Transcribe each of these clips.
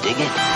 Dig it?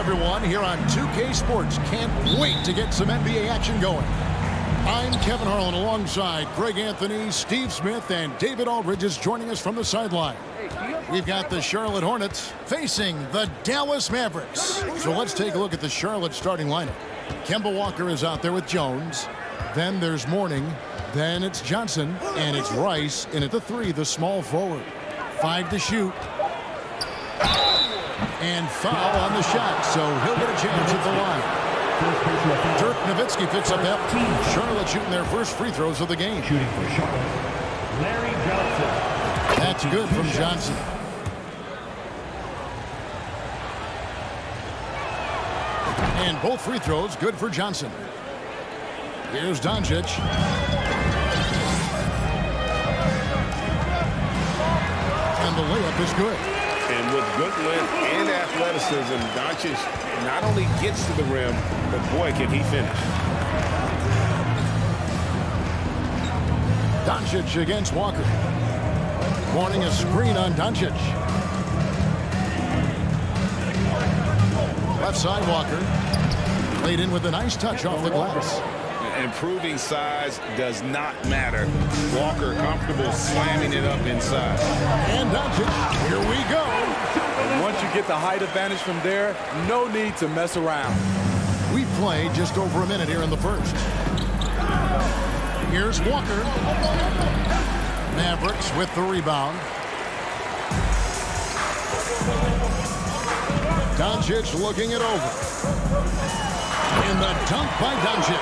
everyone, here on 2K Sports. Can't wait to get some NBA action going. I'm Kevin Harlan alongside Greg Anthony, Steve Smith, and David Aldridge is joining us from the sideline. We've got the Charlotte Hornets facing the Dallas Mavericks. So let's take a look at the Charlotte starting lineup. Kemba Walker is out there with Jones. Then there's Mourning. Then it's Johnson. And it's Rice in at the 3, the small forward. 5 to shoot. And foul on the shot, so he'll get a chance at the line. Dirk Nowitzki picks up that. Charlotte shooting their first free throws of the game. Shooting for Charlotte, Larry Johnson. That's good from Johnson. And both free throws good for Johnson. Here's Doncic. And the layup is good. And with good length and athleticism, Doncic not only gets to the rim, but boy, can he finish. Doncic against Walker. Warning a screen on Doncic. Left side Walker. Laid in with a nice touch off the glass. Improving size does not matter. Walker comfortable slamming it up inside. And Doncic, here we go. And once you get the height advantage from there, no need to mess around. We played just over a minute here in the first. Here's Walker. Mavericks with the rebound. Doncic looking it over. And the dunk by Doncic.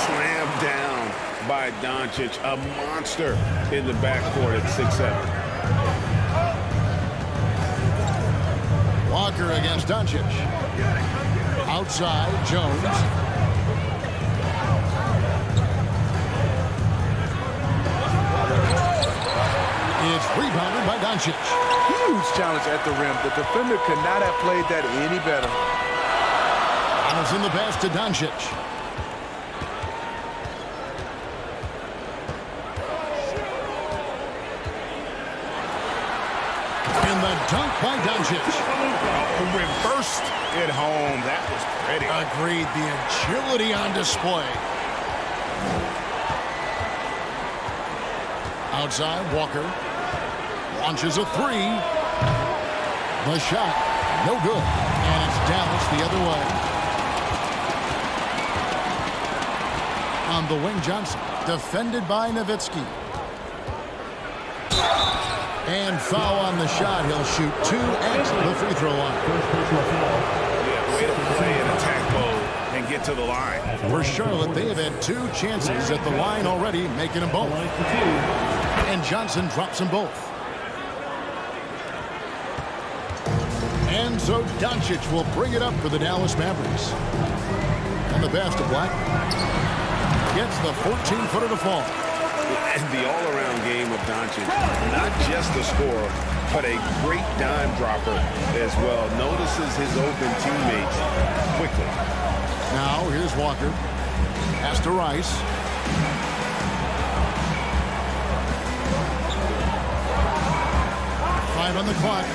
Slammed down by Doncic, a monster in the backcourt at 6'7". Walker against Doncic. Outside, Jones. It's rebounded by Doncic. Huge challenge at the rim. The defender could not have played that any better. Almost in the pass to Doncic. And the dunk by Doncic. Reversed it home. That was pretty. Agreed. The agility on display. Outside, Walker launches a 3. The shot, no good. And it's Dallas the other way. On the wing, Johnson, defended by Nowitzki. And foul on the shot. He'll shoot 2 at the free throw line. Yeah, way to play in attack mode and get to the line. For Charlotte, they have had 2 chances at the line already, making them both. And Johnson drops them both. And so Doncic will bring it up for the Dallas Mavericks. And the pass to Black. Gets the 14-footer to fall. And the all-around game of Doncic, not just a scorer, but a great dime dropper as well. Notices his open teammates quickly. Now, here's Walker. Pass to Rice. On the clock.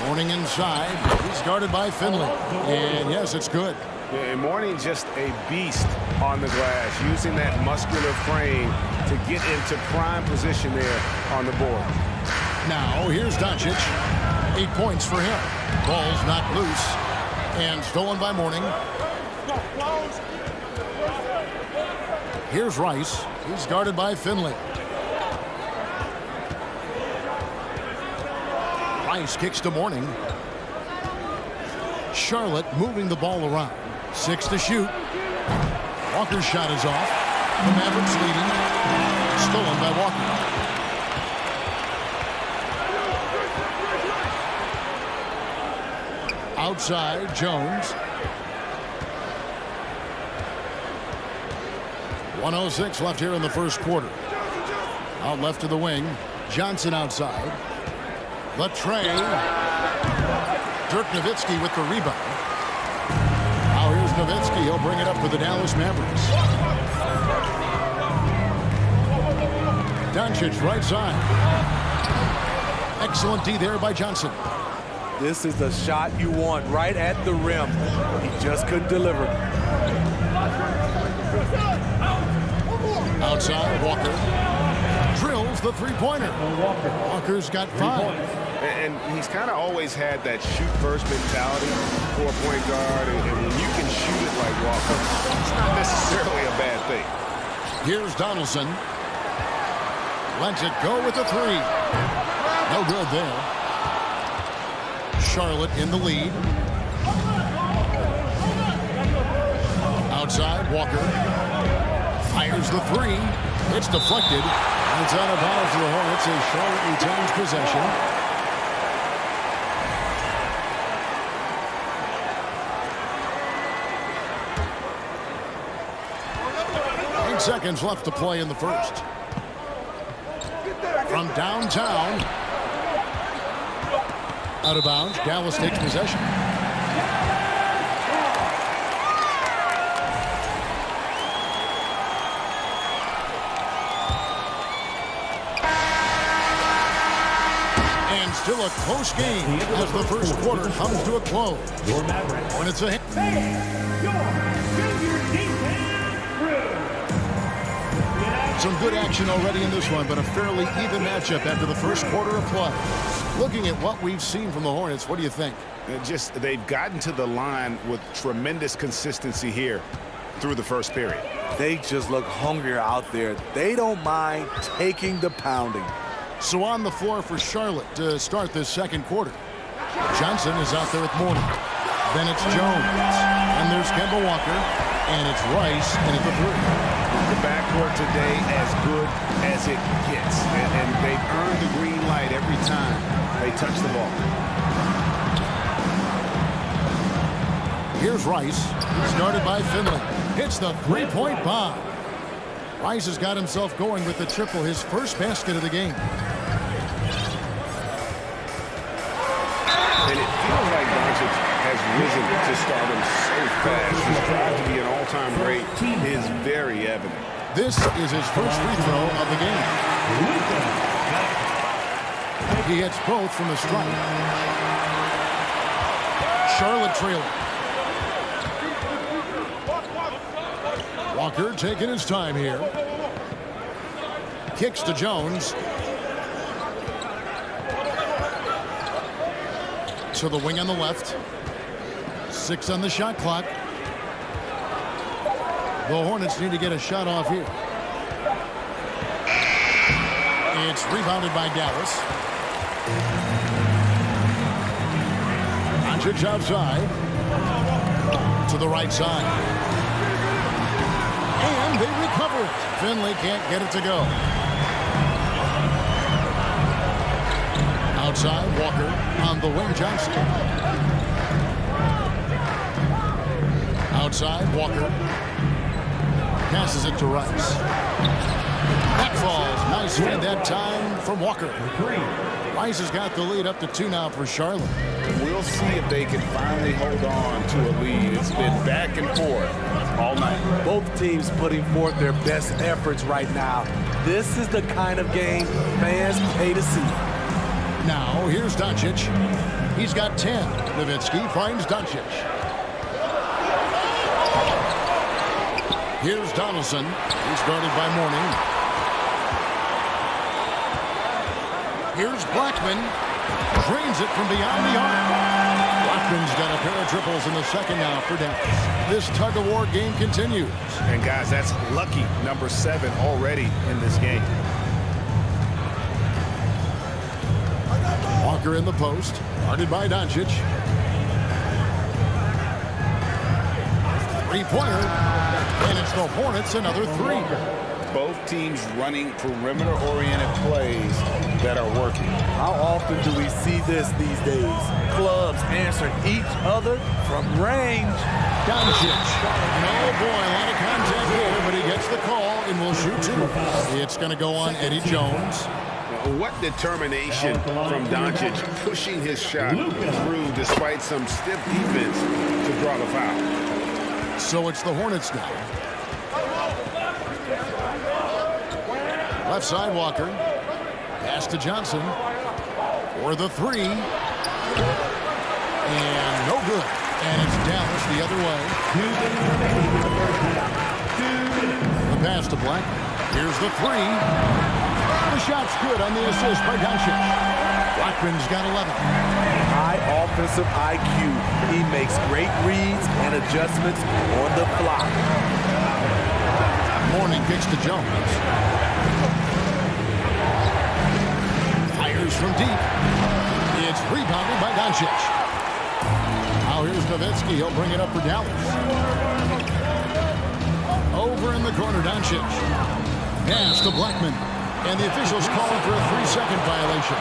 Mourning inside. He's guarded by Finley. And yes, it's good. Yeah, and Mourning just a beast on the glass, using that muscular frame to get into prime position there on the board. Now, here's Doncic. 8 points for him. Ball's knocked loose. And stolen by Mourning. Here's Rice. He's guarded by Finley. Rice kicks to Mourning. Charlotte moving the ball around. 6 to shoot. Walker's shot is off. The Mavericks leading. Stolen by Walker. Outside, Jones. 1:06 left here in the first quarter. Out left to the wing. Johnson outside. Latre. Dirk Nowitzki with the rebound. Now here's Nowitzki. He'll bring it up for the Dallas Mavericks. Doncic right side. Excellent D there by Johnson. This is the shot you want right at the rim. He just couldn't deliver. Outside, Walker drills the three-pointer. Walker's got 5. And he's kind of always had that shoot-first mentality for a point guard. And when you can shoot it like Walker, it's not necessarily a bad thing. Here's Donaldson. Lets it go with the 3. No good there. Charlotte in the lead. Outside, Walker fires the 3. It's deflected. And it's out of bounds for the Hornets as Charlotte retains possession. 8 seconds left to play in the first. From downtown. Out of bounds. Dallas takes possession. And still a close game as the first quarter comes to a close. When it's a hit. Some good action already in this one, but a fairly even matchup after the first quarter of play. Looking at what we've seen from the Hornets, what do you think? They've gotten to the line with tremendous consistency here through the first period. They just look hungrier out there. They don't mind taking the pounding. So on the floor for Charlotte to start this second quarter. Johnson is out there with Mourning. Then it's Jones. And there's Kemba Walker. And it's Rice in at the 3. The backcourt today as good as it gets. And they've earned the green light every time they touch the ball. Here's Rice. Started by Finley. Hits the three-point bomb. Rice has got himself going with the triple, his first basket of the game. And it feels like Doncic has risen to stardom so fast. His drive to be an all-time great is very evident. This is his first free throw of the game. He hits both from the stripe. Charlotte trailing. Walker taking his time here. Kicks to Jones. To the wing on the left. 6 on the shot clock. The Hornets need to get a shot off here. It's rebounded by Dallas. Doncic outside. To the right side. And they recover it. Finley can't get it to go. Outside, Walker on the wing, Johnson. Outside, Walker. Passes it to Rice. That falls. Nice feed that time from Walker. Rice has got the lead up to 2 now for Charlotte. We'll see if they can finally hold on to a lead. It's been back and forth all night. Both teams putting forth their best efforts right now. This is the kind of game fans pay to see. Now, here's Doncic. He's got 10. Nowitzki finds Doncic. Here's Donaldson. He's guarded by Mourning. Here's Blackman. Drains it from beyond the arc. Blackman's got a pair of triples in the second now for Dallas. This tug-of-war game continues. And, guys, that's lucky number 7 already in this game. Walker in the post. Guarded by Doncic. Three-pointer. And it's the Hornets another 3. Both teams running perimeter-oriented plays that are working. How often do we see this these days? Clubs answering each other from range. Doncic. Oh boy, a lot of contact here, but he gets the call and will shoot 2. It's going to go on Eddie Jones. What determination from Doncic pushing his shot through despite some stiff defense to draw the foul. So it's the Hornets now. Left side, Walker. Pass to Johnson. For the three. And no good. And it's Dallas the other way. The pass to Black. Here's the three. The shot's good on the assist by Doncic. Blackman's got 11. High offensive IQ. He makes great reads and adjustments on the fly. Mourning kicks to Jones. Fires from deep. It's rebounded by Doncic. Now here's Nowitzki. He'll bring it up for Dallas. Over in the corner, Doncic. Pass to Blackman. And the officials calling for a 3-second violation.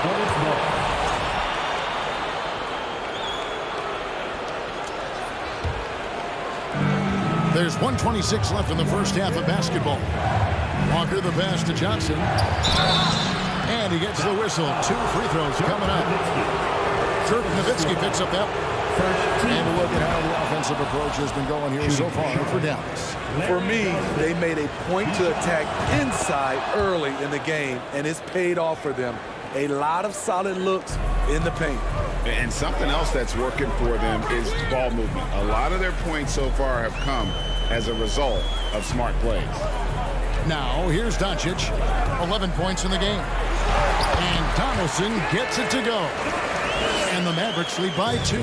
There's 1:26 left in the first half of basketball. Walker the pass to Johnson. And he gets the whistle. 2 free throws coming up. Dirk Nowitzki picks up that. And a look at how the offensive approach has been going here so far for Dallas. For me, they made a point to attack inside early in the game, and it's paid off for them. A lot of solid looks in the paint. And something else that's working for them is ball movement. A lot of their points so far have come as a result of smart plays. Now, here's Doncic. 11 points in the game. And Donaldson gets it to go. And the Mavericks lead by 2.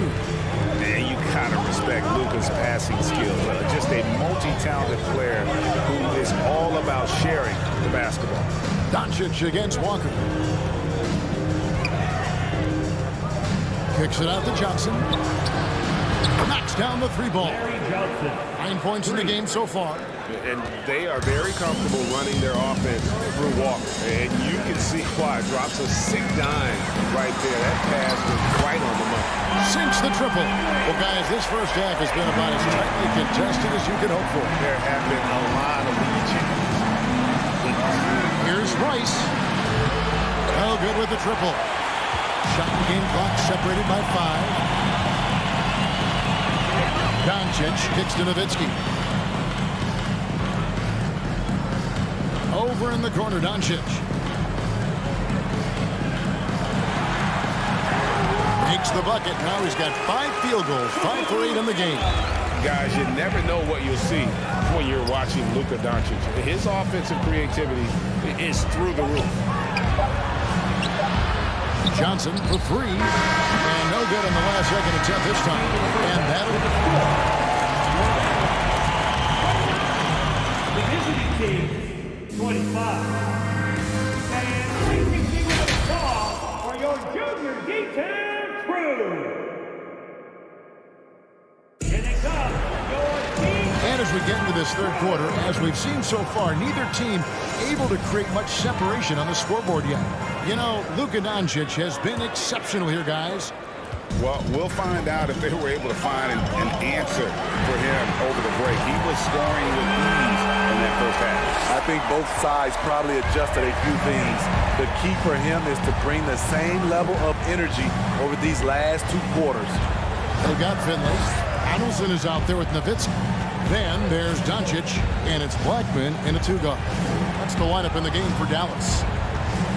Man, you gotta respect Luka's passing skills. Just a multi-talented player who is all about sharing the basketball. Doncic against Walker. Kicks it out to Johnson. Knocks down the 3 ball. 9 points in the game so far. And they are very comfortable running their offense through Walker. And you can see why. Drops a sick dime right there. That pass was right on the money. Sinks the triple. Well, guys, this first half has been about as tightly contested as you can hope for. There have been a lot of lead changes. Here's Rice. Oh, good with the triple. Shot and game clock separated by 5. Doncic kicks to Nowitzki. Over in the corner, Doncic. Makes the bucket. Now he's got 5 field goals, 5 for 8 in the game. Guys, you never know what you'll see when you're watching Luka Doncic. His offensive creativity is through the roof. Johnson for 3. And no good on the last second attempt this time. And that'll... The visiting team, 25. And please give a call for your junior D10 crew. Here they come, your team. And as we get into this third quarter, as we've seen so far, neither team able to create much separation on the scoreboard yet. You know, Luka Doncic has been exceptional here, guys. Well, we'll find out if they were able to find an answer for him over the break. He was scoring with ease in that first half. I think both sides probably adjusted a few things. The key for him is to bring the same level of energy over these last 2 quarters. They've got Finley. Donaldson is out there with Nowitzki. Then there's Doncic, and it's Blackman in a 2-guard. That's the lineup in the game for Dallas.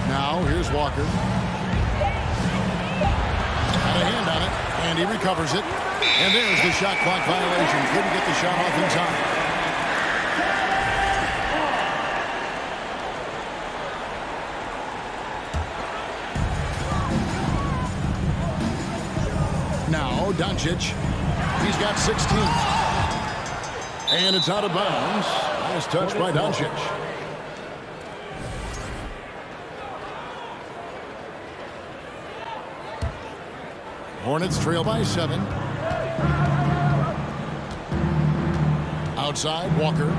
Now, here's Walker. Got a hand on it, and he recovers it. And there's the shot clock violation. Couldn't get the shot off in time. Now, Doncic. He's got 16. And it's out of bounds. Nice touch by Doncic. Hornets trail by 7. Outside, Walker.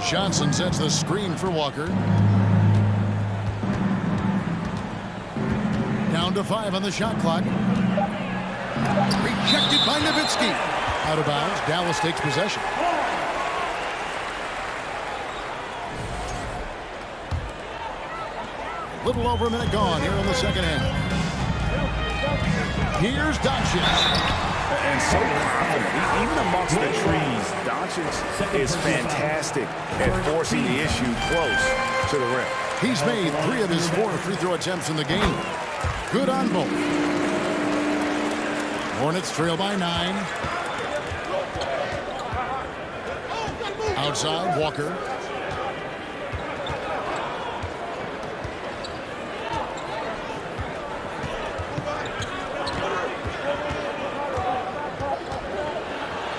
Johnson sets the screen for Walker. Down to 5 on the shot clock. Rejected by Nowitzki. Out of bounds. Dallas takes possession. A little over a minute gone here in the second half. Here's Doncic. And so confident. Even amongst the trees, patience is fantastic at forcing the issue close to the rim. He's made 3 of his 4 free throw attempts in the game. Good on both. Hornets trail by 9. Outside, Walker.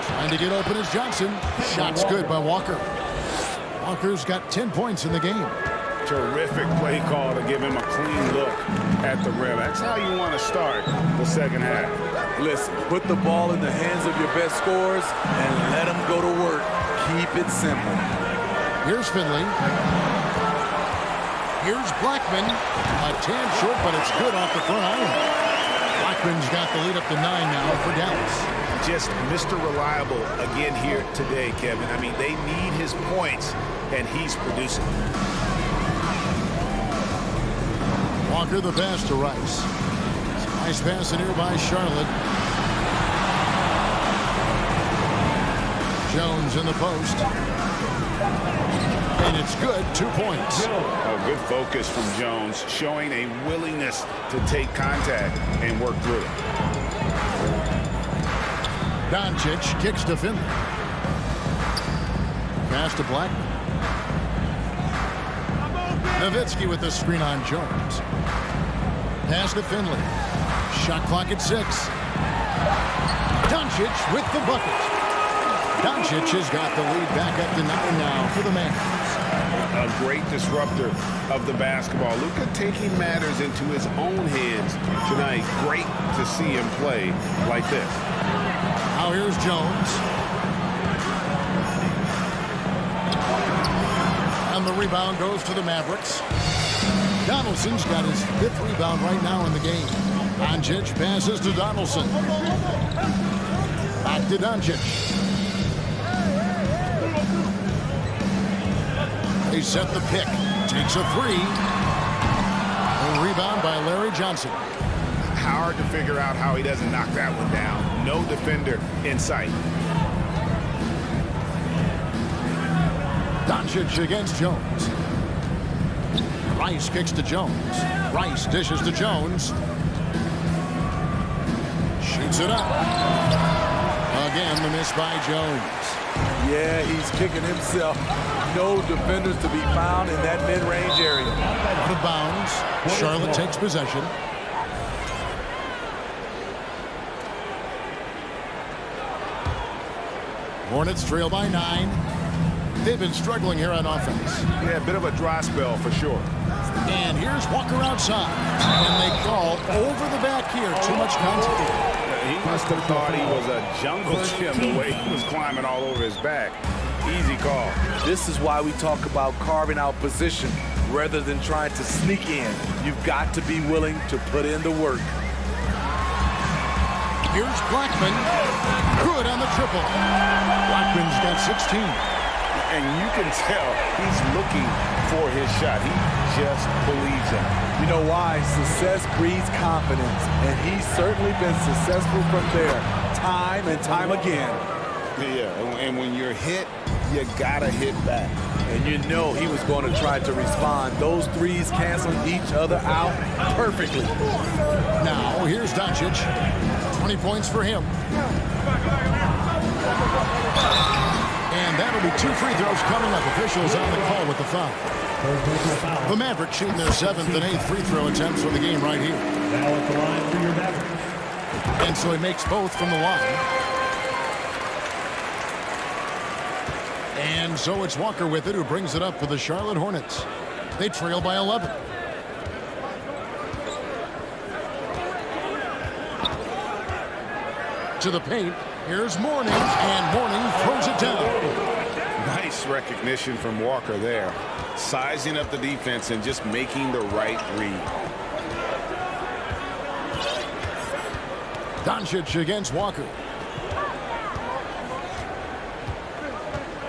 Trying to get open is Johnson. Shot's good by Walker. Walker's got 10 points in the game. Terrific play call to give him a clean look at the rim. That's how you want to start the second half. Listen, put the ball in the hands of your best scorers and let them go to work. Keep it simple. Here's Finley. Here's Blackman. A tad short, but it's good off the front iron. Blackman's got the lead up to 9 now for Dallas. Just Mr. Reliable again here today, Kevin. I mean, they need his points, and he's producing. Walker the pass to Rice. Nice pass in here by Charlotte. Jones in the post. And it's good, 2 points. Oh, good focus from Jones, showing a willingness to take contact and work through it. Doncic kicks to Finley. Pass to Blackman. Nowitzki with the screen on Jones. Pass to Finley. Shot clock at 6. Doncic with the bucket. Doncic has got the lead back up to 9 now for the Mavericks. A great disruptor of the basketball. Luka taking matters into his own hands tonight. Great to see him play like this. Now here's Jones. And the rebound goes to the Mavericks. Donaldson's got his 5th rebound right now in the game. Doncic passes to Donaldson. Back to Doncic. They set the pick. Takes a 3. A rebound by Larry Johnson. Hard to figure out how he doesn't knock that one down. No defender in sight. Doncic against Jones. Rice kicks to Jones. Rice dishes to Jones. Shoots it up. Again, the miss by Jones. Yeah, he's kicking himself. No defenders to be found in that mid-range area. Out of bounds. Charlotte takes possession. Hornets trail by 9. They've been struggling here on offense. Yeah, a bit of a dry spell for sure. And here's Walker outside. And they call over the back here. Too much contact. He must have thought he was a jungle gym the way he was climbing all over his back. Easy call. This is why we talk about carving out position rather than trying to sneak in. You've got to be willing to put in the work. Here's Blackman. Good on the triple. Blackman's got 16. And you can tell he's looking for his shot. He just believes in it. You know why? Success breeds confidence, and he's certainly been successful from there, time and time again. Yeah, and when you're hit, you gotta hit back. And you know he was going to try to respond. Those threes canceling each other out perfectly. Now, here's Doncic. 20 points for him. And that'll be 2 free throws coming up. Officials on the call with the foul. The Mavericks shooting their 7th and 8th free throw attempts for the game right here. Now at the line for your Mavericks. And so he makes both from the line. And so it's Walker with it who brings it up for the Charlotte Hornets. They trail by 11. To the paint. Here's Mourning, and Mourning throws it down. Nice recognition from Walker there. Sizing up the defense and just making the right read. Doncic against Walker.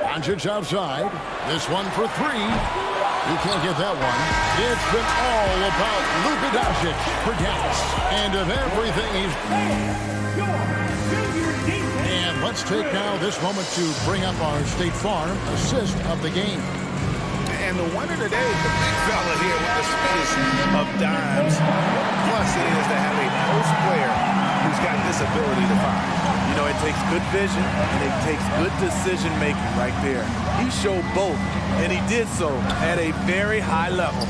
Doncic outside. This one for 3. You can't get that one. It's been all about Luka Doncic for Dallas. And of everything he's... And Let's take now this moment to bring up our State Farm assist of the game. And the winner today, the big fella here with the sweetest of dimes. Plus it is to have a post player who's got this ability to find. You know, it takes good vision and it takes good decision making right there. He showed both, and he did so at a very high level.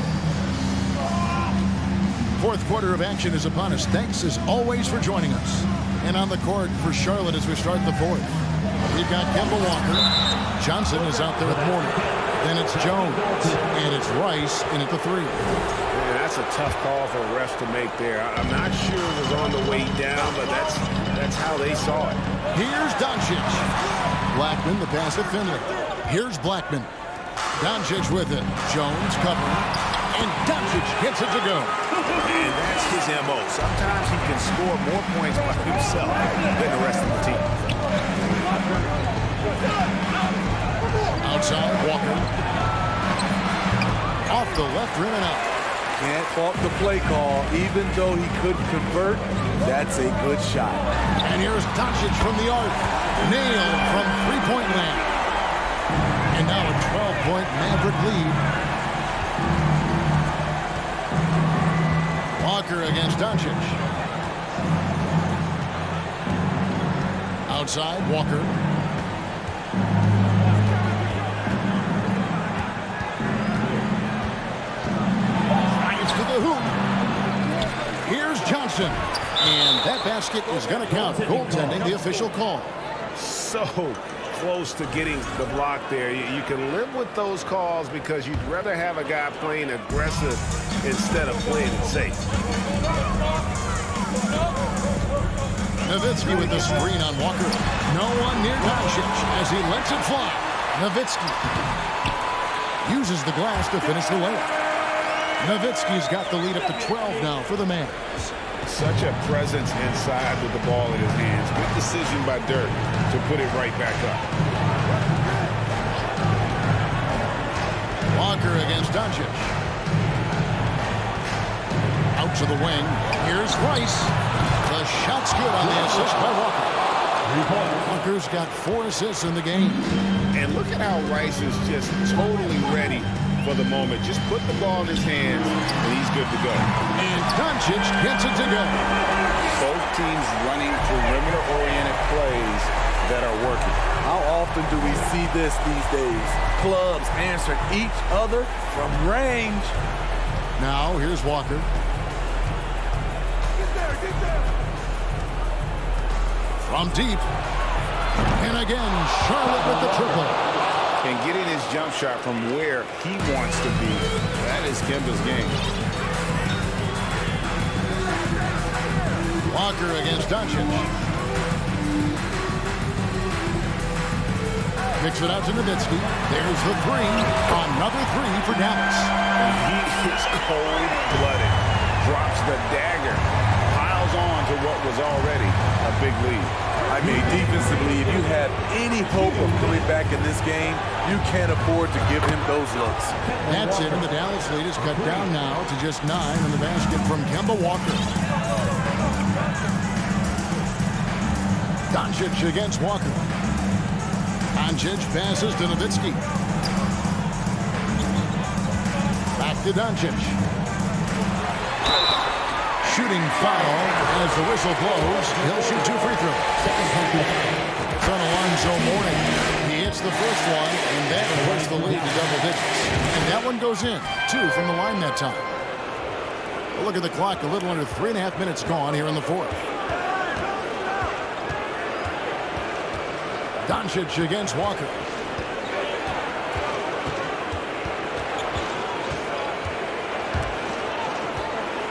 Fourth quarter of action is upon us. Thanks as always for joining us. And on the court for Charlotte as we start the fourth. We've got Kemba Walker. Johnson is out there with Mourning. Then it's Jones. And it's Rice in at the three. Man, that's a tough call for refs to make there. I'm not sure it was on the way down, but that's how they saw it. Here's Doncic. Blackman, the pass to Finley. Here's Blackman. Doncic with it. Jones covering. And Doncic gets it to go. And that's his M.O. Sometimes he can score more points by himself than the rest of the team. Outside, Walker. Off the left rim and out. Can't fault the play call. Even though he couldn't convert, that's a good shot. And here's Doncic from the arc. Nailed from three-point land. And now a 12-point Maverick lead. Walker against Doncic. Outside, Walker. Drives to the hoop. Here's Johnson. And that basket is going to count. Goaltending, the official call. So close to getting the block there. You can live with those calls because you'd rather have a guy playing aggressive instead of playing it safe. Nowitzki with the screen on Walker. No one near Doncic as he lets it fly. Nowitzki uses the glass to finish the layup. Nowitzki's got the lead up to 12 now for the Mavs. Such a presence inside with the ball in his hands. Good decision by Dirk to put it right back up. Walker against Doncic. Out to the wing. Here's Rice. The shot's good on the assist by Walker. Walker's got 4 assists in the game. And look at how Rice is just totally ready for the moment. Just put the ball in his hands, and he's good to go. And Doncic gets it to go. Both teams running perimeter-oriented plays that are working. How often do we see this these days? Clubs answering each other from range. Now, here's Walker. From deep. And again, Charlotte with the triple. And getting his jump shot from where he wants to be, that is Kemba's game. Walker against Doncic. Kicks it out to Nowitzki. There's the three. Another three for Dallas. He is cold-blooded. Drops the dagger. Piles on to what was already a big lead. I mean, defensively, if you have any hope of coming back in this game, you can't afford to give him those looks. That's it, and the Dallas lead is cut down now to just 9 in the basket from Kemba Walker. Doncic against Walker. Doncic passes to Nowitzki. Back to Doncic. Shooting foul as the whistle blows. He'll shoot 2 free throws. It's on Alonzo Mourning. He hits the first one, and that puts the lead to double digits. And that one goes in. 2 from the line that time. Well, look at the clock. A little under 3.5 minutes gone here in the fourth. Doncic against Walker.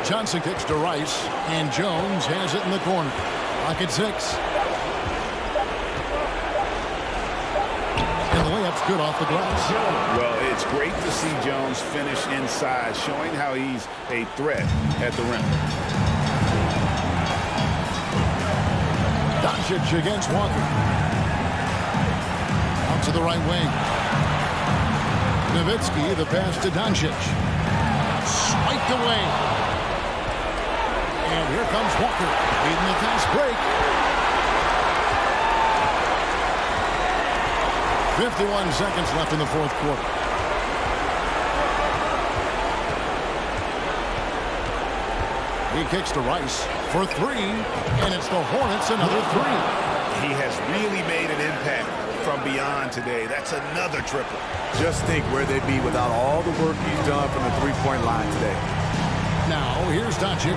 Johnson kicks to Rice, and Jones has it in the corner. Clock at 6. And the layup's good off the glass. Well, it's great to see Jones finish inside, showing how he's a threat at the rim. Doncic against Walker. Out to the right wing. Nowitzki, the pass to Doncic. Swiped away. And here comes Walker, leading the fast break. 51 seconds left in the fourth quarter. He kicks to Rice for three, and it's the Hornets another three. He has really made an impact from beyond today. That's another triple. Just think where they'd be without all the work he's done from the three-point line today. Now, here's Doncic.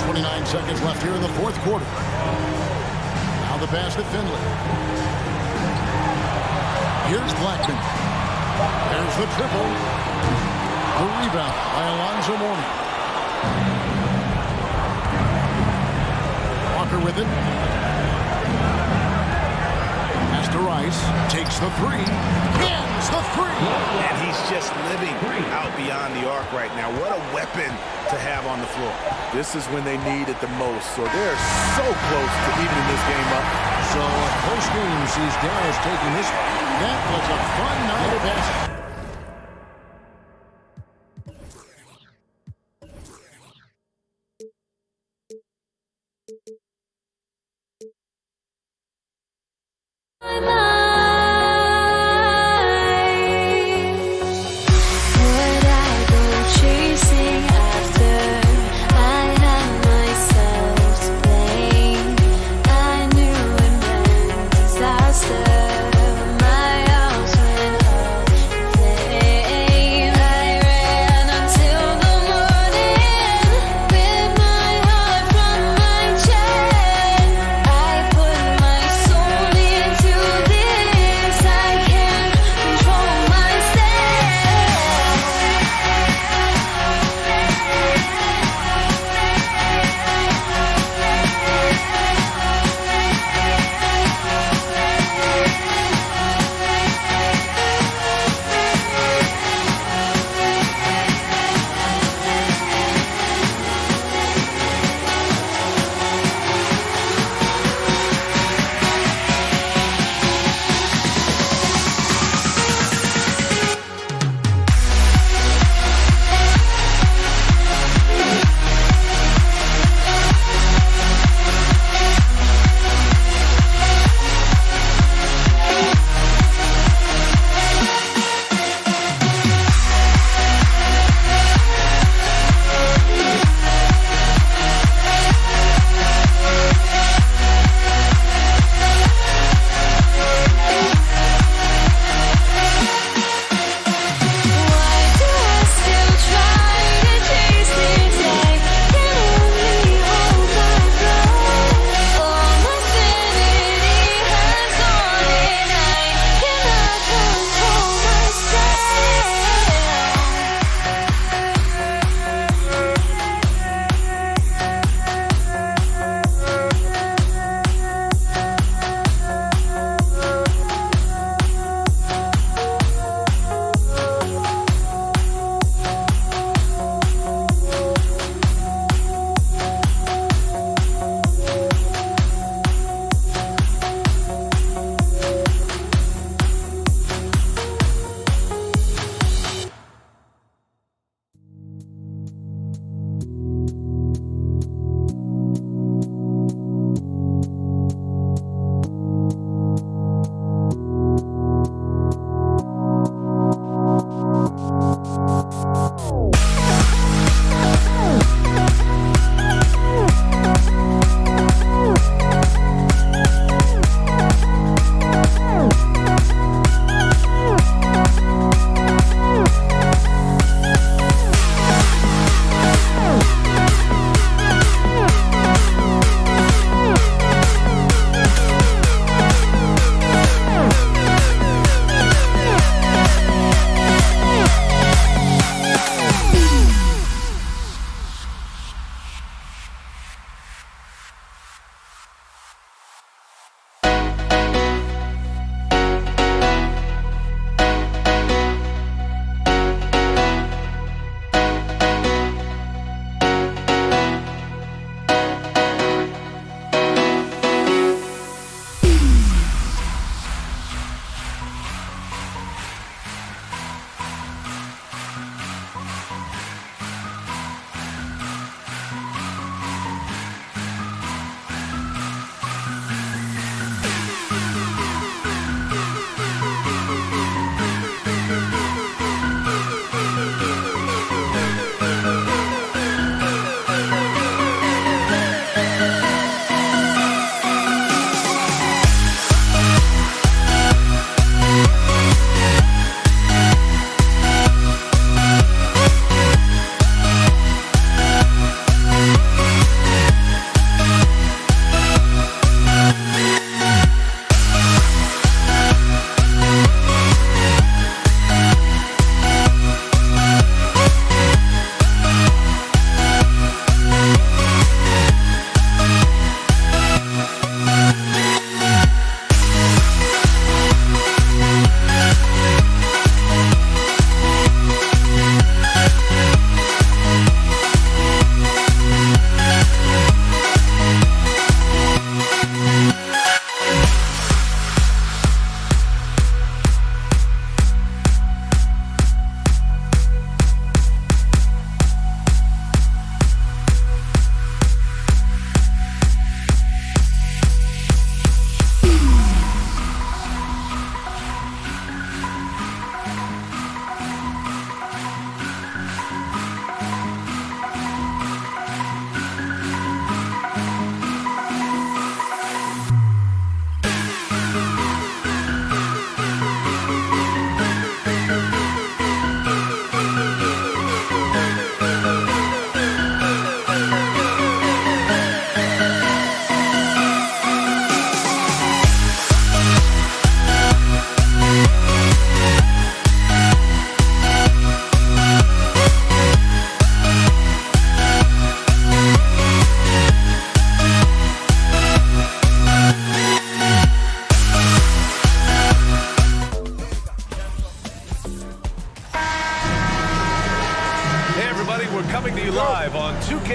29 seconds left here in the fourth quarter. Now the pass to Finley. Here's Blackman. There's the triple. The rebound by Alonzo Mourning. Walker with it. Pass to Rice. Takes the three. Hits the three. And he's just living out beyond the arc right now. What a weapon to have on the floor. This is when they need it the most, so they're so close to evening this game up. So post-game sees Dallas taking this. That was a fun night of basketball.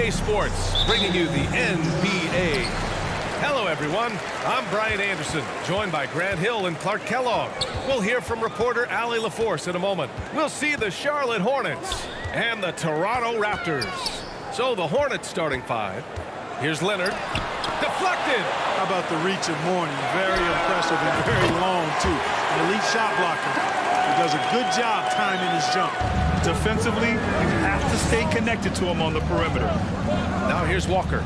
WK Sports, bringing you the NBA. Hello, everyone. I'm Brian Anderson, joined by Grant Hill and Clark Kellogg. We'll hear from reporter Allie LaForce in a moment. We'll see the Charlotte Hornets and the Toronto Raptors. So the Hornets starting five. Here's Leonard. Deflected. How about the reach of Mourning? Very impressive and very long, too. An elite shot blocker. He does a good job timing his jump. Defensively, you have to stay connected to him on the perimeter. Now here's Walker.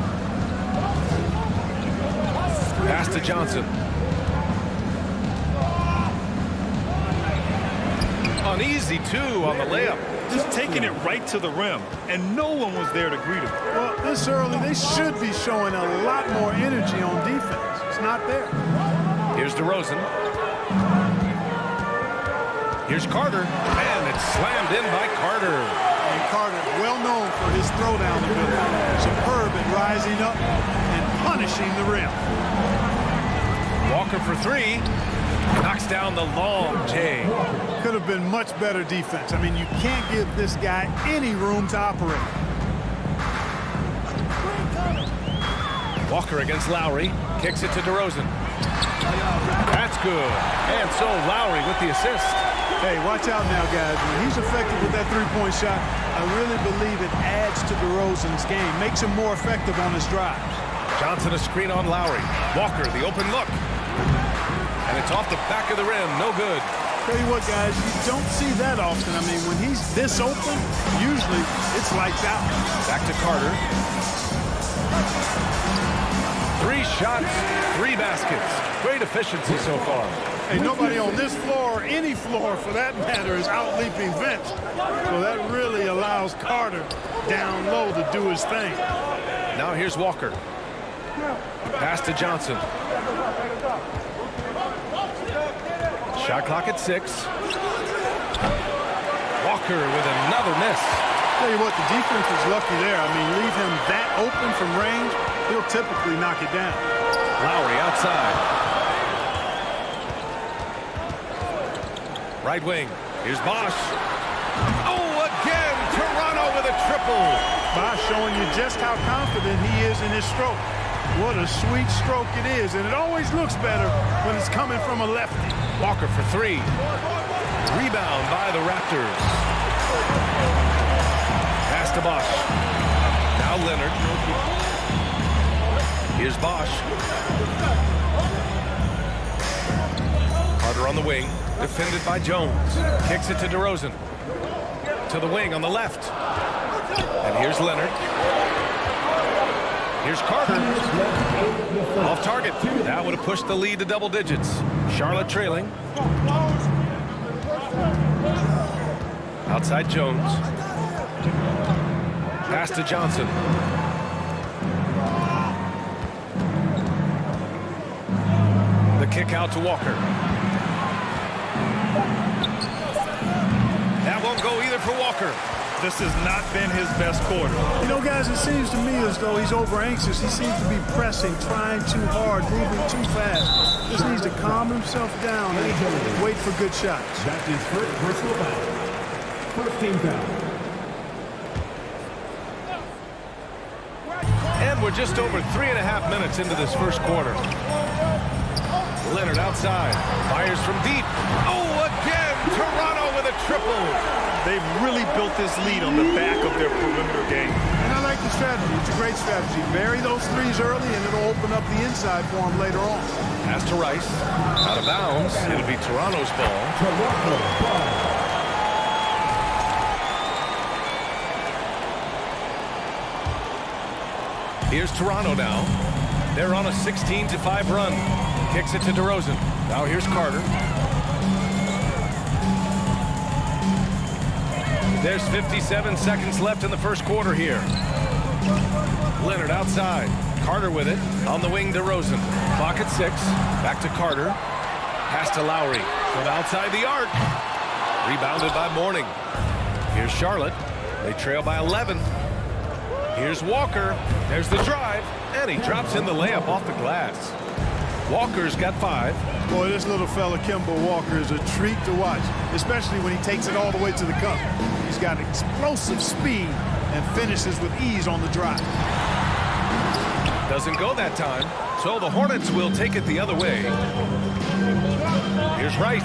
Pass to Johnson. Uneasy, too, on the layup. Just taking it right to the rim, and no one was there to greet him. Well, this early, they should be showing a lot more energy on defense. It's not there. Here's DeRozan. Here's Carter, and it's slammed in by Carter. And Carter, well known for his throwdown ability. Superb at rising up and punishing the rim. Walker for three. Knocks down the long J. Could have been much better defense. I mean, you can't give this guy any room to operate. Walker against Lowry. Kicks it to DeRozan. That's good. And so Lowry with the assist. Hey, watch out now, guys. When he's effective with that three-point shot, I really believe it adds to DeRozan's game. Makes him more effective on his drives. Johnson a screen on Lowry. Walker, the open look. And it's off the back of the rim. No good. Tell you what, guys, you don't see that often. I mean, when he's this open, usually it's lights out. Back to Carter. 3 shots, 3 baskets. Great efficiency so far. Hey, nobody on this floor or any floor, for that matter, is out-leaping Vince. So that really allows Carter down low to do his thing. Now here's Walker. Pass to Johnson. Shot clock at 6. Walker with another miss. Tell you what, the defense is lucky there. I mean, leave him that open from range, he'll typically knock it down. Lowry outside. Right wing. Here's Bosch. Oh, again! Toronto with a triple. Bosch showing you just how confident he is in his stroke. What a sweet stroke it is, and it always looks better when it's coming from a lefty. Walker for 3. Rebound by the Raptors. Pass to Bosch. Now Leonard. Here's Bosch. Carter on the wing. Defended by Jones. Kicks it to DeRozan. To the wing on the left. And here's Leonard. Here's Carter. Off target. That would have pushed the lead to double digits. Charlotte trailing. Outside Jones. Pass to Johnson. The kick out to Walker. That won't go either for Walker. This has not been his best quarter. You know, guys, it seems to me as though he's over-anxious. He seems to be pressing, trying too hard, moving too fast. Just needs to calm himself down and wait for good shots. That's his first personal foul. First team foul. And we're just over 3.5 minutes into this first quarter. Leonard outside. Fires from deep. Oh, again! Toronto with a triple. They've really built this lead on the back of their perimeter game. And I like the strategy. It's a great strategy. Bury those threes early, and it'll open up the inside for him later on. Pass to Rice. Out of bounds. It'll be Toronto's ball. Here's Toronto now. They're on a 16-5 run. Kicks it to DeRozan. Now here's Carter. There's 57 seconds left in the first quarter here. Leonard outside. Carter with it. On the wing, DeRozan. Clock at 6. Back to Carter. Pass to Lowry. From outside the arc. Rebounded by Mourning. Here's Charlotte. They trail by 11. Here's Walker. There's the drive. And he drops in the layup off the glass. Walker's got 5. Boy, this little fella, Kemba Walker, is a treat to watch, especially when he takes it all the way to the cup. He's got explosive speed and finishes with ease on the drive. Doesn't go that time, so the Hornets will take it the other way. Here's Rice.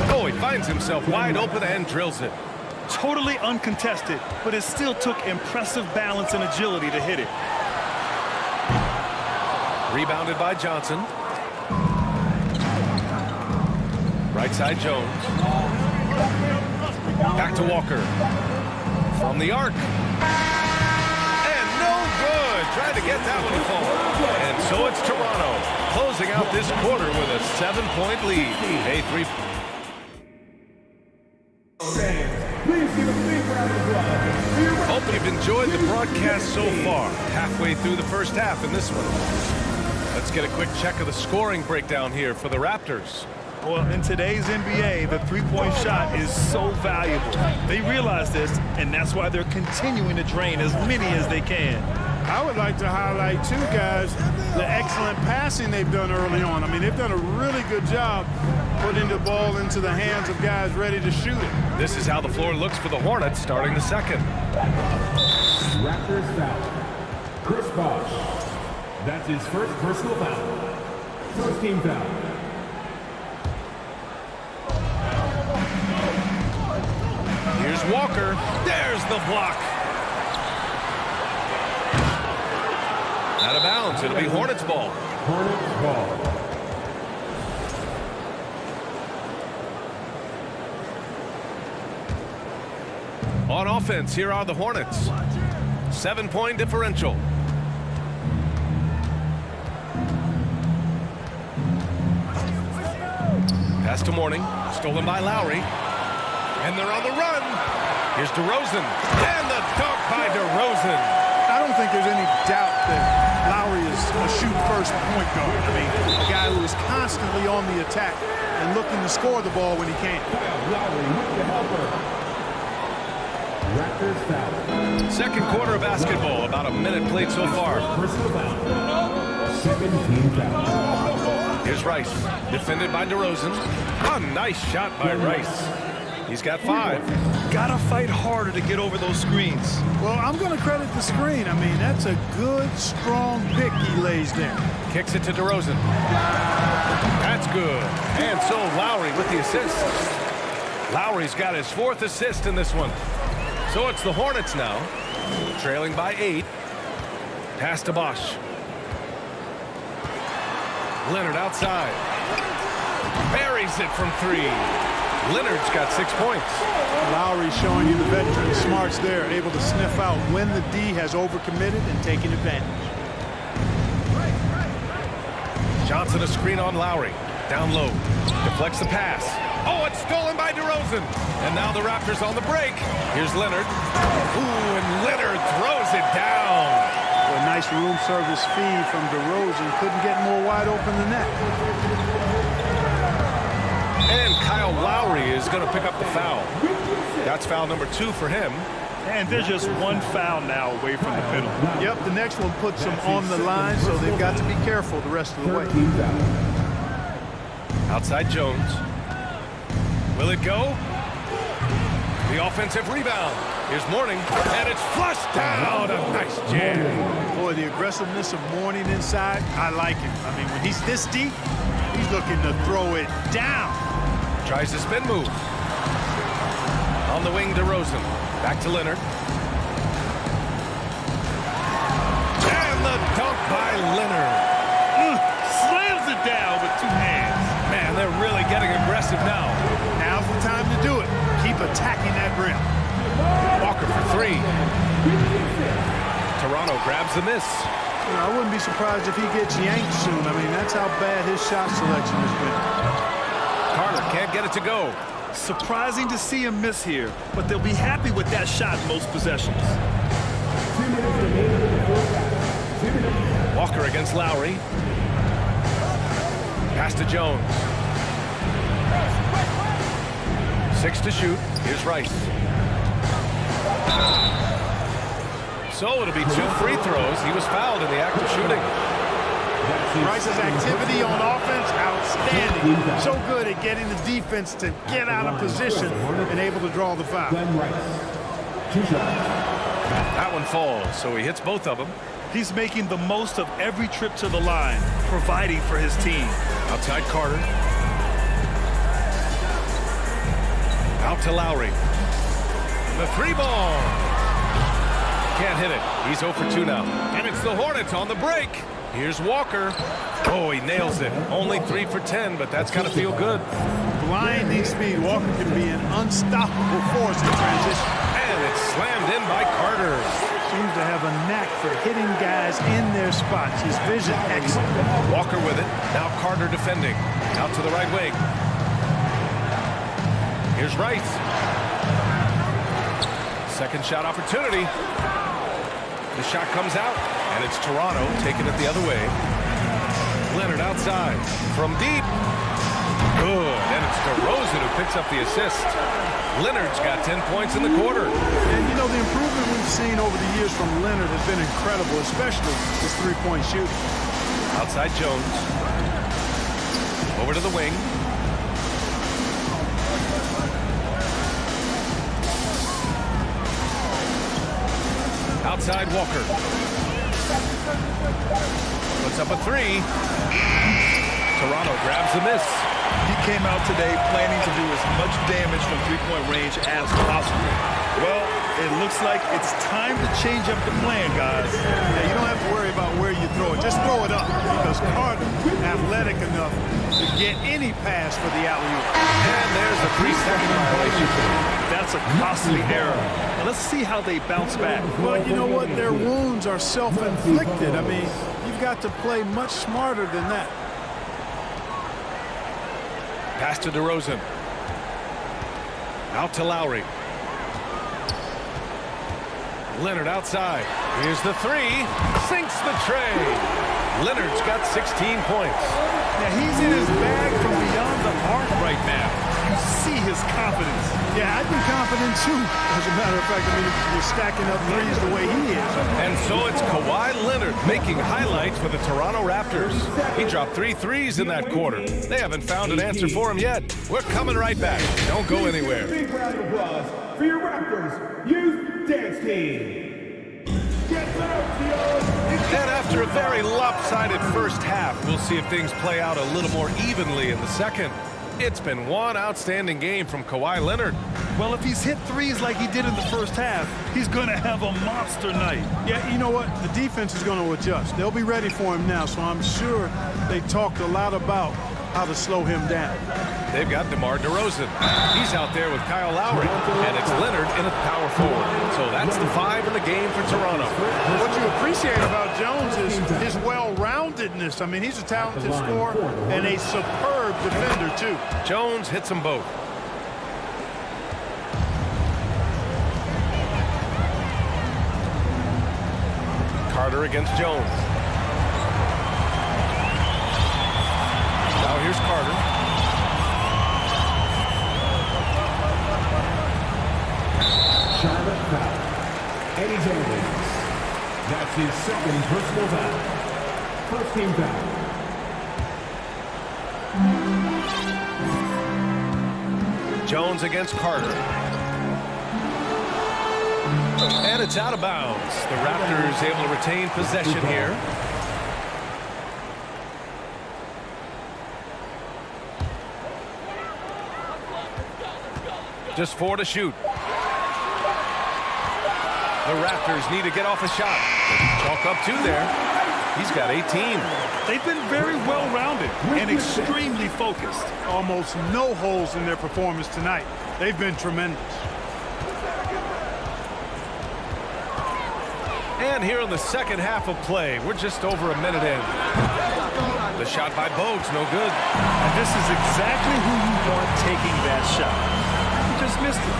Oh, he finds himself wide open and drills it. Totally uncontested, but it still took impressive balance and agility to hit it. Rebounded by Johnson. Right side Jones. Back to Walker. From the arc. And no good. Trying to get that one to fall. And so it's Toronto closing out this quarter with a 7-point lead. A 3. Hope you've enjoyed the broadcast so far. Halfway through the first half in this one. Let's get a quick check of the scoring breakdown here for the Raptors. Well, in today's NBA, the three-point shot is so valuable. They realize this, and that's why they're continuing to drain as many as they can. I would like to highlight, too, guys, the excellent passing they've done early on. I mean, they've done a really good job putting the ball into the hands of guys ready to shoot it. This is how the floor looks for the Hornets starting the second. Raptors foul. Chris Bosh. That's his first personal foul. First team foul. Here's Walker. There's the block. Out of bounds. It'll be Hornets ball. Hornets ball. On offense, here are the Hornets. 7-point differential. Pass to Mourning. Stolen by Lowry. And they're on the run. Here's DeRozan. And the dunk by DeRozan. I don't think there's any doubt that Lowry is a shoot-first point guard. I mean, a guy who is constantly on the attack and looking to score the ball when he can. Lowry with the helper. Raptors foul. Second quarter of basketball. About a minute played so far. Personal foul. Second team foul. Here's Rice. Defended by DeRozan. A nice shot by Rice. He's got 5. Gotta fight harder to get over those screens. Well, I'm going to credit the screen. I mean, that's a good, strong pick he lays there. Kicks it to DeRozan. That's good. And so Lowry with the assist. Lowry's got his 4th assist in this one. So it's the Hornets now, trailing by 8. Pass to Bosh. Leonard outside. Buries it from 3. Leonard's got 6 points. Lowry showing you the veteran smarts there, able to sniff out when the D has overcommitted and taking advantage. Johnson a screen on Lowry. Down low. Deflects the pass. Oh, it's stolen by DeRozan. And now the Raptors on the break. Here's Leonard. Ooh, and Leonard throws it down. A nice room service feed from DeRozan. Couldn't get more wide open than that. And Kyle Lowry is going to pick up the foul. That's foul number 2 for him. And they're just one foul now away from the middle. Yep, the next one puts them on the line, so they've got to be careful the rest of the way. Outside Jones. Will it go? The offensive rebound. Here's Mourning, and it's flushed down. A nice jam. Boy, the aggressiveness of Mourning inside, I like it. I mean, when he's this deep, he's looking to throw it down. Tries the spin move. On the wing, DeRozan. Back to Leonard. And the dunk by Leonard. Slams it down with 2 hands. Man, they're really getting aggressive now. Now's the time to do it. Keep attacking that rim. Walker for 3. Toronto grabs the miss. You know, I wouldn't be surprised if he gets yanked soon. I mean, that's how bad his shot selection has been. Carter can't get it to go. Surprising to see him miss here, but they'll be happy with that shot most possessions. Walker against Lowry. Pass to Jones. 6 to shoot. Here's Rice. So it'll be 2 free throws. He was fouled in the act of shooting. Rice's activity on offense, outstanding. So good at getting the defense to get out of position and able to draw the foul. That one falls, so he hits both of them. He's making the most of every trip to the line, providing for his team. Outside Carter. Out to Lowry. The three ball. Can't hit it. He's 0 for 2 now. And it's the Hornets on the break. Here's Walker. Oh, he nails it. Only 3 for 10, but that's got to feel good. Blinding speed. Walker can be an unstoppable force in transition. And it's slammed in by Carter. Seems to have a knack for hitting guys in their spots. His vision excellent. Walker with it. Now Carter defending. Out to the right wing. Here's Rice. Second shot opportunity. The shot comes out, and it's Toronto taking it the other way. Leonard outside. From deep. Good. And it's DeRozan who picks up the assist. Leonard's got 10 points in the quarter. And, you know, the improvement we've seen over the years from Leonard has been incredible, especially his three-point shooting. Outside Jones. Over to the wing. Outside Walker. Puts up a three. Toronto grabs the miss. He came out today planning to do as much damage from three-point range as possible. Well, it looks like it's time to change up the plan, guys. Yeah, you don't have to worry about where you throw it. Just throw it up because Carter athletic enough to get any pass for the alley-oop. And there's a 3-second violation. That's a costly error. Now let's see how they bounce back. Well, you know what? Their wounds are self-inflicted. I mean, you've got to play much smarter than that. Pass to DeRozan. Out to Lowry. Leonard outside. Here's the three. Sinks the tray. Leonard's got 16 points. Now he's in his bag from beyond the arc right now. You see his confidence. Yeah, I'd be confident too. As a matter of fact, I mean, if you're stacking up threes the way he is. And so it's Kawhi Leonard making highlights for the Toronto Raptors. He dropped 3 threes in that quarter. They haven't found an answer for him yet. We're coming right back. Don't go anywhere. Big round of applause for your Raptors Youth Dance Team. Get out, And after a very lopsided first half, we'll see if things play out a little more evenly in the second. It's been one outstanding game from Kawhi Leonard. Well, if he's hit threes like he did in the first half, he's going to have a monster night. Yeah, you know what? The defense is going to adjust. They'll be ready for him now, so I'm sure they talked a lot about how to slow him down. They've got DeMar DeRozan. He's out there with Kyle Lowry, and it's Leonard in a power forward. So that's the 5 in the game for Toronto. What you appreciate about Jones is his well-roundedness. I mean, he's a talented scorer and a superb defender, too. Jones hits them both. Carter against Jones. Now here's Carter. Charlotte foul. Eddie Jones. That's his second personal foul. First team foul. Jones against Carter. And it's out of bounds. The Raptors able to retain possession here. Just 4 to shoot. The Raptors need to get off a shot. Chalk up 2 there. He's got 18. They've been very well-rounded and extremely focused. Almost no holes in their performance tonight. They've been tremendous. And here in the second half of play, we're just over a minute in. The shot by Bogues, no good. And this is exactly who you want taking that shot. He just missed it.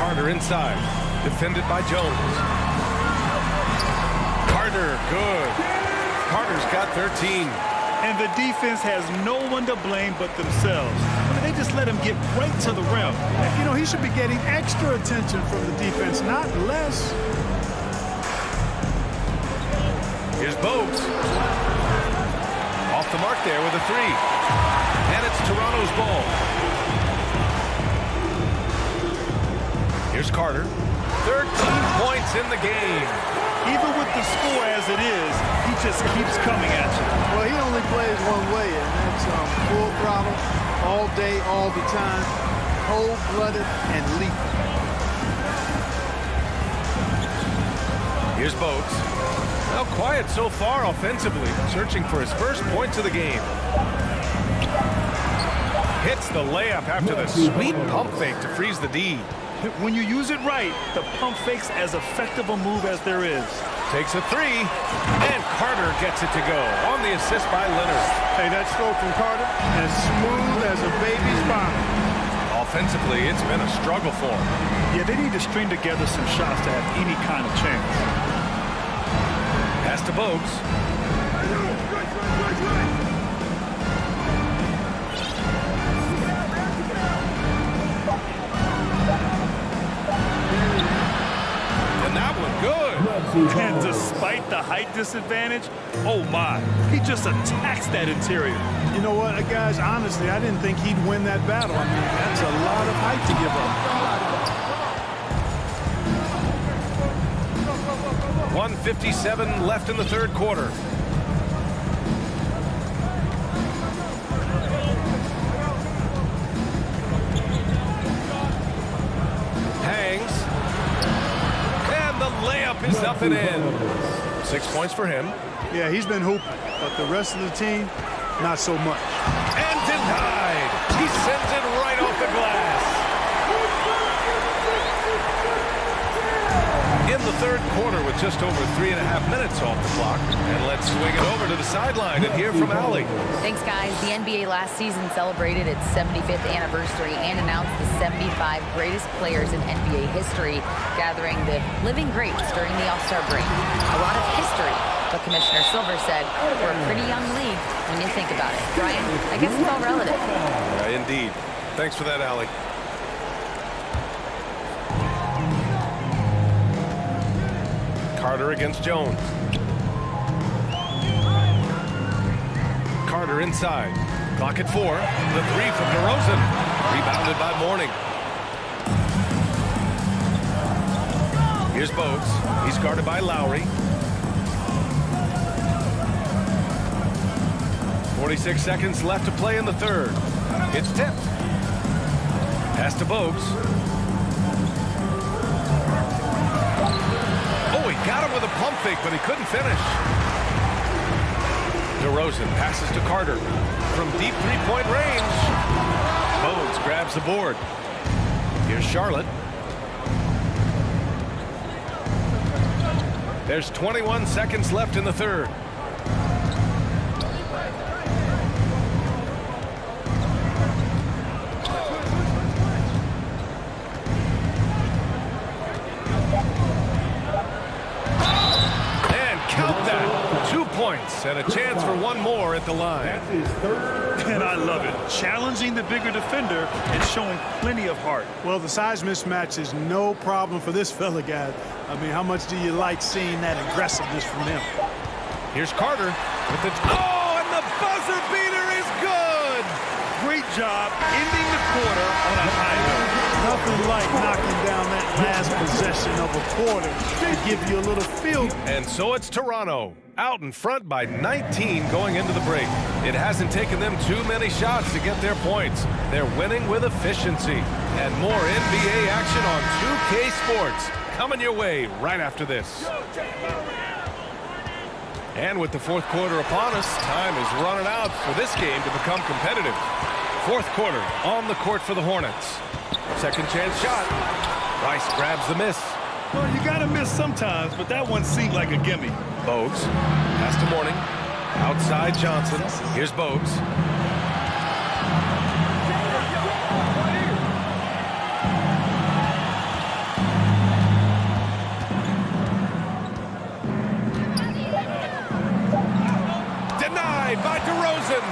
Carter inside, defended by Jones. Carter, good. Carter's got 13. And the defense has no one to blame but themselves. I mean, they just let him get right to the rim. You know, he should be getting extra attention from the defense, not less. Here's Bogues. Off the mark there with a 3. And it's Toronto's ball. Here's Carter. 13 points in the game. Even with the score as it is, he just keeps coming at you. Well, he only plays one way, and that's full throttle, all day, all the time, cold-blooded and lethal. Here's Bogues. Now quiet so far offensively, searching for his first points of the game. Hits the layup after the sweet pump fake to freeze the D. When you use it right, the pump fake's as effective a move as there is. Takes a three, and Carter gets it to go on the assist by Leonard. Hey, that stroke from Carter, as smooth as a baby's bottom. Offensively, it's been a struggle for him. Yeah, they need to string together some shots to have any kind of chance. Pass to Bogues. And that one good. And despite the height disadvantage, oh my, he just attacks that interior. You know what, guys, honestly, I didn't think he'd win that battle. I mean, that's a lot of height to give up. 1:57 left in the third quarter. Hangs. And the layup is up and in. 6 points for him. Yeah, he's been hooping, but the rest of the team, not so much. And denied. He sends it right off the glass. In the third quarter with just over 3.5 minutes off the clock. And let's swing it over to the sideline and hear from Allie. Thanks, guys. The NBA last season celebrated its 75th anniversary and announced the 75 greatest players in NBA history, gathering the living greats during the All-Star break. A lot of history, but Commissioner Silver said we're a pretty young league when you think about it. Brian, I guess it's all relative. Indeed. Thanks for that, Allie. Carter against Jones. Carter inside. Clock at 4. The three from DeRozan. Rebounded by Mourning. Here's Bogues. He's guarded by Lowry. 46 seconds left to play in the third. It's tipped. Pass to Bogues. Oh, he got him with a pump fake, but he couldn't finish. DeRozan passes to Carter from deep three-point range. Bogues grabs the board. Here's Charlotte. There's 21 seconds left in the third. And a chance for one more at the line. And I love it. Challenging the bigger defender and showing plenty of heart. Well, the size mismatch is no problem for this fella, guys. I mean, how much do you like seeing that aggressiveness from him? Here's Carter with the... Oh, and the buzzer beater is good! Great job ending the quarter on a high note. Nothing like knocking down that last possession of a quarter to give you a little feel. And so it's Toronto, out in front by 19 going into the break. It hasn't taken them too many shots to get their points. They're winning with efficiency. And more NBA action on 2K Sports coming your way right after this. And with the fourth quarter upon us, time is running out for this game to become competitive. Fourth quarter on the court for the Hornets. Second chance shot. Rice grabs the miss. Well, you gotta miss sometimes, but that one seemed like a gimme. Bogues. Pass to Mourning. Outside Johnson. Here's Bogues. Denied by DeRozan.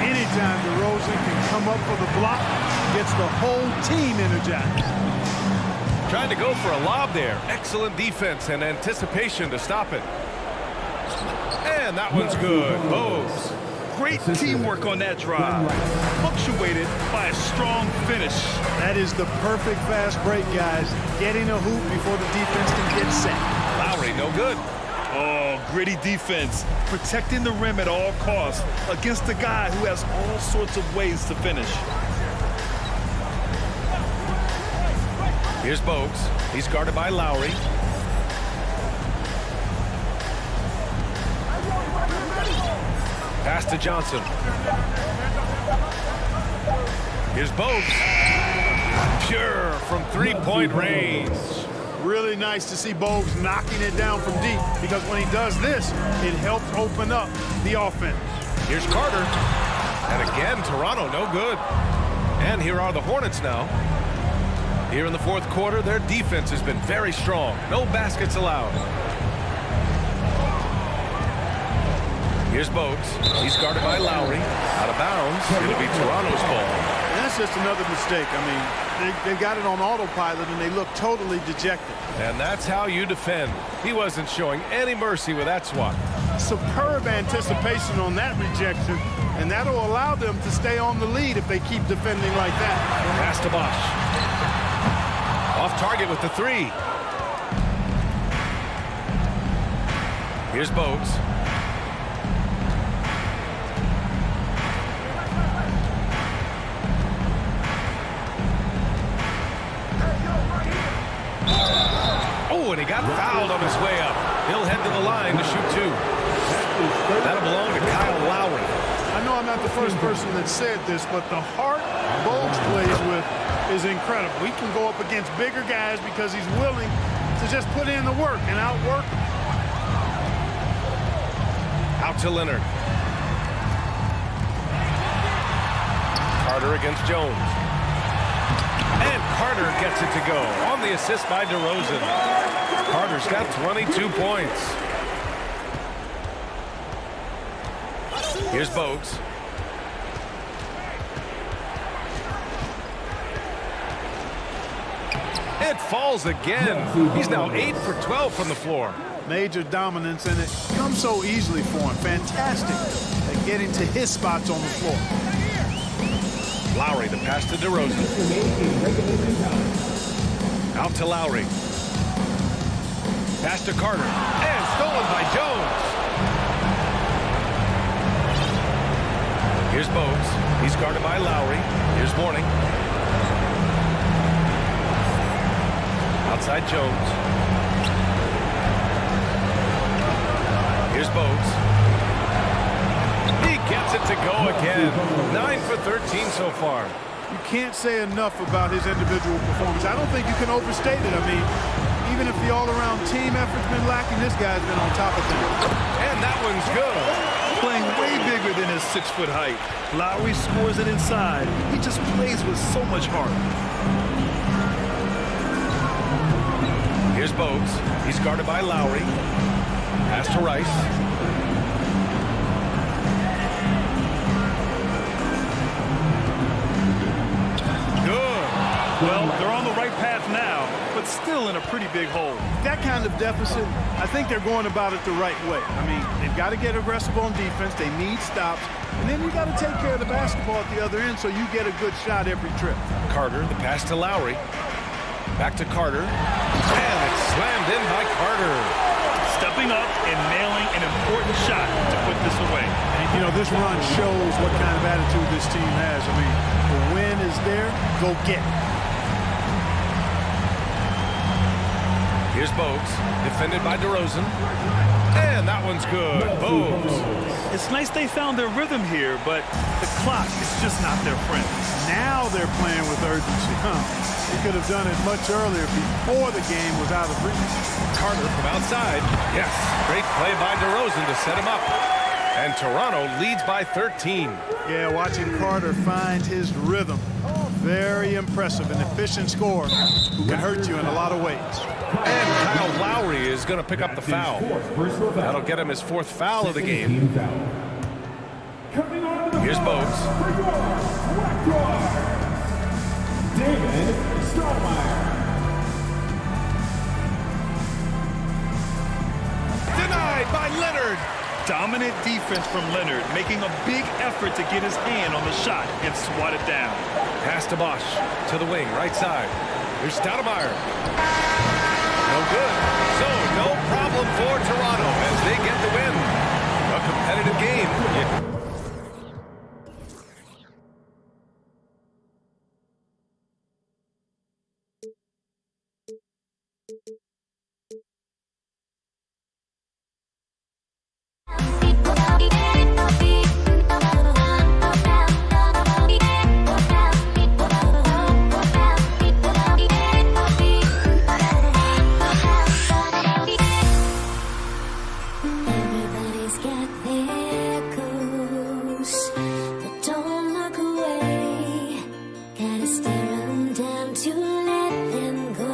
Anytime DeRozan can come up for the block, gets the whole team energized. Trying to go for a lob there. Excellent defense and anticipation to stop it. And that one's good. Bogues. Great teamwork on that drive, punctuated by a strong finish. That is the perfect fast break, guys. Getting a hoop before the defense can get set. Lowry, no good. Oh, gritty defense, protecting the rim at all costs against a guy who has all sorts of ways to finish. Here's Bogues. He's guarded by Lowry. Pass to Johnson. Here's Bogues. Pure from three-point range. Really nice to see Bogues knocking it down from deep, because when he does this, it helps open up the offense. Here's Carter. And again, Toronto, no good. And here are the Hornets now. Here in the fourth quarter, their defense has been very strong. No baskets allowed. Here's Bogues. He's guarded by Lowry. Out of bounds. It'll be Toronto's ball. And that's just another mistake. I mean, they got it on autopilot, and they look totally dejected. And that's how you defend. He wasn't showing any mercy with that swat. Superb anticipation on that rejection, and that'll allow them to stay on the lead if they keep defending like that. Pass to Bosh. Off target with the three. Here's Bogues. Oh, and he got fouled on his way up. He'll head to the line to shoot two. That'll belong to Kyle Lowry. I know I'm not the first person that said this, but the heart Bogues plays with is incredible. He can go up against bigger guys because he's willing to just put in the work and outwork them. Out to Leonard. Carter against Jones. And Carter gets it to go on the assist by DeRozan. Carter's got 22 points. Here's Bogues. It falls again. He's now 8 for 12 from the floor. Major dominance, and it comes so easily for him. Fantastic at getting to his spots on the floor. Lowry, the pass to DeRozan. Out to Lowry. Pass to Carter. And stolen by Jones. Here's Bogues. He's guarded by Lowry. Here's Mourning. Outside Jones. Here's Bogues. He gets it to go again. 9 for 13 so far. You can't say enough about his individual performance. I don't think you can overstate it. I mean, even if the all-around team effort's been lacking, this guy's been on top of things. And that one's good. Playing way bigger than his 6-foot height. Lowry scores it inside. He just plays with so much heart. Here's Bogues. He's guarded by Lowry. Pass to Rice. Good. Well, they're on the right path now, but still in a pretty big hole. That kind of deficit, I think they're going about it the right way. I mean, they've got to get aggressive on defense. They need stops. And then you got to take care of the basketball at the other end so you get a good shot every trip. Carter, the pass to Lowry. Back to Carter. And it's slammed in by Carter. Stepping up and nailing an important shot to put this away. And, you know, this run shows what kind of attitude this team has. I mean, the win is there. Go get it. Here's Bogues, defended by DeRozan. And that one's good. Bogues. It's nice they found their rhythm here, but the clock is just not their friend. Now they're playing with urgency. They could have done it much earlier before the game was out of reach. Carter from outside. Yes, great play by DeRozan to set him up. And Toronto leads by 13. Yeah, watching Carter find his rhythm. Very impressive, an efficient scorer who can hurt you in a lot of ways. And Kyle Lowry is going to pick up the foul. That'll get him his 4th foul of the game. Here's Bogues. David Stoudemire. Denied by Leonard. Dominant defense from Leonard, making a big effort to get his hand on the shot and swat it down. Pass to Bosch, to the wing, right side. Here's Stoudemire. No good. So, no problem for Toronto as they get the win. A competitive game. Everybody's got their goals, but don't look away. Gotta stare 'em down to let them go.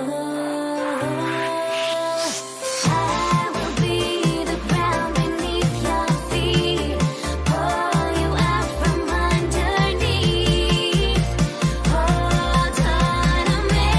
I will be the ground beneath your feet, pull you out from underneath. Hold on to me.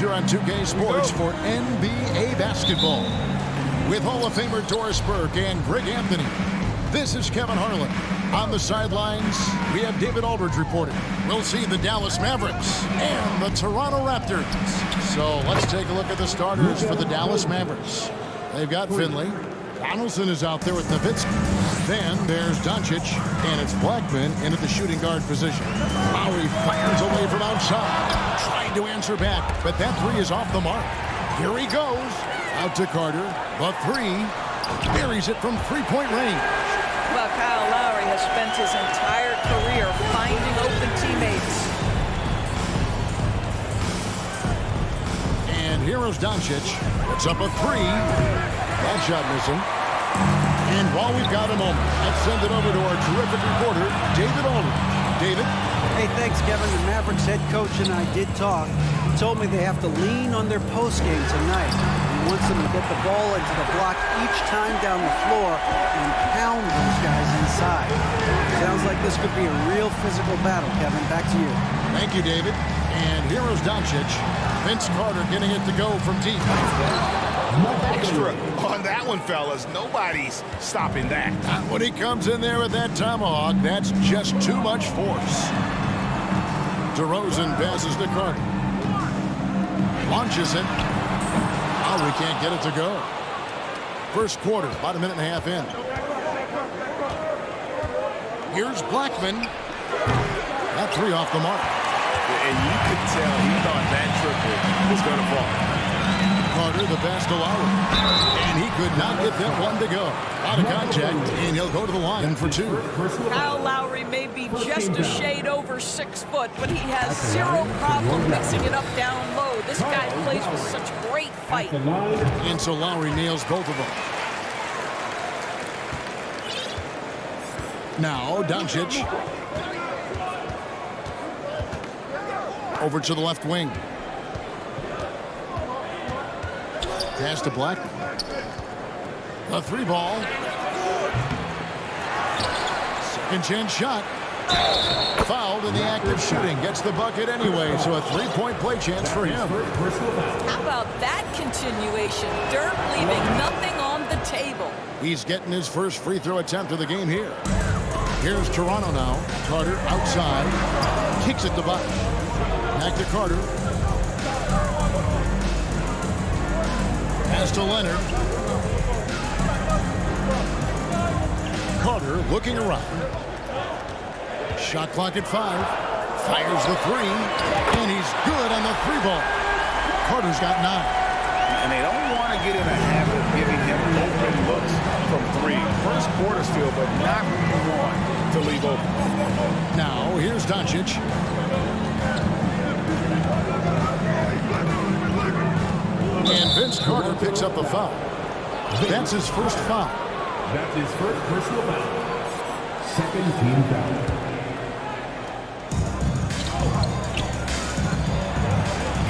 here on 2K Sports for NBA basketball. With Hall of Famer Doris Burke and Greg Anthony, this is Kevin Harlan. On the sidelines, we have David Aldridge reporting. We'll see the Dallas Mavericks and the Toronto Raptors. So let's take a look at the starters for the Dallas Mavericks. They've got Finley. Donaldson is out there with Nowitzki. Then there's Doncic, and it's Blackman in at the shooting guard position. Lowry fires away from outside, trying to answer back, but that three is off the mark. Here he goes, out to Carter. The three, buries it from three-point range. Well, Kyle Lowry has spent his entire career finding open teammates. And here is Doncic. It's up a three. That shot missing. And while we've got a moment, let's send it over to our terrific reporter, David Aldridge. David? Hey, thanks, Kevin. The Mavericks head coach and I did talk. He told me they have to lean on their postgame tonight. He wants them to get the ball into the block each time down the floor and pound those guys inside. Sounds like this could be a real physical battle, Kevin. Back to you. Thank you, David. And here is Doncic. Vince Carter getting it to go from deep. Extra on that one, fellas. Nobody's stopping that. Not when he comes in there with that tomahawk. That's just too much force. DeRozan passes to Carter. Launches it. Oh, we can't get it to go. First quarter, about a minute and a half in. Here's Blackman. That three off the mark. And you could tell he thought that triple was going to fall. Carter, the pass to Lowry. And he could not get that one to go. Out of contact, and he'll go to the line for two. Kyle Lowry may be just a shade over 6 foot, but he has zero problem mixing it up down low. This guy plays with such great fight. And so Lowry nails both of them. Now, Doncic. Over to the left wing. Pass to Blackman. A three ball. Second chance shot. Fouled in the act of shooting. Gets the bucket anyway, so a three-point play chance for him. How about that continuation? Dirk leaving nothing on the table. He's getting his first free throw attempt of the game here. Here's Toronto now. Carter outside. Kicks it to Buck. Back to Carter. Pass to Leonard. Carter looking around. Shot clock at 5. Fires the three. And he's good on the three ball. Carter's got 9. And they don't want to get in a habit of giving him open looks from three. First quarter still, but not one to leave open. Now, here's Doncic. And Vince Carter picks up the foul. That's his first foul. That's his first personal foul. Second team foul.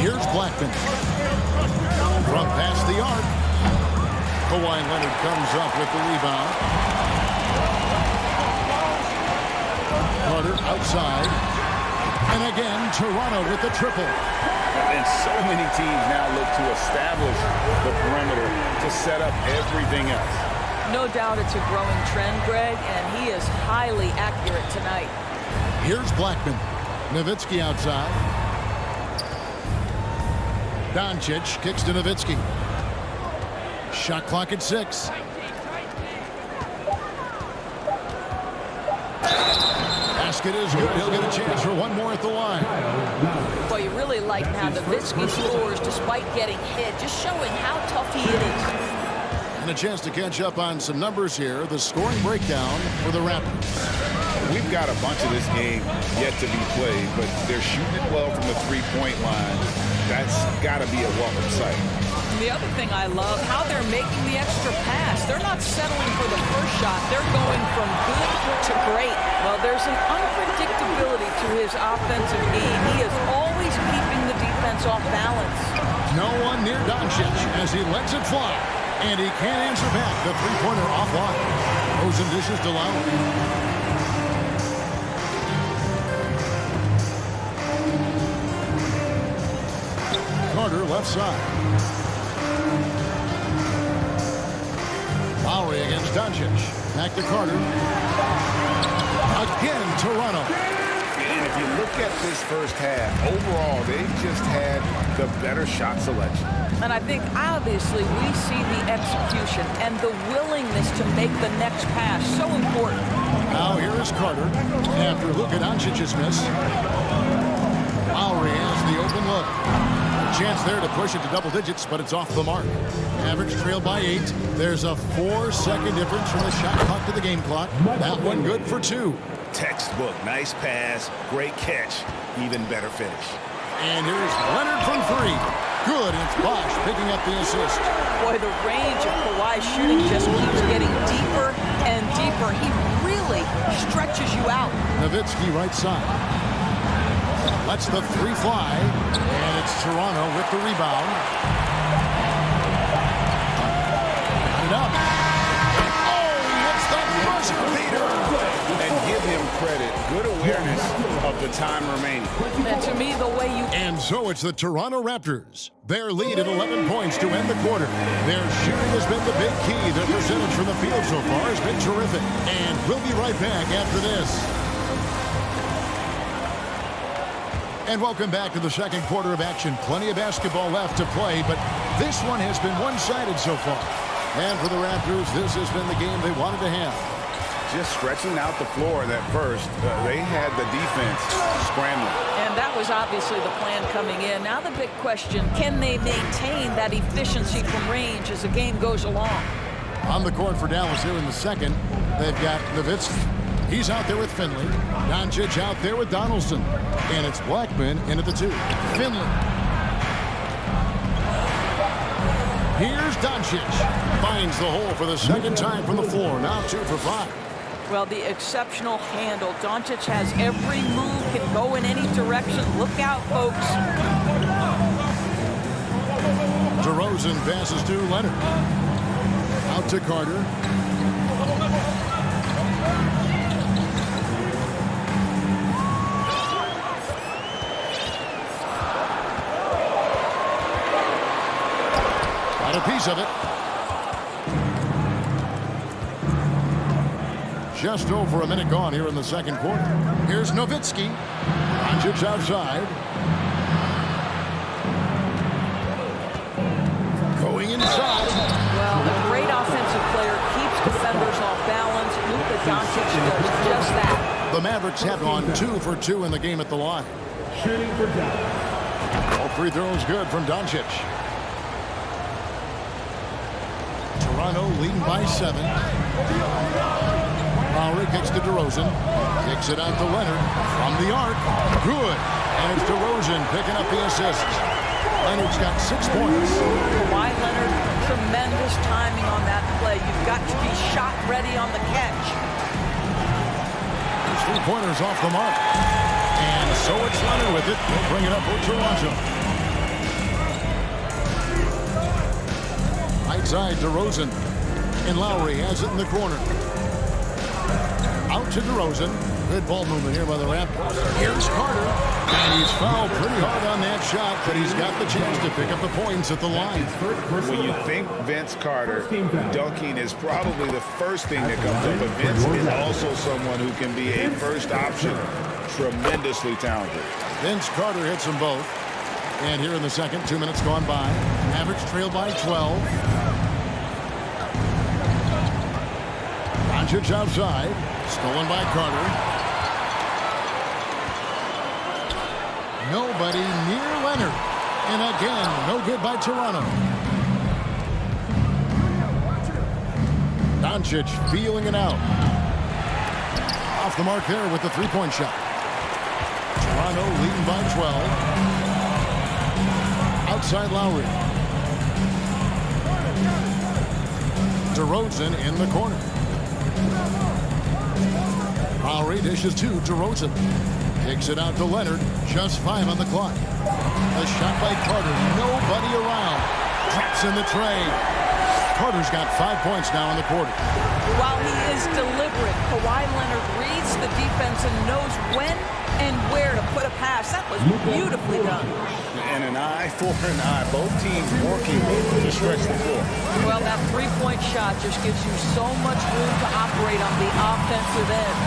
Here's Blackman. From past the arc. Kawhi Leonard comes up with the rebound. Carter outside. And again, Toronto with the triple. And so many teams now look to establish the perimeter to set up everything else. No doubt it's a growing trend, Greg, and he is highly accurate tonight. Here's Blackman. Nowitzki outside. Doncic kicks to Nowitzki. Shot clock at 6. Basket is good. He'll get a chance for one more at the line. Well, you really like how Nowitzki scores despite getting hit, just showing how tough he is. And a chance to catch up on some numbers here. The scoring breakdown for the Raptors. We've got a bunch of this game yet to be played, but they're shooting it well from the three-point line. That's got to be a welcome sight. The other thing I love, how they're making the extra pass. They're not settling for the first shot. They're going from good to great. Well, there's an unpredictability to his offensive game. He is always keeping the defense off balance. No one near Doncic as he lets it fly. And he can't answer back. The three-pointer offline. Rosen dishes to Lowry. Carter left side. Lowry against Doncic. Back to Carter. Again, Toronto. And if you look at this first half, overall, they just had the better shot selection. And I think, obviously, we see the execution and the willingness to make the next pass so important. Now here is Carter after Luka Doncic's miss. Lowry has the open look. A chance there to push it to double digits, but it's off the mark. Mavericks trail by 8. There's a 4-second difference from the shot clock to the game clock. That one good for 2. Textbook. Nice pass. Great catch. Even better finish. And here's Leonard from 3. Good. It's Bosh picking up the assist. Boy, the range of Kawhi's shooting just keeps getting deeper and deeper. He really stretches you out. Nowitzki right side. Lets the 3 fly. And it's Toronto with the rebound. Got it up. Oh, it's the buzzer beater. And give him credit. Good awareness of the time remaining. And to me, the way you... And so it's the Toronto Raptors. Their lead at 11 points to end the quarter. Their shooting has been the big key. Their percentage from the field so far has been terrific. And we'll be right back after this. And welcome back to the second quarter of action. Plenty of basketball left to play, but this one has been one-sided so far. And for the Raptors, this has been the game they wanted to have. Just stretching out the floor that first. They had the defense scrambling. And that was obviously the plan coming in. Now the big question, can they maintain that efficiency from range as the game goes along? On the court for Dallas here in the second, they've got Nowitzki. He's out there with Finley. Doncic out there with Donaldson. And it's Blackman in at the 2. Finley. Here's Doncic. Finds the hole for the second time from the floor. Now 2 for 5. Well, the exceptional handle. Doncic has every move, can go in any direction. Look out, folks. DeRozan passes to Leonard. Out to Carter. Got a piece of it. Just over a minute gone here in the second quarter. Here's Nowitzki. Doncic outside. Going inside. Well, a great offensive player keeps defenders off balance. Luka Doncic does just that. The Mavericks have gone 2 for 2 in the game at the line. Shooting for Dallas. All free throws good from Doncic. Toronto leading by 7. Lowry kicks to DeRozan. Kicks it out to Leonard. From the arc. Good. And it's DeRozan picking up the assist. Leonard's got 6 points. Kawhi Leonard, tremendous timing on that play. You've got to be shot ready on the catch. His 3-pointers off the mark. And so it's Leonard with it. They'll bring it up for Toronto. Right side, DeRozan. And Lowry has it in the corner. Out to DeRozan. Good ball movement here by the Raptors. Here's Carter. And he's fouled pretty hard on that shot, but he's got the chance to pick up the points at the line. When you think Vince Carter, dunking is probably the first thing that comes up. But Vince is also someone who can be a first option. Tremendously talented. Vince Carter hits them both. And here in the second, 2 minutes gone by. Mavericks trail by 12. Doncic outside. Stolen by Carter. Nobody near Leonard. And again, no good by Toronto. Doncic feeling it out. Off the mark there with the 3-point shot. Toronto leading by 12. Outside Lowry. DeRozan in the corner. Lowry dishes to DeRozan. Kicks it out to Leonard. Just 5 on the clock. A shot by Carter. Nobody around. Traps in the tray. Carter's got 5 points now in the quarter. While he is deliberate, Kawhi Leonard reads the defense and knows when and where to put a pass. That was beautifully done. And an eye for an eye. Both teams working to stretch the floor. Well, that three-point shot just gives you so much room to operate on the offensive end.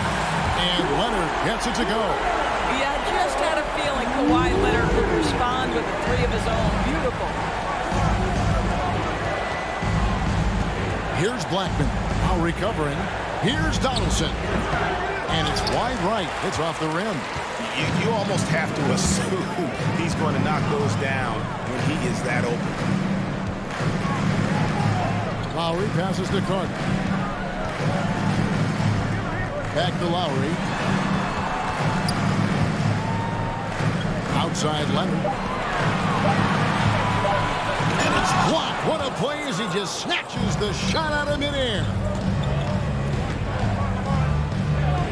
And Leonard gets it to go. Yeah, I just had a feeling Kawhi Leonard would respond with a three of his own. Beautiful. Here's Blackman. Now recovering. Here's Donaldson. And it's wide right. It's off the rim. You almost have to assume he's going to knock those down when he is that open. Lowry passes to Carter. Back to Lowry. Outside Leonard. And it's blocked. What a play as he just snatches the shot out of midair.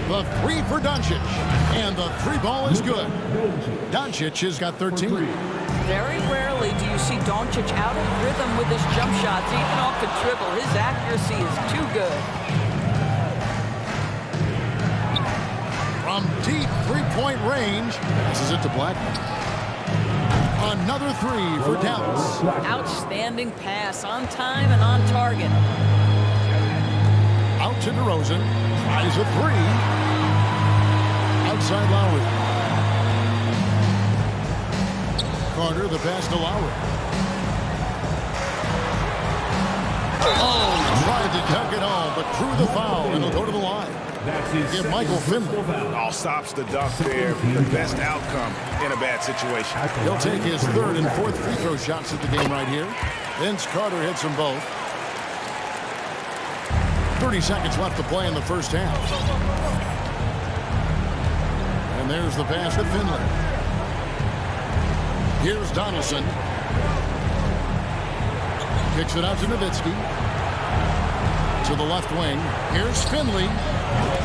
The three for Doncic. And the three ball is good. Doncic has got 13. Very rarely do you see Doncic out of rhythm with his jump shots, even off the dribble. His accuracy is too good. From deep three-point range, passes it to Blackman. Another three for Dallas. Outstanding pass, on time and on target. Out to DeRozan. Tries a three. Outside Lowry. Carter, the pass to Lowry. Oh, tried to dunk it all, but drew the foul, and he'll go to the line. Give Michael Finley. All stops the dunk there. The best outcome in a bad situation. He'll take his third and fourth free throw shots at the game right here. Vince Carter hits them both. 30 seconds left to play in the first half. And there's the pass to Finley. Here's Donaldson. Kicks it out to Nowitzki. To the left wing. Here's Finley.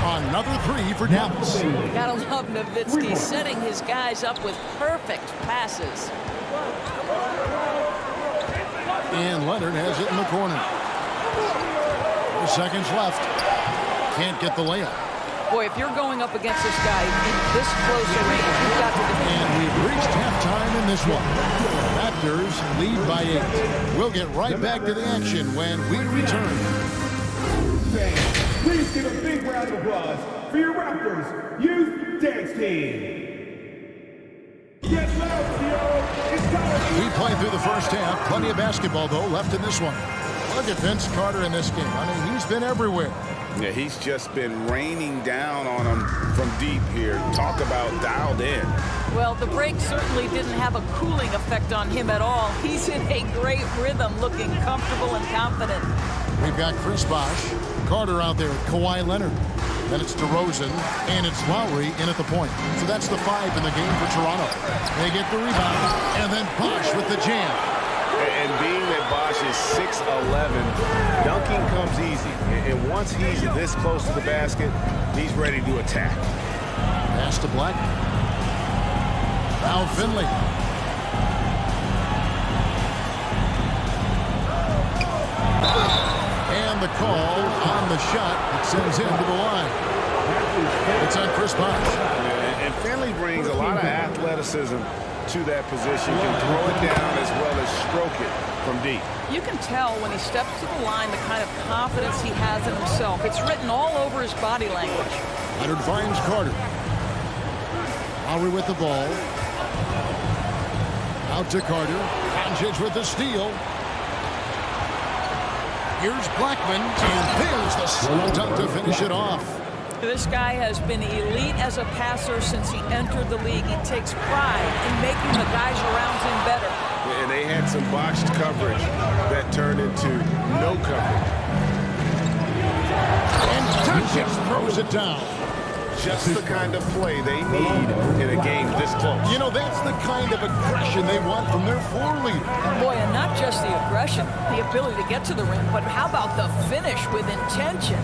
Another three for Dallas. Gotta love Nowitzki setting his guys up with perfect passes. And Leonard has it in the corner. 4 seconds left. Can't get the layup. Boy, if you're going up against this guy in this close a range, you've got to defend. And we've reached halftime in this one. Raptors lead by 8. We'll get right back to the action when we return. Fans, please give a big round of applause for your Raptors Youth Dance Team. Get loud, Theo. It's time. We play through the first half. Plenty of basketball, though, left in this one. Look at Vince Carter in this game. I mean, he's been everywhere. Yeah, he's just been raining down on him from deep here. Talk about dialed in. Well, the break certainly didn't have a cooling effect on him at all. He's in a great rhythm, looking comfortable and confident. We've got Chris Bosh, Carter out there with Kawhi Leonard. Then it's DeRozan, and it's Lowry in at the point. So that's the 5 in the game for Toronto. They get the rebound, and then Bosh with the jam. And being that Bosh is 6'11", dunking comes easy. And once he's this close to the basket, he's ready to attack. Pass to Black. Now Finley. And the call on the shot that sends him to the line. It's on Chris Bosh. And Finley brings a lot of athleticism to that position, can throw it down as well as stroke it from deep. You can tell when he steps to the line the kind of confidence he has in himself. It's written all over his body language. Leonard finds Carter. Lowry with the ball. Out to Carter. Doncic with the steal. Here's Blackman, and there's the slam dunk to finish it off. This guy has been elite as a passer since he entered the league. He takes pride in making the guys around him better. And they had some botched coverage that turned into no coverage. And Doncic throws it down. Just the kind of play they need in a game this close. You know, that's the kind of aggression they want from their floor leader. Boy, and not just the aggression, the ability to get to the rim, but how about the finish with intention?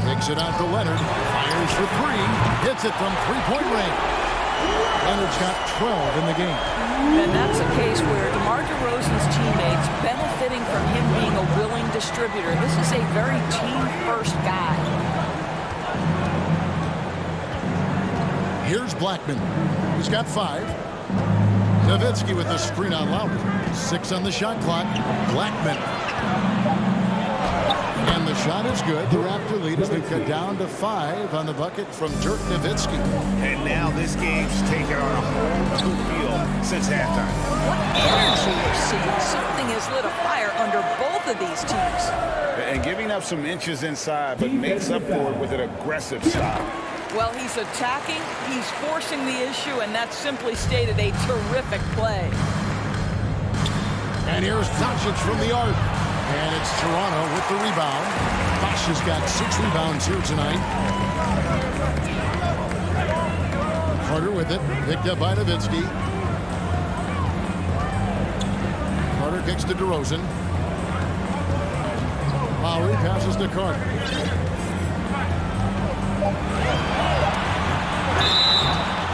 Takes it out to Leonard. Fires for 3. Hits it from three-point range. Leonard's got 12 in the game. And that's a case where DeMar DeRozan's teammates benefiting from him being a willing distributor. This is a very team-first guy. Here's Blackman. He's got 5. Nowitzki with the screen on Lowry. 6 on the shot clock. Blackman. And the shot is good. The Raptor lead as they cut down to 5 on the bucket from Dirk Nowitzki. And now this game's taken on a whole new feel since halftime. What energy you're seeing. Something has lit a fire under both of these teams. And giving up some inches inside, but makes up for it with an aggressive style. Well, he's attacking, he's forcing the issue, and that's simply stated a terrific play. And here's Doncic from the arc. And it's Toronto with the rebound. Bosh has got 6 rebounds here tonight. Carter with it. Picked up by Nowitzki. Carter kicks to DeRozan. Lowry passes to Carter.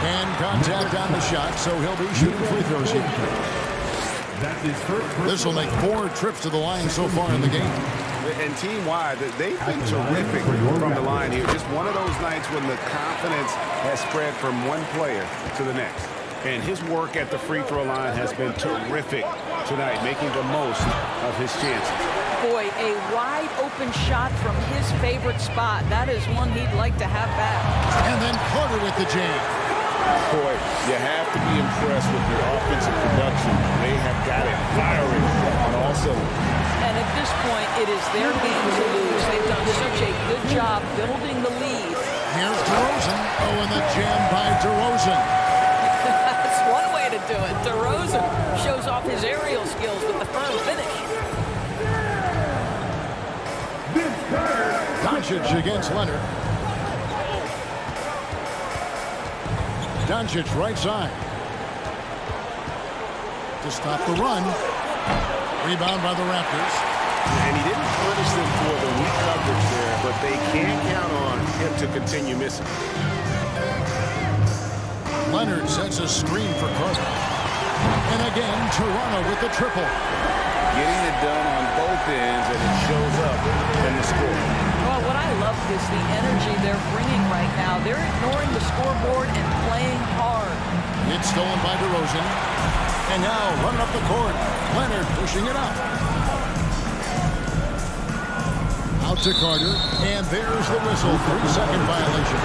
And contact on the shot, so he'll be shooting free throws here. This will make 4 trips to the line so far in the game. And team-wide, they've been terrific from the line here. Just one of those nights when the confidence has spread from one player to the next. And his work at the free throw line has been terrific tonight, making the most of his chances. Boy, a wide open shot from his favorite spot. That is one he'd like to have back. And then Carter with the jam. Boy, you have to be impressed with the offensive production. They have got it firing on all cylinders. And at this point, it is their game to lose. They've done such a good job building the lead. Here's DeRozan. Oh, and the jam by DeRozan. That's one way to do it. DeRozan shows off his aerial skills with the firm finish. Doncic against Leonard. Doncic right side. To stop the run. Rebound by the Raptors. And he didn't punish them for the weak coverage there, but they can count on him to continue missing. Leonard sets a screen for Carter. And again, Toronto with the triple. Getting it done on both ends, and it shows up in the score. Well, what I love is the energy they're bringing right now. They're ignoring the scoreboard and playing hard. It's stolen by DeRozan. And now running up the court. Leonard pushing it up. Out to Carter. And there's the whistle. 3-second violation.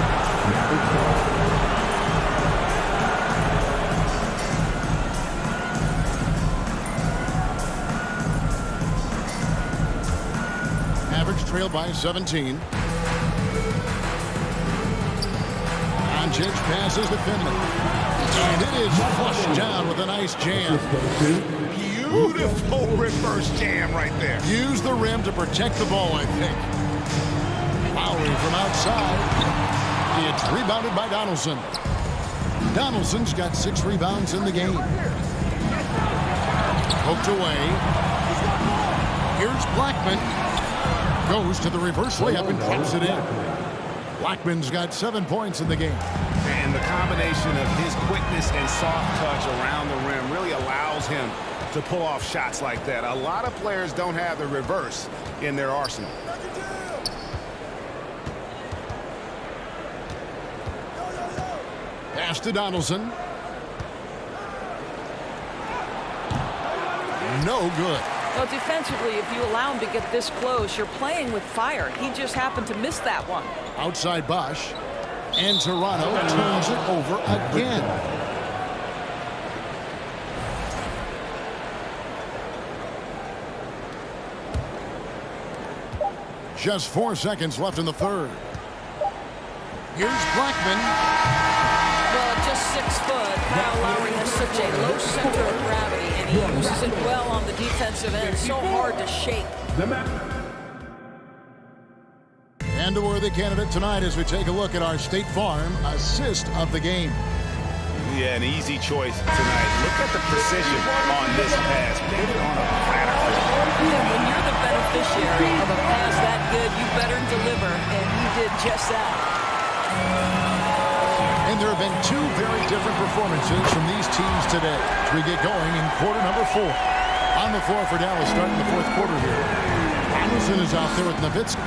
Trailed by 17. Doncic passes to Finley. And it is flushed down with a nice jam. Beautiful reverse jam right there. Use the rim to protect the ball, I think. Lowry from outside. It's rebounded by Donaldson. Donaldson's got 6 rebounds in the game. Poked away. Here's Blackman. Goes to the reverse layup and drops it in. Blackman's got 7 points in the game. And the combination of his quickness and soft touch around the rim really allows him to pull off shots like that. A lot of players don't have the reverse in their arsenal. Pass to Donaldson. No good. Well, defensively, if you allow him to get this close, you're playing with fire. He just happened to miss that one. Outside Bosh. And Toronto turns it over again. Just 4 seconds left in the third. Here's Blackman. Well, just 6 foot. Kyle Lowry has such a low center of gravity, and he uses it well on the defensive end. So hard to shake. And a worthy candidate tonight as we take a look at our State Farm assist of the game. Yeah, an easy choice tonight. Look at the precision on this pass. Put it on a platter. Yeah, when you're the beneficiary of a pass that good, you better deliver, and he did just that. And there have been 2 very different performances from these teams today as we get going in quarter number 4. On the floor for Dallas starting the 4th quarter here. Anderson is out there with Nowitzki.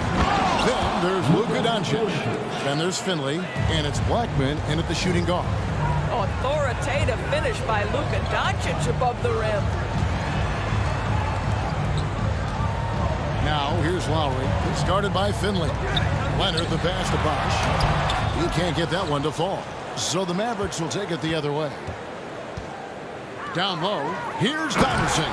Then there's Luka Doncic. Then there's Finley. And it's Blackman in at the shooting guard. Authoritative finish by Luka Doncic above the rim. Now here's Lowry. It's guarded by Finley. Leonard the pass to Bosh. He can't get that one to fall. So the Mavericks will take it the other way. Down low, here's Donaldson.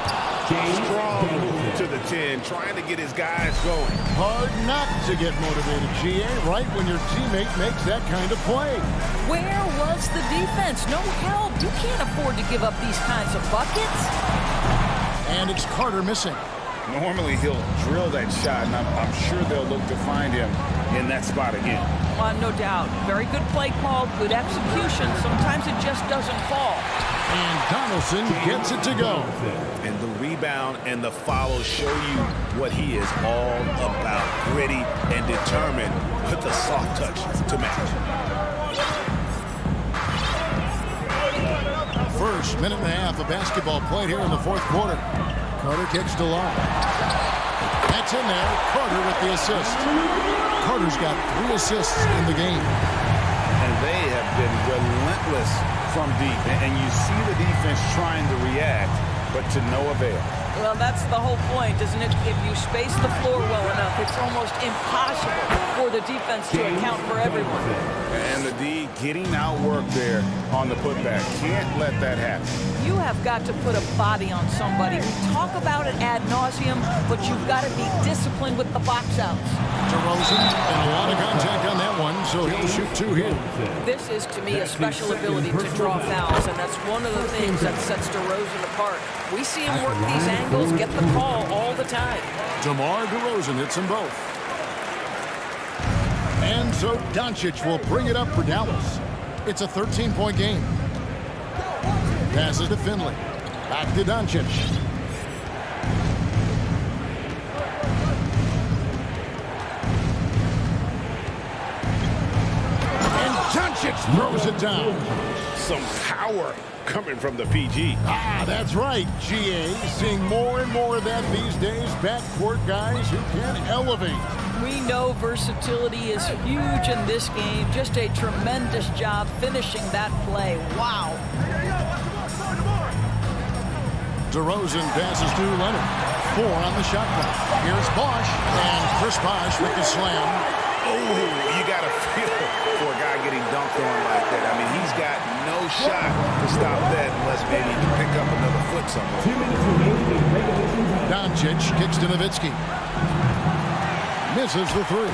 Strong move to the 10, trying to get his guys going. Hard not to get motivated, GA, right when your teammate makes that kind of play. Where was the defense? No help. You can't afford to give up these kinds of buckets. And it's Carter missing. Normally he'll drill that shot, and I'm sure they'll look to find him in that spot again. No doubt. Very good play call, good execution. Sometimes it just doesn't fall. And Donaldson gets it to go. And the rebound and the follow show you what he is all about. Gritty and determined with the soft touch to match. First minute and a half of basketball played here in the fourth quarter. Carter kicks to Love. That's in there. Carter with the assist. Carter's got 3 assists in the game. And they have been relentless from deep. And you see the defense trying to react, but to no avail. Well, that's the whole point, isn't it? If you space the floor well enough, it's almost impossible for the defense to account for everyone. And the D getting outworked there on the putback. Can't let that happen. You have got to put a body on somebody. We talk about it ad nauseum, but you've got to be disciplined with the box outs. DeRozan, and a lot of contact on that one, so he'll shoot 2 here. This is, to me, a special ability to draw fouls, and that's one of the things that sets DeRozan apart. We see him work these angles, get the call all the time. DeMar DeRozan hits them both. And so Doncic will bring it up for Dallas. It's a 13-point game. Passes to Finley. Back to Doncic. And Doncic throws it down. Some power coming from the PG. That's right, GA. Seeing more and more of that these days. Backcourt guys who can elevate. We know versatility is huge in this game. Just a tremendous job finishing that play. Wow. DeRozan passes to Leonard. 4 on the shot clock. Here's Bosh. And Chris Bosh with the slam. Oh, you got to feel for a guy getting dunked on like that. I mean, he's got no shot to stop that unless maybe he can pick up another foot somewhere. Doncic kicks to Nowitzki. Misses the 3.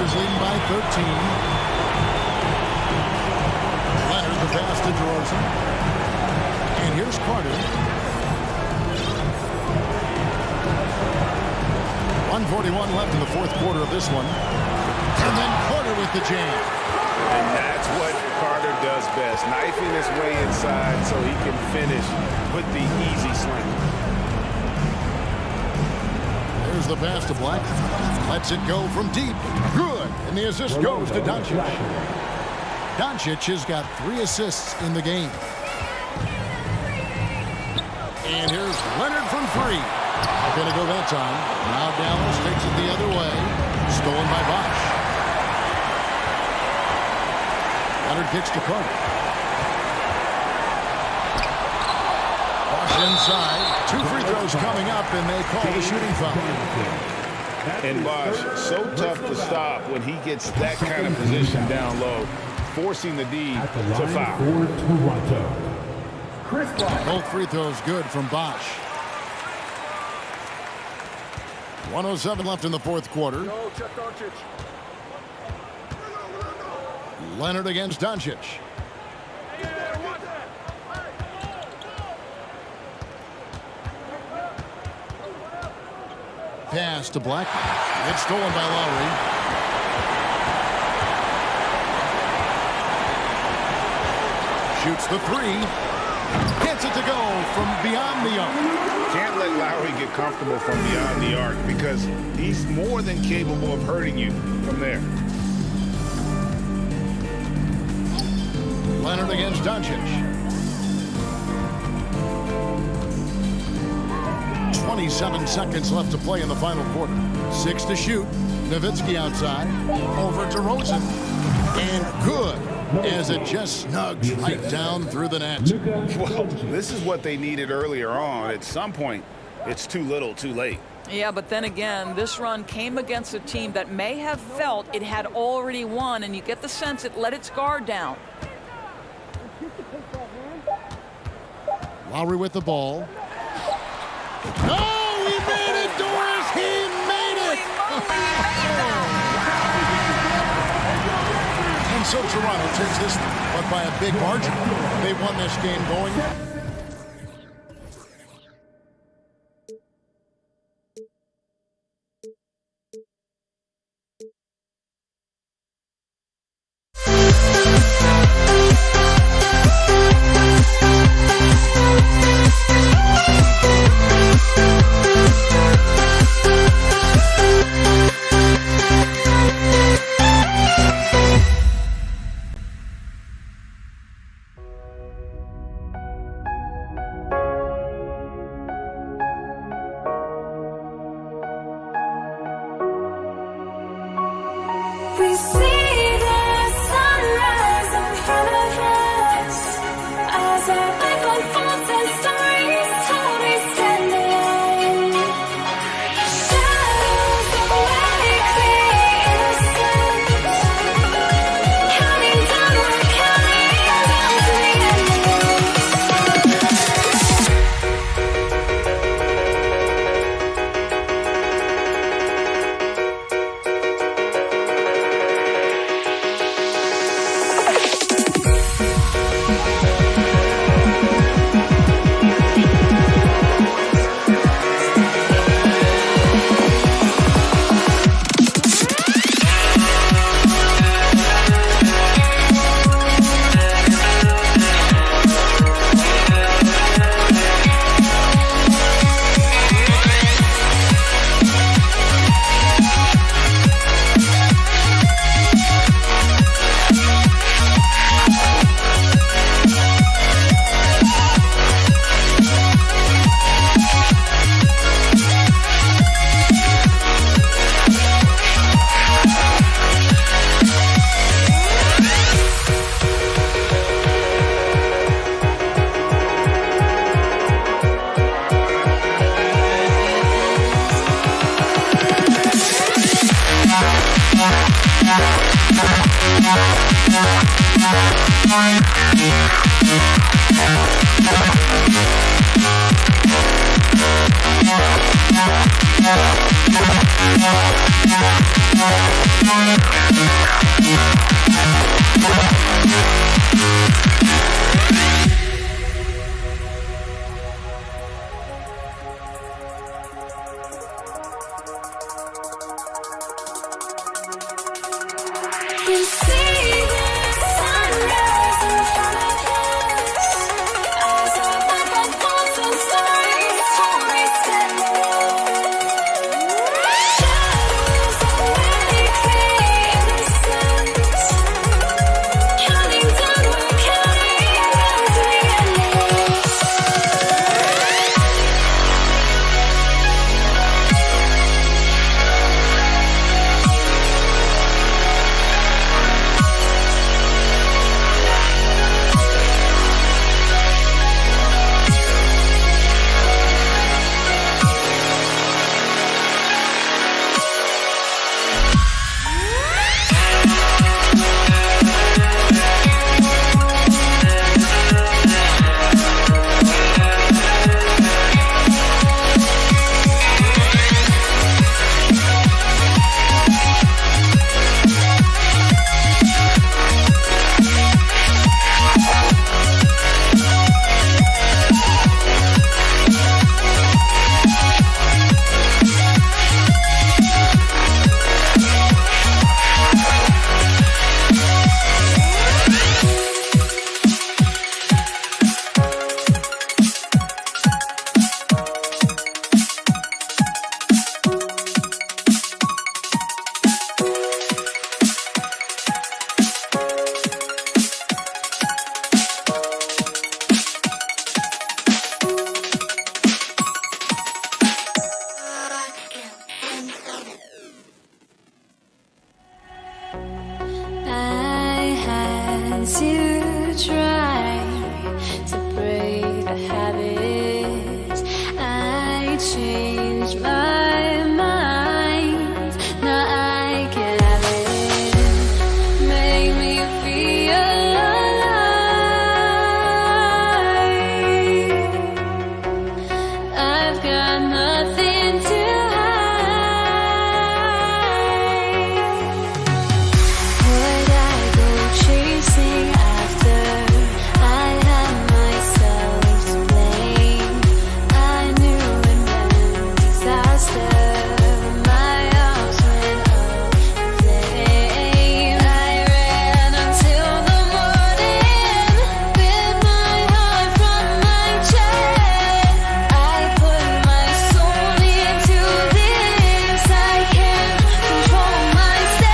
Is leading by 13. Leonard the pass to DeRozan. And here's Carter. 1:41 left in the fourth quarter of this one. And then Carter with the jam. And that's what Carter does best. Knifing his way inside so he can finish with the easy slam. There's the pass to Black. Lets it go from deep. Good. And the assist goes to Doncic. Doncic has got 3 assists in the game. And here's Leonard from 3. Not going to go that time. Now Dallas takes it the other way. Stolen by Bosh. Leonard kicks to Carter. Bosh inside. 2 free throws coming up, and they call the shooting foul. And Bosh, so tough to stop when he gets that kind of position down low, forcing the D to foul. Both free throws good from Bosh. 1:07 left in the fourth quarter. Leonard against Doncic. Pass to Blackman. It's stolen by Lowry. Shoots the 3. Gets it to go from beyond the arc. Can't let Lowry get comfortable from beyond the arc because he's more than capable of hurting you from there. Leonard against Doncic. 27 seconds left to play in the final quarter. 6 to shoot. Nowitzki outside. Over to Rosen. And good, as it just snugs right down through the net. Well, this is what they needed earlier on. At some point, it's too little, too late. Yeah, but then again, this run came against a team that may have felt it had already won, and you get the sense it let its guard down. Lowry with the ball. Oh, he made it, Doris! He made it! And so Toronto takes this, but by a big margin. They won this game going. We see the sunrise in front of us as our life unfolds and stories told. We stand alone. Shadows awake the innocence, counting down, we're counting down to the to try to break the habits. I changed my mind. Now I can have it. Make me feel alive. I've got nothing to chasing after. I had myself to blame. I knew it meant disaster. My arms went up in flame. I ran until the morning with my heart from my chest. I put my soul into this. I can't control myself.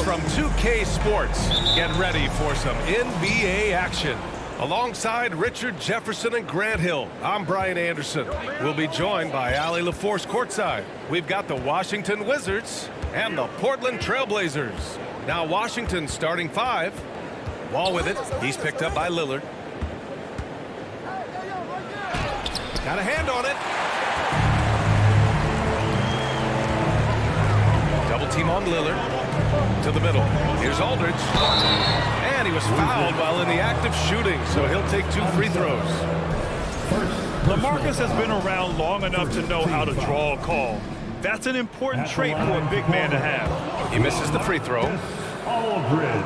From 2K Sports. Get ready for some NBA action. Alongside Richard Jefferson and Grant Hill, I'm Brian Anderson. We'll be joined by Allie LaForce courtside. We've got the Washington Wizards and the Portland Trailblazers. Now Washington starting 5. Wall with it. He's picked up by Lillard. Got a hand on it. Double team on Lillard. To the middle. Here's Aldridge. And he was fouled while in the act of shooting, so he'll take 2 free throws. LaMarcus has been around long enough to know how to draw a call. That's an important trait for a big man to have. He misses the free throw. Aldridge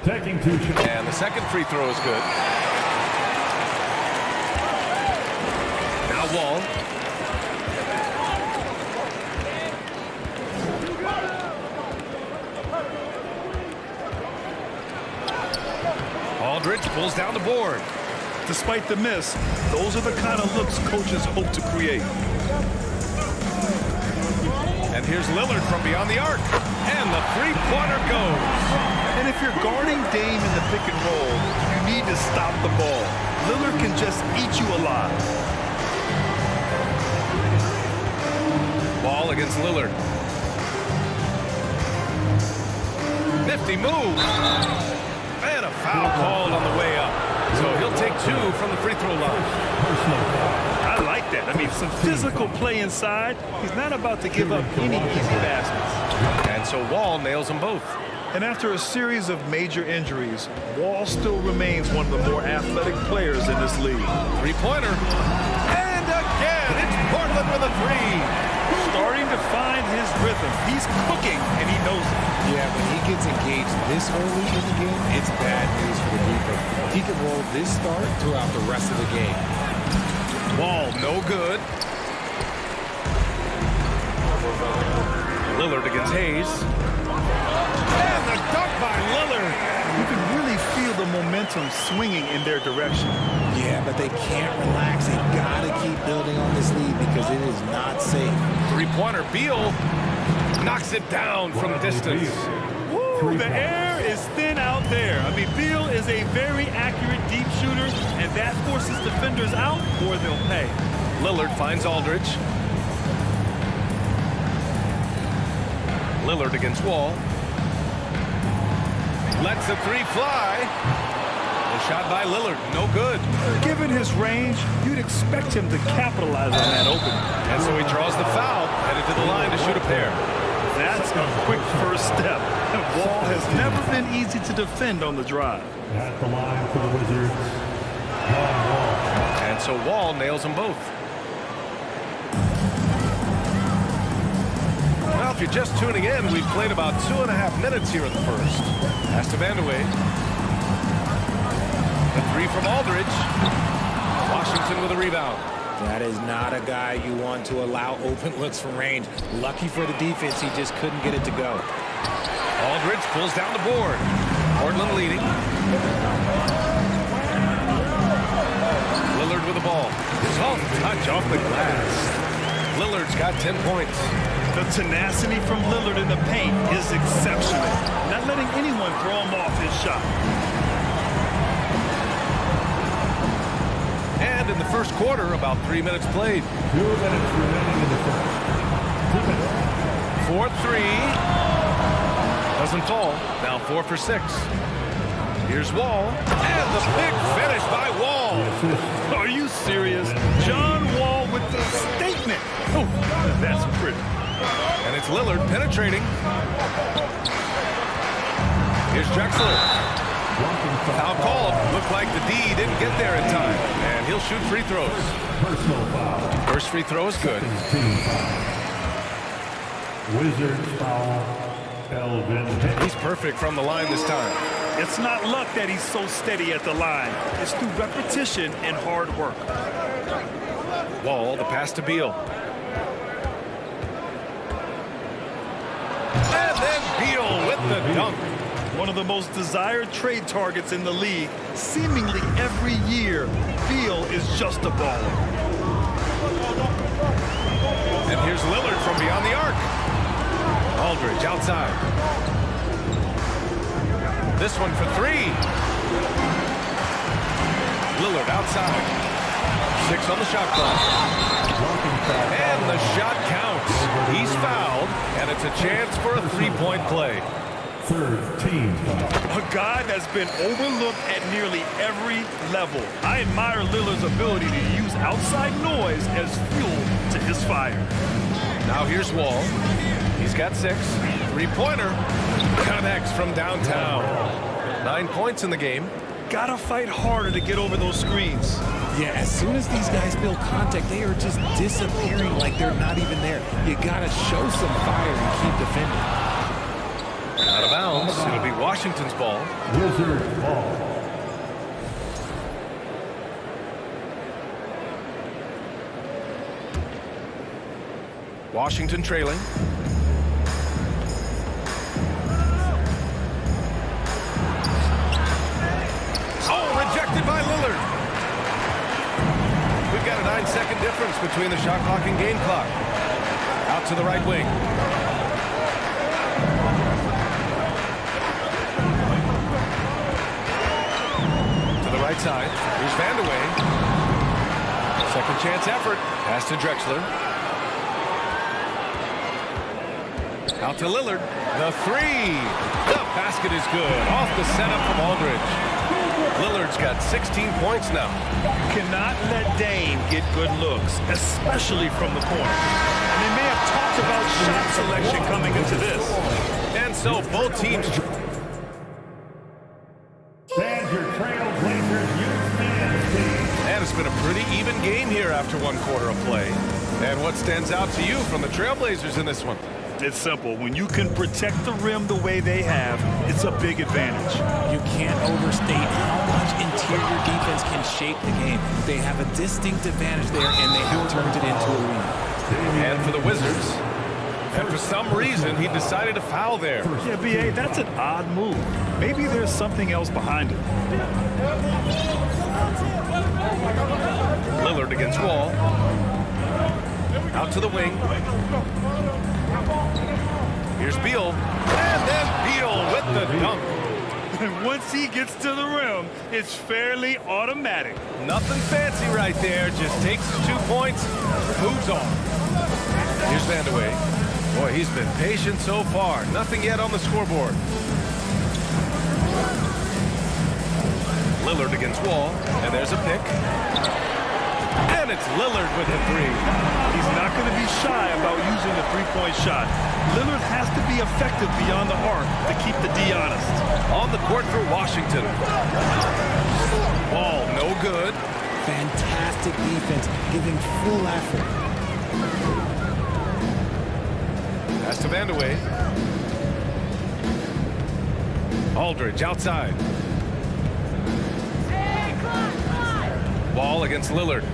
taking 2 shots. And the second free throw is good. Now Wall. Aldridge pulls down the board. Despite the miss, those are the kind of looks coaches hope to create. And here's Lillard from beyond the arc. And the three-pointer goes. And if you're guarding Dame in the pick and roll, you need to stop the ball. Lillard can just eat you alive. Ball against Lillard. Nifty move. And a foul called on the way up. So he'll take 2 from the free throw line. I like that. I mean, some physical play inside. He's not about to give up any easy baskets. And so Wall nails them both. And after a series of major injuries, Wall still remains one of the more athletic players in this league. Three-pointer. And again, it's Portland with a 3. Starting to find his rhythm. He's cooking, and he knows it. Yeah, when he gets engaged this early in the game, it's bad news for the defense. He can roll this start throughout the rest of the game. Wall, no good. Lillard against Hayes. And the dunk by Lillard. You can really feel the momentum swinging in their direction. Yeah, but they can't relax. They've got to keep building on this lead because it is not safe. Three-pointer. Beal knocks it down from distance. Woo, the air is thin out there. I mean, Beal is a very accurate deep shooter, and that forces defenders out or they'll pay. Lillard finds Aldridge. Lillard against Wall. Lets the 3 fly. A shot by Lillard, no good. Given his range, you'd expect him to capitalize on that opening. And so he draws the foul, and it to the line to shoot a pair. That's a quick first step. Wall has never been easy to defend on the drive. At the line for the Wizards, John Wall. And so Wall nails them both. Well, if you're just tuning in, we've played about 2.5 minutes here in the first. Pass to Vandeweghe. The three from Aldridge. Washington with a rebound. That is not a guy you want to allow open looks from range. Lucky for the defense, he just couldn't get it to go. Aldridge pulls down the board. Portland leading. Lillard with the ball. Soft touch off the glass. Lillard's got 10 points. The tenacity from Lillard in the paint is exceptional. Not letting anyone throw him off his shot. And in the first quarter, about 3 minutes played. 2 minutes remaining in the first. 2 minutes. 4-3. Doesn't fall. Now 4 for 6. Here's Wall. And the big finish by Wall. Are you serious? John Wall with the statement. Oh, that's pretty. And it's Lillard penetrating. Here's Drexler. Foul called. Looked like the D didn't get there in time. And he'll shoot free throws. Personal foul. First free throw is good. Wizards foul. Elvin. He's perfect from the line this time. It's not luck that he's so steady at the line. It's through repetition and hard work. Wall, the pass to Beal. And then Beal with the dunk. One of the most desired trade targets in the league. Seemingly every year, Beal is just a baller. And here's Lillard from beyond the arc. Aldridge outside. This one for 3. Lillard outside. 6 on the shot clock. And the shot counts. He's fouled, and it's a chance for a 3-point play. Third team foul. A guy that's been overlooked at nearly every level. I admire Lillard's ability to use outside noise as fuel to his fire. Now here's Wall. He's got 6. 3-pointer. Connects from downtown. 9 points in the game. Gotta fight harder to get over those screens. Yeah, as soon as these guys build contact, they are just disappearing like they're not even there. You gotta show some fire and keep defending. Out of bounds. It'll be Washington's ball. Wizards ball. Washington trailing. Oh, rejected by Lillard. We've got a 9-second difference between the shot clock and game clock. Out to the right wing. To the right side. Here's Vandeweghe. Second chance effort. Pass to Drexler. Out to Lillard. The 3. The basket is good. Off the setup from Aldridge. Lillard's got 16 points now. Cannot let Dame get good looks, especially from the corner. And they may have talked about shot selection coming into this. And so both teams. Badger Trailblazers youth men's team. And it's been a pretty even game here after 1 quarter of play. And what stands out to you from the Trailblazers in this one? It's simple. When you can protect the rim the way they have, it's a big advantage. You can't overstate how much interior defense can shape the game. They have a distinct advantage there, and they have turned it into a win. And for the Wizards, and for some reason, he decided to foul there. Yeah, B.A., that's an odd move. Maybe there's something else behind it. Lillard against Wall. Out to the wing. Here's Beal. And then Beal with the dunk. And once he gets to the rim, it's fairly automatic. Nothing fancy right there. Just takes his 2 points, moves on. Here's Vandeweghe. Boy, he's been patient so far. Nothing yet on the scoreboard. Lillard against Wall. And there's a pick. And it's Lillard with the 3. He's not going to be shy about using the three-point shot. Lillard has to be effective beyond the arc to keep the D honest. On the court for Washington. Ball no good. Fantastic defense, giving full effort. Pass to Vandeweghe. Aldridge outside. Ball against Lillard.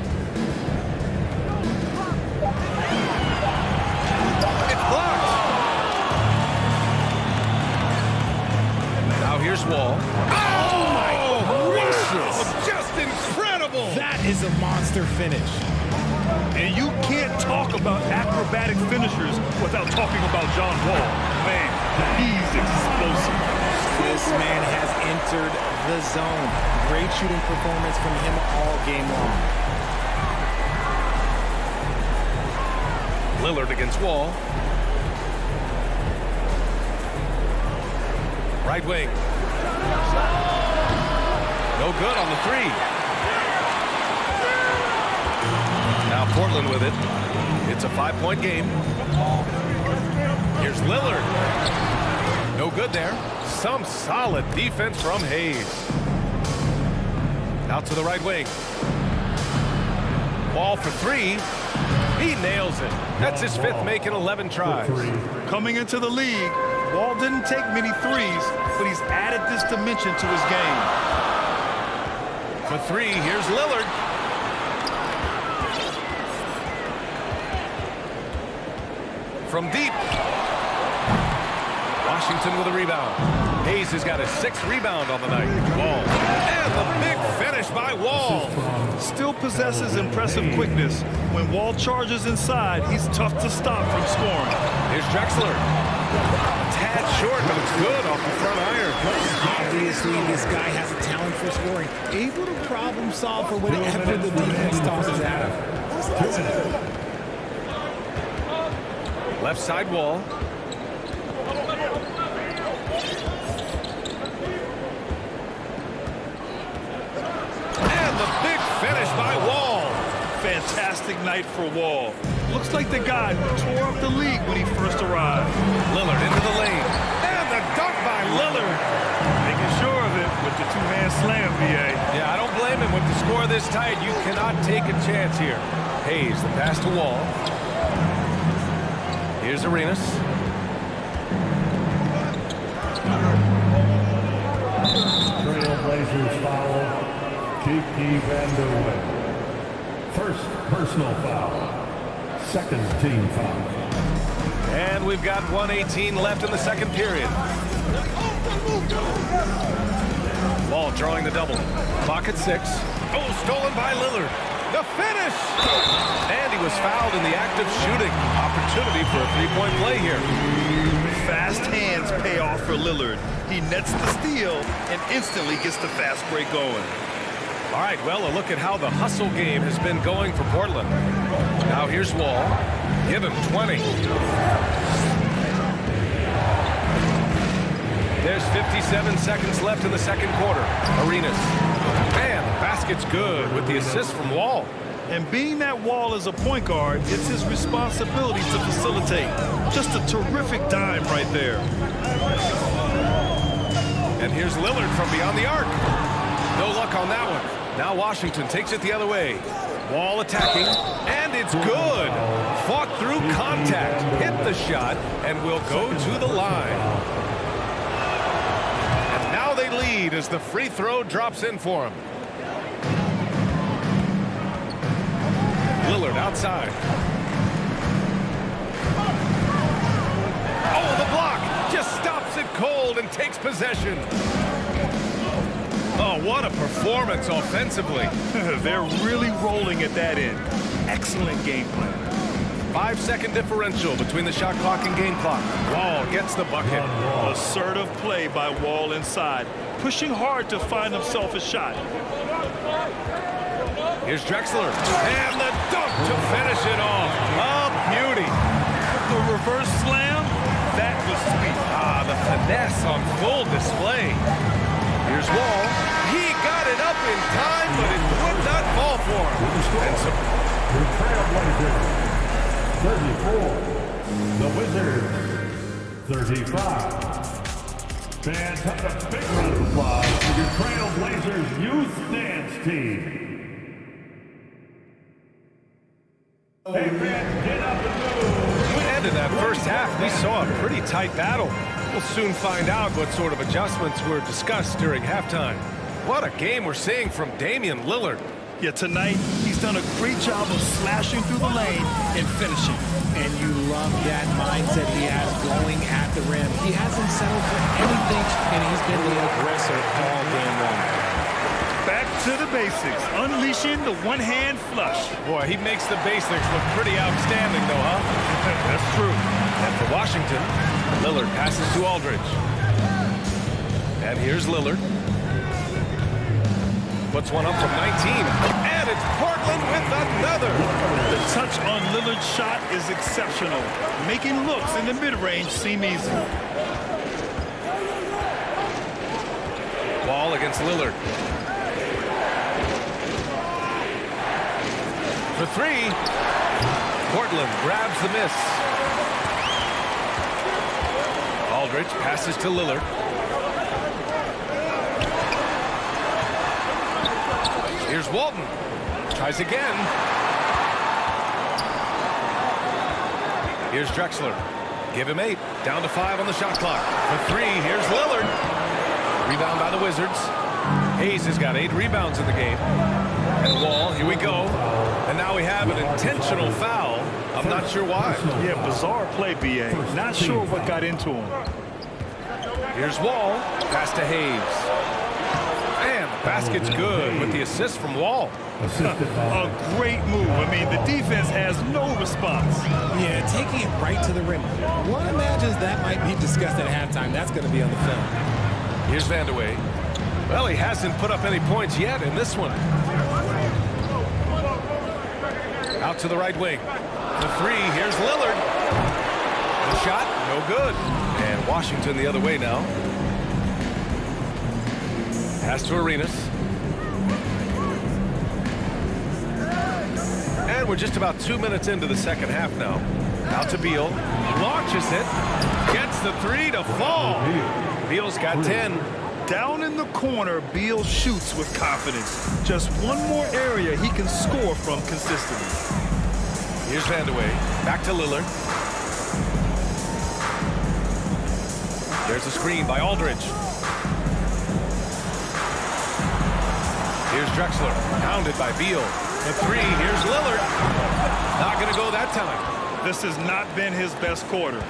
It's blocked. Now here's Wall. Oh my gracious! Just incredible! That is a monster finish. And you can't talk about acrobatic finishers without talking about John Wall. Man, he's explosive. This man has entered the zone. Great shooting performance from him all game long. Lillard against Wall. Right wing. No good on the three. Now Portland with it. It's a 5-point game. Here's Lillard. No good there. Some solid defense from Hayes. Out to the right wing. Ball for three. He nails it. That's his fifth make in 11 tries. Coming into the league, Wall didn't take many threes, but he's added this dimension to his game. For three, here's Lillard. From deep. Washington with a rebound. Hayes has got a 6th rebound on the night. Wall. And the big finish by Wall. Still possesses impressive quickness. When Wall charges inside, he's tough to stop from scoring. Here's Drexler. A tad short, but it's good off the front iron. Obviously, this guy has a talent for scoring. Able to problem solve for whatever the defense tosses at him. Left side Wall. And the big finish by Wall. Fantastic night for Wall. Looks like the guy who tore up the league when he first arrived. Lillard into the lane. And the dunk by Lillard. Making sure of it with the two-man slam, BA. Yeah, I don't blame him. With the score this tight, you cannot take a chance here. Hayes, the pass to Wall. Here's Arenas. Trailblazers foul. Kiki Vandeweghe. First personal foul. Second team foul. And we've got 1:18 left in the second period. Wall drawing the double. Clock at 6. Oh, stolen by Lillard. The finish! And he was fouled in the act of shooting. Opportunity for a three-point play here. Fast hands pay off for Lillard. He nets the steal and instantly gets the fast break going. All right, well, a look at how the hustle game has been going for Portland. Now here's Wall. Give him 20. There's 57 seconds left in the second quarter. Arenas. Man, the basket's good with the assist from Wall. And being that Wall is a point guard, it's his responsibility to facilitate. Just a terrific dime right there. And here's Lillard from beyond the arc. No luck on that one. Now Washington takes it the other way. Wall attacking, and it's good. Fought through contact, hit the shot, and will go to the line. And now they lead as the free throw drops in for him. Lillard outside. Oh, the block just stops it cold and takes possession. Oh, what a performance offensively. They're really rolling at that end. Excellent game plan. 5-second differential between the shot clock and game clock. Wall gets the bucket. Assertive play by Wall inside, pushing hard to find himself a shot. Here's Drexler. And the dunk to finish it off. A beauty. The reverse slam, that was sweet. Ah, the finesse on full display. Here's Wall. He got it up in time, but it would not fall for him. And so, The Trailblazers, 34. the Wizards, 35. Fans, have a big round of applause for your Trailblazers youth dance team. Hey fans, get up and move. And in that first half, we saw a pretty tight battle. We'll soon find out what sort of adjustments were discussed during halftime. What a game we're seeing from Damian Lillard. Yeah, tonight, he's done a great job of slashing through the lane and finishing. And you love that mindset he has going at the rim. He hasn't settled for anything, and he's been the aggressor all game long. Back to the basics, unleashing the one-hand flush. Boy, he makes the basics look pretty outstanding, though, huh? That's true. And for Washington, Lillard passes to Aldridge. And here's Lillard. Puts one up from 19. And it's Portland with another. The touch on Lillard's shot is exceptional, making looks in the mid-range seem easy. Ball against Lillard. For three. Portland grabs the miss. Aldridge passes to Lillard. Here's Walton. Tries again. Here's Drexler. Give him 8. Down to 5 on the shot clock. For 3, here's Lillard. Rebound by the Wizards. Hayes has got 8 rebounds in the game. And Wall, here we go. And now we have an intentional foul. I'm not sure why. Yeah, bizarre play, B.A. Not sure what got into him. Here's Wall. Pass to Hayes. And the basket's good with the assist from Wall. A great move. I mean, the defense has no response. Yeah, taking it right to the rim. One imagines that might be discussed at halftime. That's going to be on the film. Here's Vandeweghe. Well, he hasn't put up any points yet in this one. Out to the right wing. The 3, here's Lillard. The shot, no good. And Washington the other way now. Pass to Arenas. And we're just about 2 minutes into the second half now. Out to Beal. Launches it. Gets the 3 to fall. Beal's got 10. Down in the corner, Beal shoots with confidence. Just one more area he can score from consistently. Here's Vandeweghe. Back to Lillard. There's a screen by Aldridge. Here's Drexler. Pounded by Beal. The 3, here's Lillard. Not going to go that time. This has not been his best quarter.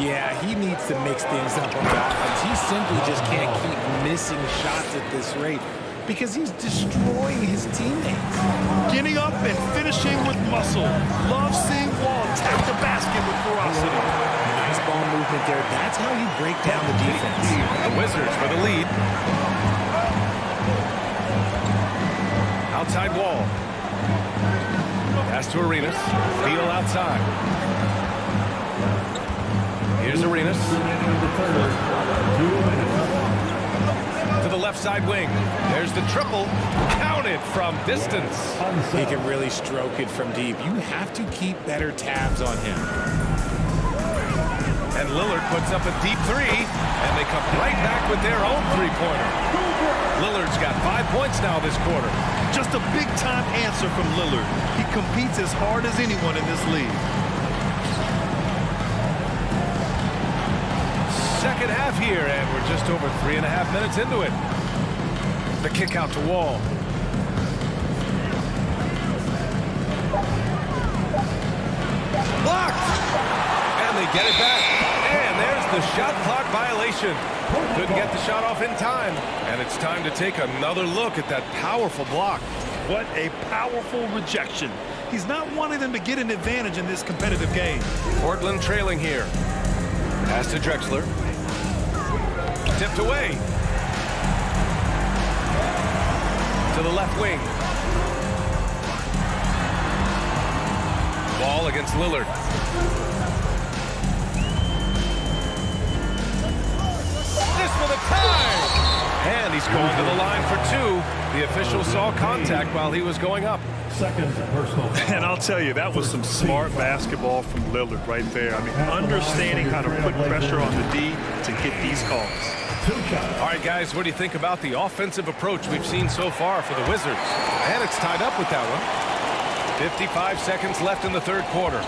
Yeah, he needs to mix things up on the offense. He simply just can't keep missing shots at this rate because he's destroying his teammates. Getting up and finishing with muscle. Love seeing Wall attack the basket with ferocity. Nice ball movement there. That's how you break down the defense. The Wizards for the lead. Outside Wall. Pass to Arenas. Beal outside. Here's Arenas. To the left side wing. There's the triple. Counted from distance. He can really stroke it from deep. You have to keep better tabs on him. And Lillard puts up a deep 3. And they come right back with their own three-pointer. Lillard's got 5 points now this quarter. Just a big-time answer from Lillard. He competes as hard as anyone in this league. Second half here, and we're just over 3.5 minutes into it. The kick out to Wall. Blocked! And they get it back. And there's the shot clock violation. Couldn't get the shot off in time. And it's time to take another look at that powerful block. What a powerful rejection. He's not wanting them to get an advantage in this competitive game. Portland trailing here. Pass to Drexler. Tipped away. To the left wing. Ball against Lillard. This for the tie! And he's going to the line for 2. The official saw contact while he was going up. Second personal foul. And I'll tell you, that was some smart basketball from Lillard right there. I mean, understanding how to put pressure on the D to get these calls. All right, guys, what do you think about the offensive approach we've seen so far for the Wizards? And it's tied up with that one. 55 seconds left in the third quarter.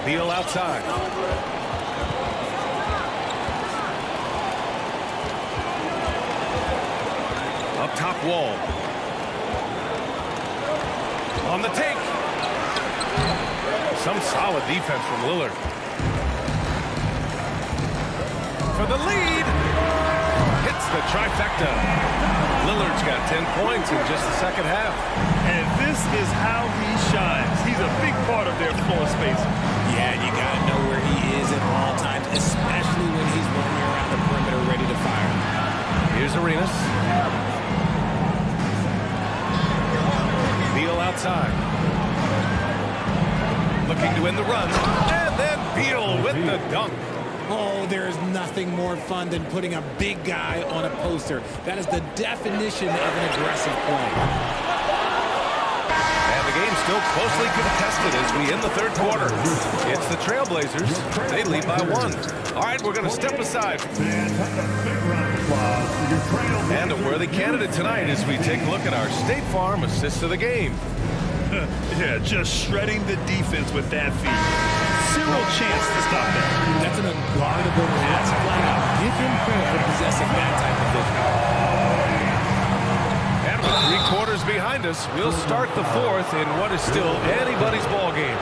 Beal outside. Up top, Wall. On the take. Some solid defense from Lillard. For the lead. Hits the trifecta. Lillard's got 10 points in just the second half. And this is how he shines. He's a big part of their floor spacing. Yeah, you got to know where he is at all times, especially when he's running around the perimeter ready to fire. Here's Arenas. Beal outside. Looking to win the run. And then Beal with the dunk. Oh, there is nothing more fun than putting a big guy on a poster. That is the definition of an aggressive play. And the game's still closely contested as we end the third quarter. It's the Trailblazers. They lead by 1. All right, we're going to step aside. And a worthy candidate tonight as we take a look at our State Farm assist of the game. Yeah, just shredding the defense with that feed. Zero chance to stop that. That's an unguardable pass. Flat out. Give him credit for possessing that type of vision. And with 3 quarters behind us, we'll start the fourth in what is still anybody's ball game.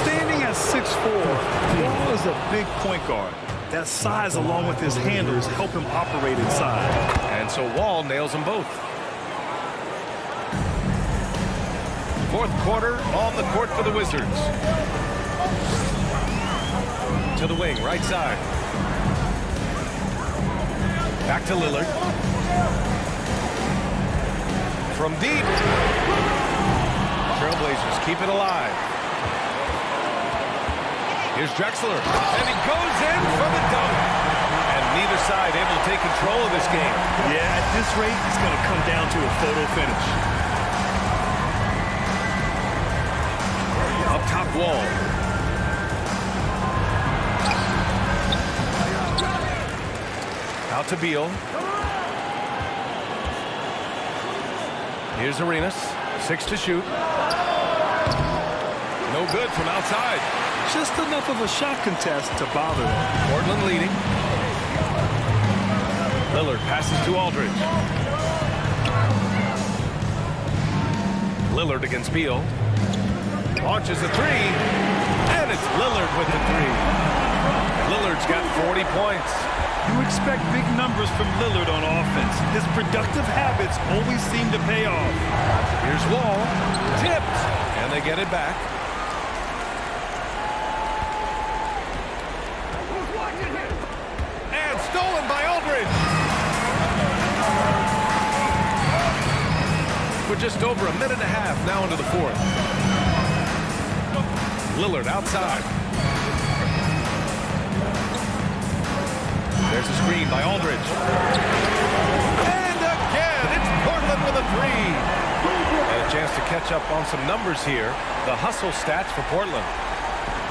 Standing at 6'4", Wall is a big point guard. That size, along with his handles, help him operate inside. And so Wall nails them both. Fourth quarter on the court for the Wizards. To the wing, right side. Back to Lillard. From deep. Trailblazers keep it alive. Here's Drexler. And he goes in for the dunk. And neither side able to take control of this game. Yeah, at this rate, it's going to come down to a photo finish. Up top, Wall. Out to Beal. Here's Arenas. 6 to shoot. No good from outside. Just enough of a shot contest to bother them. Portland leading. Lillard passes to Aldridge. Lillard against Beal. Launches a 3. And it's Lillard with the 3. Lillard's got 40 points. You expect big numbers from Lillard on offense. His productive habits always seem to pay off. Here's Wall. Tipped. And they get it back. And stolen by Aldridge. We're just over a minute and a half now into the fourth. Lillard outside. There's a screen by Aldridge. And again, it's Portland with a 3. And a chance to catch up on some numbers here. The hustle stats for Portland.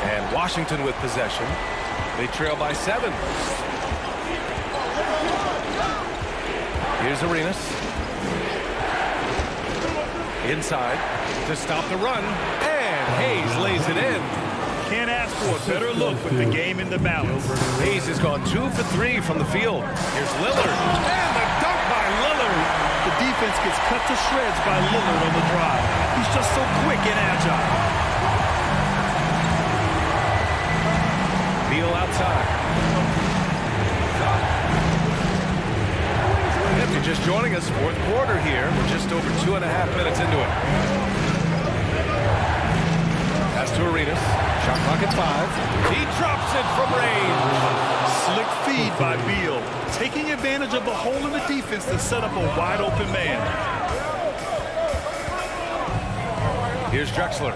And Washington with possession. They trail by 7. Here's Arenas. Inside to stop the run. And Hayes lays it in. Can't ask for a better look with the game in the balance. Hayes has gone 2 for 3 from the field. Here's Lillard. And the dunk by Lillard. The defense gets cut to shreds by Lillard on the drive. He's just so quick and agile. Beal outside. If you're just joining us, fourth quarter here. We're just over 2.5 minutes into it. Pass to Arenas. Shot clock at 5. He drops it from range. Slick feed by Beal. Taking advantage of the hole in the defense to set up a wide open man. Here's Drexler.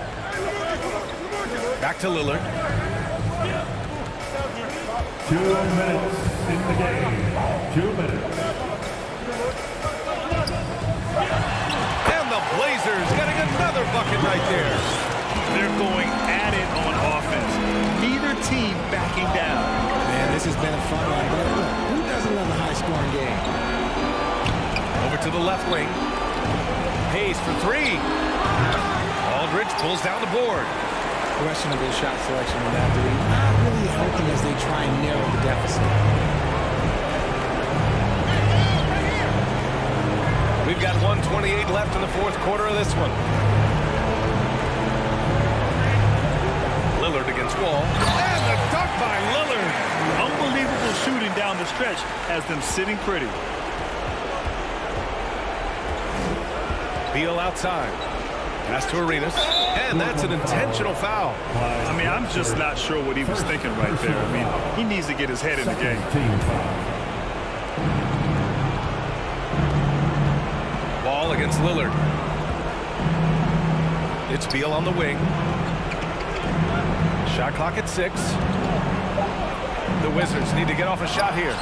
Back to Lillard. 2 minutes in the game. 2 minutes. Blazers getting another bucket right there. They're going at it on offense. Neither team backing down. Man, this has been a fun one, but look, who doesn't love a high-scoring game? Over to the left wing. Hayes for three. Aldridge pulls down the board. Questionable shot selection in that three. Not really helping as they try and narrow the deficit. We've got 1:28 left in the fourth quarter of this one. Lillard against Wall. And the dunk by Lillard. Unbelievable shooting down the stretch has them sitting pretty. Beal outside. Pass to Arenas. And that's an intentional foul. I mean, I'm just not sure what he was thinking right there. I mean, he needs to get his head in the game. Ball against Lillard. It's Beal on the wing. Shot clock at 6. The Wizards need to get off a shot here.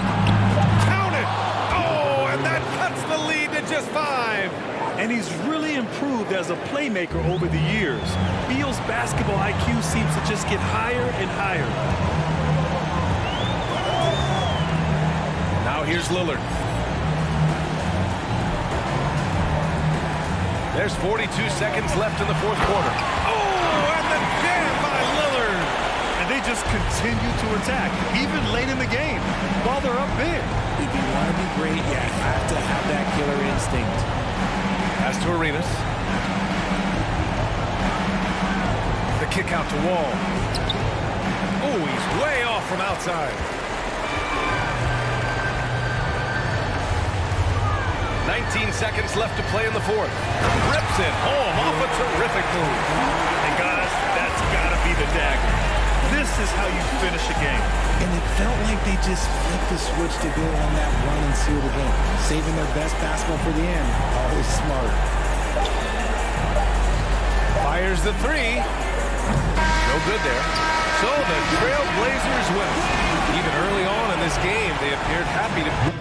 Count it! Oh, and that cuts the lead to just 5. And he's really improved as a playmaker over the years. Beal's basketball IQ seems to just get higher and higher. Now here's Lillard. There's 42 seconds left in the fourth quarter. Oh, and the jam by Lillard. And they just continue to attack, even late in the game, while they're up big. If you want to be great, you have to have that killer instinct. Pass to Arenas. The kick out to Wall. Oh, he's way off from outside. 19 seconds left to play in the fourth. Rips it home off a terrific move. And guys, that's got to be the dagger. This is how you finish a game. And it felt like they just flipped the switch to go on that run and seal the game. Saving their best basketball for the end. Always smart. Fires the three. No good there. So the Trail Blazers win. Even early on in this game, they appeared happy to...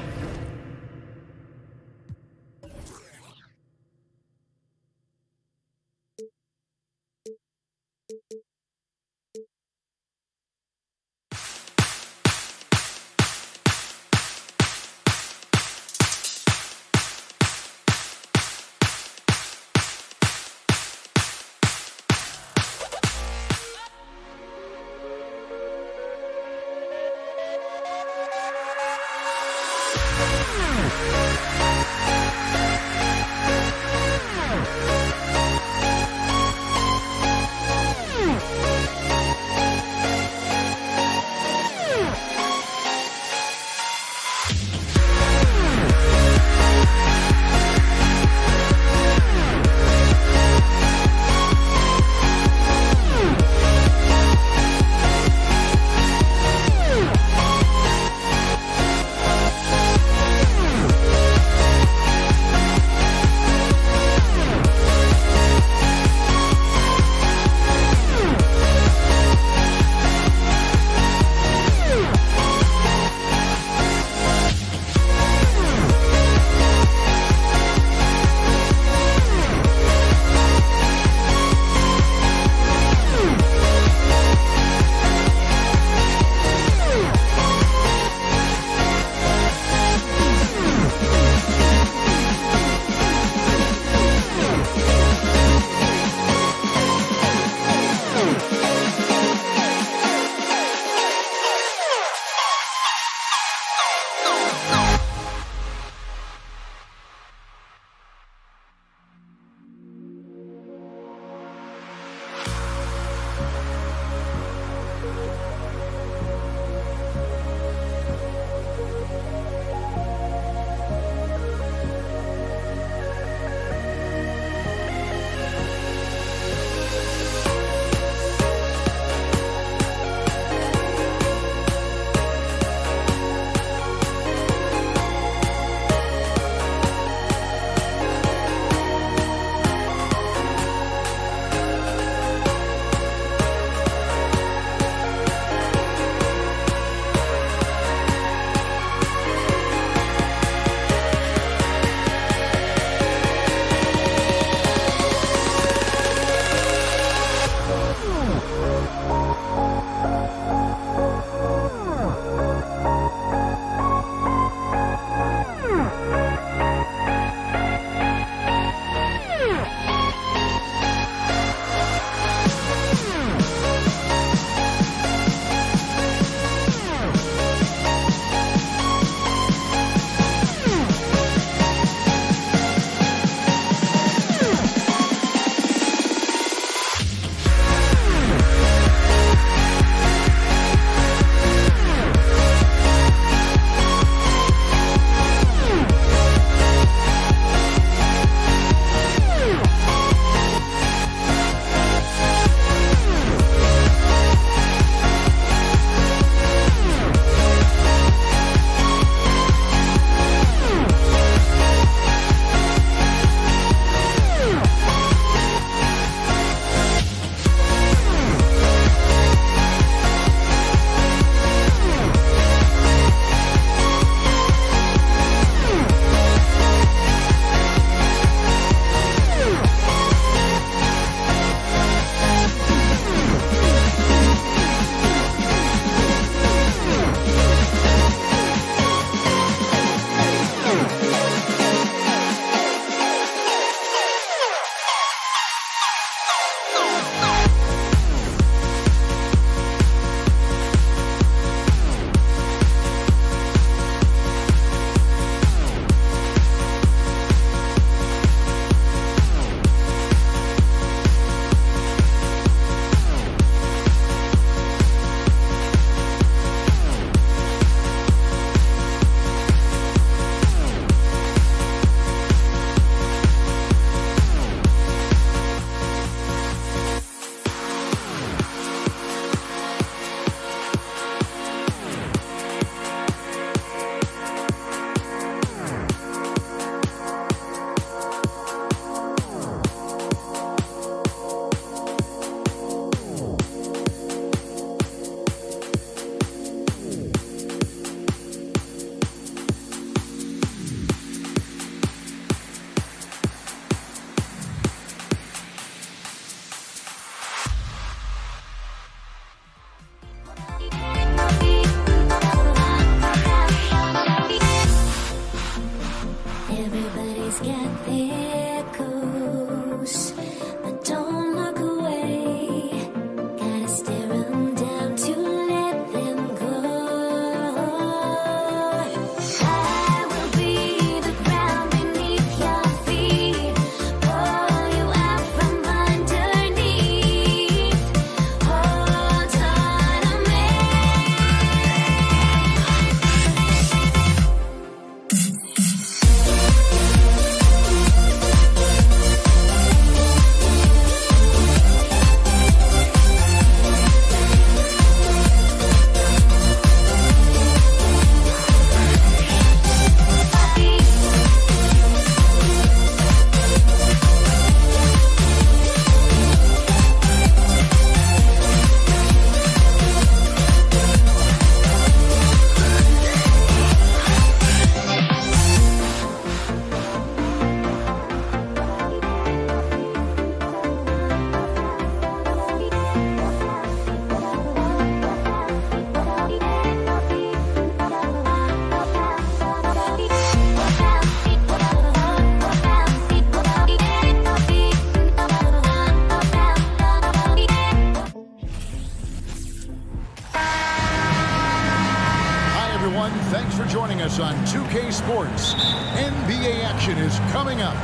joining us on 2K Sports. NBA action is coming up.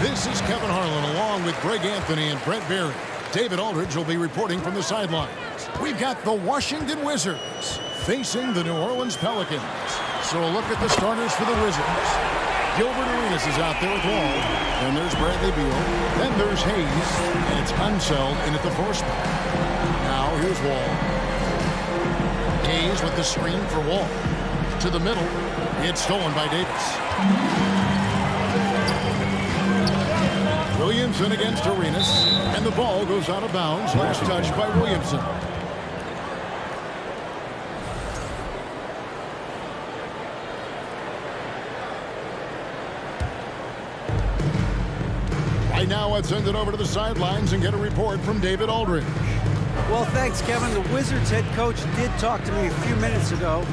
This is Kevin Harlan along with Greg Anthony and Brent Barry. David Aldridge will be reporting from the sidelines. We've got the Washington Wizards facing the New Orleans Pelicans. So a look at the starters for the Wizards. Gilbert Arenas is out there with Wall. Then there's Bradley Beal. Then there's Hayes. And it's Unseld in at the 4 spot. Now here's Wall. Hayes with the screen for Wall. To the middle. It's stolen by Davis. Williamson against Arenas. And the ball goes out of bounds. Last touch by Williamson. Right now, let's send it over to the sidelines and get a report from David Aldridge. Well, thanks, Kevin. The Wizards head coach did talk to me a few minutes ago,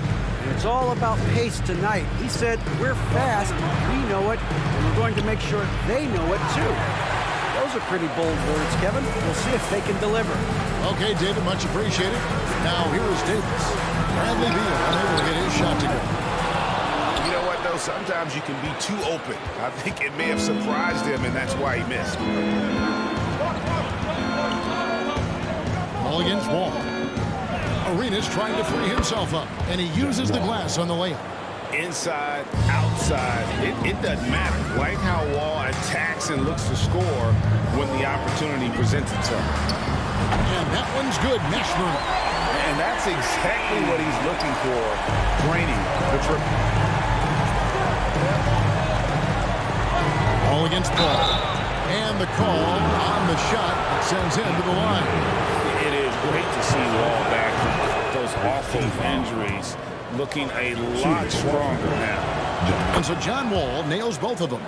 and it's all about pace tonight. He said, we're fast, we know it, and we're going to make sure they know it too. Those are pretty bold words, Kevin. We'll see if they can deliver. Okay, David, much appreciated. Now, here is Davis. Bradley Beal unable to get his shot to go. You know what, though? Sometimes you can be too open. I think it may have surprised him, and that's why he missed. Ball against Wall. Arenas trying to free himself up, and he uses the glass on the layup. Inside, outside, it doesn't matter. Like how Wall attacks and looks to score when the opportunity presents itself. And that one's good, Mashburn. And that's exactly what he's looking for, draining the triple. All against Paul. And the call on the shot that sends him to the line. It is great to see Wall back from those awful injuries, looking a lot stronger now. And so John Wall nails both of them.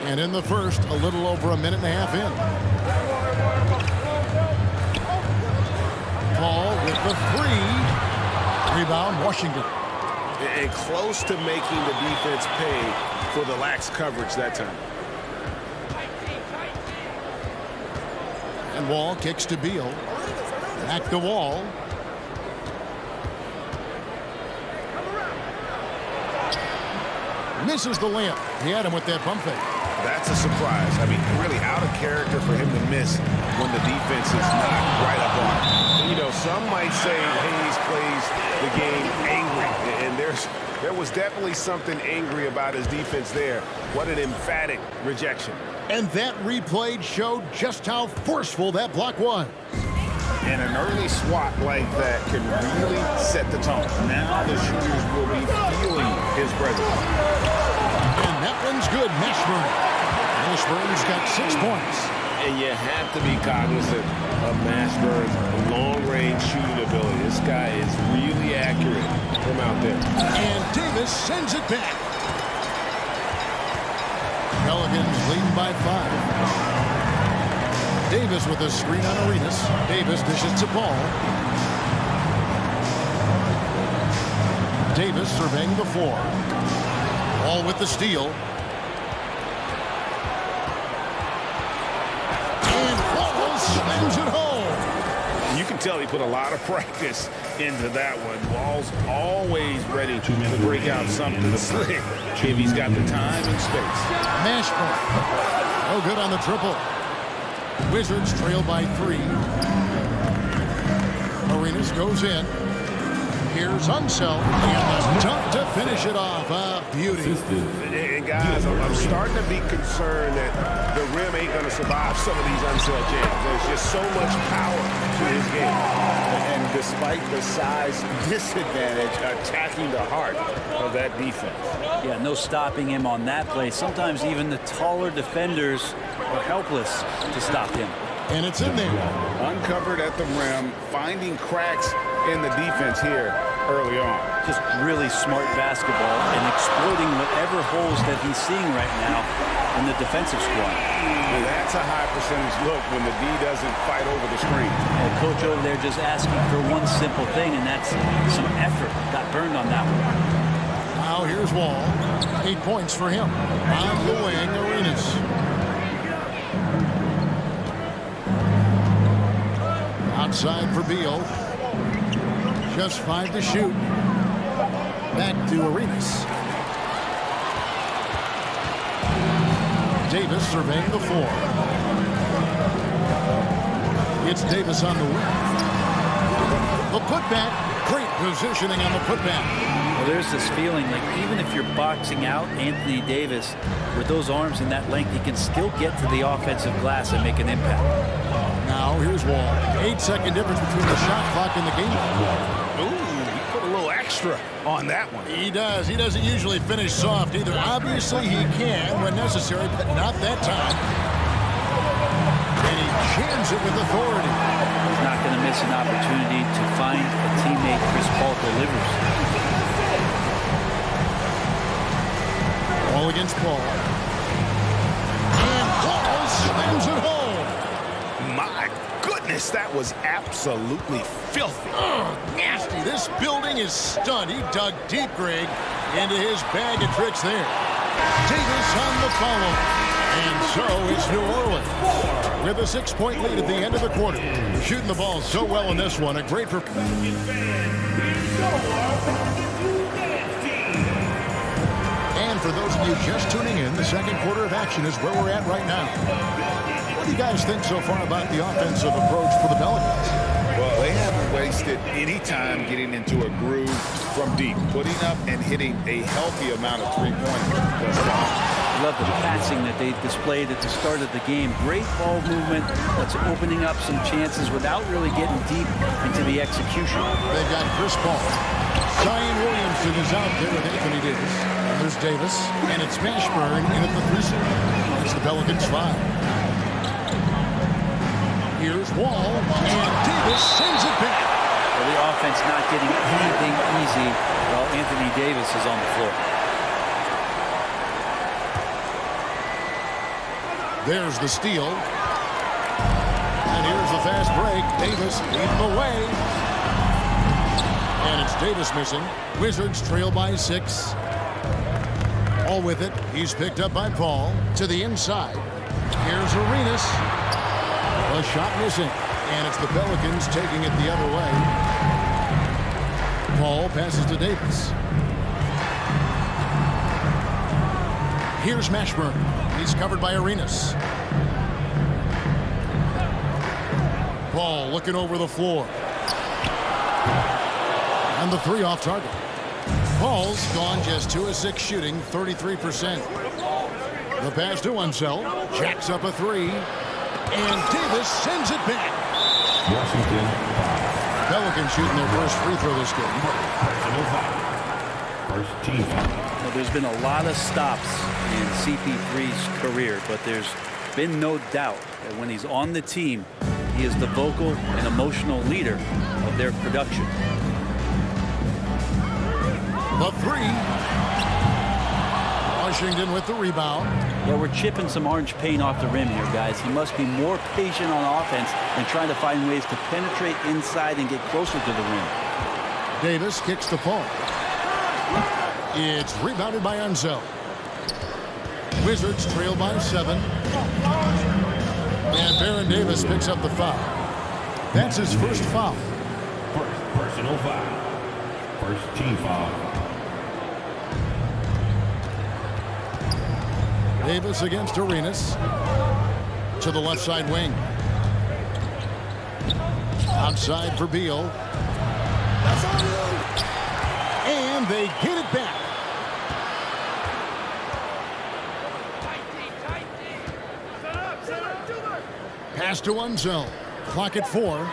And in the first, a little over a minute and a half in. Paul with the three. Rebound, Washington. And close to making the defense pay for the lax coverage that time. And Wall kicks to Beal. Back to Wall. Misses the layup. He had him with that pump fake. That's a surprise. I mean, really out of character for him to miss when the defense is not right up on him. You know, some might say Hayes plays the game angry, and there was definitely something angry about his defense there. What an emphatic rejection. And that replay showed just how forceful that block was. And an early swat like that can really set the tone. Now the shooters will be feeling his presence. And that one's good, Mashburn. Mashburn's got 6 points. And you have to be cognizant of Mashburn's long-range shooting ability. This guy is really accurate from out there. And Davis sends it back. Pelicans leading by 5. Davis with a screen on Arenas. Davis dishes to Paul. Davis surveying the floor. Paul with the steal. And Paul slams it home. You can tell he put a lot of practice into that one. Wall's always ready to break out something slick if he's got the time and space. Mashburn. No good on the triple. Wizards trail by 3. Arenas goes in. Here's Unseld. And tough to finish it off. Beauty. And guys, I'm starting to be concerned that the rim ain't going to survive some of these Unseld jams. There's just so much power to his game. And despite the size disadvantage, attacking the heart of that defense. Yeah, no stopping him on that play. Sometimes even the taller defenders are helpless to stop him. And it's in there. Uncovered at the rim, finding cracks in the defense here early on. Just really smart basketball and exploiting whatever holes that he's seeing right now in the defensive squad. And that's a high percentage look when the D doesn't fight over the screen. The coach over there just asking for one simple thing, and that's some effort. Got burned on that one. Now here's Wall. 8 points for him. On the wing, Arenas. Outside for Beal. Just 5 to shoot. Back to Arenas. Davis surveying the floor. It's Davis on the wing. The putback. Great positioning on the putback. Well, there's this feeling like even if you're boxing out Anthony Davis with those arms and that length, he can still get to the offensive glass and make an impact. Now here's Wall. 8-second difference between the shot clock and the game. Ooh, he put a little extra on that one. He does. He doesn't usually finish soft either. Obviously he can when necessary, but not that time. And he jams it with authority. He's not going to miss an opportunity to find a teammate Chris Paul delivers. Ball against Paul. And Paul slams it home. goodness, that was absolutely filthy. Oh, nasty. This building is stunned. He dug deep, Greg, into his bag of tricks there. Davis on the follow. And so it's New Orleans with a 6-point lead at the end of the quarter. Shooting the ball so well in this one. A great performance. And for those of you just tuning in, the second quarter of action is where we're at right now. What do you guys think so far about the offensive approach for the Pelicans? Well, they haven't wasted any time getting into a groove from deep, putting up and hitting a healthy amount of three-pointers. Love the passing that they displayed at the start of the game. Great ball movement that's opening up some chances without really getting deep into the execution. They've got Chris Paul. Zion Williamson is out there with Anthony Davis. And there's Davis. And it's Mashburn in at the 3 spot. It's the Pelicans 5. Here's Wall. And Davis sends it back. Well, the offense not getting anything easy while Anthony Davis is on the floor. There's the steal. And here's the fast break. Davis leading the way. And it's Davis missing. Wizards trail by 6. All with it. He's picked up by Paul to the inside. Here's Arenas. A shot missing. And it's the Pelicans taking it the other way. Paul passes to Davis. Here's Mashburn. He's covered by Arenas. Paul looking over the floor. And the 3 off target. Paul's gone just 2 of 6 shooting, 33%. The pass to Unseld. Jacks up a 3. And Davis sends it back. Washington. Pelicans shooting their first free throw this game. First team foul. Well, there's been a lot of stops in CP3's career, but there's been no doubt that when he's on the team, he is the vocal and emotional leader of their production. The 3. Washington with the rebound. Yeah, we're chipping some orange paint off the rim here, guys. He must be more patient on offense and trying to find ways to penetrate inside and get closer to the rim. Davis kicks to Paul. It's rebounded by Unseld. Wizards trail by 7. And Baron Davis picks up the foul. That's his first foul. First personal foul. First team foul. Davis against Arenas. To the left side wing. Outside for Beal. And they get it back. Pass to Unseld. Clock at 4.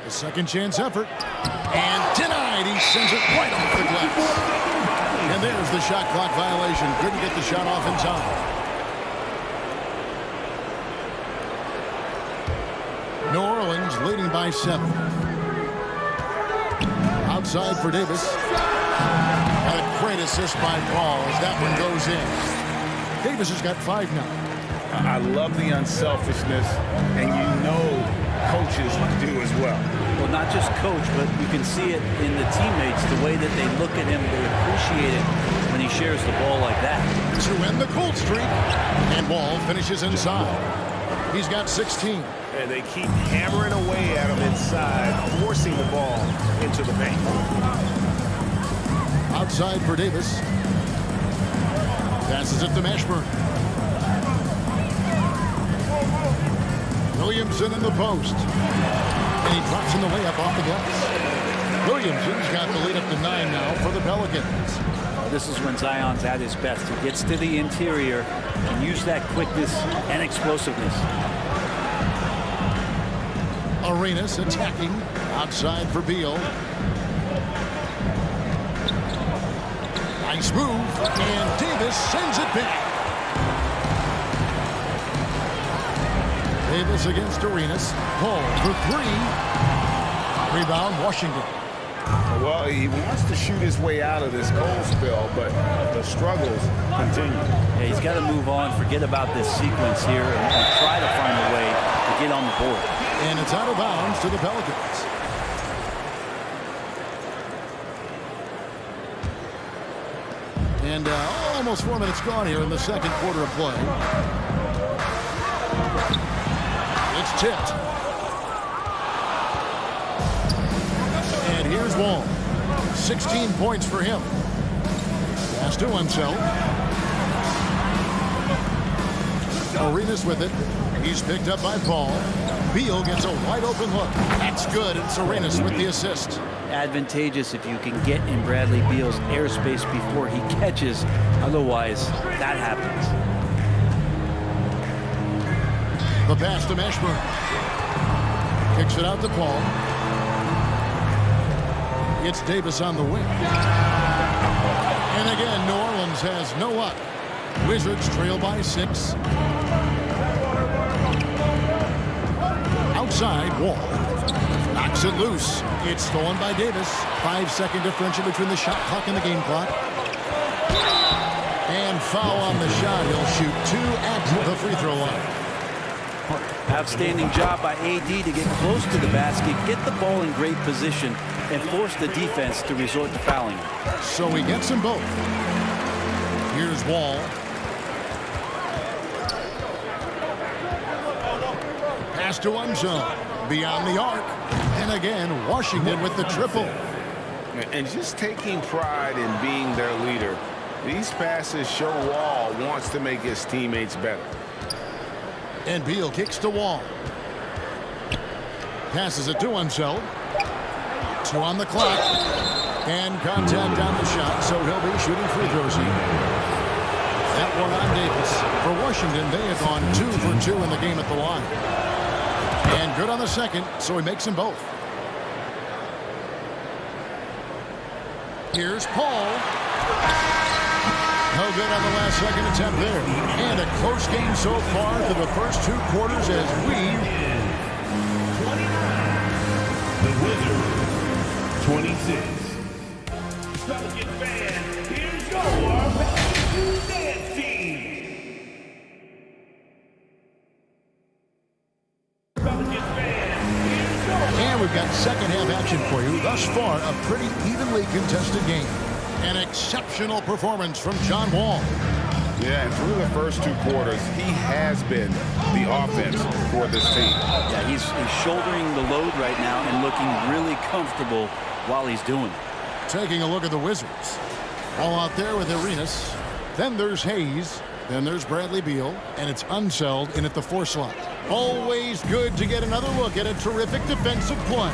The second chance effort. And denied. He sends it right off the glass. And there's the shot clock violation. Couldn't get the shot off in time. New Orleans leading by 7. Outside for Davis. And a great assist by Paul as that one goes in. Davis has got 5 now. I love the unselfishness, and you know coaches do as well. Well, not just coach, but you can see it in the teammates, the way that they look at him. They appreciate it when he shares the ball like that. To end the cold streak. And Wall finishes inside. He's got 16. And they keep hammering away at him inside, forcing the ball into the paint. Outside for Davis. Passes it to Mashburn. Williamson in the post. And he drops in the layup off the glass. Williamson's got the lead up to 9 now for the Pelicans. This is when Zion's at his best. He gets to the interior, can use that quickness and explosiveness. Arenas attacking. Outside for Beal. Nice move. And Davis sends it back. Davis against Arenas. Paul for 3. Rebound, Washington. Well, he wants to shoot his way out of this cold spell, but the struggles continue. Yeah, he's got to move on, forget about this sequence here, and try to find a way to get on the board. And it's out of bounds to the Pelicans. And almost 4 minutes gone here in the second quarter of play. It's tipped. And here's Wall. 16 points for him. Pass to Unseld. Arenas with it. He's picked up by Paul. Beal gets a wide open look. That's good, and Arenas with the assist. Advantageous if you can get in Bradley Beal's airspace before he catches. Otherwise, that happens. The pass to Mashburn. Kicks it out to Paul. It's Davis on the wing. And again, New Orleans has no luck. Wizards trail by 6. Outside, Wall. Knocks it loose. It's stolen by Davis. 5-second differential between the shot clock and the game clock. And foul on the shot. He'll shoot 2 at the free throw line. Outstanding job by AD to get close to the basket, get the ball in great position, and force the defense to resort to fouling. So he gets them both. Here's Wall. Pass to Unseld. Beyond the arc. And again, Washington with the triple. And just taking pride in being their leader, these passes show Wall wants to make his teammates better. And Beal kicks to Wall. Passes it to Unseld. 2 on the clock. And contact on the shot, so he'll be shooting free throws here. That one on Davis. For Washington, they have gone 2 for 2 in the game at the line. And good on the second, so he makes them both. Here's Paul. No good on the last second attempt there. And a close game so far through the first 2 quarters as we... The Wizards, 26. Pelican fans, here's your dance team. And we've got second half action for you. Thus far, a pretty evenly contested game. An exceptional performance from John Wall. Yeah, and through the first 2 quarters, he has been the offense for this team. Yeah, he's shouldering the load right now and looking really comfortable while he's doing it. Taking a look at the Wizards. All out there with Arenas. Then there's Hayes. Then there's Bradley Beal. And it's Unseld in at the 4 slot. Always good to get another look at a terrific defensive play.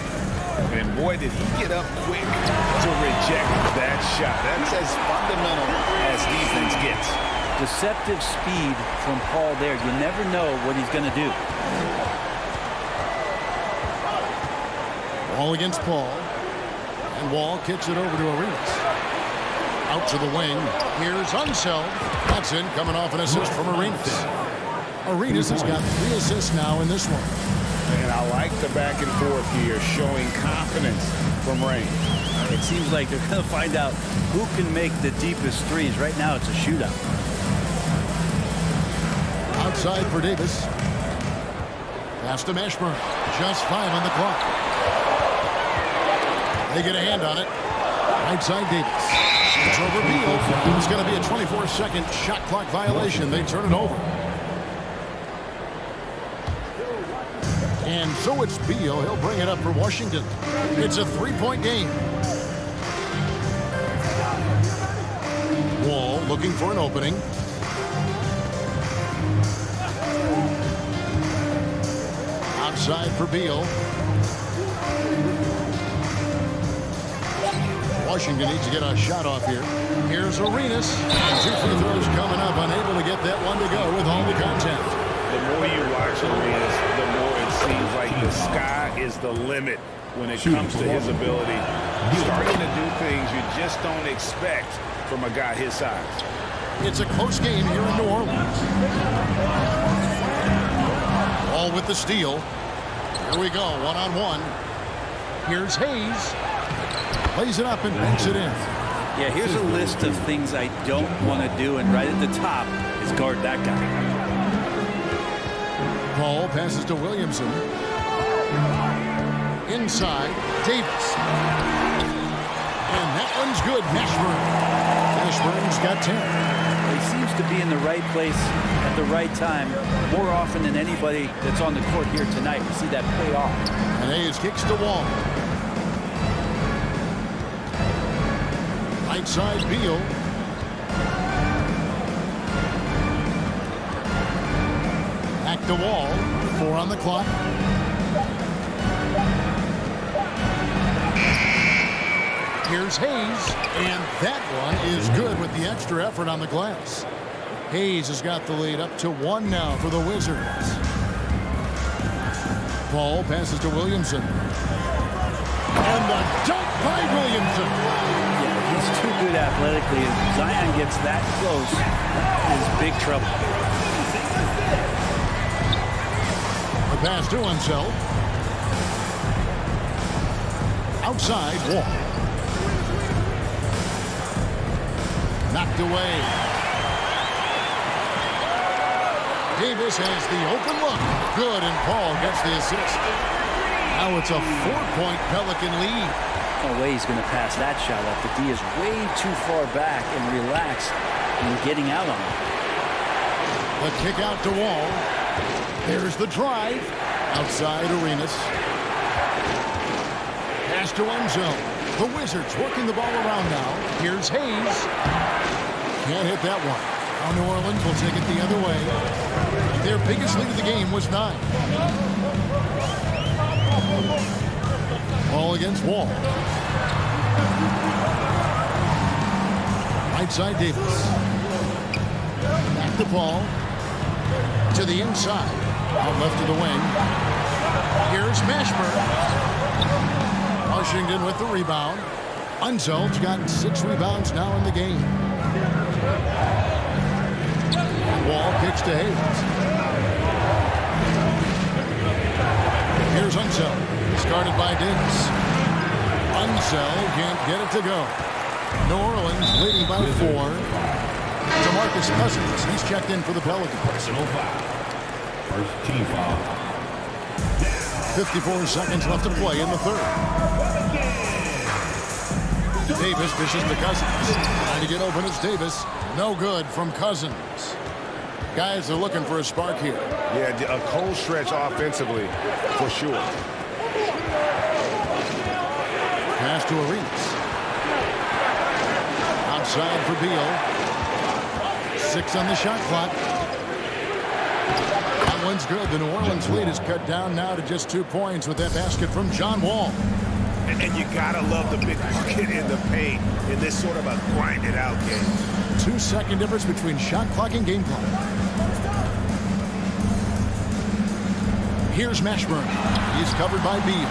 And boy, did he get up quick to reject that shot. That's as fundamental as defense gets. Deceptive speed from Paul there. You never know what he's going to do. Wall against Paul. And Wall kicks it over to Arenas. Out to the wing. Here's Unseld. That's in, coming off an assist from Arenas. Arenas has got 3 assists now in this one. And I like the back and forth here, showing confidence from Rain. It seems like they're going to find out who can make the deepest threes. Right now, it's a shootout. Outside for Davis. Pass to Mashburn. Just 5 on the clock. They get a hand on it. Right side Davis. It's over Beal. It's going to be a 24-second shot clock violation. They turn it over. And so it's Beal. He'll bring it up for Washington. It's a 3-point game. Wall looking for an opening. Outside for Beal. Washington needs to get a shot off here. Here's Arenas. 2 free throws coming up. Unable to get that one to go with all the contact. The more you watch Arenas, the more it seems like the sky is the limit when it comes to his ability. Starting to do things you just don't expect from a guy his size. It's a close game here in New Orleans. All with the steal. Here we go, 1-on-1. Here's Hayes. Plays it up and banks it in. Yeah, here's a list of things I don't want to do, and right at the top is guard that guy. Ball passes to Williamson. Inside, Davis. And that one's good. Mashburn. Mashburn's got 10. He seems to be in the right place at the right time more often than anybody that's on the court here tonight. We see that pay off. And Hayes kicks to Wall. Right side, Beal. Back to Wall. 4 on the clock. Here's Hayes, and that one is good with the extra effort on the glass. Hayes has got the lead up to 1 now for the Wizards. Ball passes to Williamson. And the dunk by Williamson. Yeah, he's too good athletically. If Zion gets that close, is big trouble. The pass to Unseld. Outside, Wall. Knocked away. Davis has the open look. Good, and Paul gets the assist. Now it's a 4-point Pelican lead. No way he's going to pass that shot up. The D is way too far back and relaxed and getting out on it. The kick out to Wall. There's the drive. Outside Arenas. Pass to Unseld. The Wizards working the ball around now. Here's Hayes. Can't hit that one. Now New Orleans will take it the other way. Their biggest lead of the game was 9. Ball against Wall. Right side Davis. Back to Paul. To the inside. Out left of the wing. Here's Mashburn. Washington with the rebound. Unseld's got 6 rebounds now in the game. Wall kicks to Hayes. Here's Unseld. Started by Davis. Unseld can't get it to go. New Orleans leading by 4. DeMarcus Cousins, he's checked in for the Pelicans. Personal foul. First team foul. 54 seconds left to play in the third. Davis dishes to Cousins. Trying to get open is Davis. No good from Cousins. Guys are looking for a spark here. Yeah, a cold stretch offensively, for sure. Pass to Arenas. Outside for Beal. 6 on the shot clock. That one's good. The New Orleans lead is cut down now to just 2 points with that basket from John Wall. And you gotta love the big bucket in the paint in this sort of a grinded out game. 2-second difference between shot clock and game clock. Here's Mashburn. He's covered by Beal.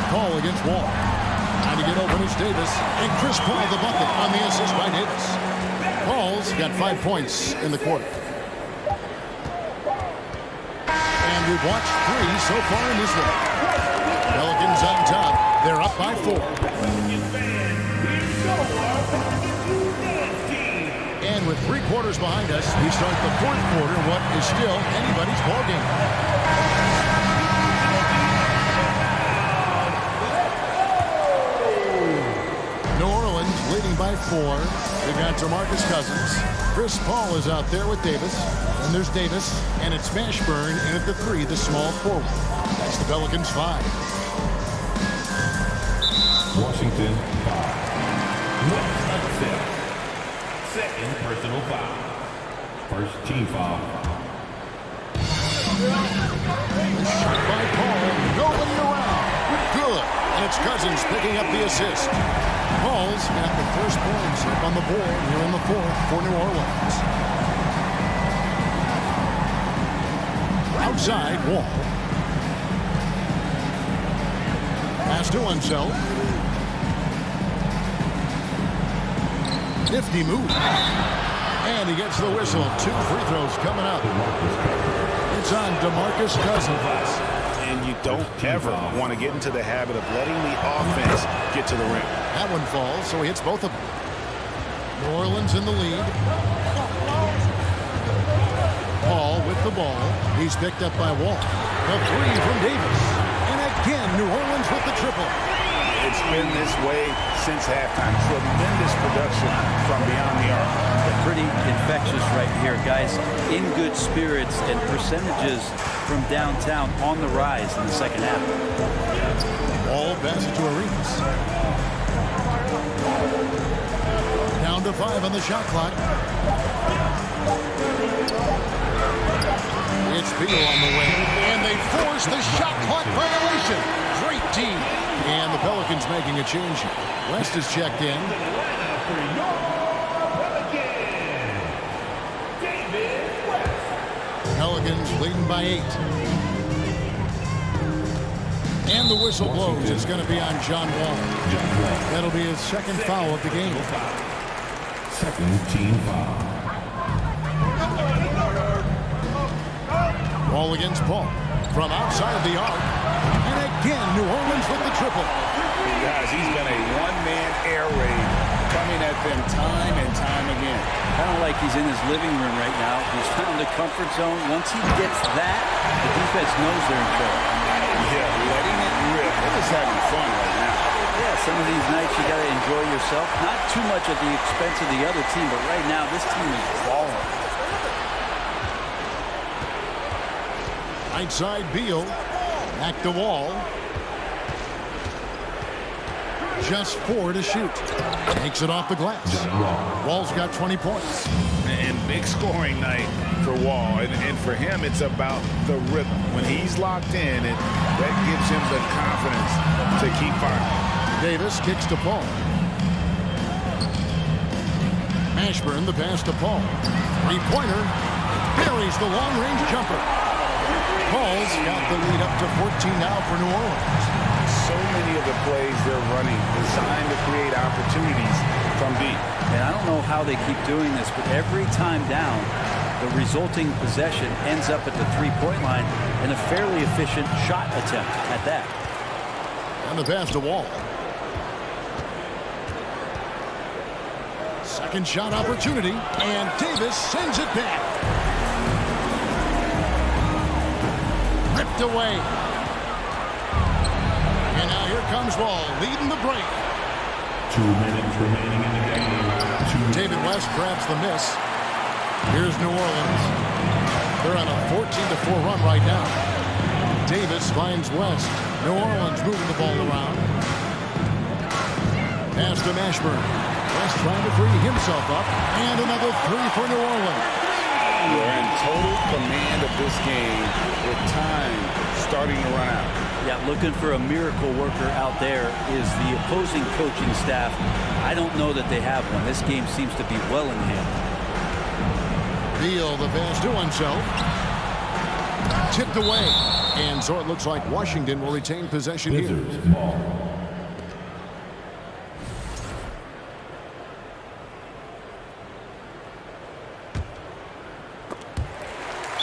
Paul against Wall. Trying to get open is Davis. And Chris Paul the bucket on the assist by Davis. Paul's got 5 points in the quarter. And we've watched 3 so far in this one. Pelicans on top. They're up by 4. And with 3 quarters behind us, we start the 4th quarter, what is still anybody's ball game. New Orleans leading by 4. They got DeMarcus Cousins. Chris Paul is out there with Davis. And there's Davis, and it's Mashburn in at the 3, the small forward. That's the Pelicans 5. Washington 5. West accept. Second personal foul. First team foul. Shot by Paul, going around. Good. And it's Cousins picking up the assist. Paul's got the first points up on the board here in the 4th for New Orleans. Outside, Wall. Pass to Unseld. Nifty move. And he gets the whistle. 2 free throws coming up. It's on DeMarcus Cousins. And you don't ever want to get into the habit of letting the offense get to the rim. That one falls, so he hits both of them. New Orleans in the lead. the ball. He's picked up by Wall. The three from Davis. And again, New Orleans with the triple. It's been this way since halftime. Tremendous production from beyond the arc. They're pretty infectious right here, guys. In good spirits and percentages from downtown on the rise in the second half. Ball pass it to Arenas. Down to 5 on the shot clock. It's Beal on the wing, and they force the shot clock violation. Great team. And the Pelicans making a change. West is checked in. Pelicans leading by 8. And the whistle blows. It's going to be on John Wall. That'll be his second foul of the game. Second team foul. Wall against Paul. From outside the arc. And again, New Orleans with the triple. Guys, he's been a one-man air raid coming at them time and time again. Kind of like he's in his living room right now. He's found the comfort zone. Once he gets that, the defense knows they're in trouble. Yeah, letting it rip. They're just having fun right now. Yeah, some of these nights you got to enjoy yourself. Not too much at the expense of the other team, but right now this team is balling. Right side Beal. Back to Wall. Just 4 to shoot. Takes it off the glass. Wall's got 20 points. And big scoring night for Wall. And for him, it's about the rhythm. When he's locked in, that gives him the confidence to keep firing. Davis kicks to Paul. Mashburn, the pass to Paul. Three-pointer. Buries the long-range jumper. Paul's got the lead up to 14 now for New Orleans. So many of the plays they're running designed to create opportunities from deep. And I don't know how they keep doing this, but every time down, the resulting possession ends up at the three-point line and a fairly efficient shot attempt at that. And the pass to Wall. Second shot opportunity, and Davis sends it back. Ripped away. And now here comes Wall, leading the break. 2 minutes remaining in the game. David West grabs the miss. Here's New Orleans. They're on a 14-4 run right now. Davis finds West. New Orleans moving the ball around. Pass to Mashburn. West trying to free himself up. And another 3 for New Orleans. They're in total command of this game with time starting to run out. Yeah, looking for a miracle worker out there is the opposing coaching staff. I don't know that they have one. This game seems to be well in hand. Beal, the pass to himself. Tipped away. And so it looks like Washington will retain possession here.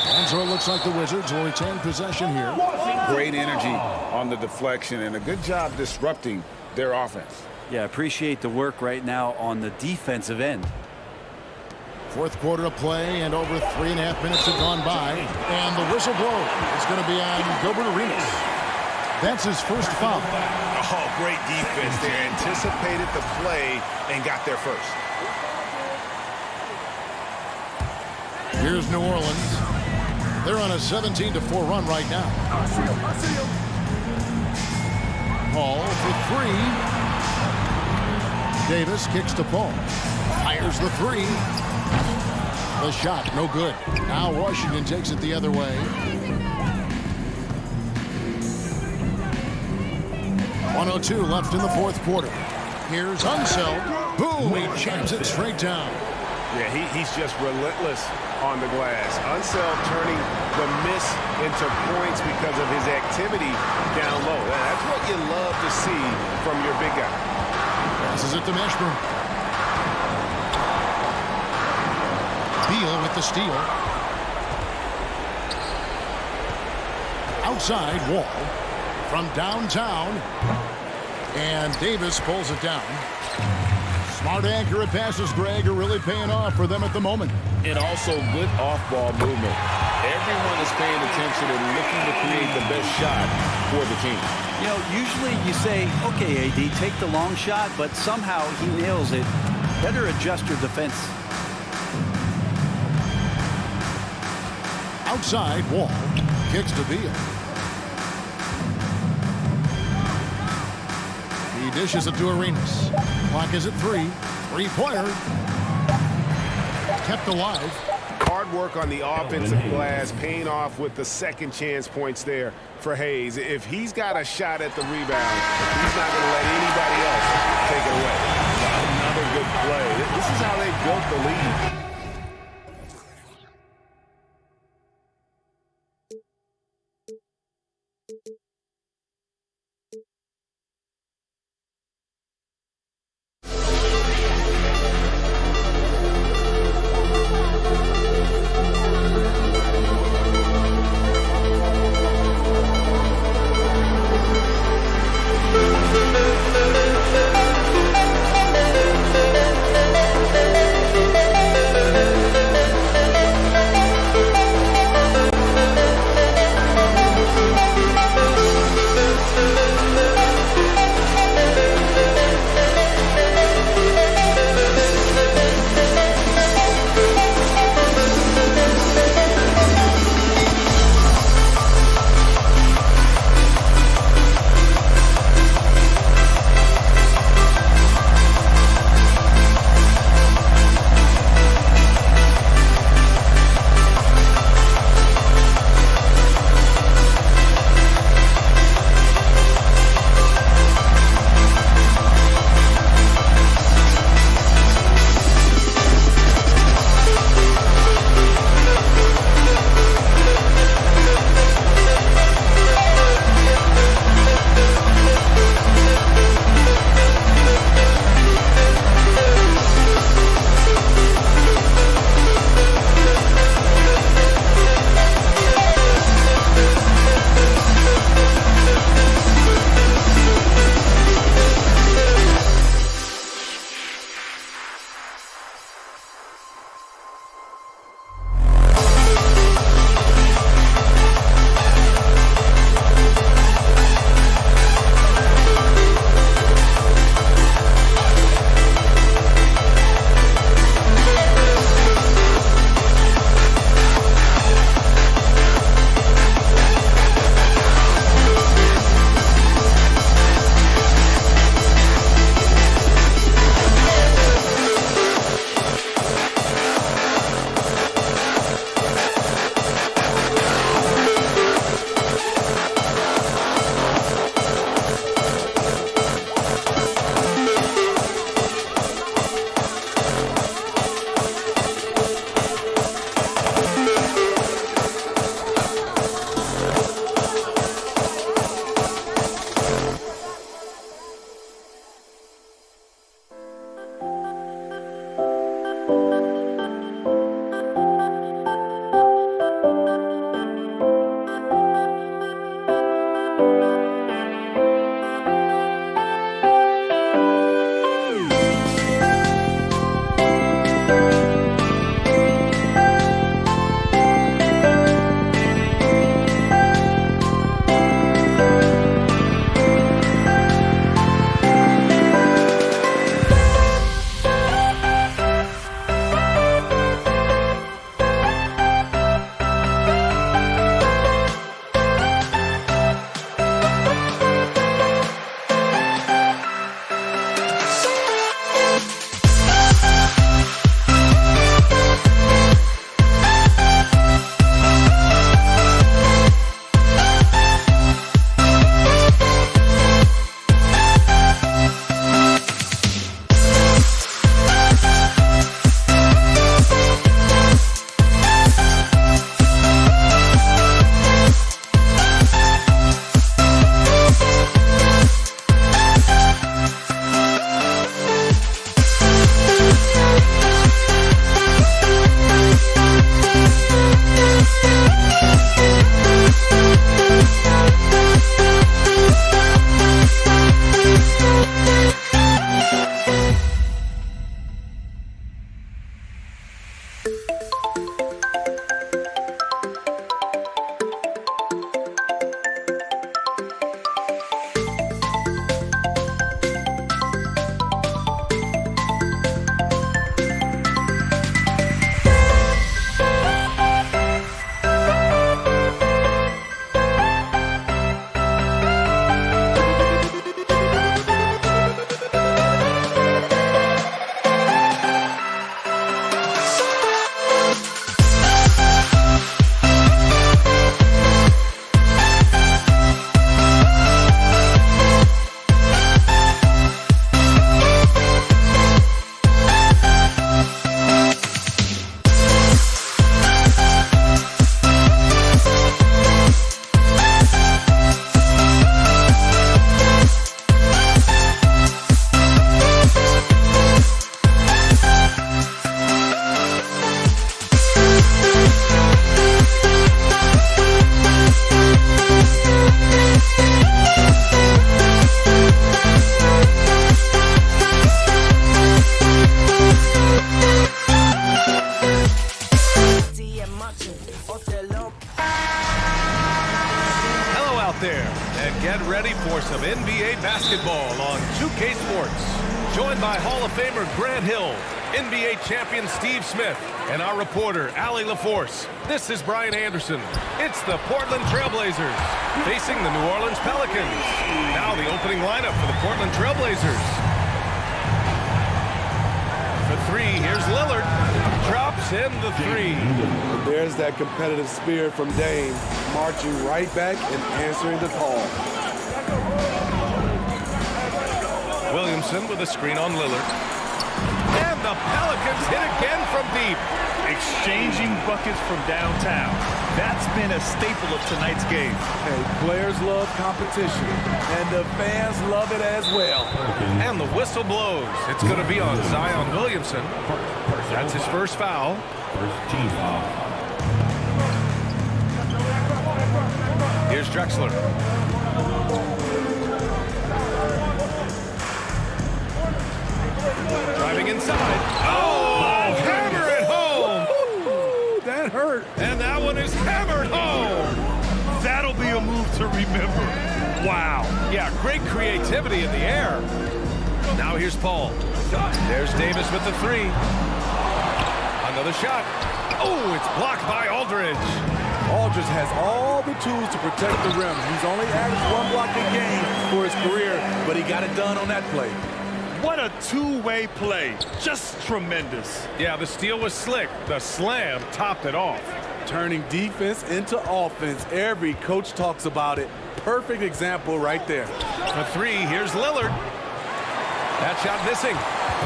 And so it looks like the Wizards will retain possession here. Great energy on the deflection and a good job disrupting their offense. Yeah, appreciate the work right now on the defensive end. Fourth quarter of play, and over 3.5 minutes have gone by. And the whistle blows. It's going to be on Gilbert Arenas. That's his first foul. Oh, great defense. They anticipated the play and got there first. Here's New Orleans. They're on a 17-4 run right now. Paul for 3. Davis kicks to Paul. Fires the 3. The shot, no good. Now Washington takes it the other way. .102 left in the fourth quarter. Here's Unseld. Boom, he jams it straight down. Yeah, he's just relentless on the glass. Unseld turning the miss into points because of his activity down low. That's what you love to see from your big guy. Passes it to Mashburn. Beal with the steal. Outside Wall from downtown. And Davis pulls it down. Smart, accurate passes, Greg, are really paying off for them at the moment. And also good off-ball movement. everyone is paying attention and looking to create the best shot for the team. You know, usually you say, okay, AD, take the long shot, but somehow he nails it. Better adjust your defense. Outside, Wall kicks to Beal. He dishes it to Arenas. Clock is at 3. Three-pointer. Kept alive. Hard work on the offensive glass, paying off with the second chance points there for Hayes. If he's got a shot at the rebound, he's not going to let anybody else take it away. Another good play. This is how they built the lead. out there and get ready for some NBA basketball on 2K Sports. Joined by Hall of Famer Grant Hill, NBA champion Steve Smith, and our reporter, Allie LaForce. This is Brian Anderson. It's the Portland Trailblazers facing the New Orleans Pelicans. Now the opening lineup for the Portland Trailblazers. For three, here's Lillard. Drops in the three. And there's that competitive spirit from Dame, marching right back and answering the call. Williamson with a screen on Lillard. And the Pelicans hit again from deep. Exchanging buckets from downtown. That's been a staple of tonight's game. Hey, players love competition, and the fans love it as well. And the whistle blows. It's going to be on Zion Williamson. That's his first foul. First team foul. Here's Drexler. Driving inside. Oh, hammer it home. Ooh, that hurt. And that one is hammered home. That'll be a move to remember. Wow. Yeah, great creativity in the air. Now here's Paul. There's Davis with the three. Another shot. Oh, it's blocked by Aldridge. Aldridge has all the tools to protect the rim. He's only averaged one block a game for his career, but he got it done on that play. What a two-way play. Just tremendous. Yeah, the steal was slick. The slam topped it off. Turning defense into offense. Every coach talks about it. Perfect example right there. For three, here's Lillard. That shot missing.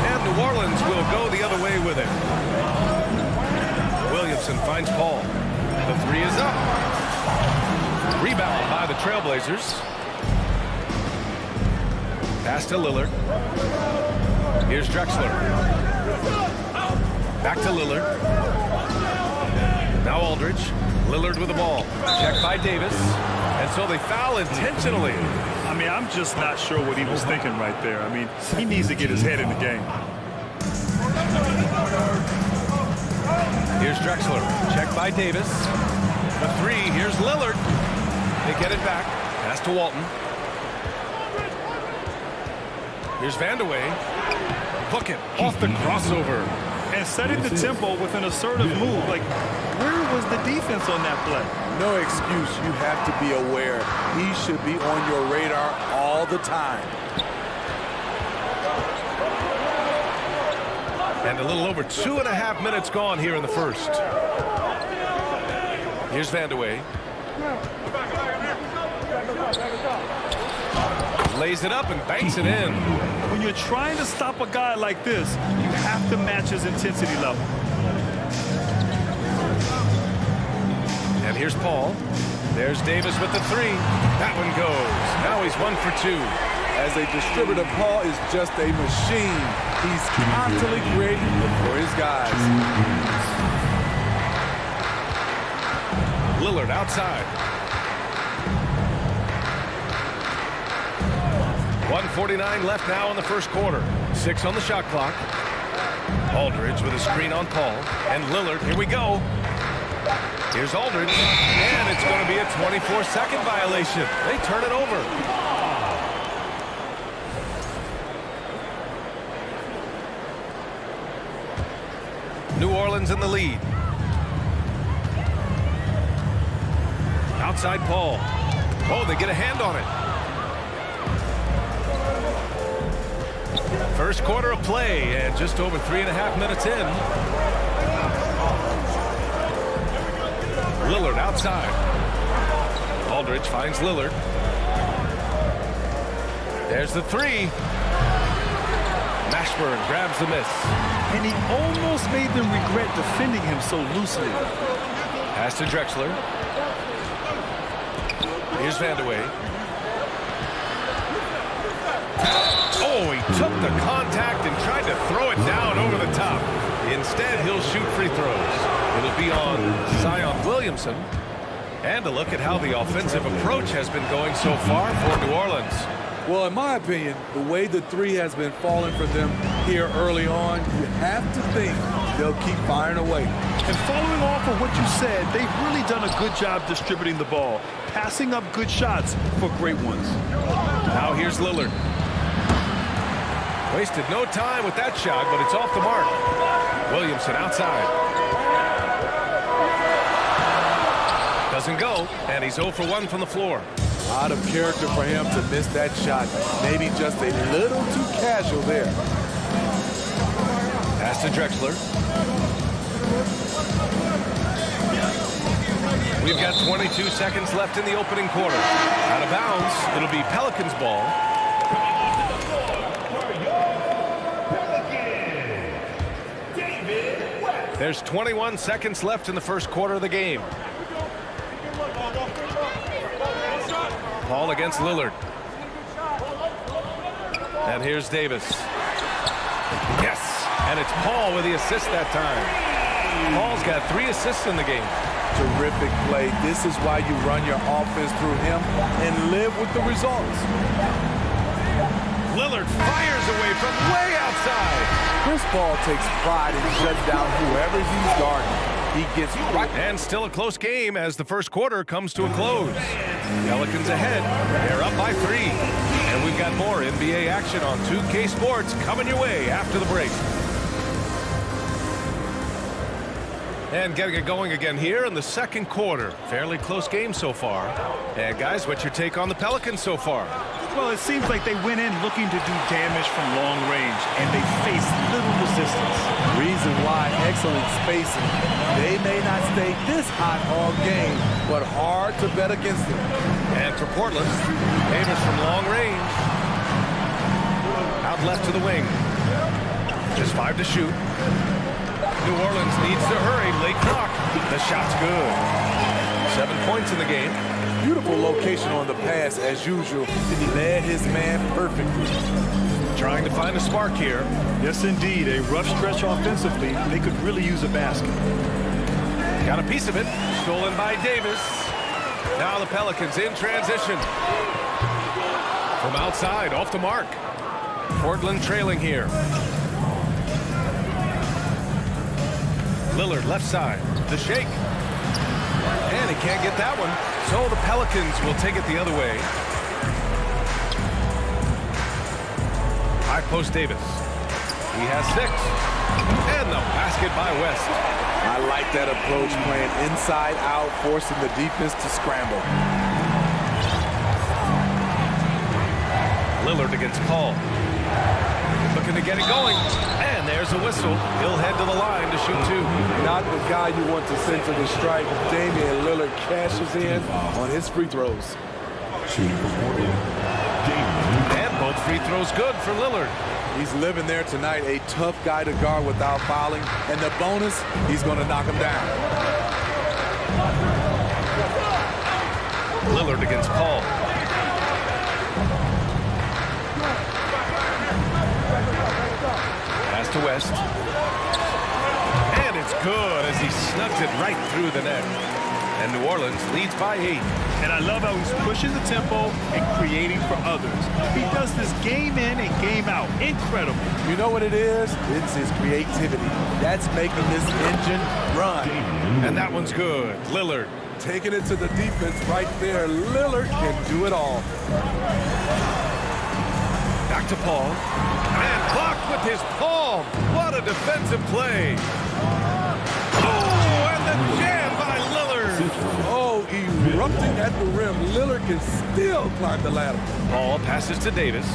And New Orleans will go the other way with it. Williamson finds Paul. The three is up. Rebound by the Trailblazers. Pass to Lillard. Here's Drexler. Back to Lillard. Now Aldridge. Lillard with the ball. Checked by Davis. And so they foul intentionally. I mean, I'm just not sure what he was thinking right there. I mean, he needs to get his head in the game. Here's Drexler. Checked by Davis. The three. Here's Lillard. They get it back. Pass to Walton. Here's Vandeweghe. Book it off the crossover. And setting the tempo with an assertive move. Like, where was the defense on that play? No excuse. You have to be aware. He should be on your radar all the time. And a little over 2.5 minutes gone here in the first. Here's Vandeweghe. Lays it up and banks it in. When you're trying to stop a guy like this, you have to match his intensity level. And here's Paul. There's Davis with the three. That one goes. Now he's 1 for 2. As a distributor, Paul is just a machine. He's constantly creating for his guys. Lillard outside. 1:49 left now in the first quarter. 6 on the shot clock. Aldridge with a screen on Paul. And Lillard, here we go. Here's Aldridge. And it's going to be a 24-second violation. They turn it over. New Orleans in the lead. Outside Paul. Oh, they get a hand on it. First quarter of play and just over 3.5 minutes in. Lillard outside. Aldridge finds Lillard. There's the three. Mashburn grabs the miss. And he almost made them regret defending him so loosely. Pass to Drexler. Here's Vandeweghe. Oh, he took the contact and tried to throw it down over the top. Instead, he'll shoot free throws. It'll be on Zion Williamson. And a look at how the offensive approach has been going so far for New Orleans. Well, in my opinion, the way the three has been falling for them here early on, you have to think they'll keep firing away. And following off of what you said, they've really done a good job distributing the ball. passing up good shots for great ones. Now here's Lillard. Wasted no time with that shot, but it's off the mark. Williamson outside. Doesn't go, and he's 0 for 1 from the floor. Out of character for him to miss that shot. Maybe just a little too casual there. Pass to Drexler. We've got 22 seconds left in the opening quarter. Out of bounds, it'll be Pelicans ball. There's 21 seconds left in the first quarter of the game. Paul against Lillard. And here's Davis. Yes, and it's Paul with the assist that time. Paul's got 3 assists in the game. Terrific play. This is why you run your offense through him and live with the results. Lillard fires away from way outside. Chris Paul takes pride in shutting down whoever he's guarding. He gets right. And still a close game as the first quarter comes to a close. Pelicans ahead. They're up by 3. And we've got more NBA action on 2K Sports coming your way after the break. And getting it going again here in the second quarter. Fairly close game so far. And guys, what's your take on the Pelicans so far? Well, it seems like they went in looking to do damage from long range, and they faced little resistance. Reason why, excellent spacing. They may not stay this hot all game, but hard to bet against them. And for Portland, Davis from long range. Out left to the wing. Just 5 to shoot. New Orleans needs to hurry. Late clock. The shot's good. 7 points in the game. Beautiful location on the pass as usual. He led his man perfectly. Trying to find a spark here. Yes, indeed. A rough stretch offensively. They could really use a basket. Got a piece of it. Stolen by Davis. Now the Pelicans in transition. From outside, off the mark. Portland trailing here. Lillard left side. The shake. And he can't get that one. So the Pelicans will take it the other way. High post Davis. He has 6. And the basket by West. I like that approach, playing inside out, forcing the defense to scramble. Lillard against Paul. Looking to get it going. And there's a whistle. He'll head to the line to shoot 2. Not the guy you want to send to the strike. Damian Lillard cashes in on his free throws. And both free throws good for Lillard. He's living there tonight, a tough guy to guard without fouling. And the bonus, he's going to knock him down. Lillard against Paul. Pass to West. And it's good as he snugs it right through the net. And New Orleans leads by 8. And I love how he's pushing the tempo and creating for others. He does this game in and game out. Incredible. You know what it is? It's his creativity. That's making this engine run. And that one's good. Lillard. Taking it to the defense right there. Lillard can do it all. Back to Paul. And blocked with his palm. What a defensive play. Oh, and the jam by Lillard. Oh, erupting at the rim. Lillard can still climb the ladder. Paul passes to Davis.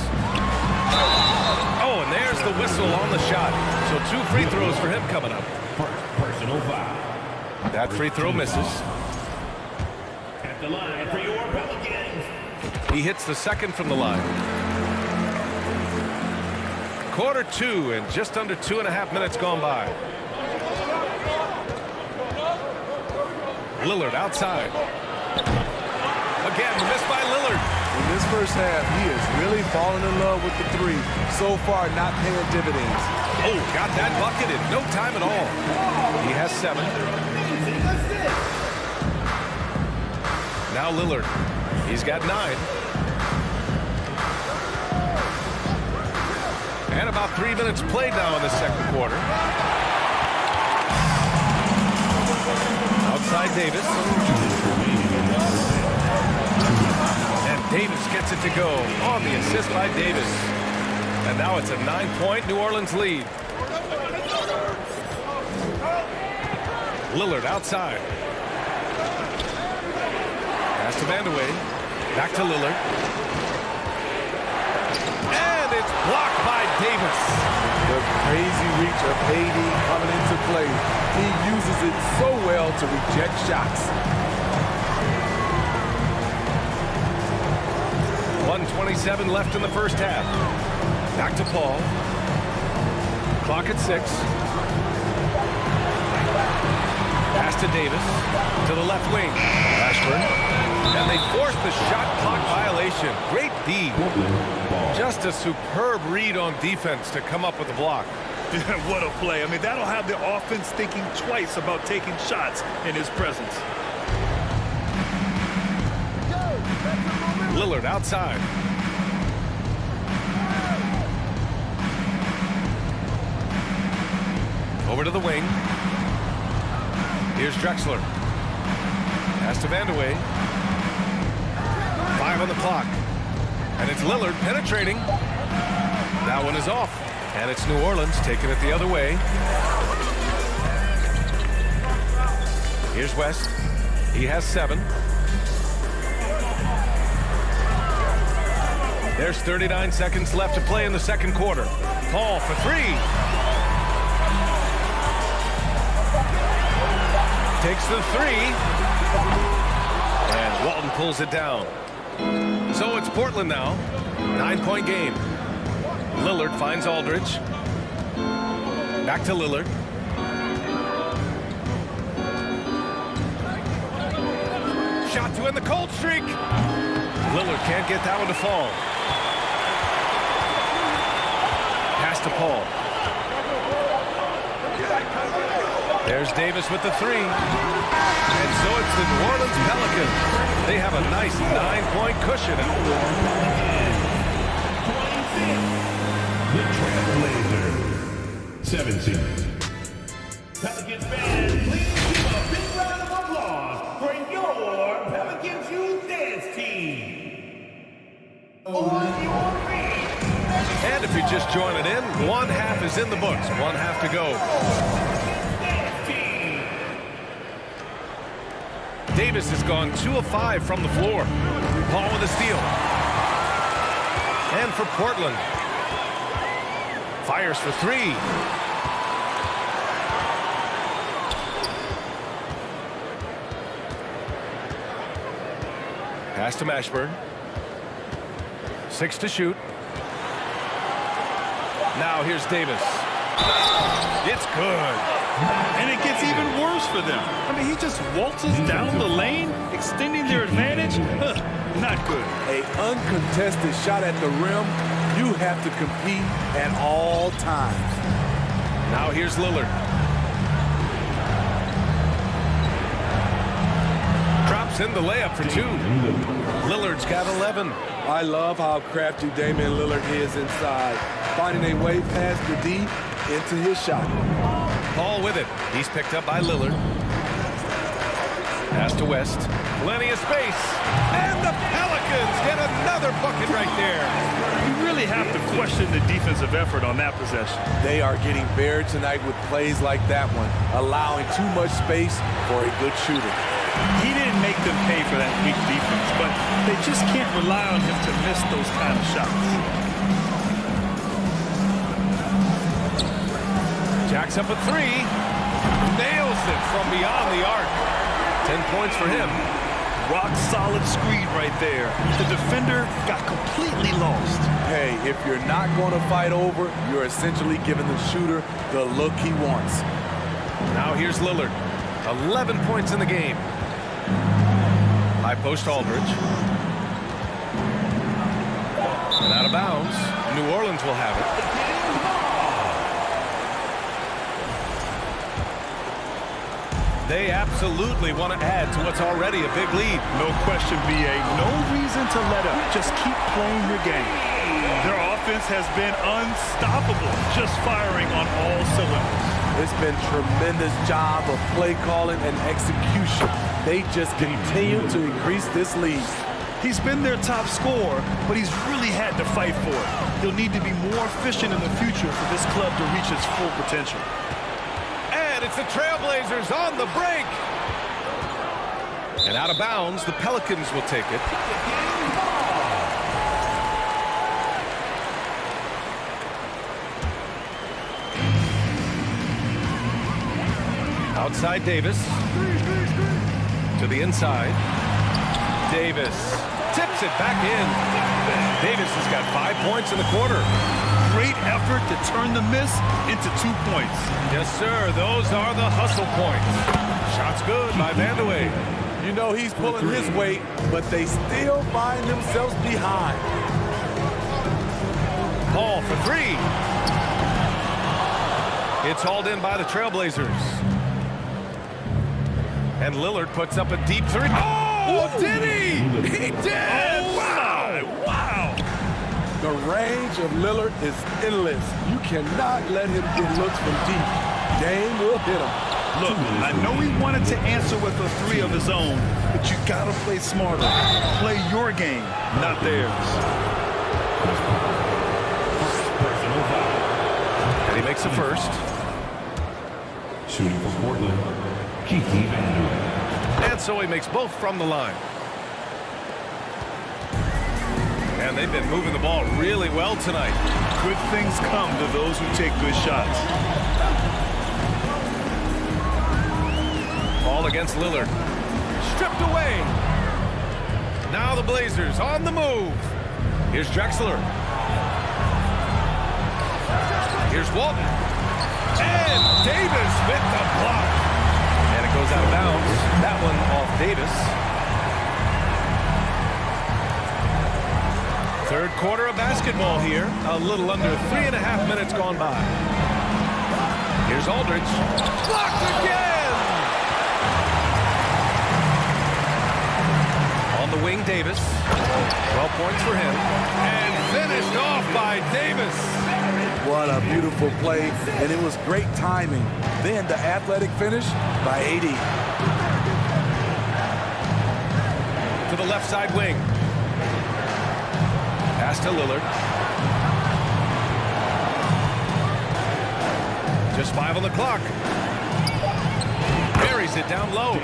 Oh, and there's the whistle on the shot. So 2 free throws for him coming up. Personal foul. That free throw misses. At the line for your Pelicans. He hits the second from the line. Quarter 2 and just under 2.5 minutes gone by. Lillard outside. Again, missed by Lillard. In this first half, he is really falling in love with the 3. So far, not paying dividends. Oh, got that bucket in no time at all. He has 7. Now Lillard. He's got 9. And about 3 minutes played now in the second quarter. Outside Davis. gets it to go on the assist by Davis. And now it's a 9-point New Orleans lead. Lillard outside. Pass to Vandeweghe. Back to Lillard. And it's blocked by Davis. The crazy reach of AD coming into play. He uses it so well to reject shots. 1:27 left in the first half. Back to Paul. Clock at 6. Pass to Davis. To the left wing. Ashburn. And they force the shot clock violation. Great D. Just a superb read on defense to come up with a block. What a play. I mean, that'll have the offense thinking twice about taking shots in his presence. Lillard outside. Over to the wing. Here's Drexler. Pass to Vandeweghe. 5 on the clock. And it's Lillard penetrating. That one is off. And it's New Orleans taking it the other way. Here's West. He has 7. There's 39 seconds left to play in the second quarter. Paul for 3. Takes the 3. And Walton pulls it down. So it's Portland now. 9-point game. Lillard finds Aldridge. Back to Lillard. Shot to end the cold streak. Lillard can't get that one to fall. Pass to Paul. There's Davis with the 3. And so it's the New Orleans Pelicans. They have a nice 9-point cushion. The Trailblazers. 17. Pelicans fans, please give a big round of applause for your Pelicans Youth Dance Team. On your feet. And if you're just joining in, 1 half is in the books. 1 half to go. Davis has gone 2 of 5 from the floor. Paul with a steal. And for Portland. Fires for 3. Pass to Mashburn. 6 to shoot. Now here's Davis. It's good. And it gets even worse for them. I mean, he just waltzes down the lane, extending their advantage. Not good. An uncontested shot at the rim. You have to compete at all times. Now here's Lillard. Drops in the layup for 2. Lillard's got 11. I love how crafty Damian Lillard is inside, finding a way past the D into his shot. Paul with it. He's picked up by Lillard. Pass to West. Plenty of space. And the Pelicans get another bucket right there. You really have to question the defensive effort on that possession. They are getting buried tonight with plays like that one, allowing too much space for a good shooter. He didn't make them pay for that weak defense, but they just can't rely on him to miss those kind of shots. Jacks up a 3. Nails it from beyond the arc. 10 points for him. Rock solid screen right there. The defender got completely lost. Hey, if you're not going to fight over, you're essentially giving the shooter the look he wants. Now here's Lillard. 11 points in the game. High post Aldridge. And out of bounds. New Orleans will have it. They absolutely want to add to what's already a big lead. No question, B.A. No reason to let up. Just keep playing your game. Their offense has been unstoppable, just firing on all cylinders. It's been tremendous job of play calling and execution. They just continue to increase this lead. He's been their top scorer, but he's really had to fight for it. He'll need to be more efficient in the future for this club to reach its full potential. And it's the Trailblazers on the break. And out of bounds, the Pelicans will take it. Outside Davis. To the inside. Davis tips it back in. Davis has got 5 points in the quarter. Great effort to turn the miss into 2 points. Yes, sir. Those are the hustle points. Shots good by Vandeweghe. You know he's pulling his weight, but they still find themselves behind. Paul for three. It's hauled in by the Trailblazers. And Lillard puts up a deep three. Oh, did he? He did! Oh, wow! The range of Lillard is endless. You cannot let him get looks from deep. Dame will hit him. Look, I know he wanted to answer with a three of his own, but you gotta play smarter. Play your game, not theirs. And he makes the first. Shooting for Portland, Keith Vandeweghe. And so he makes both from the line. And they've been moving the ball really well tonight. Good things come to those who take good shots. Ball against Lillard. Stripped away. Now the Blazers on the move. Here's Drexler. Here's Walton. And Davis with the block. And it goes out of bounds. That one off Davis. Third quarter of basketball here. A little under 3.5 minutes gone by. Here's Aldridge. Blocked again! On the wing, Davis. 12 points for him. And finished off by Davis. What a beautiful play, and it was great timing. Then the athletic finish by AD. To the left side wing. Pass to Lillard. Just 5 on the clock. Buries it down low.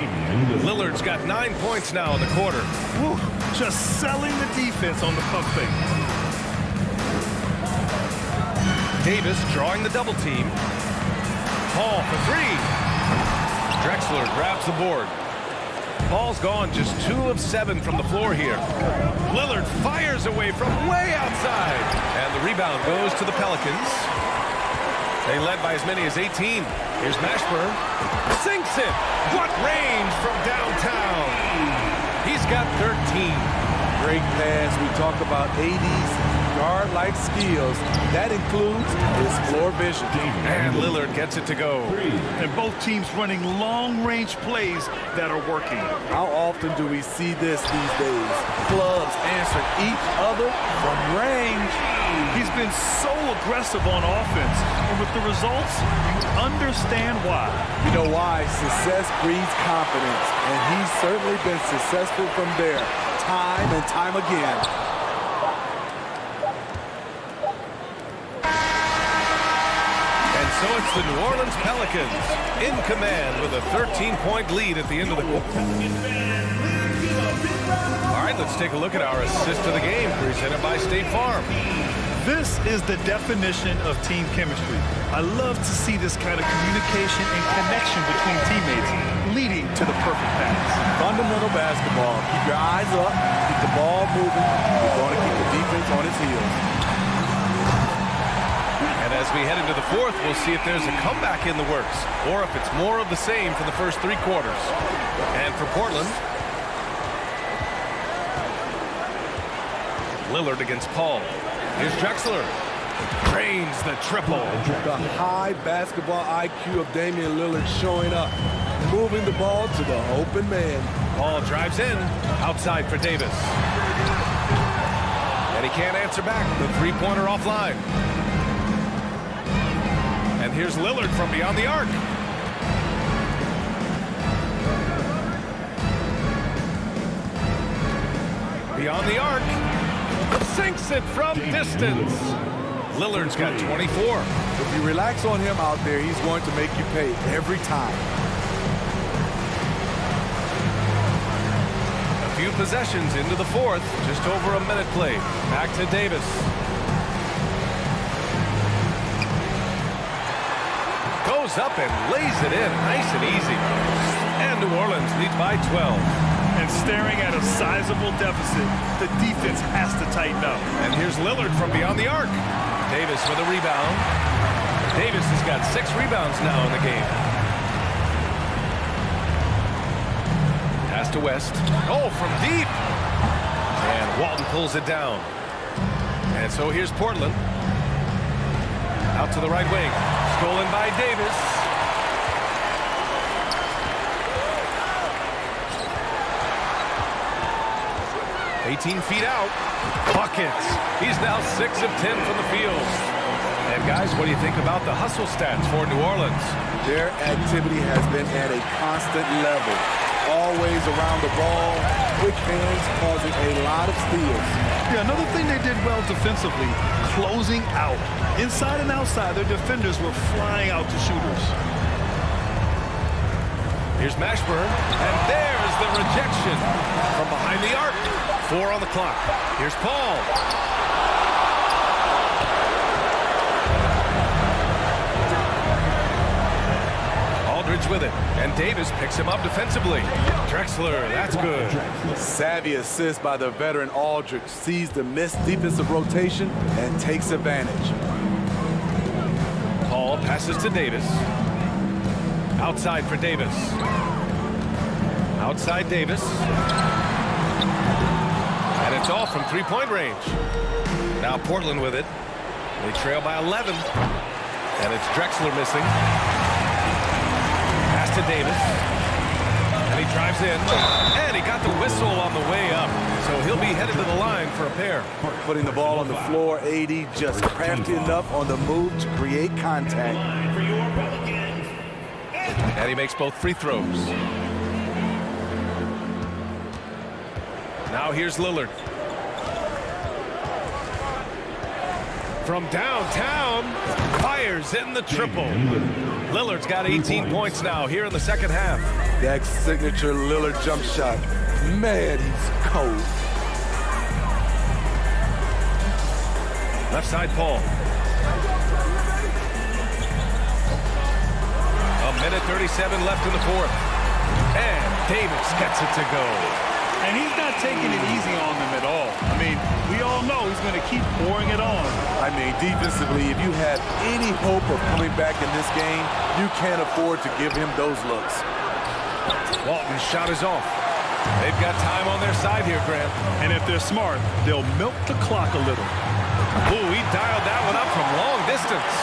Lillard's got 9 points now in the quarter. Whew, just selling the defense on the pump fake. Davis drawing the double team. Paul for three. Drexler grabs the board. Ball's gone just 2 of 7 from the floor here. Lillard fires away from way outside. And the rebound goes to the Pelicans. They led by as many as 18. Here's Mashburn. Sinks it. What range from downtown. He's got 13. Great pass. We talk about AD's guard-like skills. That includes his floor vision. And Lillard gets it to go. And both teams running long-range plays that are working. How often do we see this these days? Clubs answer each other from range. He's been so aggressive on offense, and with the results, you understand why. You know why? Success breeds confidence, and he's certainly been successful from there, time and time again. And so it's the New Orleans Pelicans in command with a 13-point lead at the end of the quarter. All right, let's take a look at our assist of the game presented by State Farm. This is the definition of team chemistry. I love to see this kind of communication and connection between teammates leading to the perfect pass. Fundamental basketball. Keep your eyes up, keep the ball moving. We're going to keep the defense on its heels. And as we head into the fourth, we'll see if there's a comeback in the works or if it's more of the same for the first 3 quarters. And for Portland, Lillard against Paul. Here's Drexler. Drains the triple. The high basketball IQ of Damian Lillard showing up. Moving the ball to the open man. Paul drives in. Outside for Davis. And he can't answer back. The three-pointer offline. And here's Lillard from beyond the arc. Beyond the arc. Sinks it from distance. Lillard's got 24. If you relax on him out there, he's going to make you pay every time. A few possessions into the fourth. Just over a minute played. Back to Davis. Goes up and lays it in nice and easy. And New Orleans leads by 12. And staring at a sizable deficit, the defense has to tighten up. And here's Lillard from beyond the arc. Davis with a rebound. Davis has got 6 rebounds now in the game. Pass to West. Oh, from deep. And Walton pulls it down. And so here's Portland. Out to the right wing. Stolen by Davis. 18 feet out. Buckets. He's now 6 of 10 from the field. And guys, what do you think about the hustle stats for New Orleans? Their activity has been at a constant level. Always around the ball, quick hands causing a lot of steals. Yeah, another thing they did well defensively, closing out. Inside and outside, their defenders were flying out to shooters. Here's Mashburn, and there's the rejection from behind the arc. 4 on the clock. Here's Paul. Aldridge with it, and Davis picks him up defensively. Drexler, that's good. Savvy assist by the veteran Aldridge, sees the missed defensive rotation and takes advantage. Paul passes to Davis. Outside for Davis. Outside Davis. And it's off from 3-point range. Now Portland with it. They trail by 11. And it's Drexler missing. Pass to Davis. And he drives in. And he got the whistle on the way up. So he'll be headed to the line for a pair. Putting the ball on the floor, AD just crafty enough on the move to create contact. And he makes both free throws. Now here's Lillard. From downtown, fires in the triple. Lillard's got 18 points now here in the second half. That signature Lillard jump shot. Man, he's cold. Left side, Paul. A minute 37 left in the fourth. And Davis gets it to go. And he's not taking it easy on them at all. I mean, we all know he's going to keep pouring it on. I mean, defensively, if you have any hope of coming back in this game, you can't afford to give him those looks. Walton's shot is off. They've got time on their side here, Grant. And if they're smart, they'll milk the clock a little. Ooh, he dialed that one up from long distance.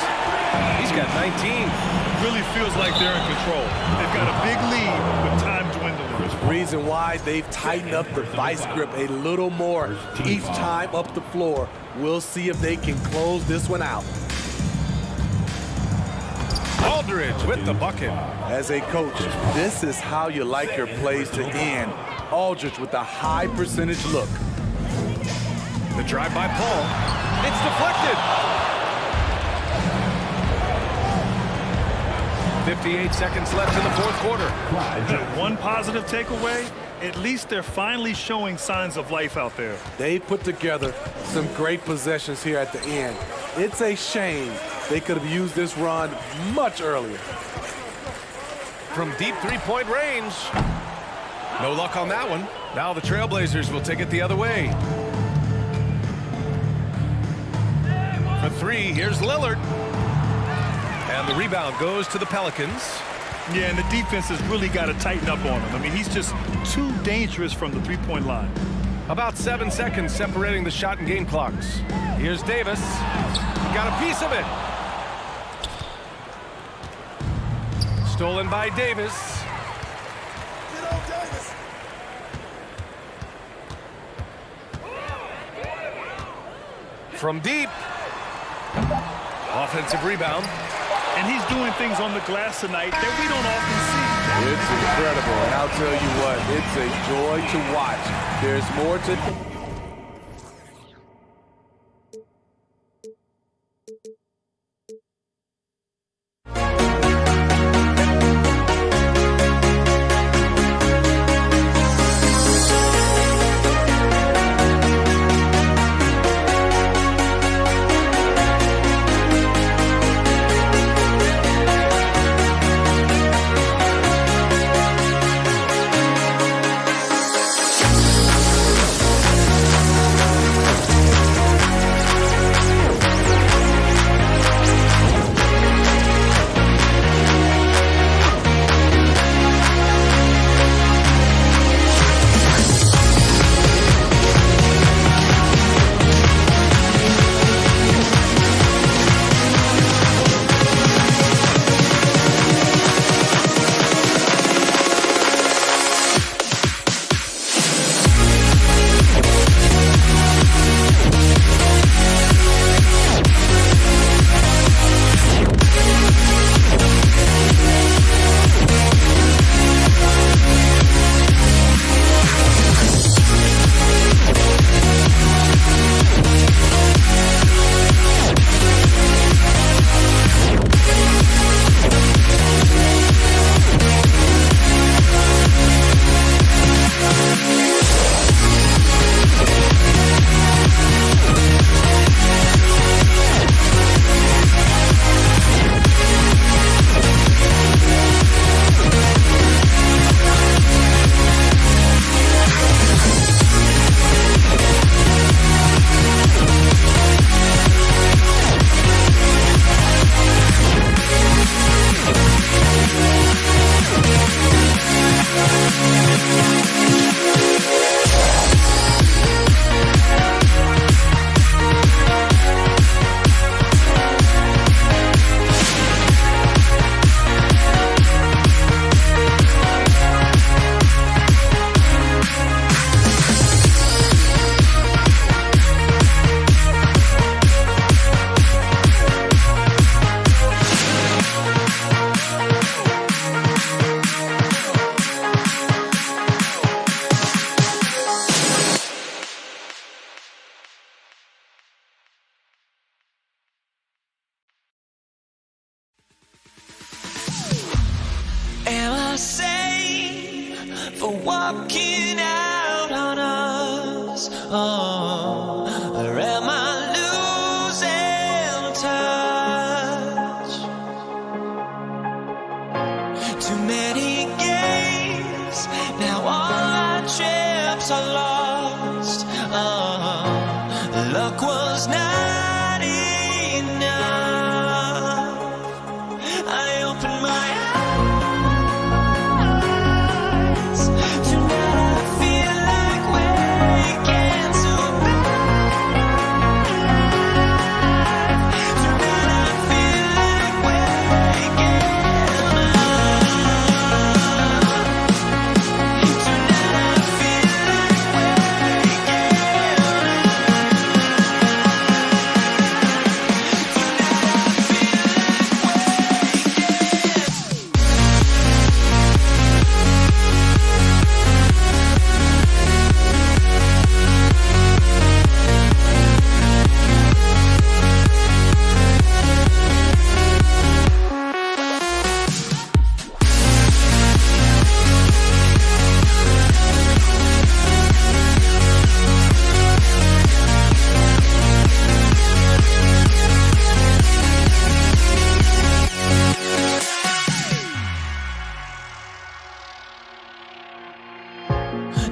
He's got 19. Really feels like they're in control. They've got a big lead with time dwindling. Reason why they've tightened up the vice grip a little more each time up the floor. We'll see if they can close this one out. Aldridge with the bucket. As a coach, this is how you like your plays to end. Aldridge with a high percentage look. The drive by Paul. It's deflected. 58 seconds left in the fourth quarter. One positive takeaway, at least they're finally showing signs of life out there. They put together some great possessions here at the end. It's a shame they could have used this run much earlier. From deep three-point range. No luck on that one. Now the Trailblazers will take it the other way. For 3, here's Lillard. And the rebound goes to the Pelicans. Yeah, and the defense has really got to tighten up on him. I mean, he's just too dangerous from the three-point line. About 7 seconds separating the shot and game clocks. Here's Davis. Got a piece of it. Stolen by Davis. From deep. Offensive rebound. And he's doing things on the glass tonight that we don't often see. It's incredible, and I'll tell you what, it's a joy to watch. There's more to... Or am I losing touch? Too many games, now all our chips are lost. Luck was not enough. I opened my eyes. Tonight I feel like waking to life. Tonight I feel like waking up. Tonight I feel like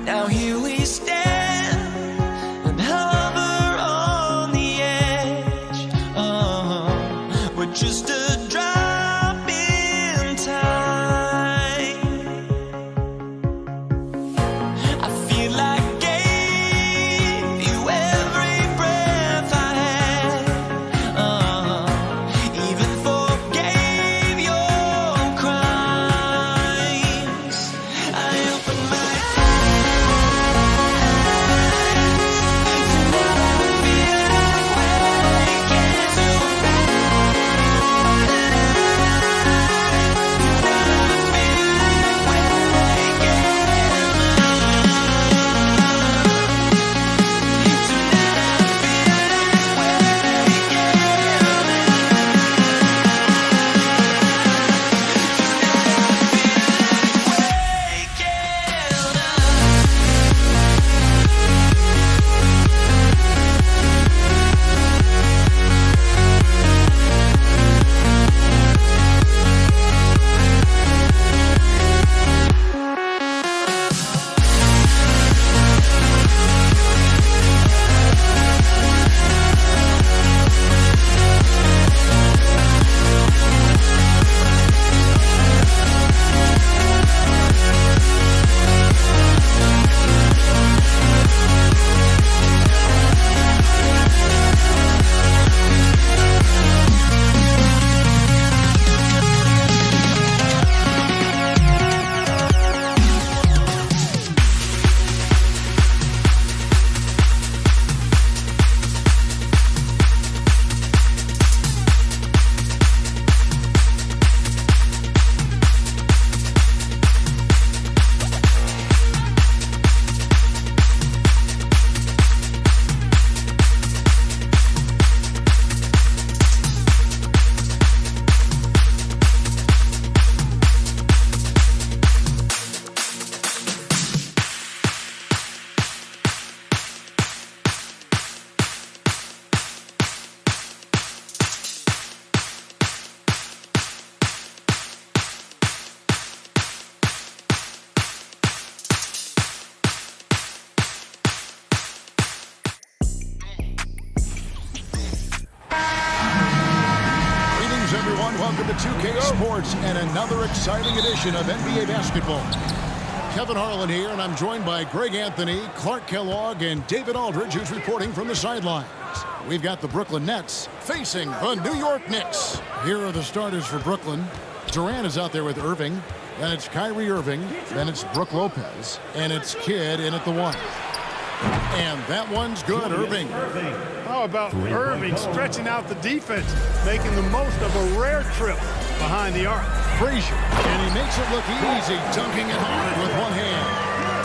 now here we stand and hover on the edge. We're just a drop in time. I feel like I gave you every breath I had. Even forgave your crimes. I opened my Welcome to 2K Sports and another exciting edition of NBA basketball. Kevin Harlan here, and I'm joined by Greg Anthony, Clark Kellogg, and David Aldridge, who's reporting from the sidelines. We've got the Brooklyn Nets facing the New York Knicks. Here are the starters for Brooklyn. Durant is out there with Irving. Then it's Kyrie Irving. Then it's Brook Lopez. And it's Kidd in at the one. And that one's good, Irving. How about Irving stretching out the defense, making the most of a rare trip behind the arc. Frazier, and he makes it look easy, dunking it hard with one hand.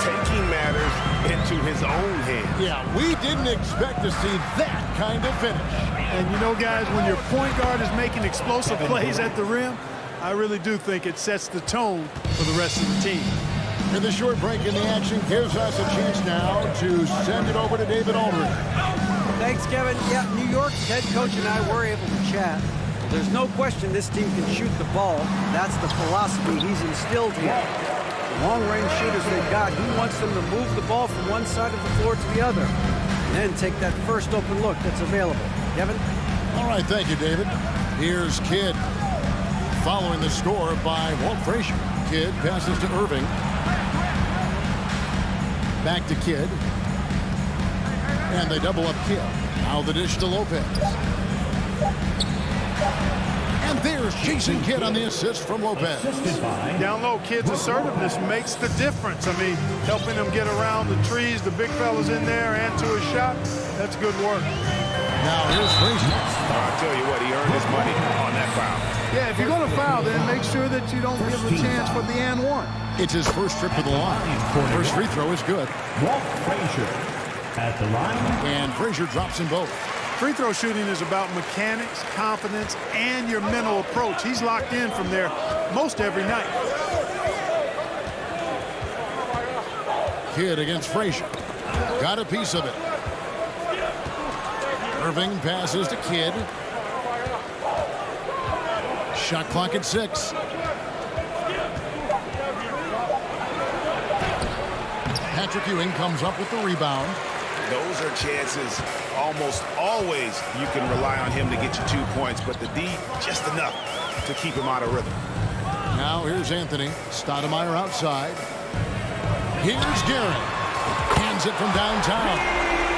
Taking matters into his own hands. Yeah, we didn't expect to see that kind of finish. And you know, guys, when your point guard is making explosive plays at the rim, I really do think it sets the tone for the rest of the team. And the short break in the action gives us a chance now to send it over to David Aldridge. Thanks, Kevin. Yeah, New York's head coach and I were able to chat. There's no question this team can shoot the ball. That's the philosophy he's instilled here. The long-range shooters they've got, he wants them to move the ball from one side of the floor to the other. And then take that first open look that's available. Kevin? All right, thank you, David. Here's Kidd. Following the score by Walt Frazier. Kidd passes to Irving. Back to Kidd. And they double up Kidd. Now the dish to Lopez. And there's Jason Kidd on the assist from Lopez. Down low, Kidd's assertiveness makes the difference. I mean, helping them get around the trees, the big fellas in there, and to a shot. That's good work. Now here's Frazier. I'll tell you what, he earned his money on that foul. Yeah, if you're going to foul, then make sure that you don't give the chance for the and one. It's his first trip to the line. First free throw is good. Walt Frazier at the line. And Frazier drops in both. Free throw shooting is about mechanics, confidence, and your mental approach. He's locked in from there most every night. Kidd against Frazier. Got a piece of it. Irving passes to Kidd. Shot clock at 6. Patrick Ewing comes up with the rebound. Those are chances almost always you can rely on him to get you 2 points, but the D just enough to keep him out of rhythm. Now here's Anthony. Stoudemire outside. Here's Garrett. Hands it from downtown.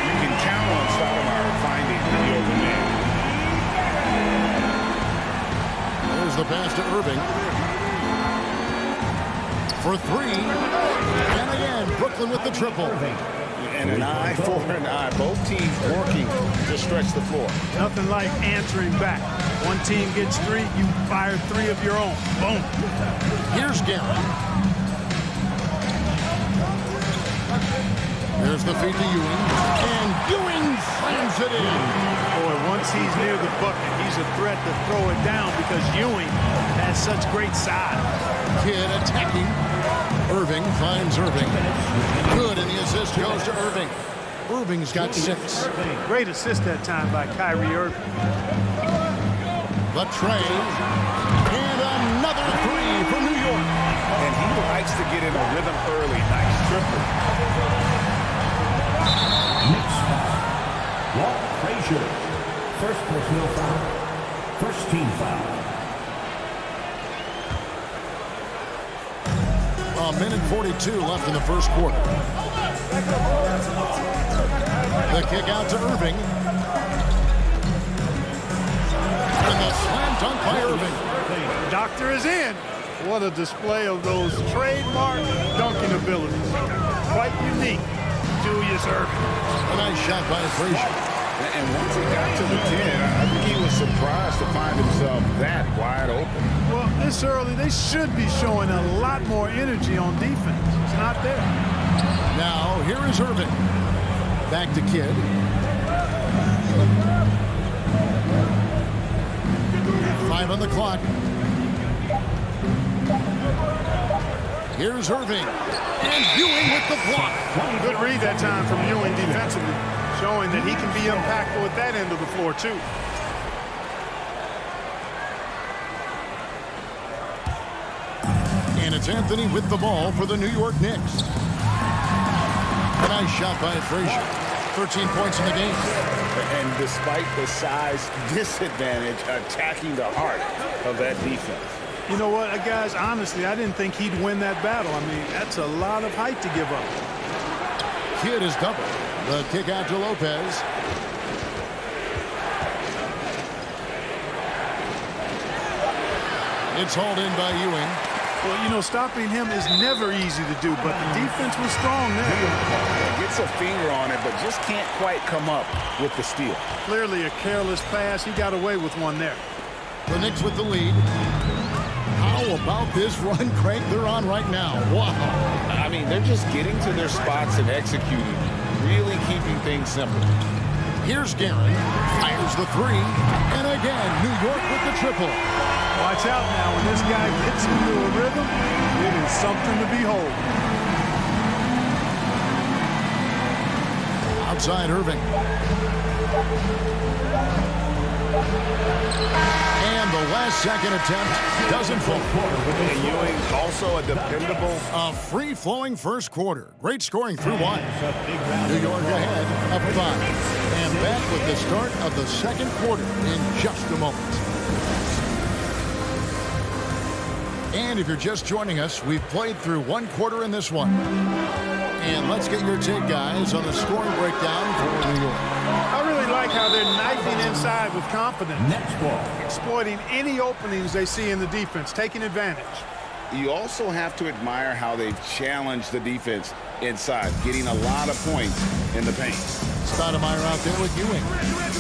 You can count on Stoudemire finding the open man. There's the pass to Irving. For 3. And again, Brooklyn with the triple. And an eye for an eye. Both teams working to stretch the floor. Nothing like answering back. One team gets 3, you fire 3 of your own. Boom. Here's Garrett. There's the feed to Ewing. And Ewing slams it in. Boy, once he's near the bucket, he's a threat to throw it down because Ewing has such great size. Kidd attacking. Irving finds Irving. Good, and the assist goes to Irving. Irving's got 6. Great assist that time by Kyrie Irving. The tray. And another 3 from New York. And he likes to get in a rhythm early. Nice triple. Next foul. Walt Frazier. First personal foul. First team foul. A minute 42 left in the first quarter. The kick out to Irving. And the slam dunk by Irving. Doctor is in. What a display of those trademark dunking abilities. Quite unique. Julius Irving. A nice shot by Frazier. And once he got to the 10, I think he was surprised to find himself that wide open. Well, this early, they should be showing a lot more energy on defense. It's not there. Now, here is Irving. Back to Kidd. Five on the clock. Here's Irving. And Ewing with the block. Good read that time from Ewing defensively, showing that he can be impactful at that end of the floor, too. And it's Anthony with the ball for the New York Knicks. A nice shot by Frazier. 13 points in the game. And despite the size disadvantage, attacking the heart of that defense. You know what, guys, honestly, I didn't think he'd win that battle. I mean, that's a lot of height to give up. Kidd is double. The kick out to Lopez. It's hauled in by Ewing. Well, you know, stopping him is never easy to do, but the defense was strong there. Gets a finger on it, but just can't quite come up with the steal. Clearly a careless pass. He got away with one there. The Knicks with the lead. How about this run, Craig, they're on right now? Wow. I mean, they're just getting to their spots and executing, really keeping things simple. Here's Garrett. Fires the 3. And again, New York with the triple. Watch out now. When this guy gets into a rhythm, it is something to behold. outside Irving. And the last second attempt doesn't fall. And Ewing also a dependable. A free-flowing first quarter. Great scoring through one. New York ahead, up 5. And back with the start of the second quarter in just a moment. And if you're just joining us, we've played through one quarter in this one. And let's get your take, guys, on the scoring breakdown for New York. I really like how they're knifing inside with confidence. Next ball. Exploiting any openings they see in the defense, taking advantage. You also have to admire how they've challenged the defense inside, getting a lot of points in the paint. Stoudemire out there with Ewing.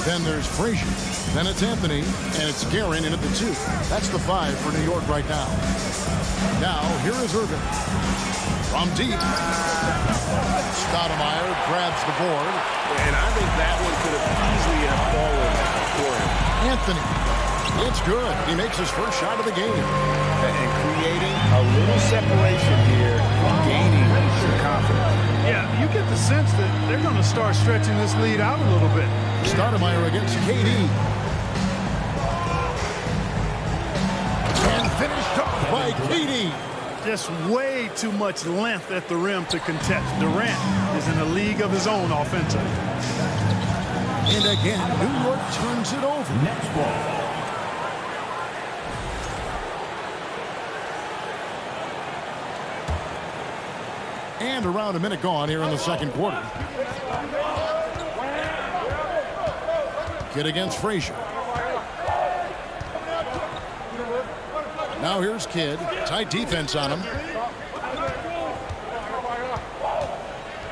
Then there's Frazier. Then it's Anthony, and it's Guerin in at the 2. That's the 5 for New York right now. Now, here is Irving. From deep. Stoudemire grabs the board. And I think that one could have easily fallen for him. Anthony. It's good. He makes his first shot of the game. And creating a little separation here, gaining some confidence. Yeah, you get the sense that they're going to start stretching this lead out a little bit. Stoudemire against KD. And finished off by KD. Just way too much length at the rim to contest. Durant is in a league of his own offensively. And again, New York turns it over. Next ball. And around a minute gone here in the second quarter. Kidd against Frazier. Now here's Kidd. Tight defense on him.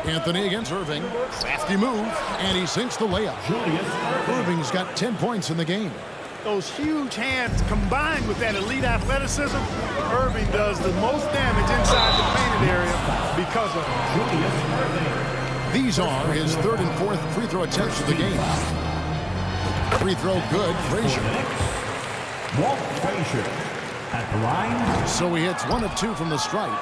Anthony against Irving. Crafty move. And he sinks the layup. Irving's got 10 points in the game. Those huge hands combined with that elite athleticism, Irving does the most damage inside the painted area because of it. These are his 3rd and 4th free throw attempts of the game. Free throw good, Frazier. Walt Frazier at the line. So he hits 1 of 2 from the stripe.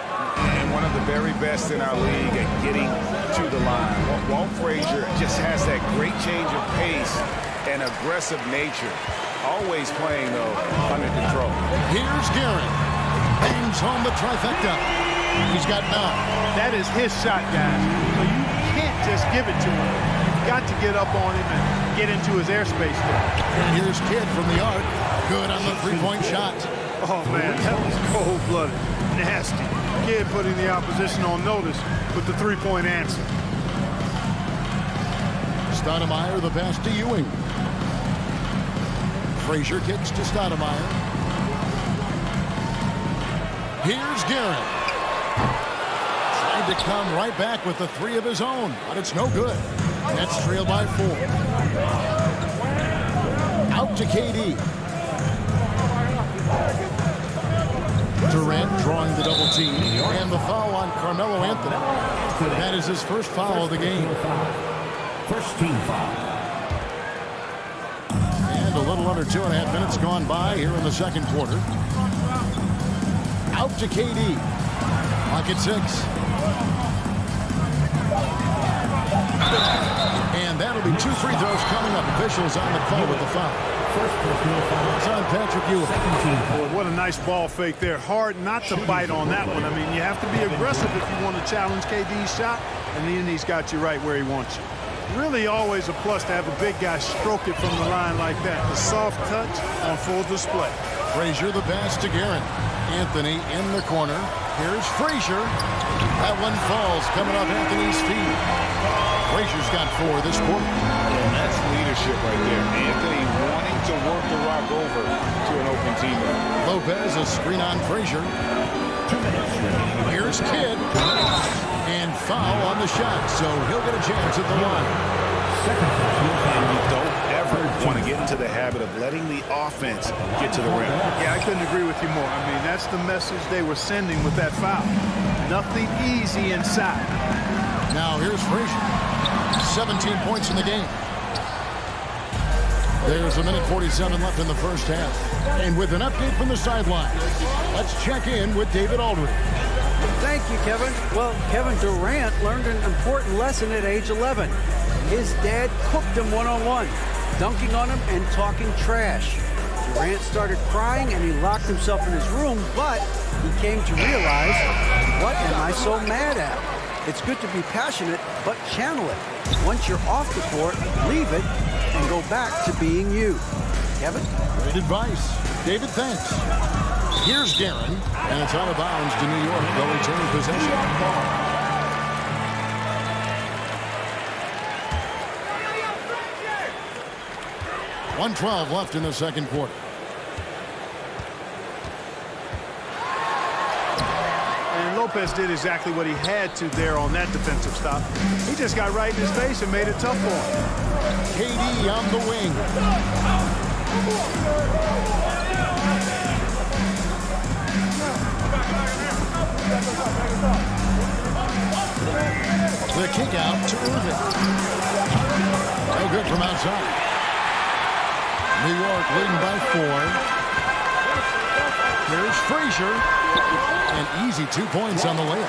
And one of the very best in our league at getting to the line. Walt Frazier just has that great change of pace and aggressive nature. Always playing, though, under control. Here's Guerin. Bangs home the trifecta. He's got 9. That is his shot, guys. So you can't just give it to him. You've got to get up on him and get into his airspace there. And here's Kidd from the arc. Good on the three-point shot. Oh, man, that was cold-blooded. Nasty. Kidd putting the opposition on notice with the three-point answer. Stoudemire the pass to Ewing. Frazier kicks to Stoudemire. Here's Guerin. Tried to come right back with the 3 of his own, but it's no good. Nets trailed by 4. Out to KD. Durant drawing the double team. And the foul on Carmelo Anthony. That is his first foul of the game. First team foul. And a little under 2.5 minutes gone by here in the second quarter. Out to KD. Pocket 6. And that'll be 2 free throws coming up. Officials on the call with the foul. First personal foul. It's on Patrick Ewing. Boy, what a nice ball fake there. Hard not to bite on that one. I mean, you have to be aggressive if you want to challenge KD's shot, and then he's got you right where he wants you. Really always a plus to have a big guy stroke it from the line like that. The soft touch on full display. Frazier the pass to Guerin. Anthony in the corner. Here's Frazier. That one falls coming off Anthony's feet. Frazier's got 4 this quarter. And that's leadership right there. Anthony wanting to work the rock over to an open teammate. Lopez a screen on Frazier. 2 minutes remaining. Here's Kidd. And foul on the shot, so he'll get a chance at the line. Second personal foul. And you don't ever want to get into the habit of letting the offense get to the rim. Yeah, I couldn't agree with you more. I mean, that's the message they were sending with that foul. Nothing easy inside. Now here's Frazier. 17 points in the game. There's 1:47 left in the first half. And with an update from the sideline, let's check in with David Aldridge. Thank you, Kevin. Well, Kevin Durant learned an important lesson at age 11. His dad cooked him one-on-one, dunking on him and talking trash. Durant started crying and he locked himself in his room, but he came to realize, what am I so mad at? It's good to be passionate, but channel it. Once you're off the court, leave it and go back to being you. Kevin? Great advice. David, thanks. Here's Guerin, and it's out of bounds to New York. They'll return possession. 1:12 left in the second quarter. And Lopez did exactly what he had to there on that defensive stop. He just got right in his face and made it tough for him. KD on the wing. The kick out to Irving. No good from outside. New York leading by 4. Here's Frazier. An easy 2 points on the layup.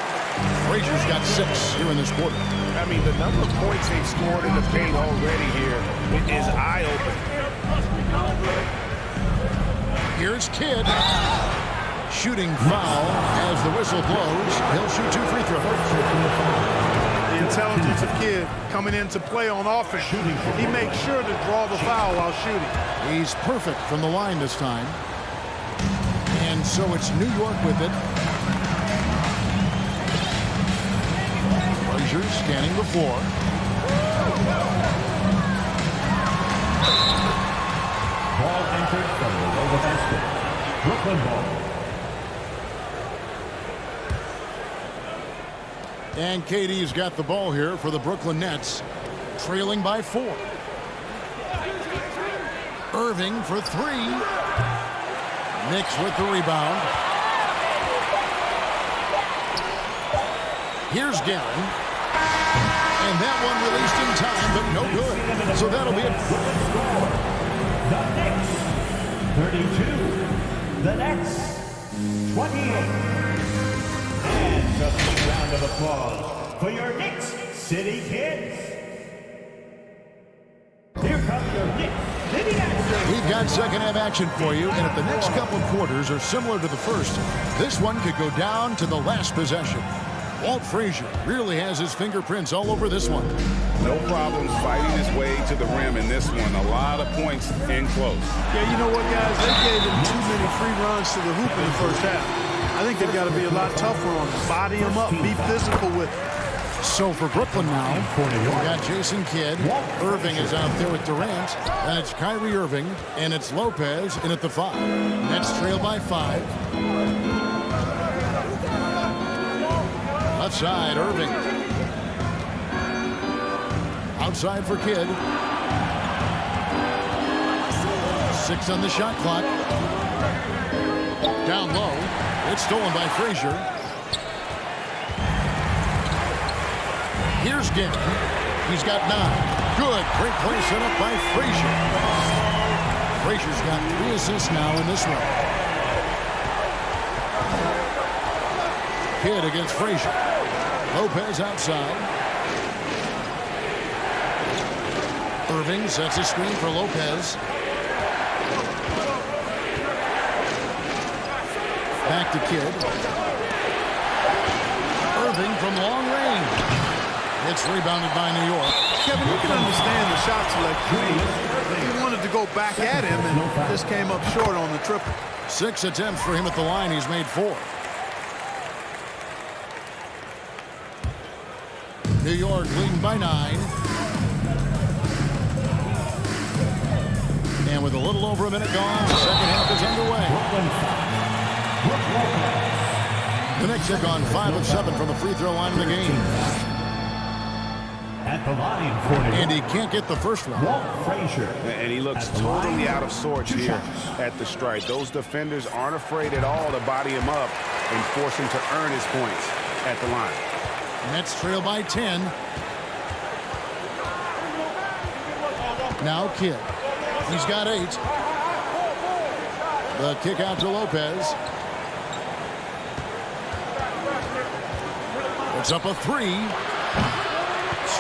Frazier's got 6 here in this quarter. I mean, the number of points they've scored in the paint already here is eye-opening. Here's Kidd. Shooting foul as the whistle blows. He'll shoot 2 free throws. The intelligence of Kidd coming into play on offense. He makes sure to draw the foul while shooting. He's perfect from the line this time. And so it's New York with it. Frazier scanning the floor. Ball entered from below the basket. Brooklyn ball. And KD's got the ball here for the Brooklyn Nets, trailing by 4. Irving for 3. Knicks with the rebound. Here's Guerin. And that one released in time, but no good. So that'll be it. The Knicks, 32. The Nets, 28. And just a round of applause for your Knicks City Kids. Here come your Knicks City Action. We've got second half action for you, and if the next couple quarters are similar to the first, this one could go down to the last possession. Walt Frazier really has his fingerprints all over this one. No problems fighting his way to the rim in this one. A lot of points in close. Yeah, you know what, guys? They gave him too many free runs to the hoop in the first half. I think they've got to be a lot tougher on him. Body him up. Be physical with him. So for Brooklyn now, we've got Jason Kidd. Irving is out there with Durant. And it's Kyrie Irving. And it's Lopez in at the 5. Nets trail by 5. Left side, Irving. Outside for Kidd. 6 on the shot clock. Down low. It's stolen by Frazier. Here's Guerin. He's got 9. Good. Great play set up by Frazier. Frazier's got 3 assists now in this one. Kidd against Frazier. Lopez outside. Irving sets a screen for Lopez. Back to Kidd. Irving from long range. It's rebounded by New York. Kevin, you can understand the shot selection. He wanted to go back at him and just came up short on the triple. 6 attempts for him at the line. He's made 4. New York leading by 9. And with a little over a minute gone, the second half is underway. The Knicks have gone 5 of 7 from the free throw line in the game. At the line for and he can't get the first one. Walt Frazier. And he looks totally out of sorts here at the stripe. Those defenders aren't afraid at all to body him up and force him to earn his points at the line. Nets trail by 10. Now Kidd. He's got 8. The kick out to Lopez. It's up a 3.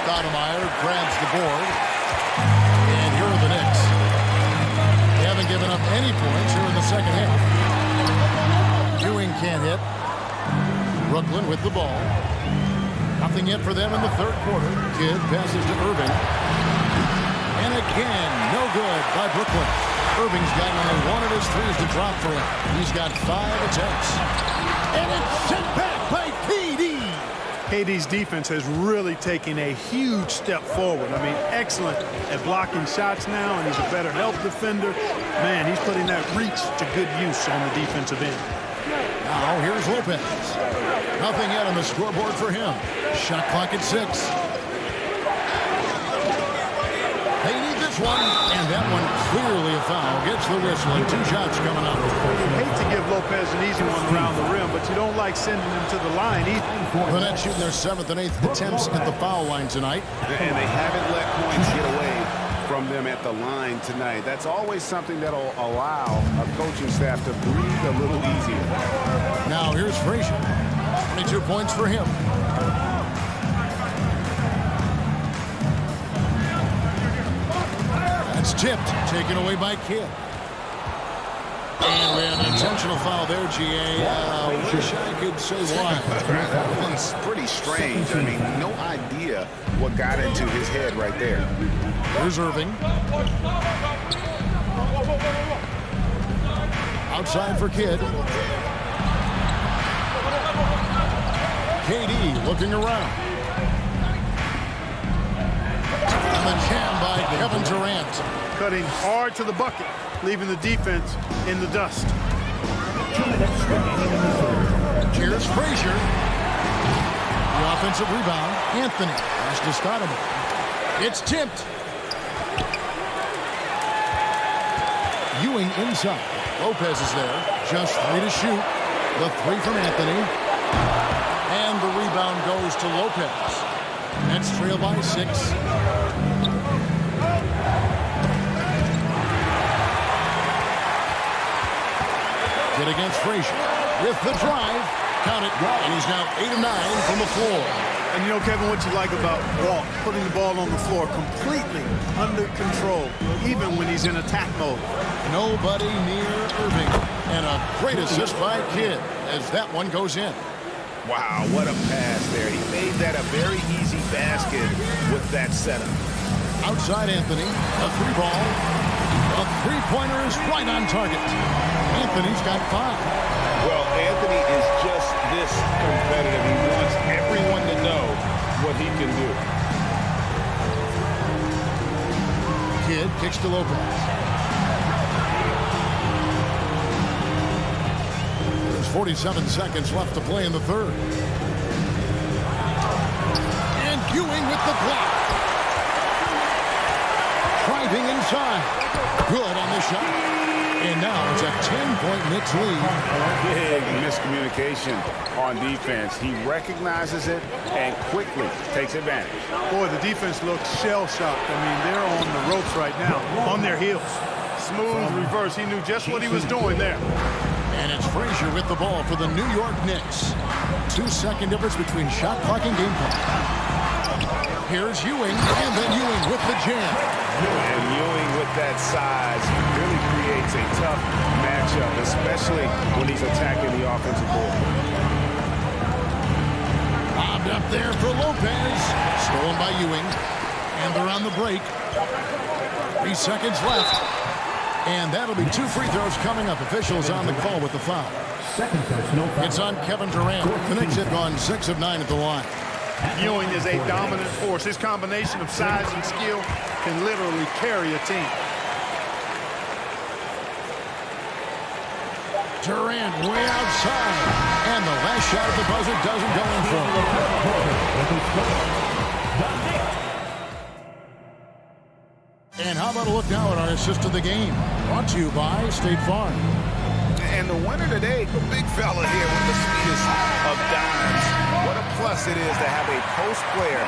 Stoudemire grabs the board. And here are the Knicks. They haven't given up any points here in the second half. Ewing can't hit. Brooklyn with the ball. Nothing yet for them in the third quarter. Kidd passes to Irving. And again, no good by Brooklyn. Irving's got only one of his threes to drop for him. He's got 5 attempts. And it's sent back by KD. KD's defense has really taken a huge step forward. I mean, excellent at blocking shots now, and he's a better help defender. Man, he's putting that reach to good use on the defensive end. Now here's Lopez. Nothing yet on the scoreboard for him. Shot clock at 6. They need this one, and that one clearly a foul. Gets the whistle, and 2 shots coming up. You hate to give Lopez an easy one around the rim, but you don't like sending him to the line either. The Nets shooting their 7th and 8th attempts at the foul line tonight. And they haven't let points get away from them at the line tonight. That's always something that'll allow a coaching staff to breathe a little easier. Now here's Frazier. 22 points for him. It's tipped, taken away by Kidd. And we have an intentional foul there, GA. I wish I could say why. That one's pretty strange. I mean, no idea what got into his head right there. Here's Irving. Outside for Kidd. KD looking around. And the jam by Kevin Durant. Cutting hard to the bucket, leaving the defense in the dust. Here's Frazier. The offensive rebound. Anthony. Pass to Stoudemire. It's tipped. Ewing inside. Lopez is there. Just 3 to shoot. The 3 from Anthony. And the rebound goes to Lopez. Nets trail by 6. Kidd against Frazier. With the drive. Count it. And he's now 8 of 9 from the floor. And you know, Kevin, what you like about Walt, putting the ball on the floor completely under control, even when he's in attack mode. Nobody near Irving. And a great assist by Kidd as that one goes in. Wow, what a pass there. He made that a very easy basket with that setup. Outside Anthony, a 3 ball. A 3-pointer is right on target. Anthony's got 5. Well, Anthony is just this competitive. He wants everyone to know what he can do. Kidd kicks to Lopez. There's 47 seconds left to play in the third. And Ewing with the block. Driving inside. Good on the shot. And now it's a 10-point Knicks lead. Big miscommunication on defense. He recognizes it and quickly takes advantage. Boy, the defense looks shell-shocked. I mean, they're on the ropes right now, on their heels. Smooth reverse. He knew just what he was doing there. And it's Frazier with the ball for the New York Knicks. 2-second difference between shot clock and game clock. Here's Ewing, and then Ewing with the jam. And Ewing with that size really creates a tough matchup, especially when he's attacking the offensive board. Bobbed up there for Lopez. Stolen by Ewing. And they're on the break. 3 seconds left. And that'll be 2 free throws coming up. Officials on the call with the foul. It's on Kevin Durant. The Knicks have gone 6 of 9 at the line. Ewing is a dominant force. His combination of size and skill can literally carry a team. Durant way outside. And the last shot at the buzzer doesn't go in for him. And how about a look now at our assist of the game? Brought to you by State Farm. And the winner today, the big fella here with the sweetest of dimes. What a plus it is to have a post player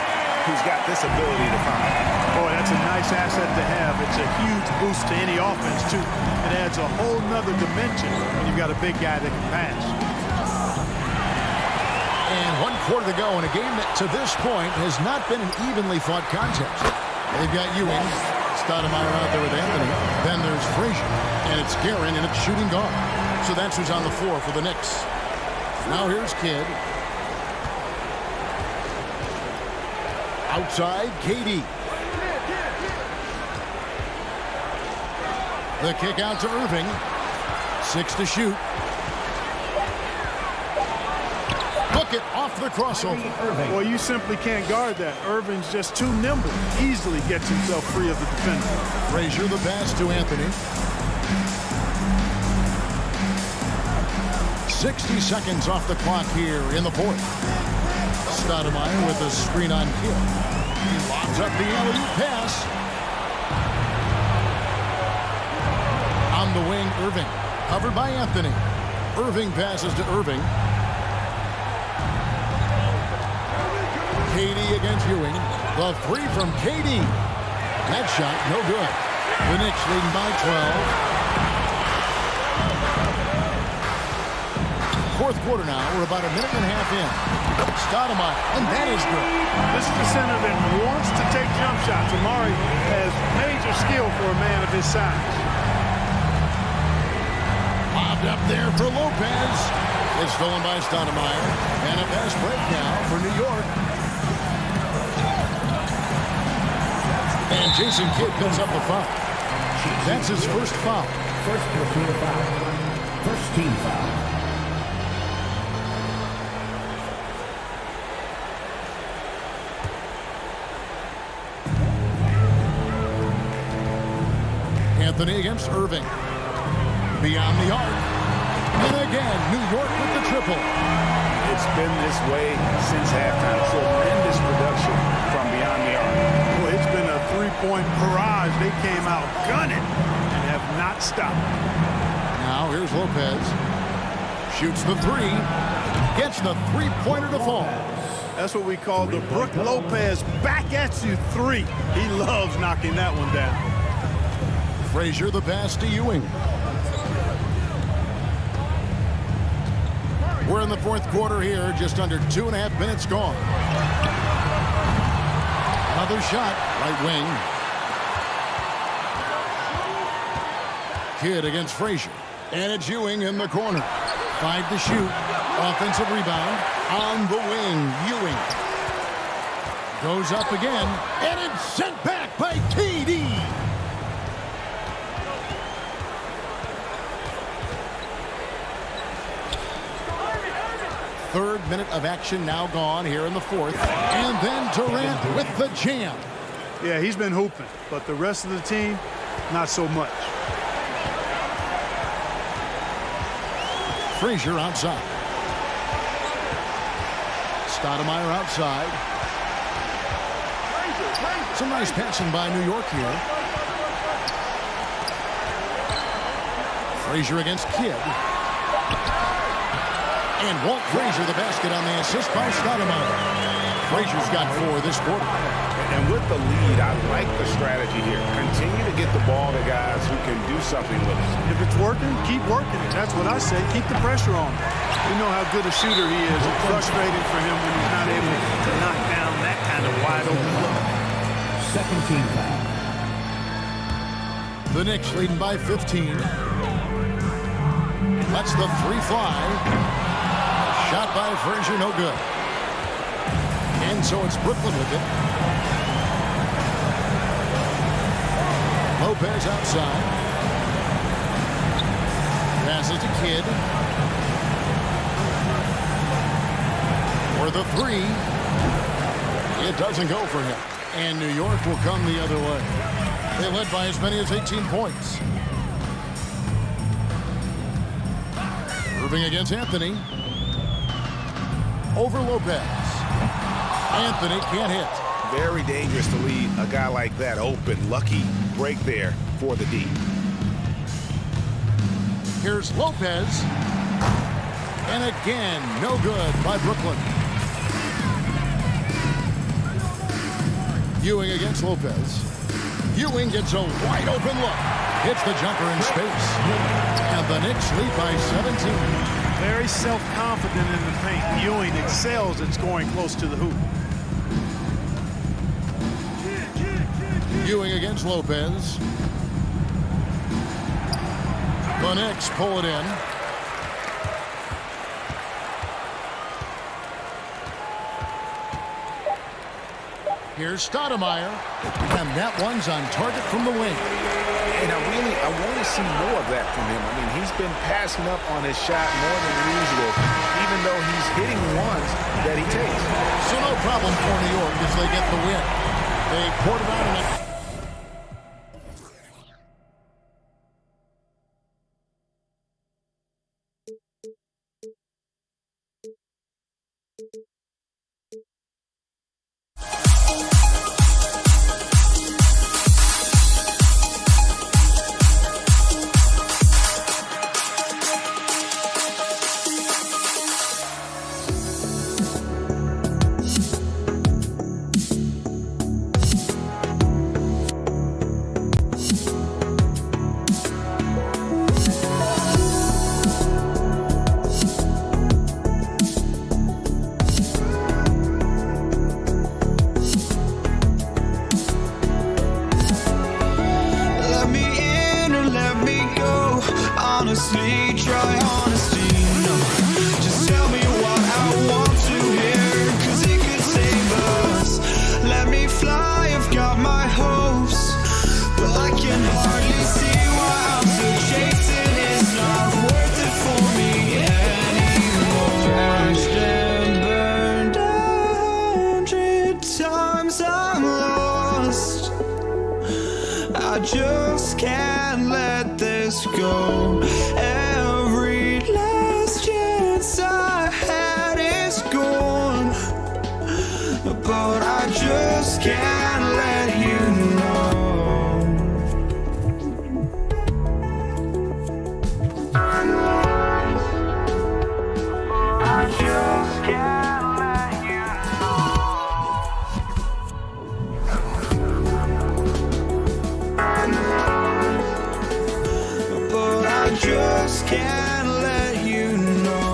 who's got this ability to find. Boy, that's a nice asset to have. It's a huge boost to any offense, too. It adds a whole nother dimension when you've got a big guy that can pass. And one quarter to go in a game that to this point has not been an evenly fought contest. They've got Ewing, Stoudemire out there with Anthony. Then there's Frazier, and it's Guerin, and it's shooting guard. So that's who's on the floor for the Knicks. Now here's Kidd. Outside, KD. The kick out to Irving. 6 to shoot. Look it off the crossover. Well, you simply can't guard that. Irving's just too nimble. Easily gets himself free of the defender. Frazier the pass to Anthony. 60 seconds off the clock here in the fourth. Stoudemire with a screen on Kidd. He lobs up the alley-oop pass. On the wing, Irving. Covered by Anthony. Irving passes to Irving. KD against Ewing. The three from KD. That shot, no good. The Knicks leading by 12. Fourth quarter now. We're about a minute and a half in. Stoudemire, and that is good. This is the center that wants to take jump shots. Amari has major skill for a man of his size. Lobbed up there for Lopez. It's stolen by Stoudemire. And a fast break now for New York. And Jason Kidd picks up the foul. That's his first foul. First personal foul. First team foul. Anthony against Irving. Beyond the arc. And again, New York with the triple. It's been this way since halftime. Tremendous production from beyond the arc. Well, it's been a three-point barrage. They came out gunning and have not stopped. Now here's Lopez. Shoots the three. Gets the three-pointer to fall. That's what we call the Brook Lopez back at you three. He loves knocking that one down. Frazier the pass to Ewing. We're in the fourth quarter here, just under 2.5 minutes gone. Another shot, right wing. Kidd against Frazier. And it's Ewing in the corner. 5 to shoot. Offensive rebound on the wing. Ewing goes up again, and it's sent back by KD. Third minute of action now gone here in the fourth. And then Durant with the jam. Yeah, he's been hooping, but the rest of the team, not so much. Frazier outside. Stoudemire outside. Some nice passing by New York here. Frazier against Kidd. And Walt Frazier the basket on the assist by Stoudemire. Frazier's got 4 this quarter. And with the lead, I like the strategy here. Continue to get the ball to guys who can do something with it. If it's working, keep working it. That's what I say. Keep the pressure on him. We know how good a shooter he is. It's frustrating for him when he's not able to knock down that kind of wide open look. Second team foul. The Knicks leading by 15. That's the three fly. Shot by Frazier, no good. And so it's Brooklyn with it. Lopez outside. Passes to Kidd. For the three. It doesn't go for him. And New York will come the other way. They led by as many as 18 points. Irving against Anthony. Over Lopez. Anthony can't hit. Very dangerous to leave a guy like that open. Lucky break there for the D. Here's Lopez. And again, no good by Brooklyn. Ewing against Lopez. Ewing gets a wide open look. Hits the jumper in space. And the Knicks lead by 17. Very self-confident in the paint. Ewing excels at scoring close to the hoop. Ewing against Lopez. The Knicks pull it in. Here's Stoudemire, and that one's on target from the wing. And I want to see more of that from him. I mean, he's been passing up on his shot more than usual, even though he's hitting ones that he takes. So no problem for New York as they get the win. They poured it on in a honestly, try honesty, no. Just tell me what I want to hear, 'cause it could save us. Let me fly, I've got my hopes, but I can hardly see why I'm still chasing. It's not worth it for me anymore. Ashed and burned 100 times I'm lost. I just can't let this go. Every last chance I had is gone, but I just can't let you know. I just can't let you know. But I just can't let you know.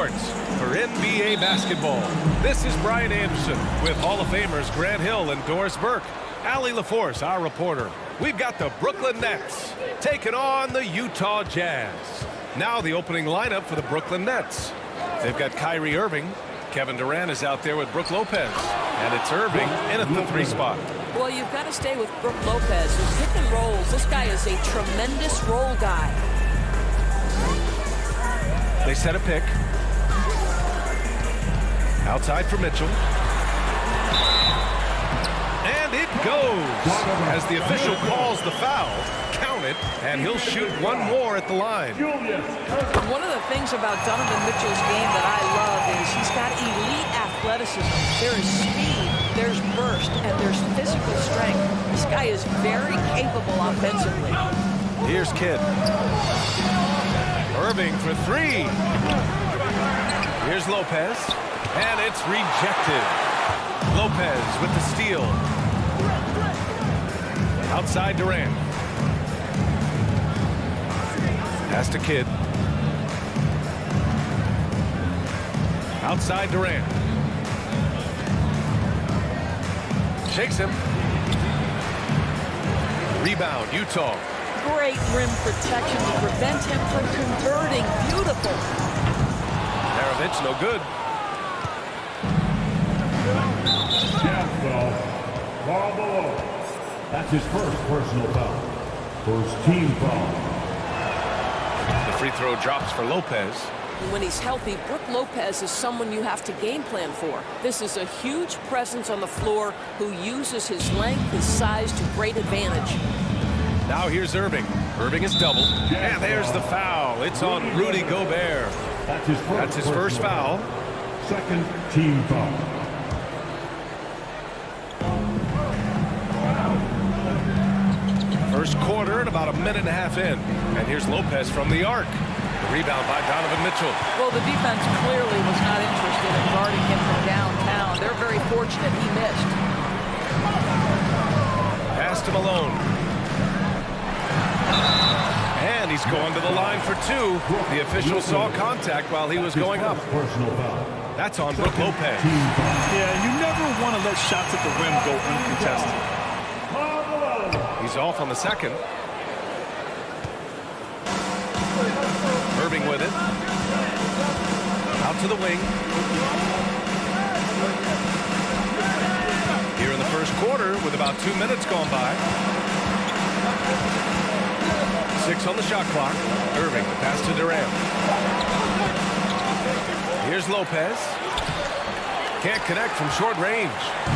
Sports for NBA basketball. This is Brian Anderson with Hall of Famers Grant Hill and Doris Burke. Allie LaForce, our reporter. We've got the Brooklyn Nets taking on the Utah Jazz. Now the opening lineup for the Brooklyn Nets. They've got Kyrie Irving. Kevin Durant is out there with Brook Lopez. And it's Irving in at the 3 spot. Well, you've got to stay with Brook Lopez. His pick and rolls, this guy is a tremendous roll guy. They set a pick. Outside for Mitchell. And it goes as the official calls the foul. Count it, and he'll shoot one more at the line. One of the things about Donovan Mitchell's game that I love is he's got elite athleticism. There is speed, there's burst, and there's physical strength. This guy is very capable offensively. Here's Kidd. Irving for 3. Here's Lopez, and it's rejected. Lopez with the steal. Outside Durant. Pass to Kidd. Outside Durant. Shakes him. Rebound, Utah. Great rim protection to prevent him from converting. Beautiful. Maravich, no good. Ball below. That's his first personal foul. First team foul. The free throw drops for Lopez. When he's healthy, Brook Lopez is someone you have to game plan for. This is a huge presence on the floor who uses his length, his size to great advantage. Now here's Irving. Irving is doubled. And there's the foul. It's on Rudy Gobert. That's his first foul. Second team foul. First quarter and about a minute and a half in. And here's Lopez from the arc. The rebound by Donovan Mitchell. Well, the defense clearly was not interested in guarding him from downtown. They're very fortunate he missed. Pass to Malone. And he's going to the line for 2. The official saw contact while he was going up. That's on Brook Lopez. Yeah, you never want to let shots at the rim go uncontested. He's off on the second. Irving with it. Out to the wing. Here in the first quarter with about 2 minutes gone by. 6 on the shot clock. Irving, the pass to Durant. Here's Lopez. Can't connect from short range.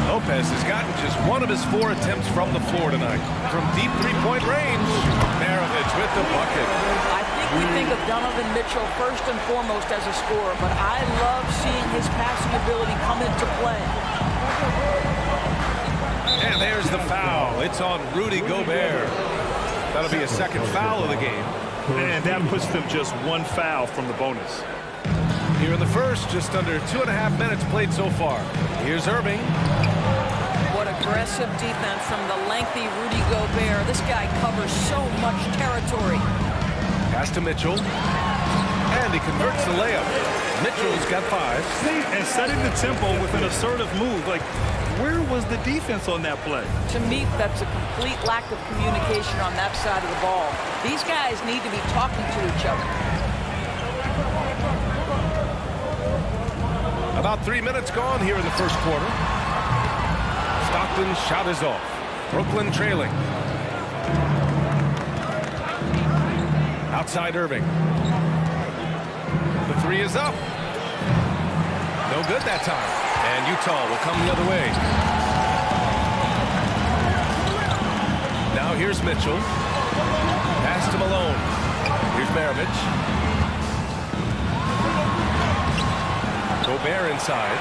Lopez has gotten just 1 of his 4 attempts from the floor tonight. From deep 3-point range, Maravich with the bucket. I think we think of Donovan Mitchell first and foremost as a scorer, but I love seeing his passing ability come into play. And there's the foul. It's on Rudy Gobert. That'll be a second foul of the game. And that puts them just 1 foul from the bonus. Here in the first, just under 2.5 minutes played so far. Here's Irving. What aggressive defense from the lengthy Rudy Gobert. This guy covers so much territory. Pass to Mitchell. And he converts the layup. Mitchell's got 5. And setting the tempo with an assertive move. Like, where was the defense on that play? To me, that's a complete lack of communication on that side of the ball. These guys need to be talking to each other. About 3 minutes gone here in the first quarter. Stockton's shot is off. Brooklyn trailing. Outside Irving. The 3 is up. No good that time. And Utah will come the other way. Now here's Mitchell. Pass to Malone. Here's Maravich. Gobert inside.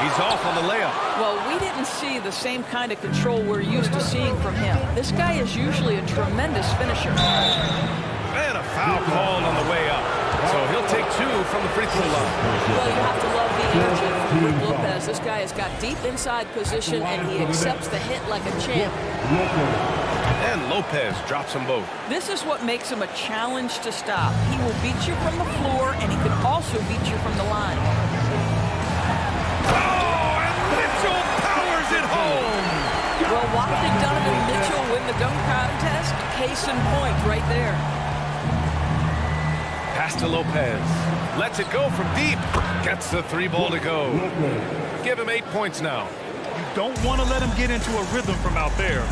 He's off on the layup. Well, we didn't see the same kind of control we're used to seeing from him. This guy is usually a tremendous finisher. And a foul called on the way up. So he'll take 2 from the free throw line. Well, you have to love the energy from Brook Lopez. This guy has got deep inside position, and he accepts the hit like a champ. And Lopez drops them both. This is what makes him a challenge to stop. He will beat you from the floor, and he can also beat you from the line. Oh, and Mitchell powers it home. Well, why did Donovan Mitchell win the dunk contest? Case in point right there. Pass to Lopez. Lets it go from deep. Gets the 3 ball to go. Give him 8 points now. You don't want to let him get into a rhythm from out there.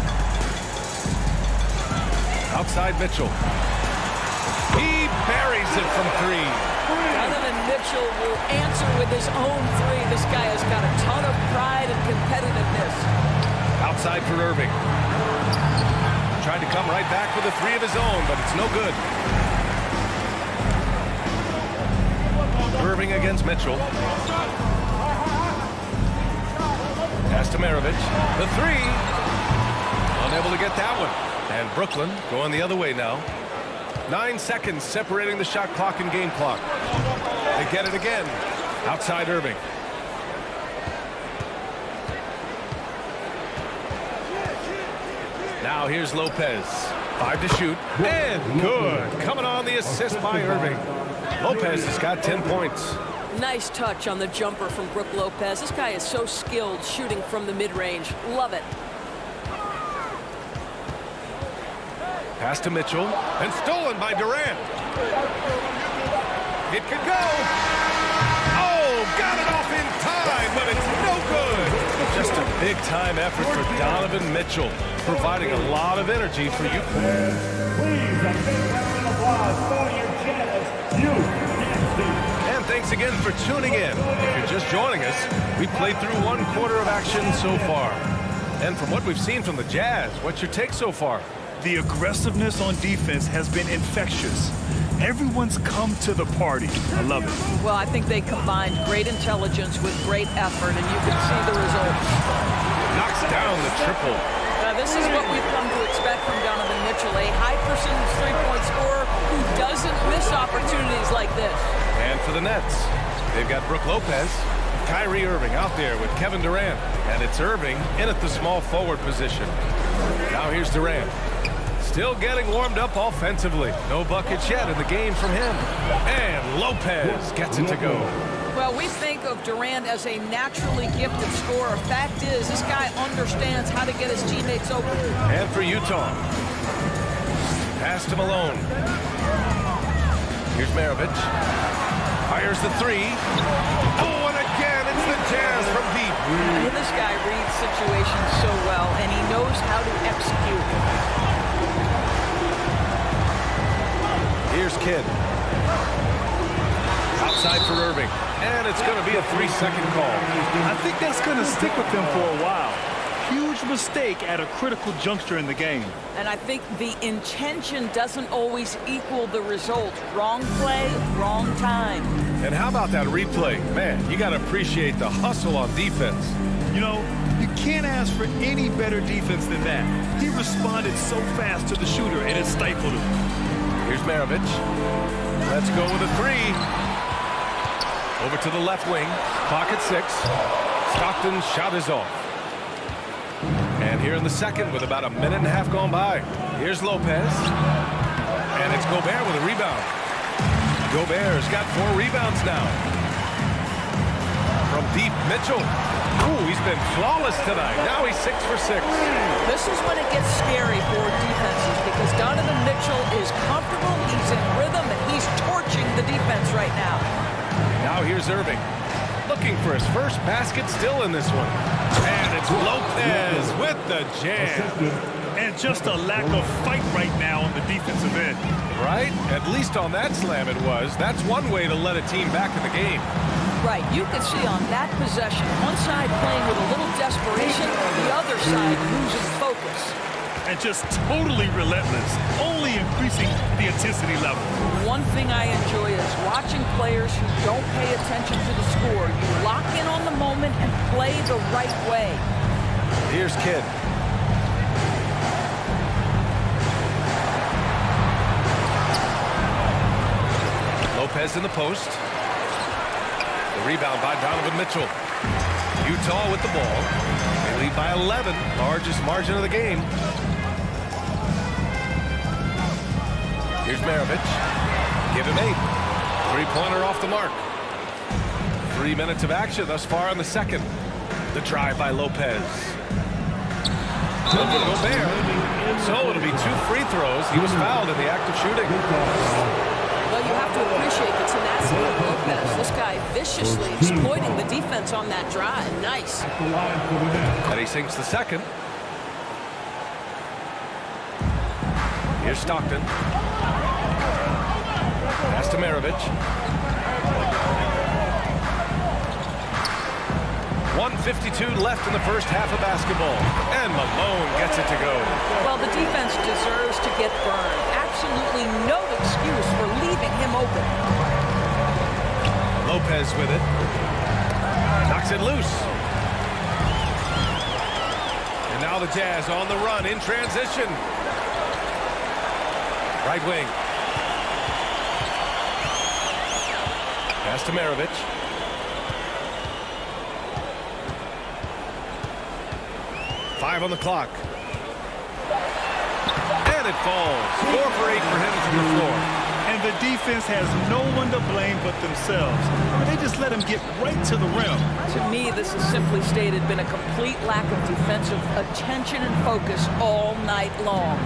Outside Mitchell. He buries it from 3. Donovan Mitchell will answer with his own 3. This guy has got a ton of pride and competitiveness. Outside for Irving. Tried to come right back with a 3 of his own, but it's no good. Irving against Mitchell. Pass to Maravich. The 3. Unable to get that one. And Brooklyn going the other way now. 9 seconds separating the shot clock and game clock. They get it again. Outside Irving. Now here's Lopez. 5 to shoot. And good. Coming on the assist by Irving. Lopez has got 10 points. Nice touch on the jumper from Brook Lopez. This guy is so skilled shooting from the mid-range. Love it. Pass to Mitchell. And stolen by Durant. It could go. Oh, got it off in time, but it's no good. Just a big-time effort for Donovan Mitchell, providing a lot of energy for you. Please, a big round of applause for your Jazz Youth Dance Team. And thanks again for tuning in. If you're just joining us, we played through 1 quarter of action so far. And from what we've seen from the Jazz, what's your take so far? The aggressiveness on defense has been infectious. Everyone's come to the party. I love it. Well, I think they combined great intelligence with great effort, and you can see the results. Knocks down the triple. This is what we've come to expect from Donovan Mitchell, a high-percentage three-point scorer who doesn't miss opportunities like this. And for the Nets, they've got Brook Lopez, Kyrie Irving out there with Kevin Durant, and it's Irving in at the small forward position. Now here's Durant. Still getting warmed up offensively. No buckets yet in the game from him. And Lopez gets it to go. Well, we think of Durant as a naturally gifted scorer. Fact is, this guy understands how to get his teammates open. And for Utah, pass to Malone. Here's Maravich. Fires the 3. Oh, and again, it's the Jazz from deep. This guy reads situations so well, and he knows how to execute. Here's Kidd. Outside for Irving. And it's going to be a 3-second call. I think that's going to stick with them for a while. Huge mistake at a critical juncture in the game. And I think the intention doesn't always equal the result. Wrong play, wrong time. And how about that replay? Man, you got to appreciate the hustle on defense. You know, you can't ask for any better defense than that. He responded so fast to the shooter, and it stifled him. Here's Maravich. Let's go with a 3. Over to the left wing. Clock at 6. Stockton's shot is off. And here in the second with about a minute and a half gone by. Here's Lopez. And it's Gobert with a rebound. Gobert's got 4 rebounds now. From deep, Mitchell. Ooh, he's been flawless tonight. Now he's 6 for 6. This is when it gets scary for defenses because Donovan Mitchell is comfortable, he's in rhythm, and he's torching the defense right now. Now here's Irving. Looking for his first basket still in this one. And it's Lopez with the jam. And just a lack of fight right now on the defensive end. Right? At least on that slam it was. That's one way to let a team back in the game. Right, you can see on that possession, one side playing with a little desperation, the other side losing focus. And just totally relentless, only increasing the intensity level. One thing I enjoy is watching players who don't pay attention to the score. You lock in on the moment and play the right way. Here's Kidd. Lopez in the post. The rebound by Donovan Mitchell. Utah with the ball. They lead by 11, largest margin of the game. Here's Maravich. Give him 8. Three-pointer off the mark. 3 minutes of action thus far in the second. The drive by Lopez. Over to Gobert. So it'll be 2 free throws. He was fouled in the act of shooting. Well, you have to appreciate the tenacity of Lopez. This guy viciously exploiting the defense on that drive. Nice. And he sinks the second. Here's Stockton. Pass to Maravich. 1:52 left in the first half of basketball. And Malone gets it to go. Well, the defense deserves to get burned. Absolutely no excuse for leaving him open. Lopez with it. Knocks it loose. And now the Jazz on the run in transition. Right wing. Pass to Maravich. Five on the clock. And it falls. 4 for 8 for him from the floor. And the defense has no one to blame but themselves. They just let him get right to the rim. To me, this has simply stated been a complete lack of defensive attention and focus all night long.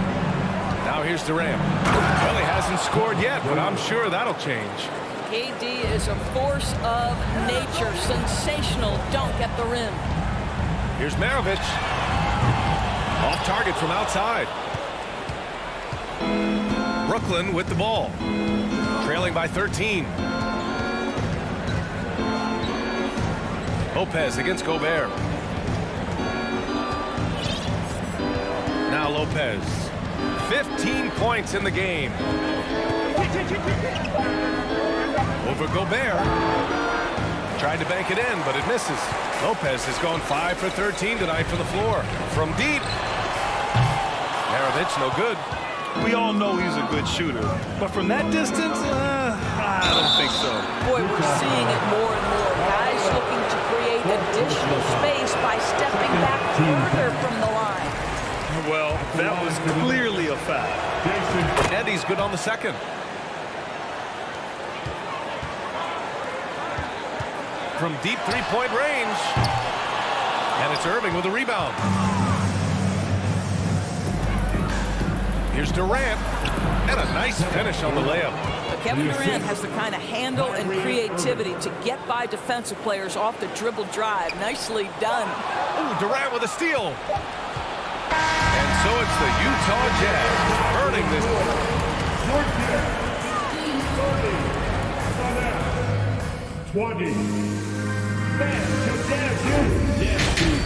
Now here's Durant. Well, he hasn't scored yet, but I'm sure that'll change. KD is a force of nature. Sensational dunk at the rim. Here's Maravich. Off target from outside. Brooklyn with the ball. Trailing by 13. Lopez against Gobert. Now Lopez. 15 points in the game. Over Gobert. Tried to bank it in, but it misses. Lopez has gone 5 for 13 tonight from the floor. From deep. Maravich, no good. We all know he's a good shooter. But from that distance, I don't think so. Boy, we're seeing it more and more. Guys looking to create additional space by stepping back further from the line. Well, that was clearly a foul. Eddie's good on the second. From deep three-point range. And it's Irving with a rebound. Here's Durant. And a nice finish on the layup. But Kevin Durant has the kind of handle and creativity to get by defensive players off the dribble drive. Nicely done. Ooh, Durant with a steal. And so it's the Utah Jazz earning this. 20. Jazz team.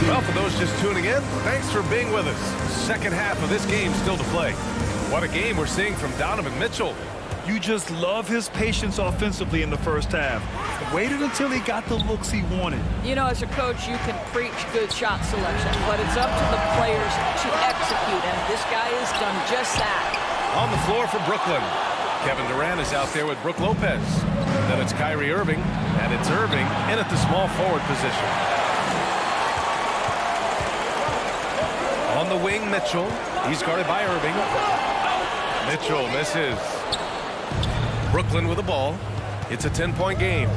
Well, for those just tuning in, thanks for being with us. Second half of this game still to play. What a game we're seeing from Donovan Mitchell. You just love his patience offensively in the first half. Waited until he got the looks he wanted. You know, as a coach, you can preach good shot selection, but it's up to the players to execute, and this guy has done just that. On the floor for Brooklyn, Kevin Durant is out there with Brook Lopez. Then it's Kyrie Irving, and it's Irving in at the small forward position. On the wing, Mitchell. He's guarded by Irving. Mitchell misses. Brooklyn with the ball. It's a 10-point game.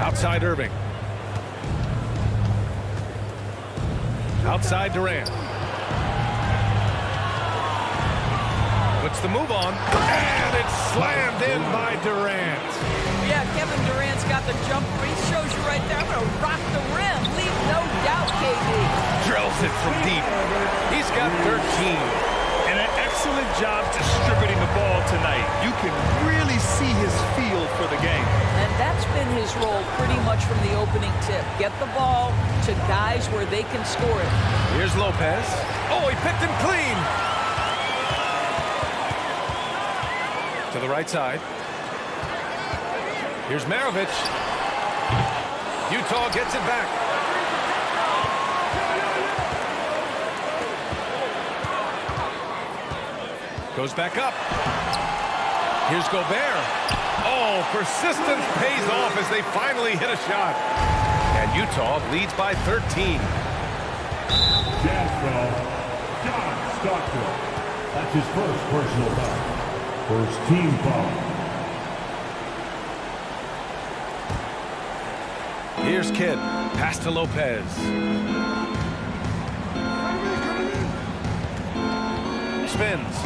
Outside Irving. Outside Durant. Puts the move on. And it's slammed in by Durant. Yeah, Kevin Durant's got the jumper. He shows you right there. I'm going to rock the rim. Leave no doubt, KD. Drills it from deep. He's got 13. And an excellent job distributing the ball tonight. You can really see his feel for the game. And that's been his role pretty much from the opening tip. Get the ball to guys where they can score it. Here's Lopez. Oh, he picked him clean. To the right side. Here's Maravich. Utah gets it back. Goes back up. Here's Gobert. Oh, persistence pays off as they finally hit a shot. And Utah leads by 13. Jazz foul, John Stockton. That's his first personal foul. First team foul. Here's Kidd. Pass to Lopez. Spins.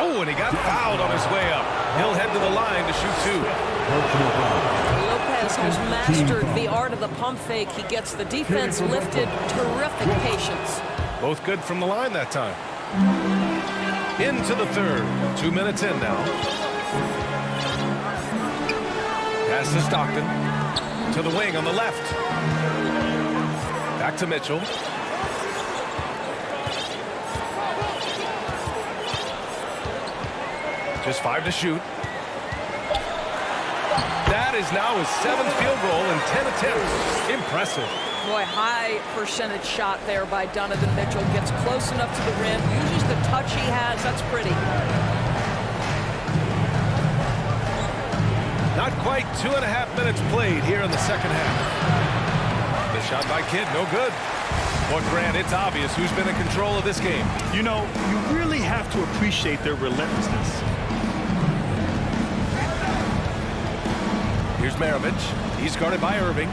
Oh, and he got fouled on his way up. He'll head to the line to shoot 2. Lopez has mastered the art of the pump fake. He gets the defense lifted. Terrific patience. Both good from the line that time. Into the third. 2 minutes in now. Pass to Stockton. To the wing on the left. Back to Mitchell. Just 5 to shoot. That is now his 7th field goal in 10 attempts. Impressive. Boy, high percentage shot there by Donovan Mitchell. Gets close enough to the rim. Uses the touch he has. That's pretty. Not quite 2.5 minutes played here in the second half. The shot by Kidd, no good. But Grant, it's obvious who's been in control of this game. You know, you really have to appreciate their relentlessness. Here's Maravich. He's guarded by Irving.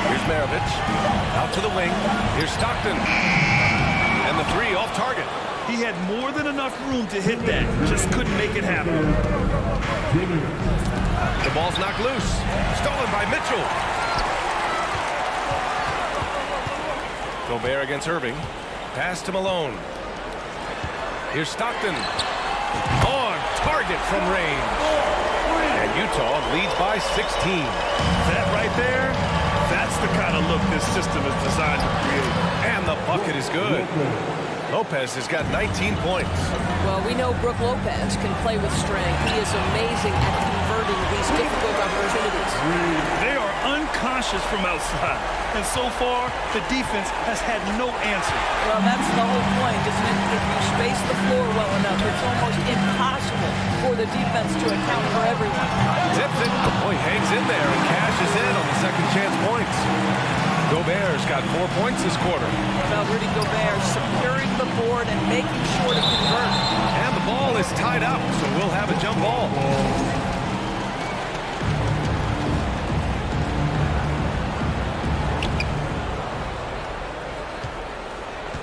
Here's Maravich. Out to the wing. Here's Stockton. And the 3 off target. He had more than enough room to hit that. Just couldn't make it happen. The ball's knocked loose. Stolen by Mitchell. Gobert against Irving. Pass to Malone. Here's Stockton. On target from range. And Utah leads by 16. That right there, that's the kind of look this system is designed to create. And the bucket is good. Lopez has got 19 points. Well, we know Brook Lopez can play with strength. He is amazing at converting these difficult opportunities. They are unconscious from outside. And so far, the defense has had no answer. Well, that's the whole point, isn't it? If you space the floor well enough, it's almost impossible for the defense to account for everyone. Tips it. Boy, hangs in there and cashes in on the second chance points. Gobert's got 4 points this quarter. Well, Rudy Gobert securing the board and making sure to convert. And the ball is tied up, so we'll have a jump ball.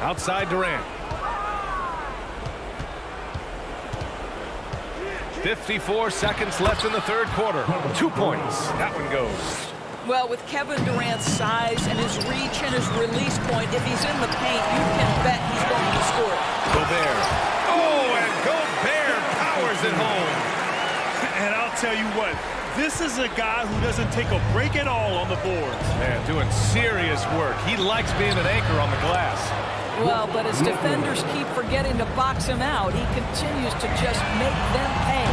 Outside Durant. 54 seconds left in the third quarter. 2 points. That one goes. Well, with Kevin Durant's size and his reach and his release point, if he's in the paint, you can bet he's going to score. Gobert. Oh, and Gobert powers it home. And I'll tell you what, this is a guy who doesn't take a break at all on the boards. Man, doing serious work. He likes being an anchor on the glass. Well, but as defenders keep forgetting to box him out, he continues to just make them pay.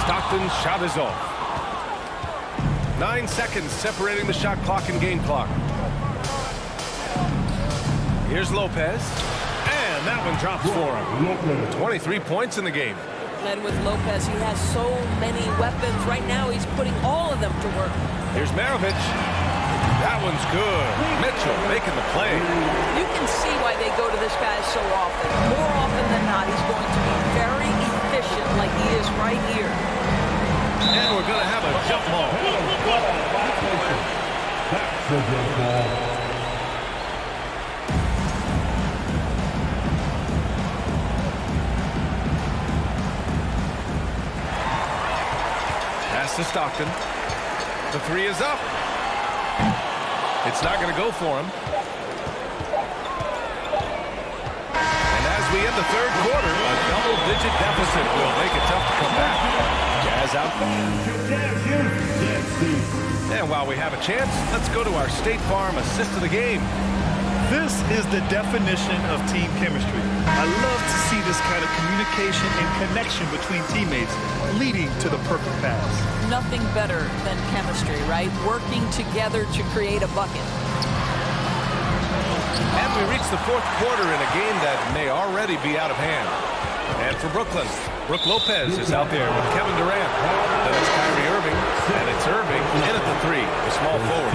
Stockton's shot is off. 9 seconds separating the shot clock and game clock. Here's Lopez. And that one drops for him. 23 points in the game. And with Lopez, he has so many weapons. Right now, he's putting all of them to work. Here's Maravich. That one's good. Mitchell making the play. You can see why they go to this guy so often. More often than not, he's going to be very efficient like he is right here. And we're going to have a jump ball. That's a jump ball. Pass to Stockton. The 3 is up. It's not going to go for him. And as we end the third quarter, a double-digit deficit will make it tough to come back. Jazz out. And while we have a chance, let's go to our State Farm assist of the game. This is the definition of team chemistry. I love to see this kind of communication and connection between teammates leading to the perfect pass. Nothing better than chemistry, right? Working together to create a bucket. And we reach the fourth quarter in a game that may already be out of hand. And for Brooklyn, Brook Lopez is out there with Kevin Durant. Then it's Kyrie Irving, and it's Irving in at the three, the small forward.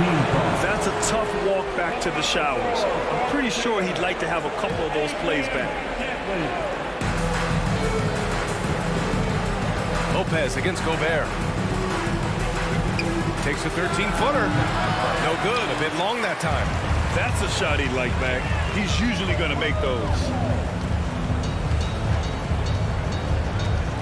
That's a tough walk back to the showers. I'm pretty sure he'd like to have a couple of those plays back. Lopez against Gobert. Takes a 13-footer. No good, a bit long that time. That's a shot he'd like back. He's usually going to make those.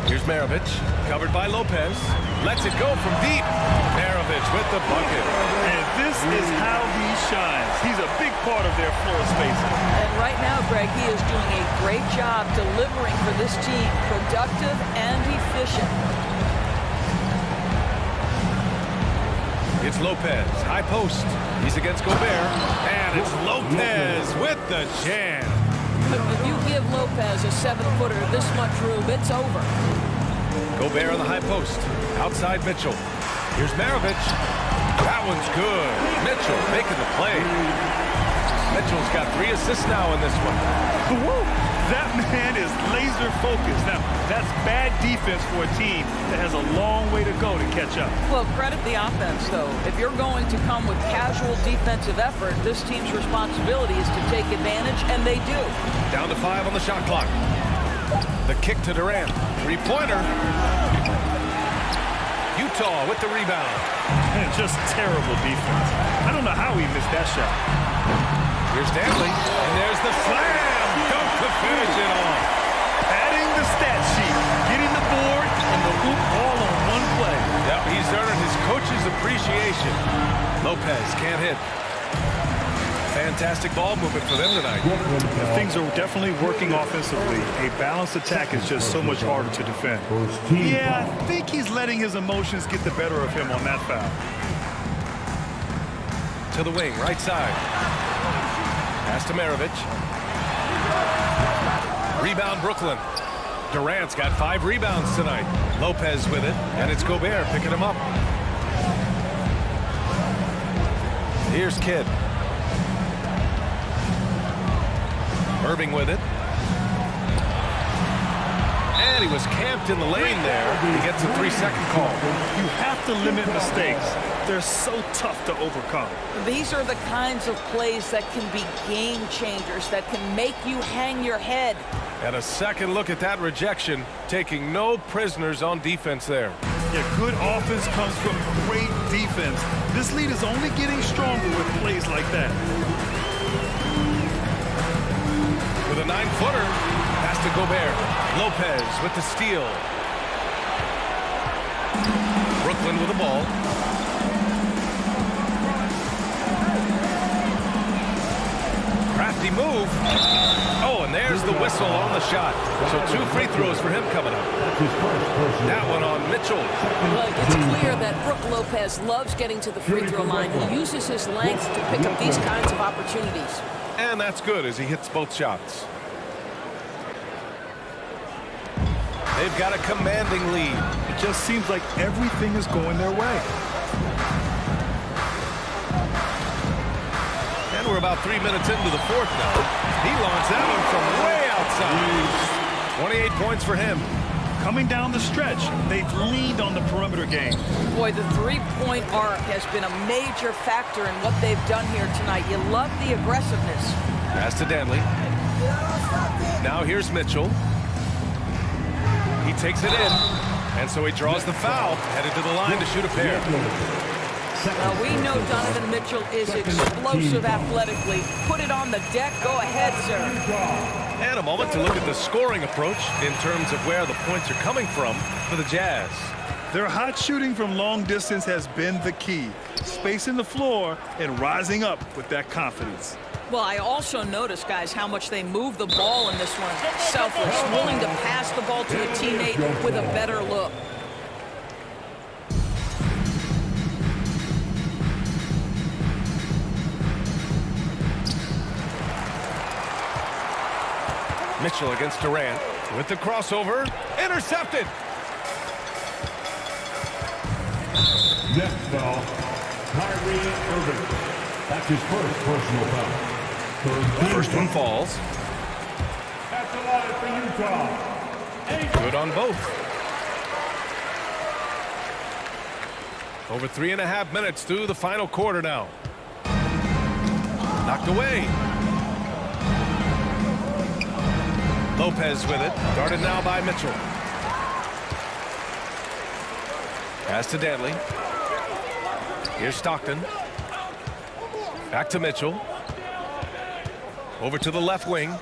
Here's Maravich, covered by Lopez. Lets it go from deep. Maravich with the bucket. And this is how he shines. He's a big part of their floor spacing. And right now, Greg, he is doing a great job delivering for this team. Productive and efficient. It's Lopez, high post. He's against Gobert. And it's Lopez with the jam. If you give Lopez a 7-footer this much room, it's over. Gobert on the high post. Outside Mitchell. Here's Maravich. That one's good. Mitchell making the play. Mitchell's got 3 assists now in this one. Woo! That man is laser focused. Now, that's bad defense for a team that has a long way to go to catch up. Well, credit the offense, though. If you're going to come with casual defensive effort, this team's responsibility is to take advantage, and they do. Down to 5 on the shot clock. The kick to Durant. 3-pointer. Utah with the rebound. And just terrible defense. I don't know how he missed that shot. Here's Danley, and there's the slam. Dunk to finish it off. Adding the stat sheet, getting the board, and the hoop all on one play. Yep, he's earning his coach's appreciation. Lopez can't hit. Fantastic ball movement for them tonight. Things are definitely working offensively. A balanced attack is just so much harder to defend. Yeah, I think he's letting his emotions get the better of him on that foul. To the wing, right side. Pass to Maravich. Rebound Brooklyn. Durant's got 5 rebounds tonight. Lopez with it, and it's Gobert picking him up. Here's Kidd. Irving with it. And he was camped in the lane there. He gets a 3-second call. You have to limit mistakes. They're so tough to overcome. These are the kinds of plays that can be game changers, that can make you hang your head. And a second look at that rejection, taking no prisoners on defense there. Yeah, good offense comes from great defense. This lead is only getting stronger with plays like that. With a 9-footer, pass to Gobert. Lopez with the steal. Brooklyn with the ball. Crafty move. Oh, and there's the whistle on the shot. So 2 free throws for him coming up. That one on Mitchell. Well, it's clear that Brook Lopez loves getting to the free throw line. He uses his length to pick up these kinds of opportunities. And that's good as he hits both shots. They've got a commanding lead. It just seems like everything is going their way. And we're about 3 minutes into the fourth now. He launched that one from way outside. 28 points for him. Coming down the stretch, they've leaned on the perimeter game. Boy, the three-point arc has been a major factor in what they've done here tonight. You love the aggressiveness. Pass to Danley. Now here's Mitchell. He takes it in, and so he draws the foul, headed to the line to shoot a pair. Now, we know Donovan Mitchell is explosive athletically. Put it on the deck. Go ahead, sir. And a moment to look at the scoring approach in terms of where the points are coming from for the Jazz. Their hot shooting from long distance has been the key. Spacing the floor and rising up with that confidence. Well, I also noticed, guys, how much they move the ball in this one. Selfless, willing to pass the ball to a teammate with a better look. Mitchell against Durant with the crossover. Intercepted. Next foul, Kyrie Irving. That's his first personal foul. First one falls. That's allotted for Utah. Good on both. Over 3.5 minutes through the final quarter now. Knocked away. Lopez with it. Guarded now by Mitchell. Pass to Dantley. Here's Stockton. Back to Mitchell. Over to the left wing.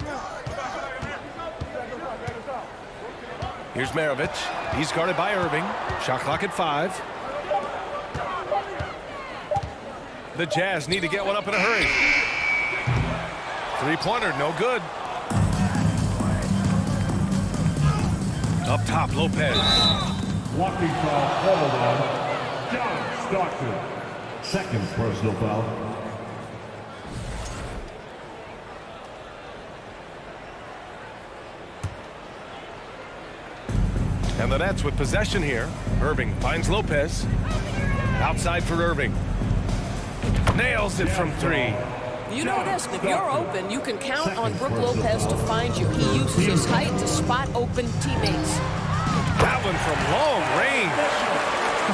Here's Maravich. He's guarded by Irving. Shot clock at 5. The Jazz need to get one up in a hurry. Three-pointer, no good. Up top, Lopez. Walking foul called on John Stockton. Second personal foul. And the Nets with possession here. Irving finds Lopez. Outside for Irving. Nails it from 3. You know this, if you're open, you can count on Brook Lopez to find you. He uses his height to spot open teammates. That one from long range.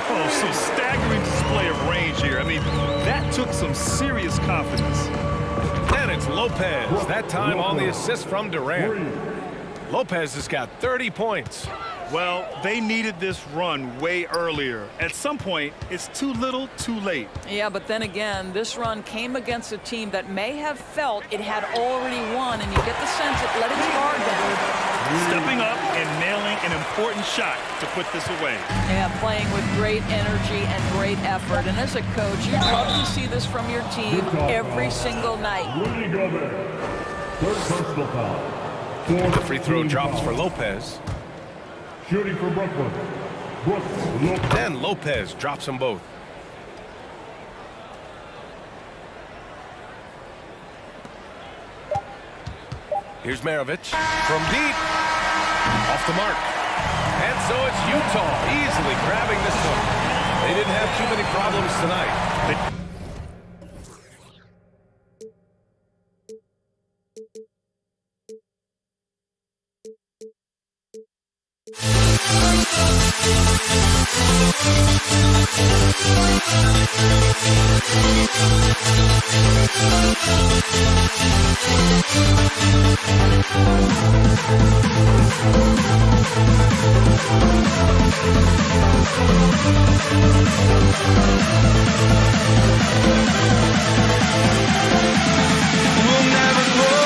Oh, some staggering display of range here. I mean, that took some serious confidence. And it's Lopez. That time on the assist from Durant. Lopez has got 30 points. Well, they needed this run way earlier. At some point, it's too little, too late. Yeah, but then again, this run came against a team that may have felt it had already won, and you get the sense it let its guard down. Stepping up and nailing an important shot to put this away. Yeah, playing with great energy and great effort. And as a coach, you'd love to see this from your team every single night. Rudy Gobert. Third personal foul. The free throw drops for Lopez. Shooting for Brooklyn. Lopez. Then Lopez drops them both. Here's Maravich from deep. Off the mark. And so it's Utah easily grabbing this one. They didn't have too many problems tonight. We'll never grow.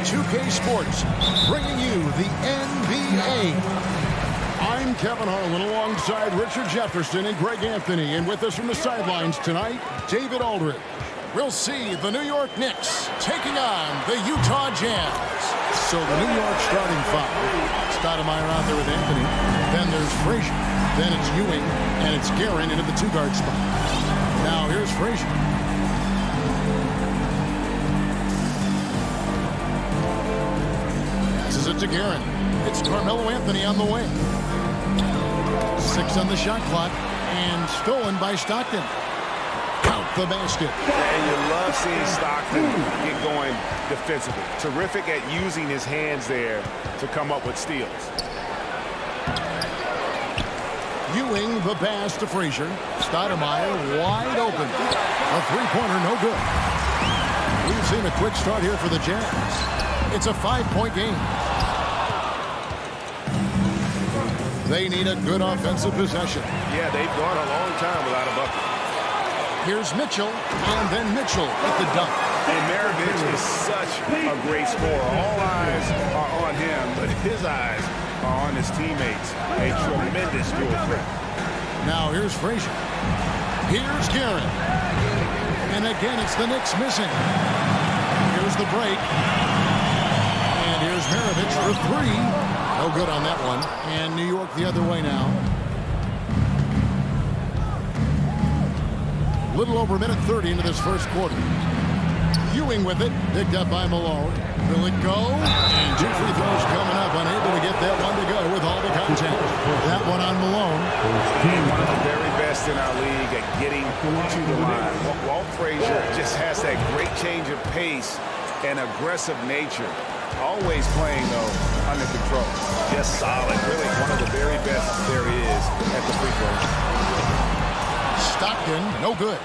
2K Sports, bringing you the NBA. I'm Kevin Harlan alongside Richard Jefferson and Greg Anthony. And with us from the sidelines tonight, David Aldridge. We'll see the New York Knicks taking on the Utah Jazz. So the New York starting five. Stoudemire out there with Anthony. Then there's Frazier. Then it's Ewing. And it's Guerin into the two-guard spot. Now here's Frazier. Passes it to Guerin. It's Carmelo Anthony on the wing. 6 on the shot clock. And stolen by Stockton. Count the basket. And you love seeing Stockton get going defensively. Terrific at using his hands there to come up with steals. Ewing the pass to Frazier. Stoudemire wide open. A three-pointer, no good. We've seen a quick start here for the Jazz. It's a 5-point game. They need a good offensive possession. Yeah, they've gone a long time without a bucket. Here's Mitchell, and then Mitchell with the dunk. And Maravich is such a great scorer. All eyes are on him, but his eyes are on his teammates. A tremendous dual threat. Now here's Frazier. Here's Guerin. And again, it's the Knicks missing. Here's the break. And here's Maravich for three. No good on that one. And New York the other way now. Little over a minute 30 into this first quarter. Ewing with it, picked up by Malone. Will it go? And 2 free throws coming up, unable to get that one to go with all the contact. That one on Malone. One of the very best in our league at getting to the line. Walt Frazier just has that great change of pace and aggressive nature. Always playing, though, under control. Just solid. Really one of the very best there is at the free throw. Stockton, no good.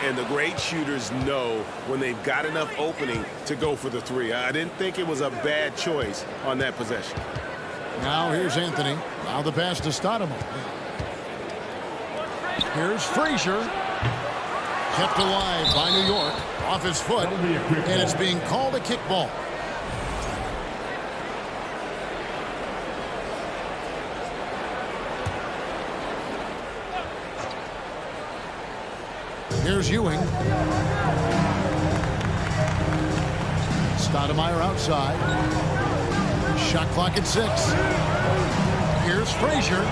And the great shooters know when they've got enough opening to go for the three. I didn't think it was a bad choice on that possession. Now here's Anthony. Now the pass to Stoudemire. Here's Frazier. Kept alive by New York. Off his foot. And it's being called a kickball. Here's Ewing. Stoudemire outside. Shot clock at 6. Here's Frazier.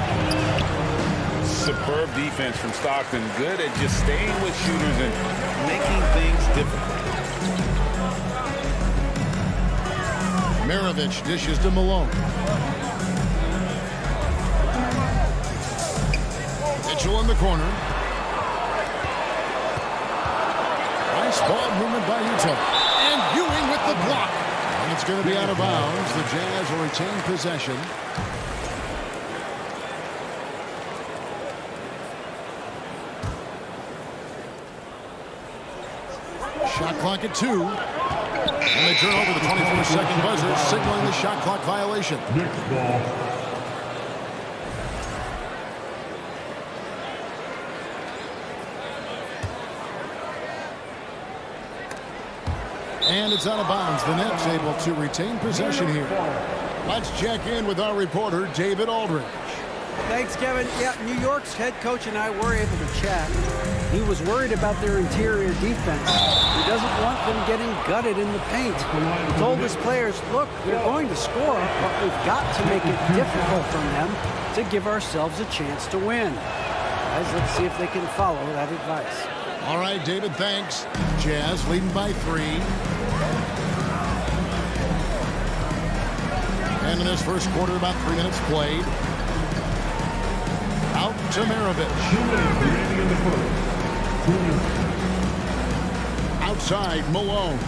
Superb defense from Stockton. Good at just staying with shooters and making things difficult. Maravich dishes to Malone. Mitchell in the corner. Nice ball movement by Utah. And Ewing with the block. And it's going to be out of bounds. The Jazz will retain possession. Shot clock at 2. And they turn over the 24-second buzzer, signaling the shot clock violation. Knicks ball. And it's out of bounds. The Nets able to retain possession here. Let's check in with our reporter, David Aldridge. Thanks, Kevin. Yeah, New York's head coach and I were able to chat. He was worried about their interior defense. He doesn't want them getting gutted in the paint. He told his players, look, they're going to score, but we've got to make it difficult for them to give ourselves a chance to win. Guys, let's see if they can follow that advice. All right, David, thanks. Jazz leading by 3. And in this first quarter, about 3 minutes played. Out to Maravich. 2 minutes remaining in the first. 2 minutes. Outside, Malone.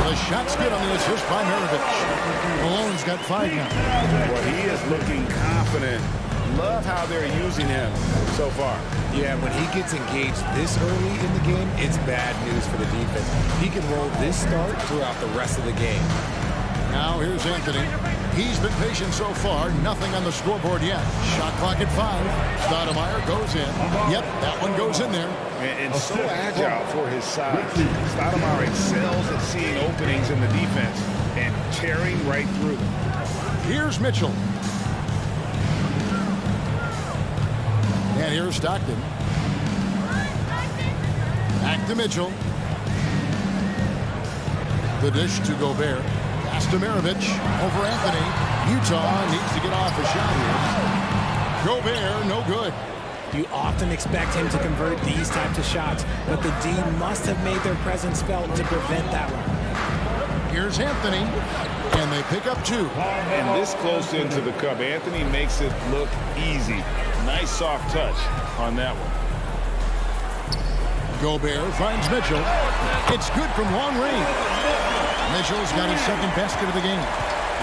The shot's good on the assist by Maravich. Malone's got 5 now. Well, he is looking confident. Love how they're using him so far. Yeah, when he gets engaged this early in the game, it's bad news for the defense. He can roll this start throughout the rest of the game. Now here's Anthony. He's been patient so far. Nothing on the scoreboard yet. Shot clock at 5. Stoudemire goes in. Yep, that one goes in there. And so agile for his size. Stoudemire excels at seeing openings in the defense and tearing right through them. Here's Mitchell. And here's Stockton. Back to Mitchell. The dish to Gobert. Pass to Maravich. Over Anthony. Utah needs to get off a shot here. Gobert, no good. You often expect him to convert these types of shots, but the D must have made their presence felt to prevent that one. Here's Anthony, and they pick up 2. And this close into the cup, Anthony makes it look easy. Nice soft touch on that one. Gobert finds Mitchell. It's good from long range. Mitchell's got his second basket of the game.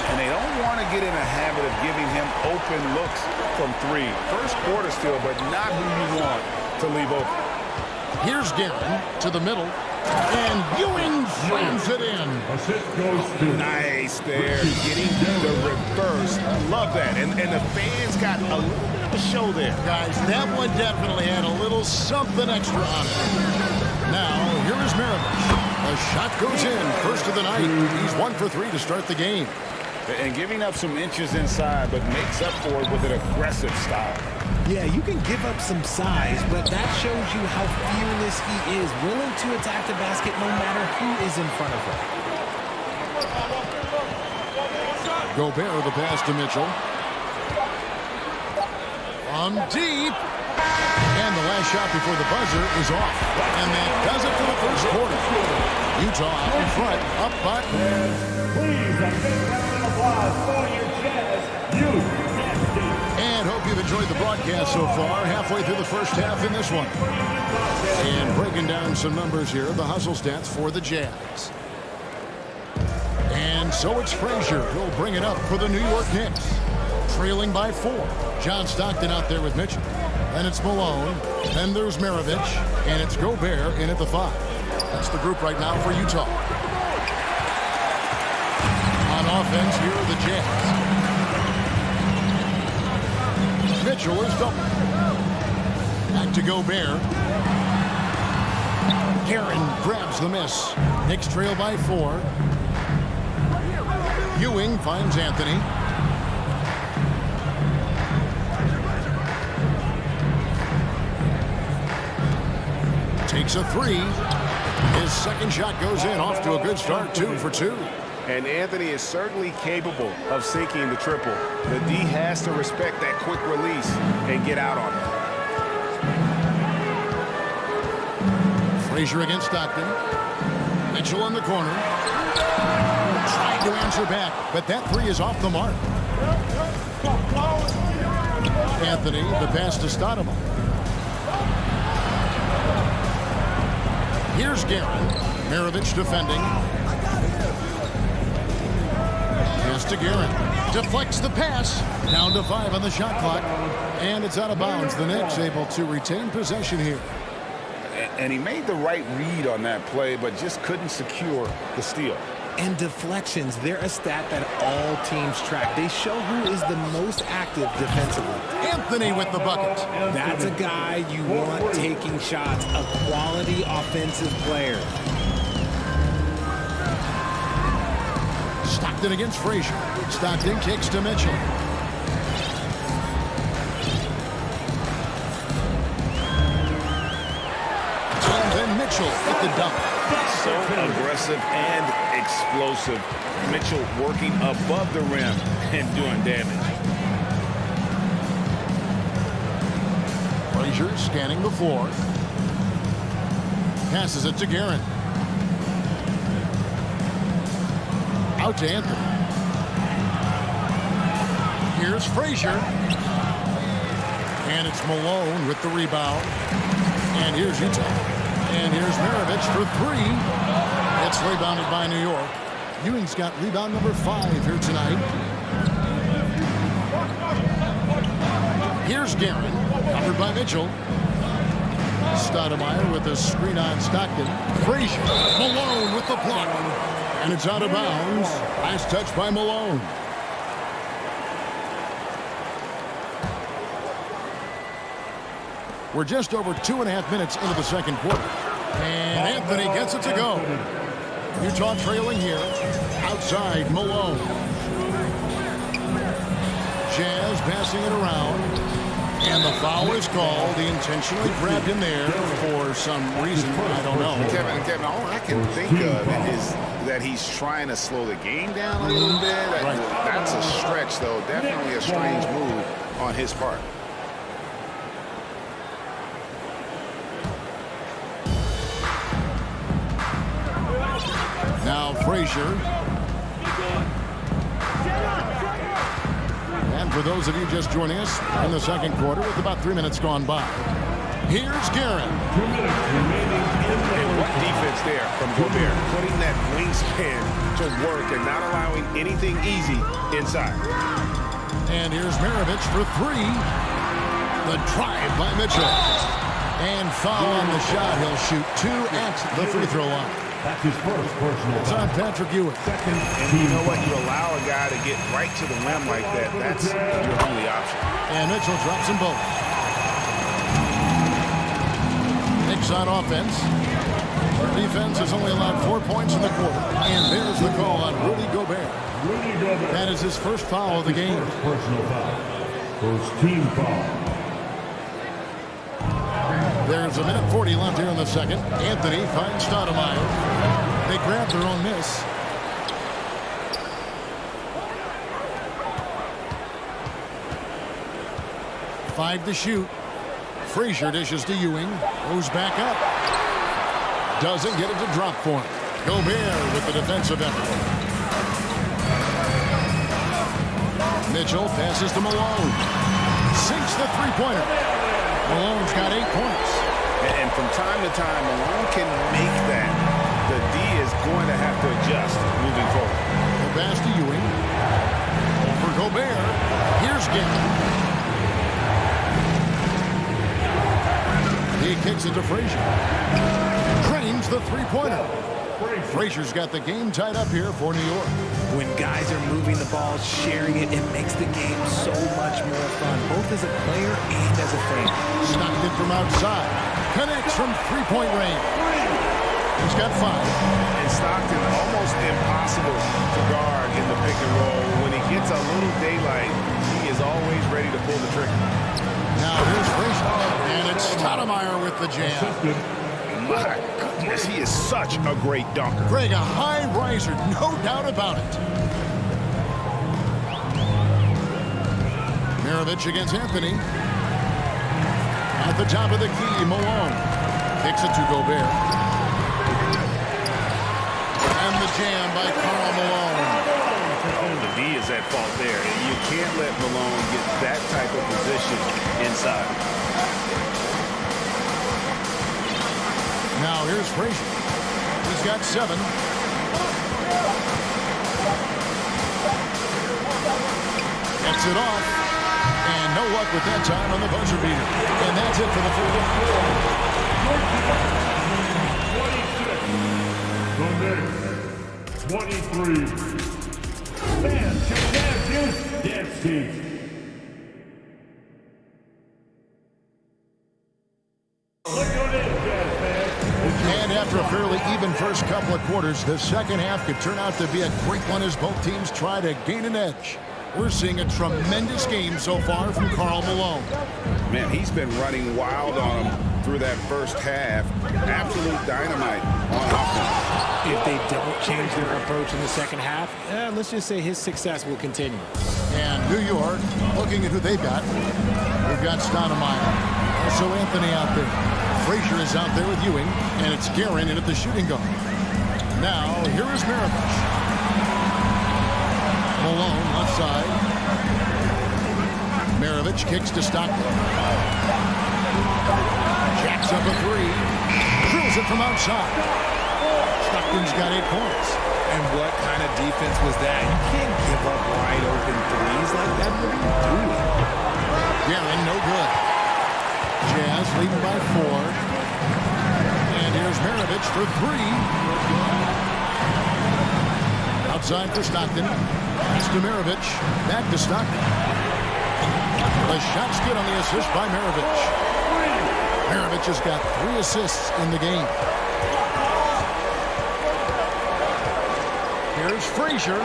And they don't want to get in a habit of giving him open looks from 3. First quarter still, but not who you want to leave open. Here's Guerin to the middle. And Ewing slams it in. Nice there. Getting the reverse. Love that. And the fans got a little bit of a show there. Guys, that one definitely had a little something extra on it. Now, here is Maravich. A shot goes in. First of the night. He's 1 for 3 to start the game. And giving up some inches inside, but makes up for it with an aggressive style. Yeah, you can give up some size, but that shows you how fearless he is, willing to attack the basket no matter who is in front of him. Gobert, the pass to Mitchell. On deep. And the last shot before the buzzer is off. And that does it for the first quarter. Utah out in front, up by. Please, a big round of applause for your Jazz Youth Dance Team. And hope you've enjoyed the broadcast so far. Halfway through the first half in this one. And breaking down some numbers here, the hustle stats for the Jazz. And so it's Frazier who'll bring it up for the New York Knicks. Trailing by 4. John Stockton out there with Mitchell. Then it's Malone. Then there's Maravich. And it's Gobert in at the 5. That's the group right now for Utah. On offense, here are the Jazz. Mitchell is double. Back to Gobert. Guerin grabs the miss. Knicks trail by 4. Ewing finds Anthony. Takes a 3. His second shot goes in, off to a good start, 2 for 2. And Anthony is certainly capable of sinking the triple. The D has to respect that quick release and get out on it. Frazier against Stockton. Mitchell in the corner. Trying to answer back, but that 3 is off the mark. Anthony, the pass to Stoudemire. Here's Guerin. Maravich defending. Pass to Guerin. Deflects the pass. Down to 5 on the shot clock. And it's out of bounds. The Knicks able to retain possession here. And he made the right read on that play, but just couldn't secure the steal. And deflections, they're a stat that all teams track. They show who is the most active defensively. Anthony with the bucket. That's a guy you want taking shots, a quality offensive player. Stockton against Frazier. Stockton kicks to Mitchell. And then Mitchell with the dunk. So aggressive and explosive. Mitchell working above the rim and doing damage. Frazier scanning the floor. Passes it to Guerin. Out to Anthony. Here's Frazier. And it's Malone with the rebound. And here's Utah. And here's Maravich for 3. It's rebounded by New York. Ewing's got rebound number 5 here tonight. Here's Guerin, covered by Mitchell. Stoudemire with a screen on Stockton. Frazier, Malone with the block. And it's out of bounds. Last touch by Malone. We're just over 2.5 minutes into the second quarter. And Anthony gets it to go. Utah trailing here. Outside, Malone. Jazz passing it around. And the foul is called. He intentionally grabbed him there for some reason. I don't know. Kevin, all I can think of is that he's trying to slow the game down a little bit. That's a stretch, though. Definitely a strange move on his part. Now Frazier. And for those of you just joining us in the second quarter with about 3 minutes gone by, here's Guerin. And what defense there from Gobert, putting that wingspan to work and not allowing anything easy inside. And here's Maravich for three. The drive by Mitchell. And foul on the shot. He'll shoot 2 at the free throw line. That's his first personal It's on Patrick Ewing. And you know what? You allow a guy to get right to the rim like that. That's your only option. And Mitchell drops them both. Knicks on offense. Defense has only allowed 4 points in the quarter. And there's the call on Rudy Gobert. That is his first foul of the game. First personal foul. First team foul. There's 1:40 left here in the second. Anthony finds Stoudemire. They grab their own miss. Five to shoot. Frazier dishes to Ewing. Goes back up. Doesn't get it to drop for him. Gobert with the defensive effort. Mitchell passes to Malone. Sinks the three-pointer. Malone's got 8 points. And from time to time, Malone can make that. The D is going to have to adjust moving forward. The pass to Ewing. For Gobert. Here's Guerin. He kicks it to Frazier. Drains the three-pointer. Frazier's got the game tied up here for New York. When guys are moving the ball, sharing it, it makes the game so much more fun, both as a player and as a fan. Stockton from outside. Connects from three-point range. He's got 5. And Stockton almost impossible to guard in the pick and roll. When he gets a little daylight, he is always ready to pull the trigger. Now here's Frazier. And it's Stoudemire with the jam. My goodness, he is such a great dunker. Greg, a high riser, no doubt about it. Maravich against Anthony. At the top of the key, Malone kicks it to Gobert. And the jam by Karl Malone. The D is at fault there. You can't let Malone get that type of position inside. Now here's Frazier. He's got 7. Gets it off. And no luck with that time on the buzzer beater. And that's it for the The Knicks, 23. Fans champions, dance team. And after a fairly even first couple of quarters, the second half could turn out to be a great one as both teams try to gain an edge. We're seeing a tremendous game so far from Karl Malone. Man, he's been running wild on him through that first half. Absolute dynamite on offense. If they don't change their approach in the second half, let's just say his success will continue. And New York, looking at who they've got. We've got Stoudemire. Also Anthony out there. Frazier is out there with Ewing. And it's Guerin in at the shooting guard. Now, here is Maravich. Malone, left side. Maravich kicks to Stockton. Jacks up a 3. Drills it from outside. Stockton's got 8 points. And what kind of defense was that? You can't give up wide open threes like that. What are you doing? Guerin, no good. Jazz leading by 4. And here's Maravich for 3. Outside for Stockton. Pass to Maravich. Back to Stockton. The shot's good on the assist by Maravich. Mirovic has got 3 assists in the game. Here's Frazier.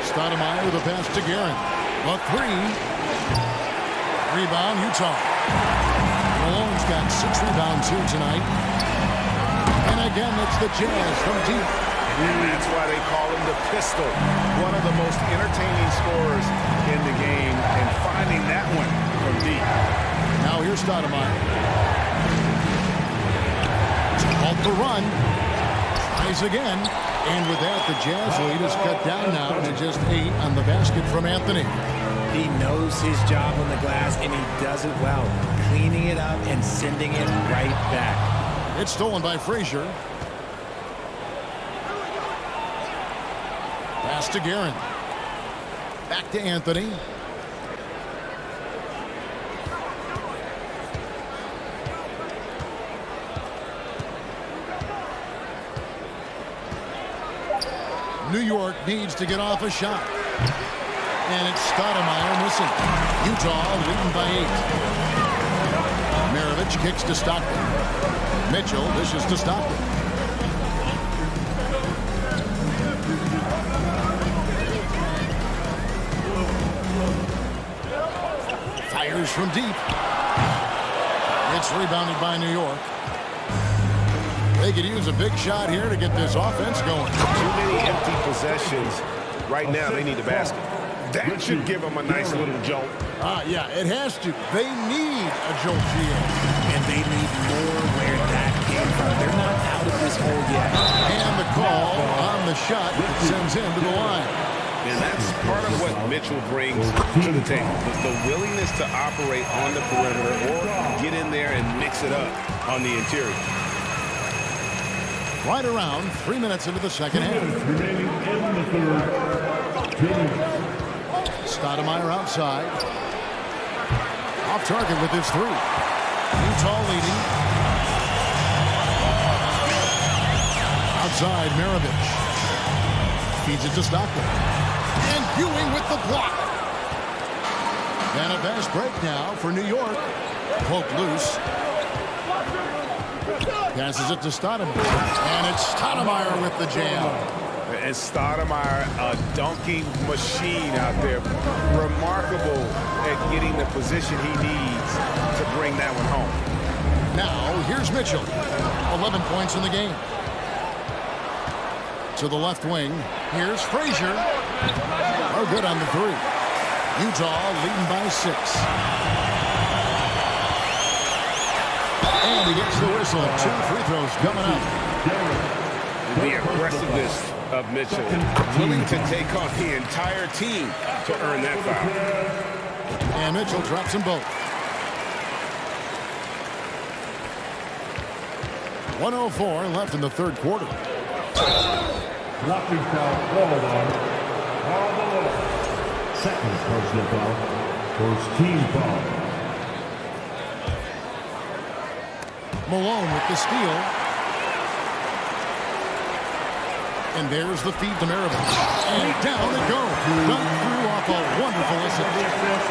Stoudemire with a pass to Guerin. A 3. Rebound, Utah. Malone's got 6 rebounds here tonight. And again, it's the Jazz from deep. And that's why they call him the pistol. One of the most entertaining scorers in the game. And finding that one from deep. Now here's Stoudemire. Called the run. Tries again. And with that, the Jazz lead is cut down now to just 8 on the basket from Anthony. He knows his job on the glass, and he does it well, cleaning it up and sending it right back. It's stolen by Frazier. Pass to Guerin. Back to Anthony. New York needs to get off a shot. And it's Stoudemire missing. Utah leading by 8. Maravich kicks to Stockton. Mitchell dishes to Stockton. Fires from deep. It's rebounded by New York. They could use a big shot here to get this offense going. Too many empty possessions. Right now, they need a basket. That should give them a nice little jolt. Yeah, it has to. They need a jolt here. And they need more where that came from. They're not out of this hole yet. And the call on the shot that sends him to the line. And that's part of what Mitchell brings to the table. The willingness to operate on the perimeter or get in there and mix it up on the interior. Right around 3 minutes into the second half. Remaining in the third. 2 minutes. Stoudemire outside. Off target with his 3. Utah leading. Outside, Maravich. Feeds it to Stockton. And Ewing with the block. And a fast break now for New York. Poke loose. Passes it to Stoudemire. And it's Stoudemire with the jam. And Stoudemire, a dunking machine out there. Remarkable at getting the position he needs to bring that one home. Now, here's Mitchell. 11 points in the game. To the left wing. Here's Frazier. Oh, good on the 3. Utah leading by 6. And he gets the whistle. 2 free throws coming up. The aggressiveness of Mitchell, willing to take on the entire team to earn that foul. And Mitchell drops them both. 1:04 left in the third quarter. Blocking foul called on Malone. Second personal foul. First team foul. Malone with the steal. And there's the feed to Maravich. And down it goes. Dunk through off a wonderful assist.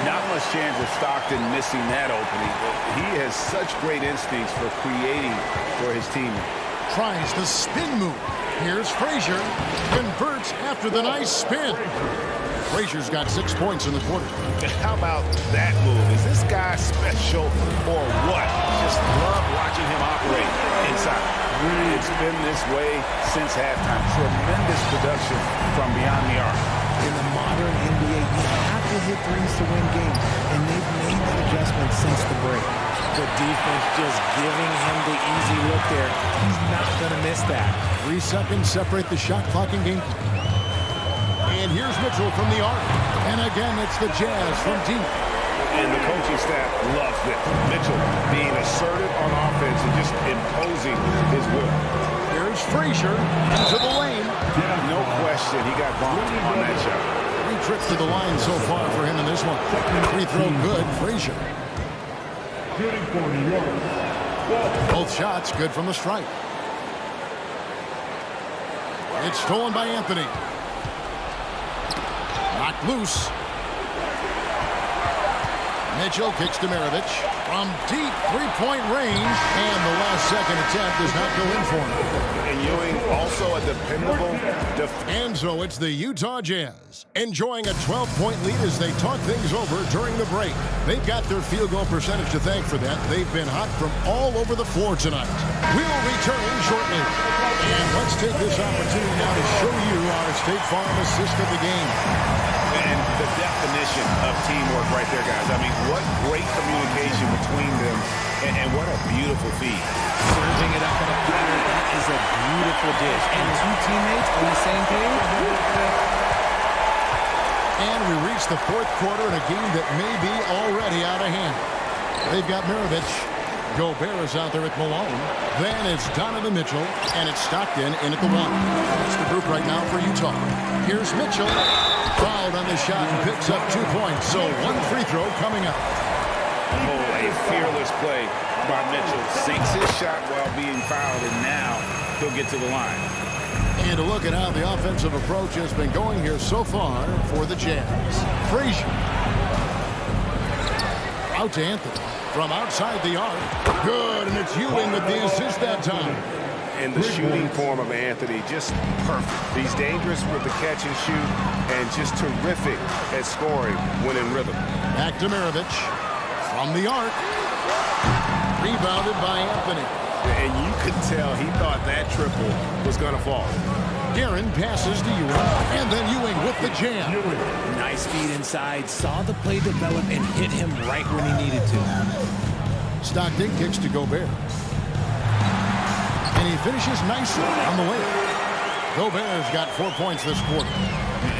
Not much chance of Stockton missing that opening, but he has such great instincts for creating for his team. Tries the spin move. Here's Frazier. Converts after the nice spin. Frazier's got 6 points in the quarter. How about that move? Is this guy special or what? Just love watching him operate inside. It's been this way since halftime. Tremendous production from beyond the arc. In the modern NBA, you have to hit threes to win games, and they've made that adjustment since the break. The defense just giving him the easy look there. He's not going to miss that. 3 seconds separate the shot clock and game. And here's Mitchell from the arc. And again, it's the Jazz from deep. And the coaching staff loves it. Mitchell being assertive on offense and just imposing his will. Here's Frazier into the lane. No question, he got bumped on that shot. 3 trips to the line so far for him in this one. Free throw good, Frazier. Shooting for New York. Both shots good from the stripe. It's stolen by Anthony. Knocked loose. Mitchell kicks to Maravich from deep three-point range, and the last second attempt does not go in for him. And Ewing also a dependable And so it's the Utah Jazz enjoying a 12-point lead as they talk things over during the break. They've got their field goal percentage to thank for that. They've been hot from all over the floor tonight. We'll return shortly. And let's take this opportunity now to show you our State Farm assist of the game. And the definition of teamwork right there, guys. I mean, what great communication between them, and what a beautiful feed. Serving it up on a platter, that is a beautiful dish. And two teammates on the same page. And we reach the fourth quarter in a game that may be already out of hand. They've got Maravich. Gobert is out there at Malone. Then it's Donovan Mitchell, and it's Stockton in at the one. That's the group right now for Utah. Here's Mitchell. Fouled on the shot and picks up 2 points. So one free throw coming up. Oh, a fearless play by Mitchell. Sinks his shot while being fouled, and now he'll get to the line. And to look at how the offensive approach has been going here so far for the Jazz. Frazier. Out to Anthony. From outside the arc. Good, and it's Ewing with the assist that time. And the shooting form of Anthony, just perfect. He's dangerous with the catch and shoot, and just terrific at scoring when in rhythm. Back to Maravich. From the arc. Rebounded by Anthony. And you could tell he thought that triple was going to fall. Guerin passes to Ewing, and then Ewing with the jam. Nice feed inside, saw the play develop, and hit him right when he needed to. Stockton kicks to Gobert. And he finishes nicely on the way. Gobert's got 4 points this quarter.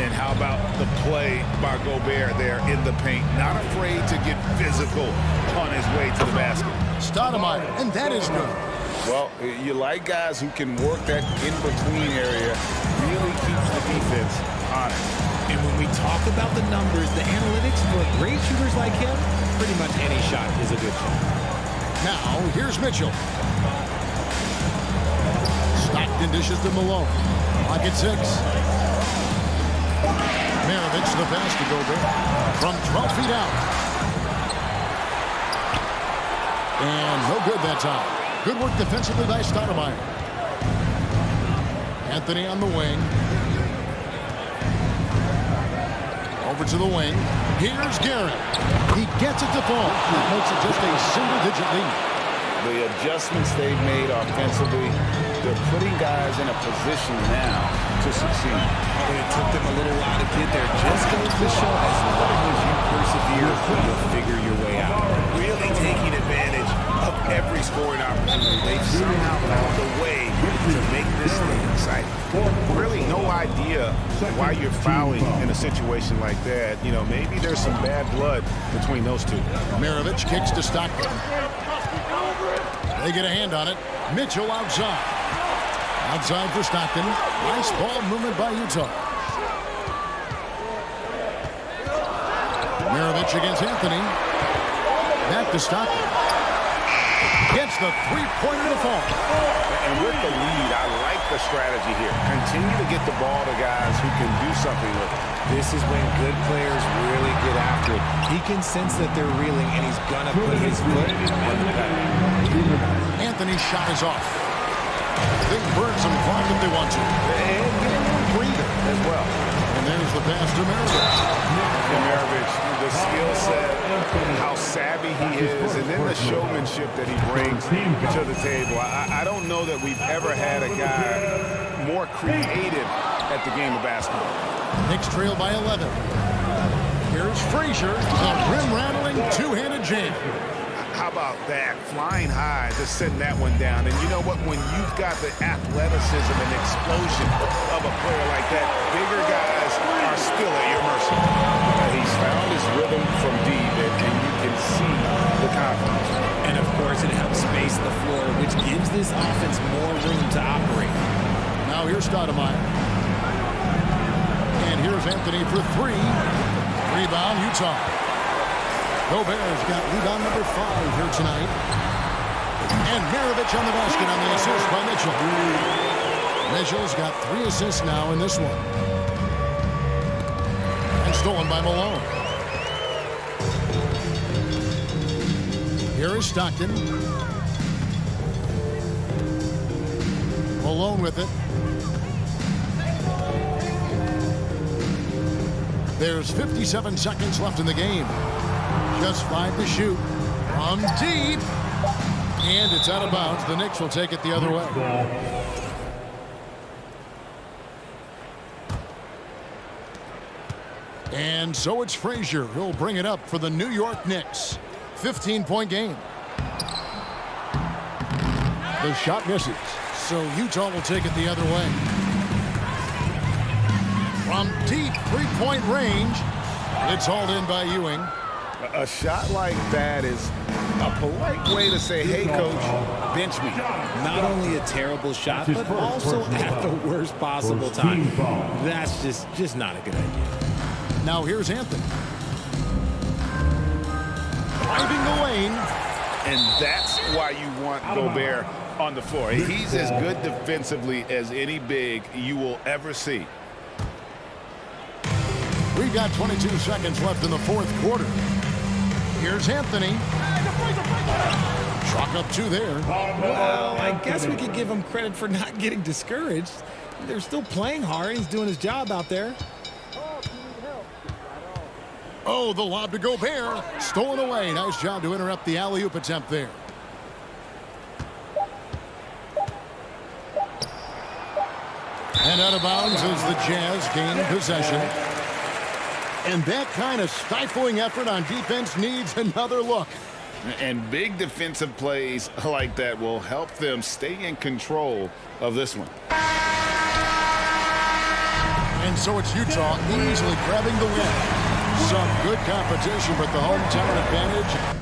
And how about the play by Gobert there in the paint? Not afraid to get physical on his way to the basket. Stoudemire, and that is good. Well, you like guys who can work that in-between area, really keeps the defense honest. And when we talk about the numbers, the analytics for great shooters like him, pretty much any shot is a good shot. Now, here's Mitchell. Stockton dishes to Malone. Clock at 6. Maravich the pass to Gobert. From 12 feet out. And no good that time. Good work defensively by Stoudemire. Anthony on the wing. Over to the wing. Here's Guerin. He gets it to fall. That makes it just a single-digit lead. The adjustments they've made offensively, they're putting guys in a position now to succeed. And it took them a little while to get there. Just goes to show as long as you persevere, you'll figure your way out. Really taking advantage of every scoring opportunity. They've somehow found a way to make this thing exciting. Really no idea why you're fouling in a situation like that. You know, maybe there's some bad blood between those two. Maravich kicks to Stockton. They get a hand on it. Mitchell outside. Outside for Stockton. Nice ball movement by Utah. Maravich against Anthony. Back to Stockton. Gets the three-pointer to fall. And with the lead, I like the strategy here. Continue to get the ball to guys who can do something with it. This is when good players really get after it. He can sense that they're reeling, and he's going to put his foot on the pedal. Anthony's shot is off. They burn some clock if they want to. And get a breather as well. And there's the pass to Maravich. And Maravich, the skill set, how savvy he is, and then the showmanship that he brings to the table. I don't know that we've ever had a guy more creative at the game of basketball. Knicks trail by 11. Here's Frazier, a rim-rattling two-handed jam. How about that? Flying high to send that one down. And you know what? When you've got the athleticism and explosion of a player like that, bigger guys are still at your mercy. He's found his rhythm from deep, and you can see the confidence. And, of course, it helps space the floor, which gives this offense more room to operate. Now here's Stoudemire. And here's Anthony for 3. Rebound, Utah. Gobert's got rebound number 5 here tonight. And Maravich on the basket on the assist by Mitchell. Mitchell's got 3 assists now in this one. And stolen by Malone. Here is Stockton. Alone with it. There's 57 seconds left in the game. Just 5 to shoot. From deep. And it's out of bounds. The Knicks will take it the other way. And so it's Frazier who'll bring it up for the New York Knicks. 15-point game. The shot misses. So Utah will take it the other way. From deep three-point range, it's hauled in by Ewing. A shot like that is a polite way to say, hey, coach, bench me. Not only a terrible shot, but also at the worst possible time. That's just not a good idea. Now here's Anthony. Driving the lane. And that's why you want Gobert on the floor. He's as good defensively as any big you will ever see. We've got 22 seconds left in the fourth quarter. Here's Anthony. Chalk up 2 there. Well, I guess we could give him credit for not getting discouraged. They're still playing hard. He's doing his job out there. Oh, the lob to Gobert. Stolen away. Nice job to interrupt the alley-oop attempt there. And out of bounds as the Jazz gain possession. And that kind of stifling effort on defense needs another look. And big defensive plays like that will help them stay in control of this one. And so it's Utah easily grabbing the win. Some good competition, but the hometown advantage.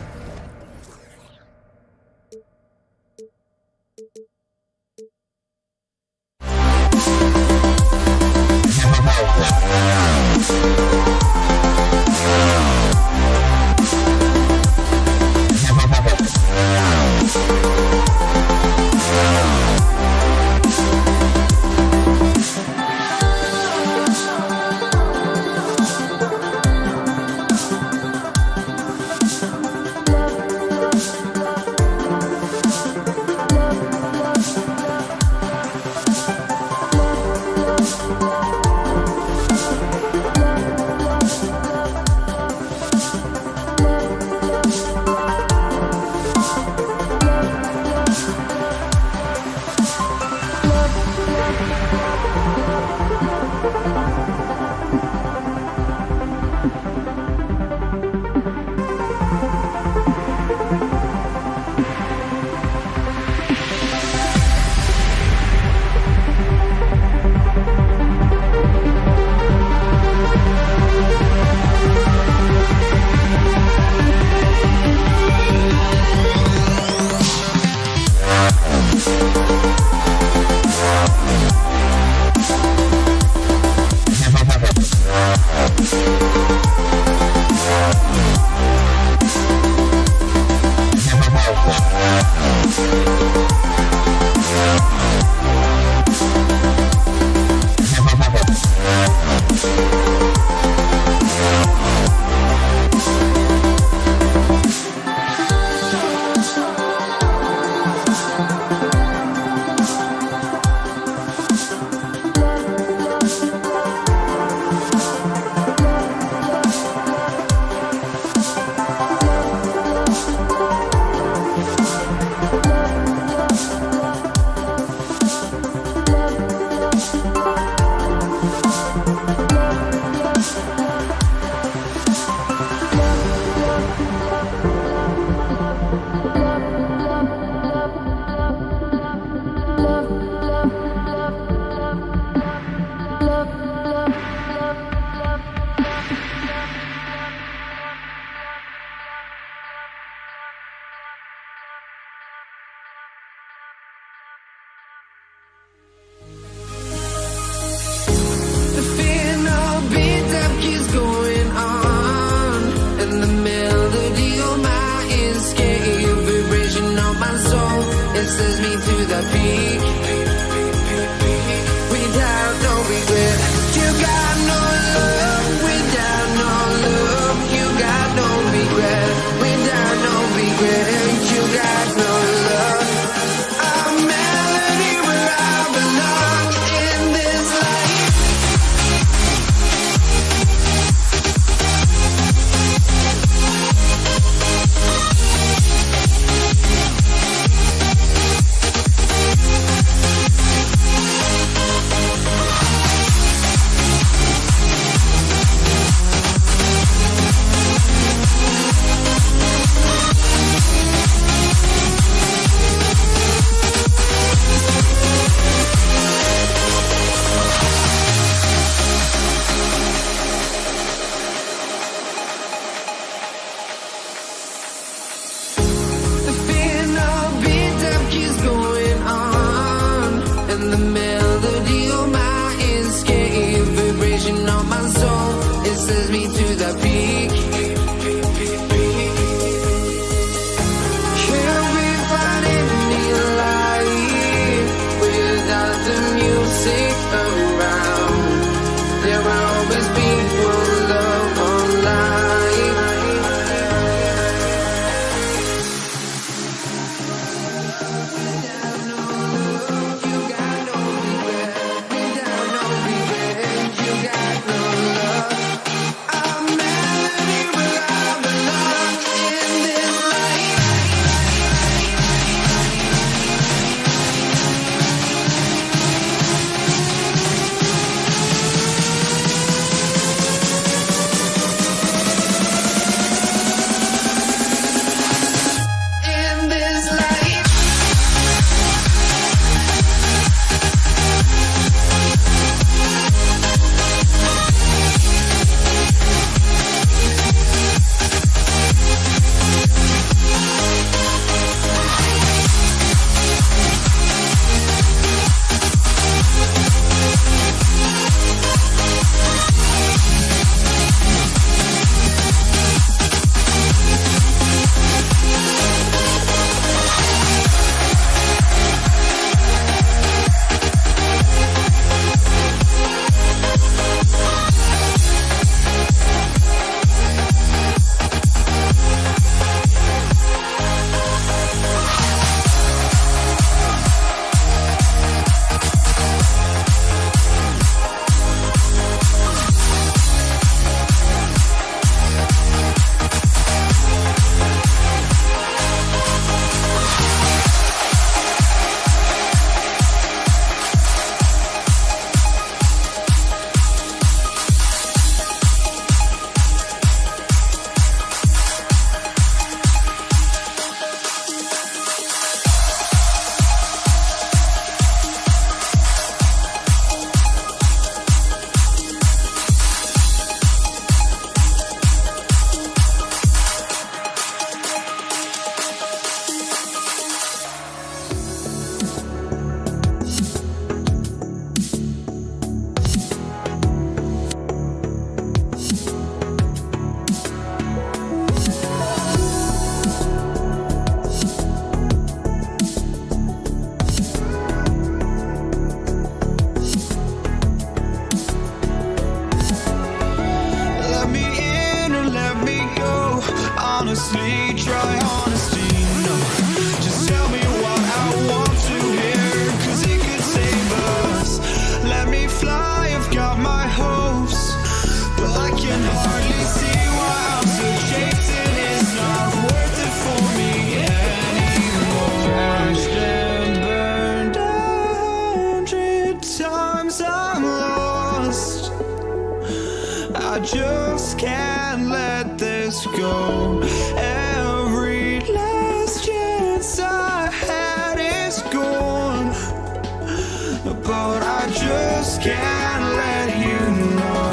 Sends me to the peak. Without no regret, you got no love. Without no love, you got no regret. Without no regret. honesty, no. Just tell me what I want to hear, 'cause it could save us. Let me fly, I've got my hopes, but I can hardly see why I'm so chasing. It's not worth it for me anymore. Crashed and burned 100 times, I'm lost. I just can't let this go. Every last chance I had is gone, but I just can't let you know.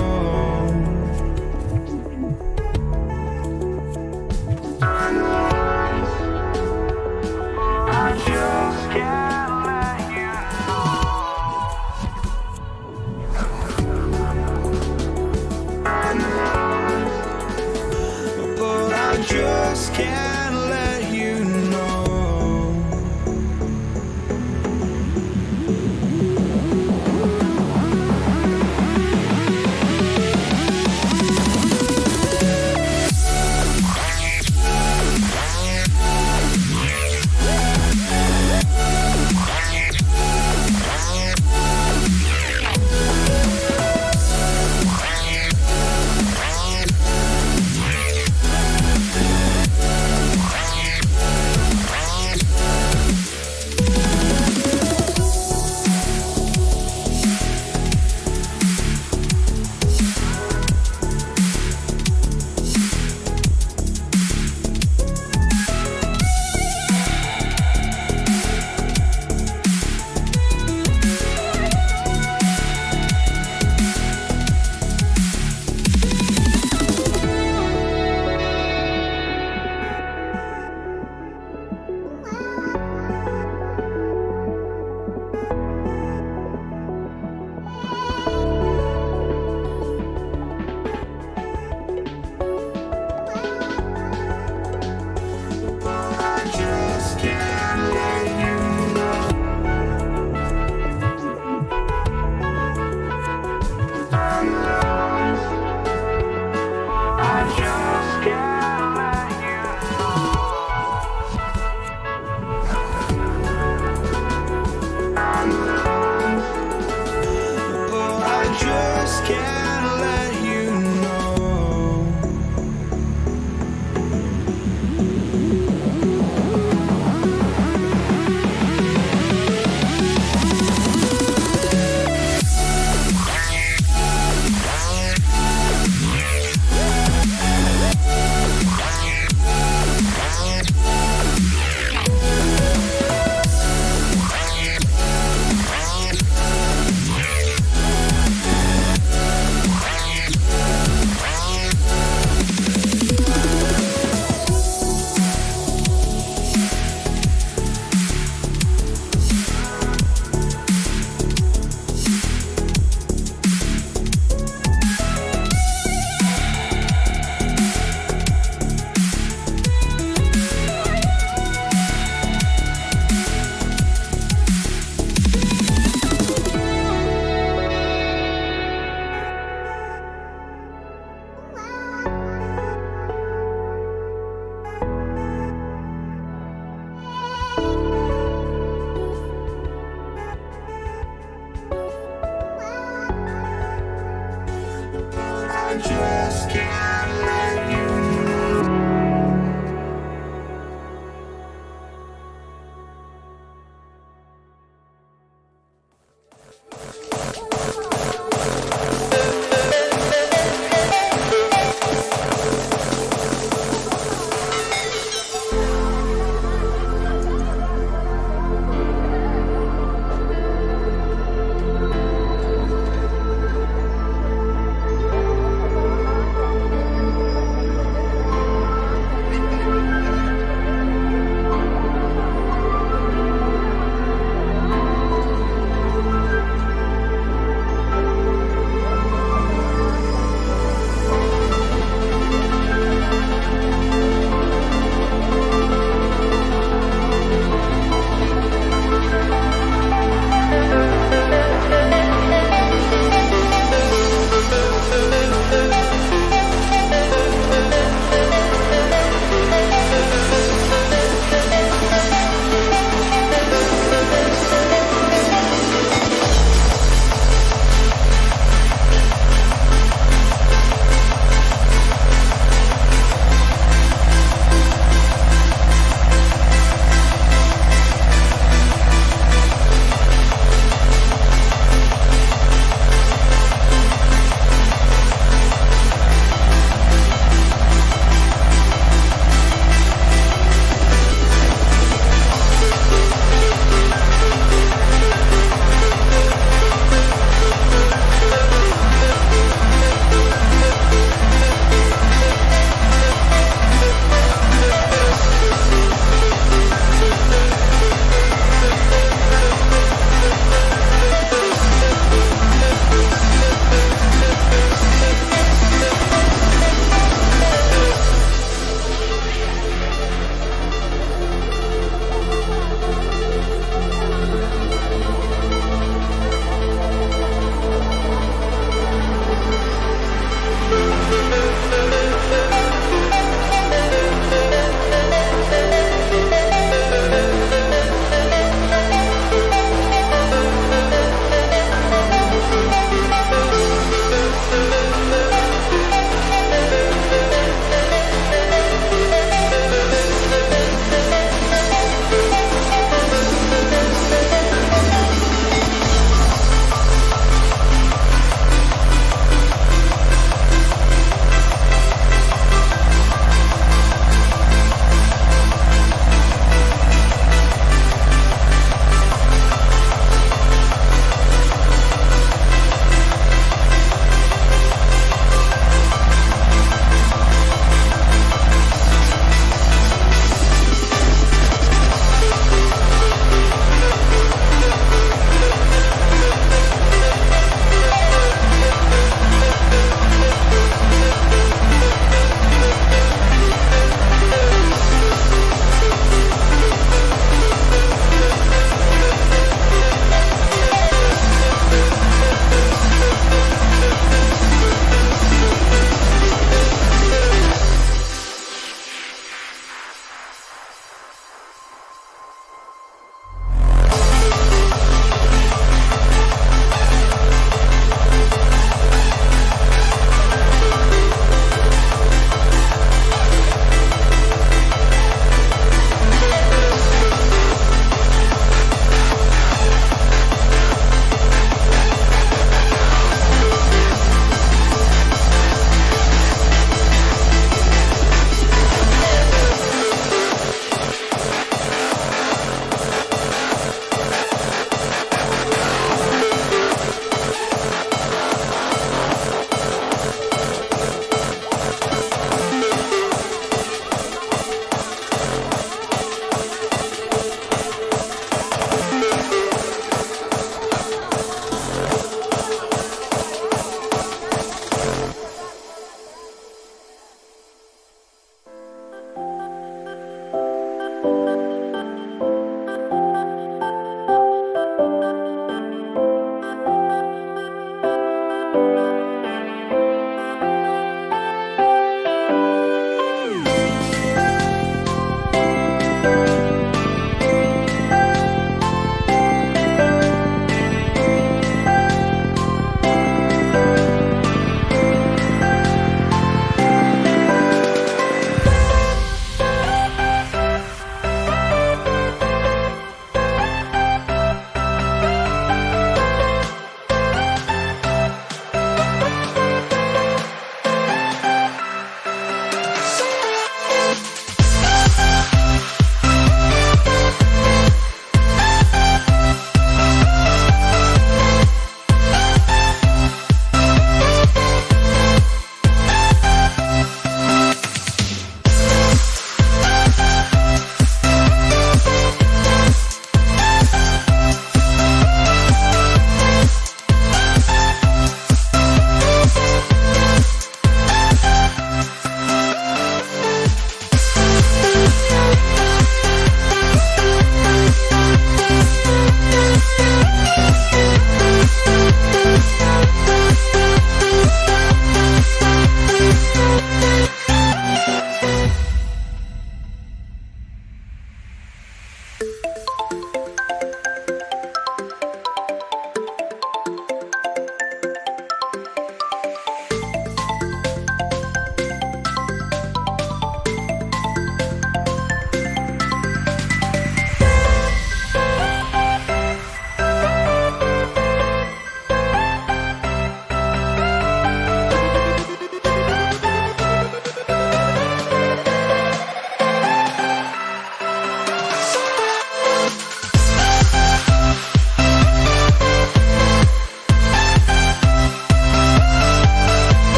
I just can't let you know. But I just can't let you know.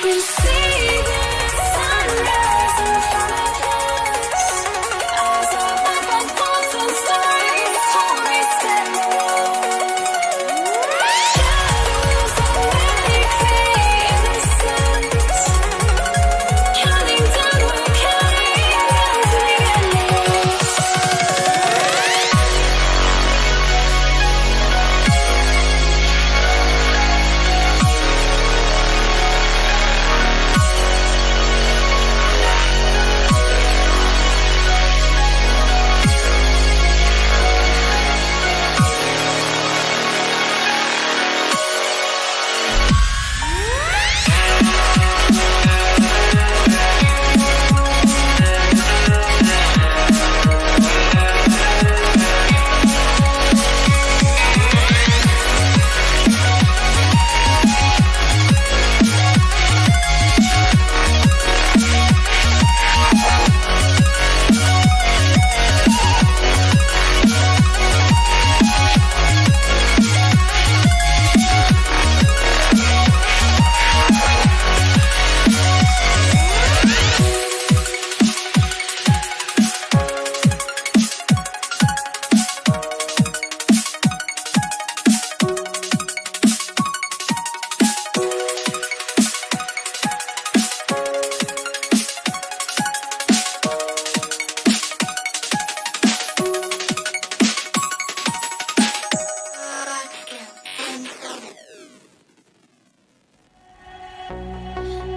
We see the sunrise in front of us. As our life unfolds and stories told, we stand alone. Shadows that we create in the suns. Counting down, we're counting down to the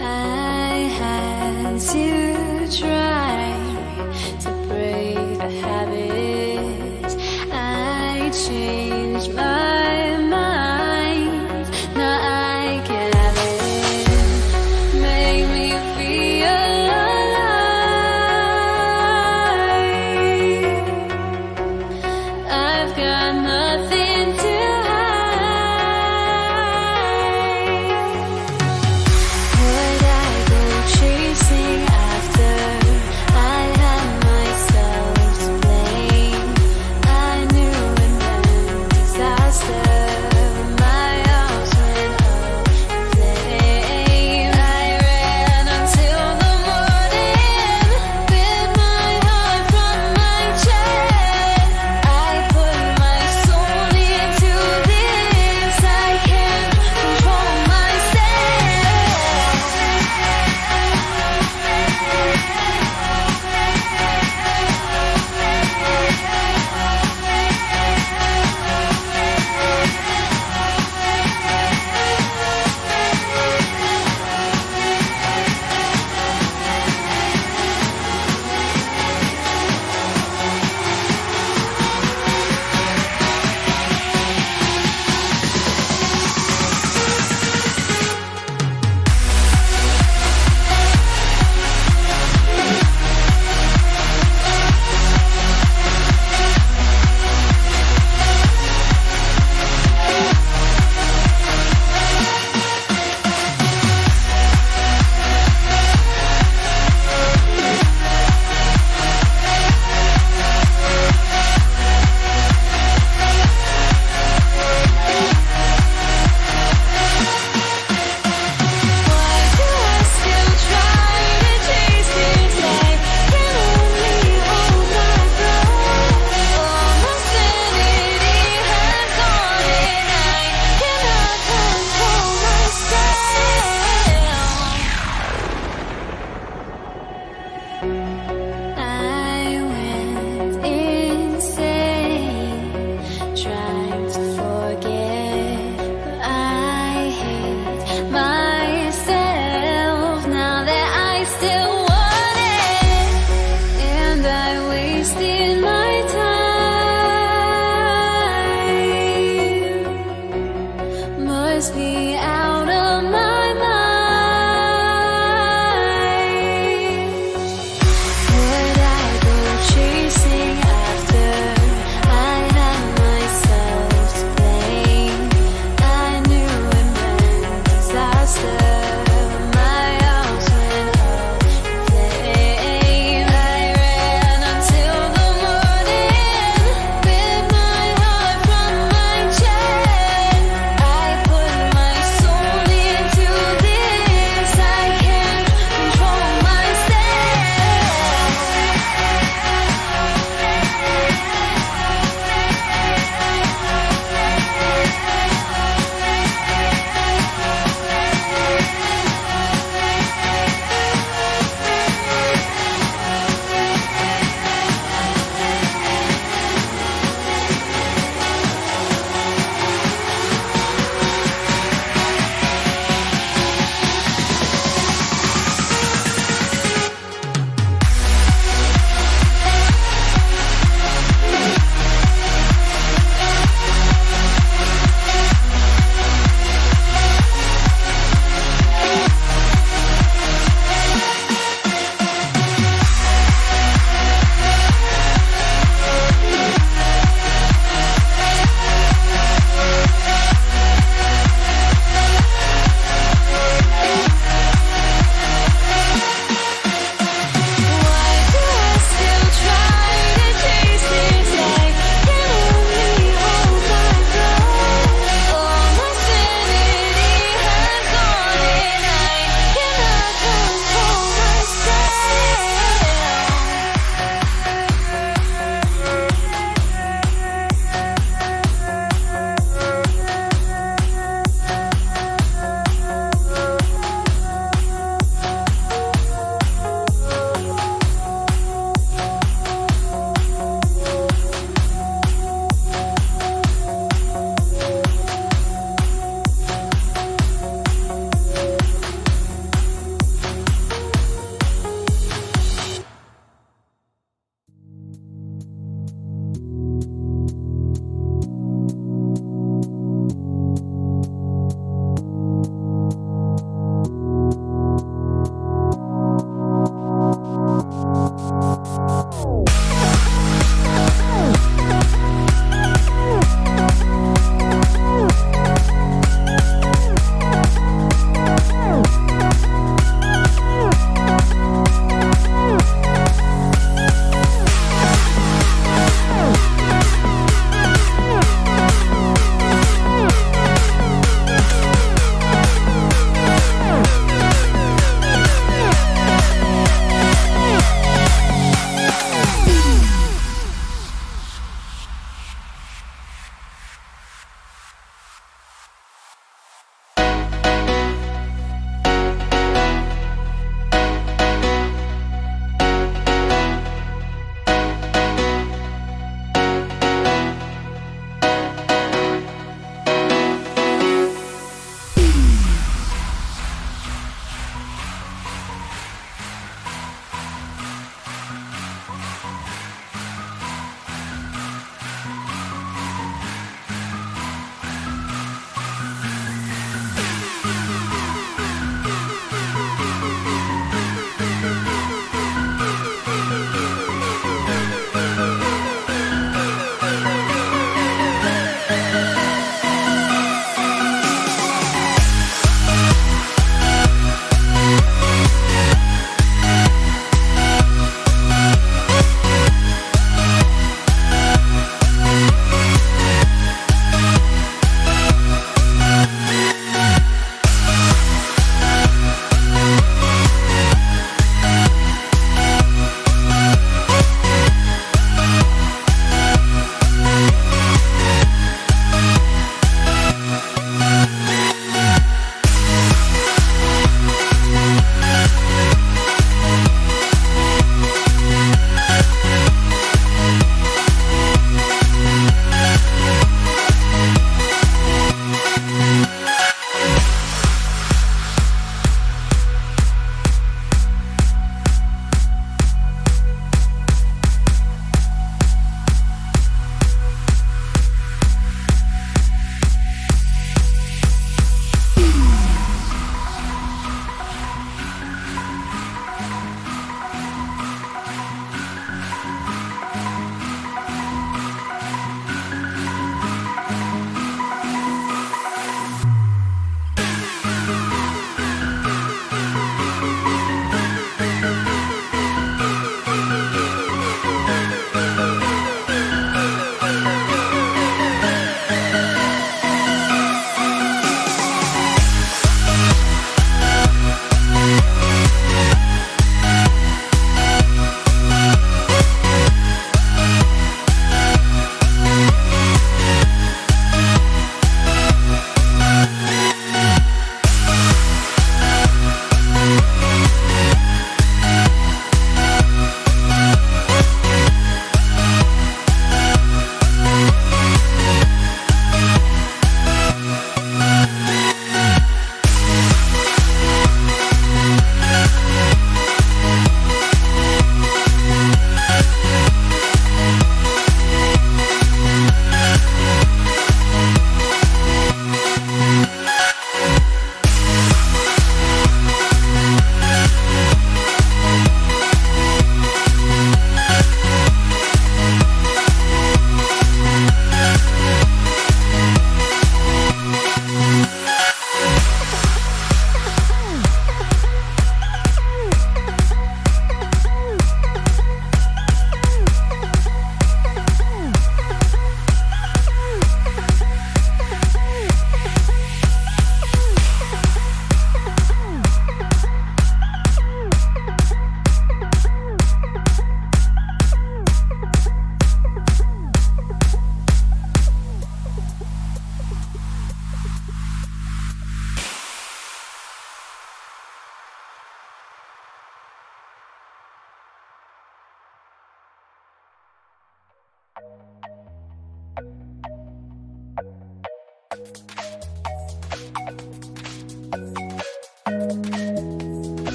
I had to try to break the habit. I changed my mind. Now I can have it. Make me feel alive. I've got nothing to hide. Would I go chasing after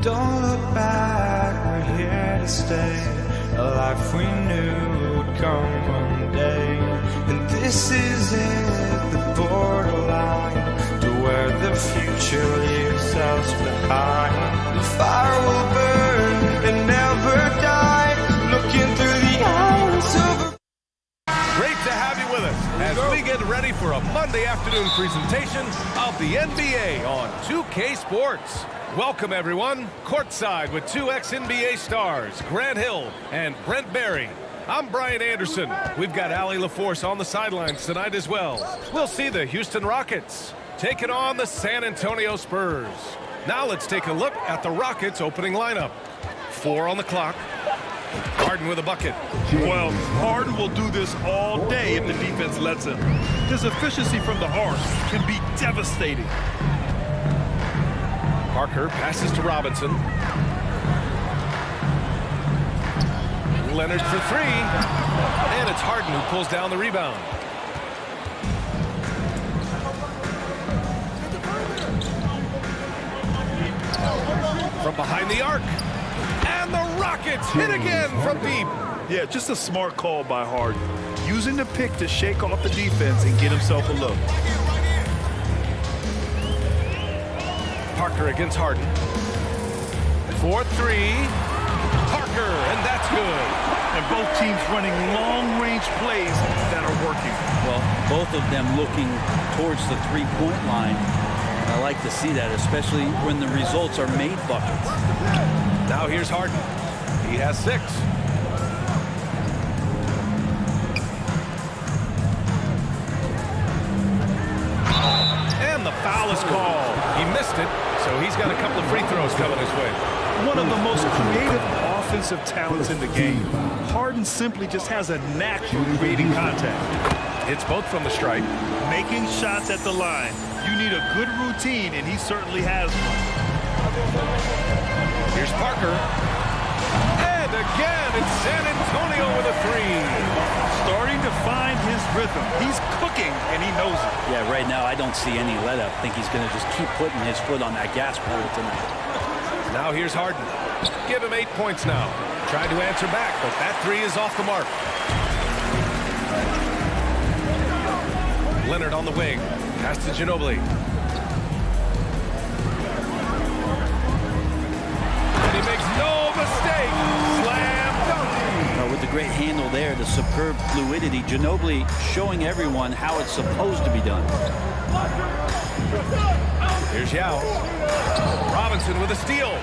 Don't look back, we're here to stay. A life we knew would come one day. And this is it, the borderline to where the future leaves us behind. The fire will burn and never die, looking through the eyes of a... Great to have you with us as we get Get ready for a Monday afternoon presentation of the NBA on 2K Sports. Welcome, everyone. Courtside with two ex-NBA stars, Grant Hill and Brent Barry. I'm Brian Anderson. We've got Allie LaForce on the sidelines tonight as well. We'll see the Houston Rockets taking on the San Antonio Spurs. Now let's take a look at the Rockets' opening lineup. 4 on the clock. Harden with a bucket. Well, Harden will do this all day if the defense lets him. His efficiency from the arc can be devastating. Parker passes to Robinson. Leonard for 3. And it's Harden who pulls down the rebound. From behind the arc. And the Rockets hit again from deep. Yeah, just a smart call by Harden. Using the pick to shake off the defense and get himself a look. Parker against Harden. 4-3. Parker, and that's good. And both teams running long-range plays that are working. Well, both of them looking towards the three-point line. And I like to see that, especially when the results are made buckets. Now here's Harden. He has 6. And the foul is called. He missed it, so he's got a couple of free throws coming his way. One of the most creative offensive talents in the game. Harden simply just has a knack for creating contact. It's both from the stripe. Making shots at the line. You need a good routine, and he certainly has one. Here's Parker. And again, it's San Antonio with a 3. Starting to find his rhythm. He's cooking, and he knows it. Yeah, right now I don't see any let-up. I think he's going to just keep putting his foot on that gas pedal tonight. Now here's Harden. Give him 8 points now. Tried to answer back, but that 3 is off the mark. Leonard on the wing. Pass to Ginobili. And he makes no mistake. Slam dunk. With the great handle there, the superb fluidity, Ginobili showing everyone how it's supposed to be done. Here's Yao. Robinson with a steal.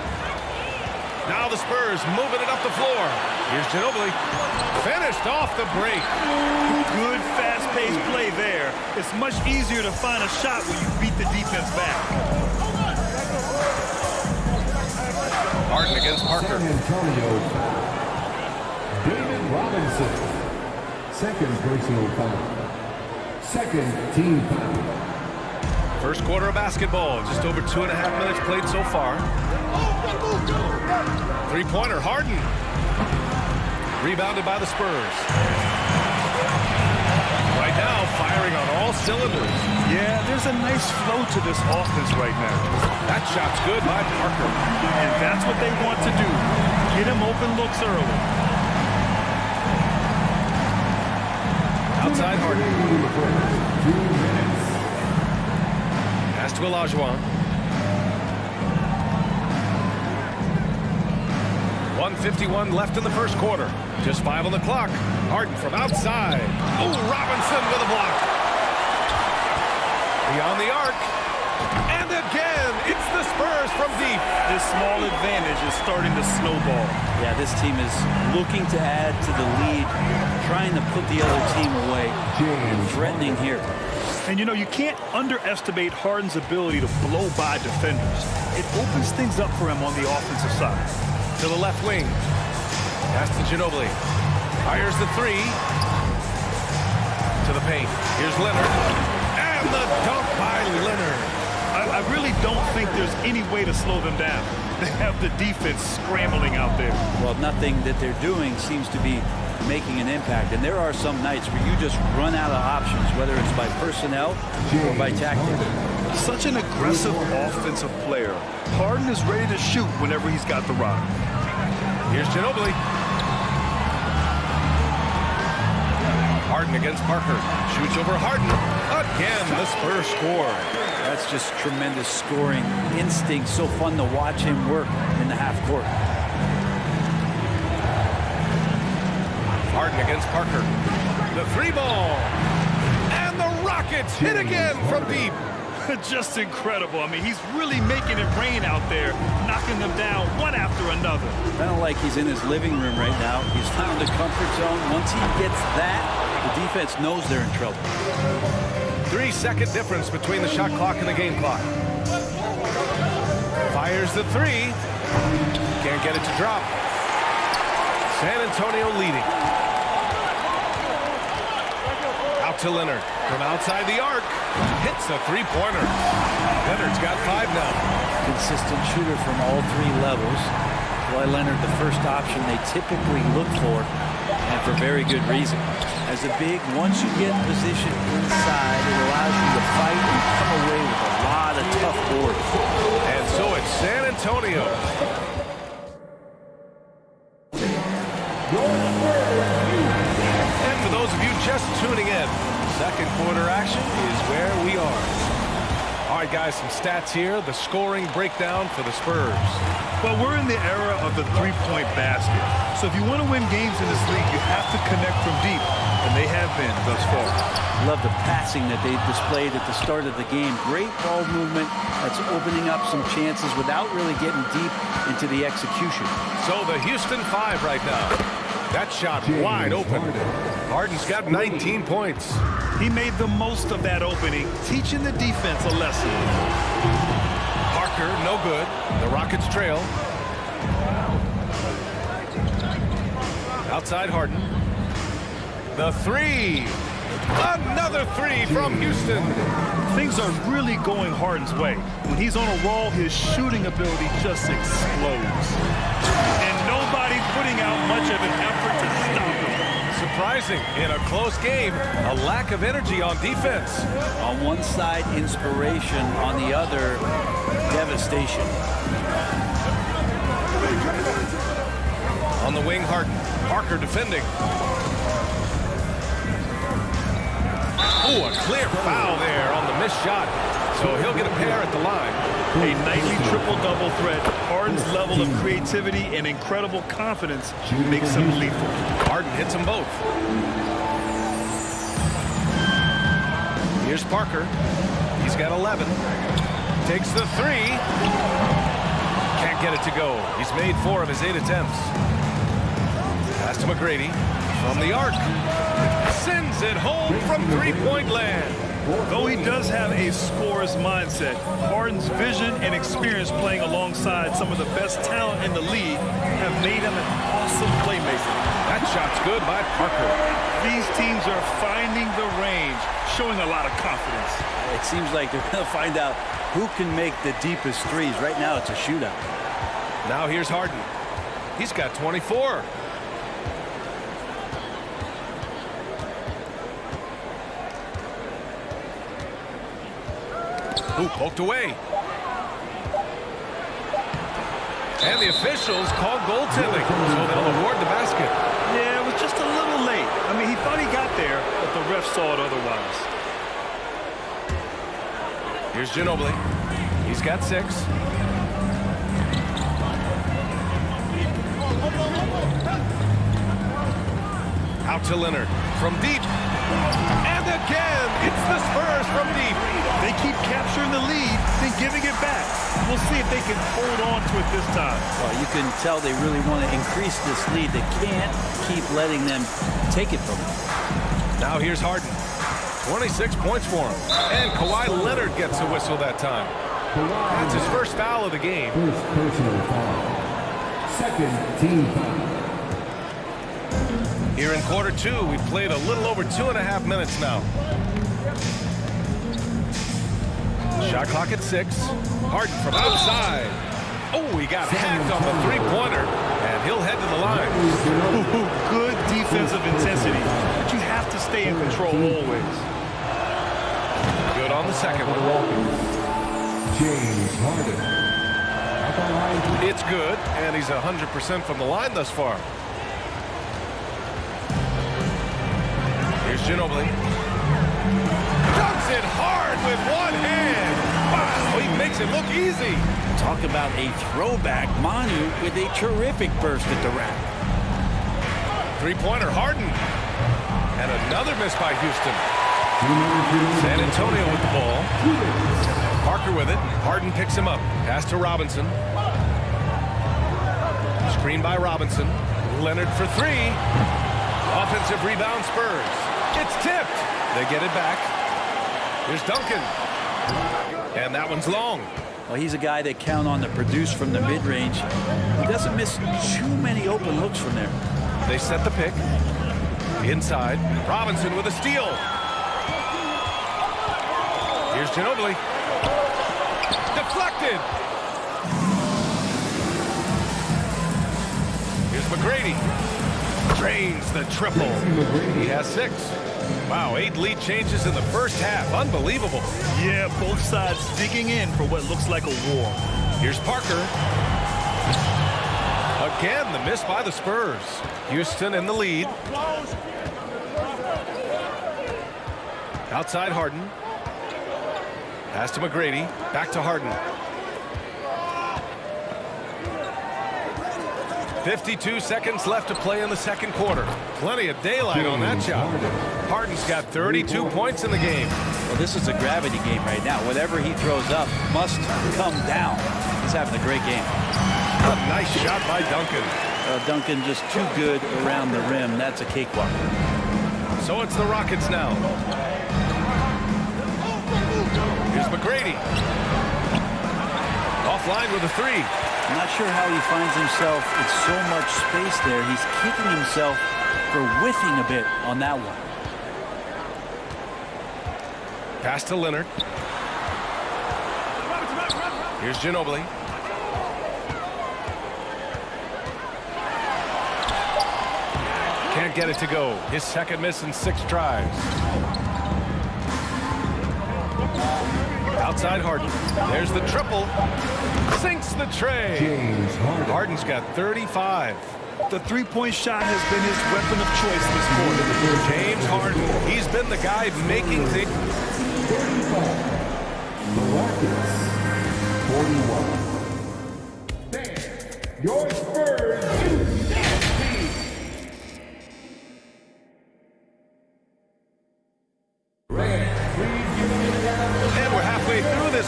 Now the Spurs moving it up the floor. Here's Ginobili. Finished off the break. Good fast-paced play there. It's much easier to find a shot when you beat the defense back. Harden against Parker. San Antonio foul. David Robinson. Second personal foul. Second team foul. First quarter of basketball. Just over 2.5 minutes played so far. Three-pointer, Harden. Rebounded by the Spurs. Right now, firing on all cylinders. Yeah, there's a nice flow to this offense right now. That shot's good by Parker. And that's what they want to do. Get him open looks early. Outside Harden. 2 minutes. Pass to Olajuwon. 1:51 left in the first quarter. Just 5 on the clock. Harden from outside. Oh, Robinson with a block. Beyond the arc. And again, it's the Spurs from deep. This small advantage is starting to snowball. Yeah, this team is looking to add to the lead, trying to put the other team away, and threatening here. And you know, you can't underestimate Harden's ability to blow by defenders. It opens things up for him on the offensive side. To the left wing. Pass to Ginobili. Fires the 3. To the paint. Here's Leonard. And the dunk by Leonard. I really don't think there's any way to slow them down. They have the defense scrambling out there. Well, nothing that they're doing seems to be making an impact. And there are some nights where you just run out of options, whether it's by personnel or by tactics. Such an aggressive offensive player. Harden is ready to shoot whenever he's got the rock. Here's Ginobili. Harden against Parker. Shoots over Harden. Again, the Spurs score. That's just tremendous scoring instinct. So fun to watch him work in the half court. Harden against Parker. The 3 ball. And the Rockets hit again from deep. Just incredible. I mean, he's really making it rain out there, knocking them down one after another. I don't like he's in his living room right now. He's found a comfort zone. Once he gets that, the defense knows they're in trouble. 3-second difference between the shot clock and the game clock. Fires the three. Can't get it to drop. San Antonio leading. Out to Leonard from outside the arc. Hits a three-pointer. Leonard's got 5 now. Consistent shooter from all 3 levels. Kawhi Leonard, the first option they typically look for, and for very good reason. As a big, once you get position inside, it allows you to fight and come away with a lot of tough boards. And so it's San Antonio. And for those of you just tuning in, second quarter action is where we are. All right, guys, some stats here. The scoring breakdown for the Spurs. Well, we're in the era of the three-point basket. So if you want to win games in this league, you have to connect from deep, and they have been thus far. Love the passing that they displayed at the start of the game. Great ball movement that's opening up some chances without really getting deep into the execution. So the Houston 5 right now. That shot wide open. Harden's got 19 points. He made the most of that opening, teaching the defense a lesson. Parker, no good. The Rockets trail. Outside Harden. The three. Another three from Houston. Things are really going Harden's way. When he's on a roll, his shooting ability just explodes. And nobody's putting out much of an effort to stop him. Surprising in a close game, a lack of energy on defense. On one side, inspiration. On the other, devastation. On the wing, Harden. Parker defending. Oh, a clear foul there on the missed shot. So he'll get a pair at the line. A nightly triple-double threat. Harden's level of creativity and incredible confidence makes him lethal. Harden hits them both. Here's Parker. He's got 11. Takes the three. Can't get it to go. He's made 4 of his 8 attempts. Pass to McGrady from the arc. Sends it home from three-point land. Though he does have a scorer's mindset, Harden's vision and experience playing alongside some of the best talent in the league have made him an awesome playmaker. That shot's good by Parker. These teams are finding the range, showing a lot of confidence. It seems like they're going to find out who can make the deepest threes. Right now, it's a shootout. Now here's Harden. He's got 24. Who poked away. And the officials called goaltending, so they'll award the basket. Yeah, it was just a little late. I mean, he thought he got there, but the ref saw it otherwise. Here's Ginobili. He's got 6. Out to Leonard from deep. And again, it's the Spurs from deep. They keep capturing the lead, then giving it back. We'll see if they can hold on to it this time. Well, you can tell they really want to increase this lead. They can't keep letting them take it from them. Now here's Harden. 26 points for him. And Kawhi Leonard gets a whistle that time. That's his first foul of the game. First personal foul. Second team foul. Here in quarter 2, we've played a little over 2.5 minutes now. Shot clock at 6. Harden from outside. Oh, he got hacked on the three-pointer, and he'll head to the line. Good defensive intensity, but you have to stay in control always. Good on the second one. James Harden. It's good, and he's 100% from the line thus far. Here's Ginobili. Dunks it hard with one hand. Wow, he makes it look easy. Talk about a throwback. Manu with a terrific burst at the rack. Three-pointer, Harden. And another miss by Houston. San Antonio with the ball. Parker with it. Harden picks him up. Pass to Robinson. Screen by Robinson. Leonard for three. Offensive rebound, Spurs. It's tipped. They get it back. Here's Duncan. And that one's long. Well, he's a guy that count on to produce from the mid-range. He doesn't miss too many open looks from there. They set the pick. Inside. Robinson with a steal. Here's Ginobili. Deflected. Here's McGrady. Drains the triple. He has 6. Wow, 8 lead changes in the first half. Unbelievable. Yeah, both sides digging in for what looks like a war. Here's Parker. Again, the miss by the Spurs. Houston in the lead. Outside Harden. Pass to McGrady. Back to Harden. 52 seconds left to play in the second quarter. Plenty of daylight on that shot. Harden's got 32 points in the game. Well, this is a gravity game right now. Whatever he throws up must come down. He's having a great game. A nice shot by Duncan. Duncan just too good around the rim. That's a cakewalk. So it's the Rockets now. Here's McGrady. Offline with a 3. I'm not sure how he finds himself in so much space there. He's kicking himself for whiffing a bit on that one. Pass to Leonard. Here's Ginobili. Can't get it to go. His second miss in 6 tries. Outside Harden. There's the triple. Sinks the tray. Harden's got 35. The three-point shot has been his weapon of choice this quarter. James Harden. He's been the guy making things. 41. Your Spurs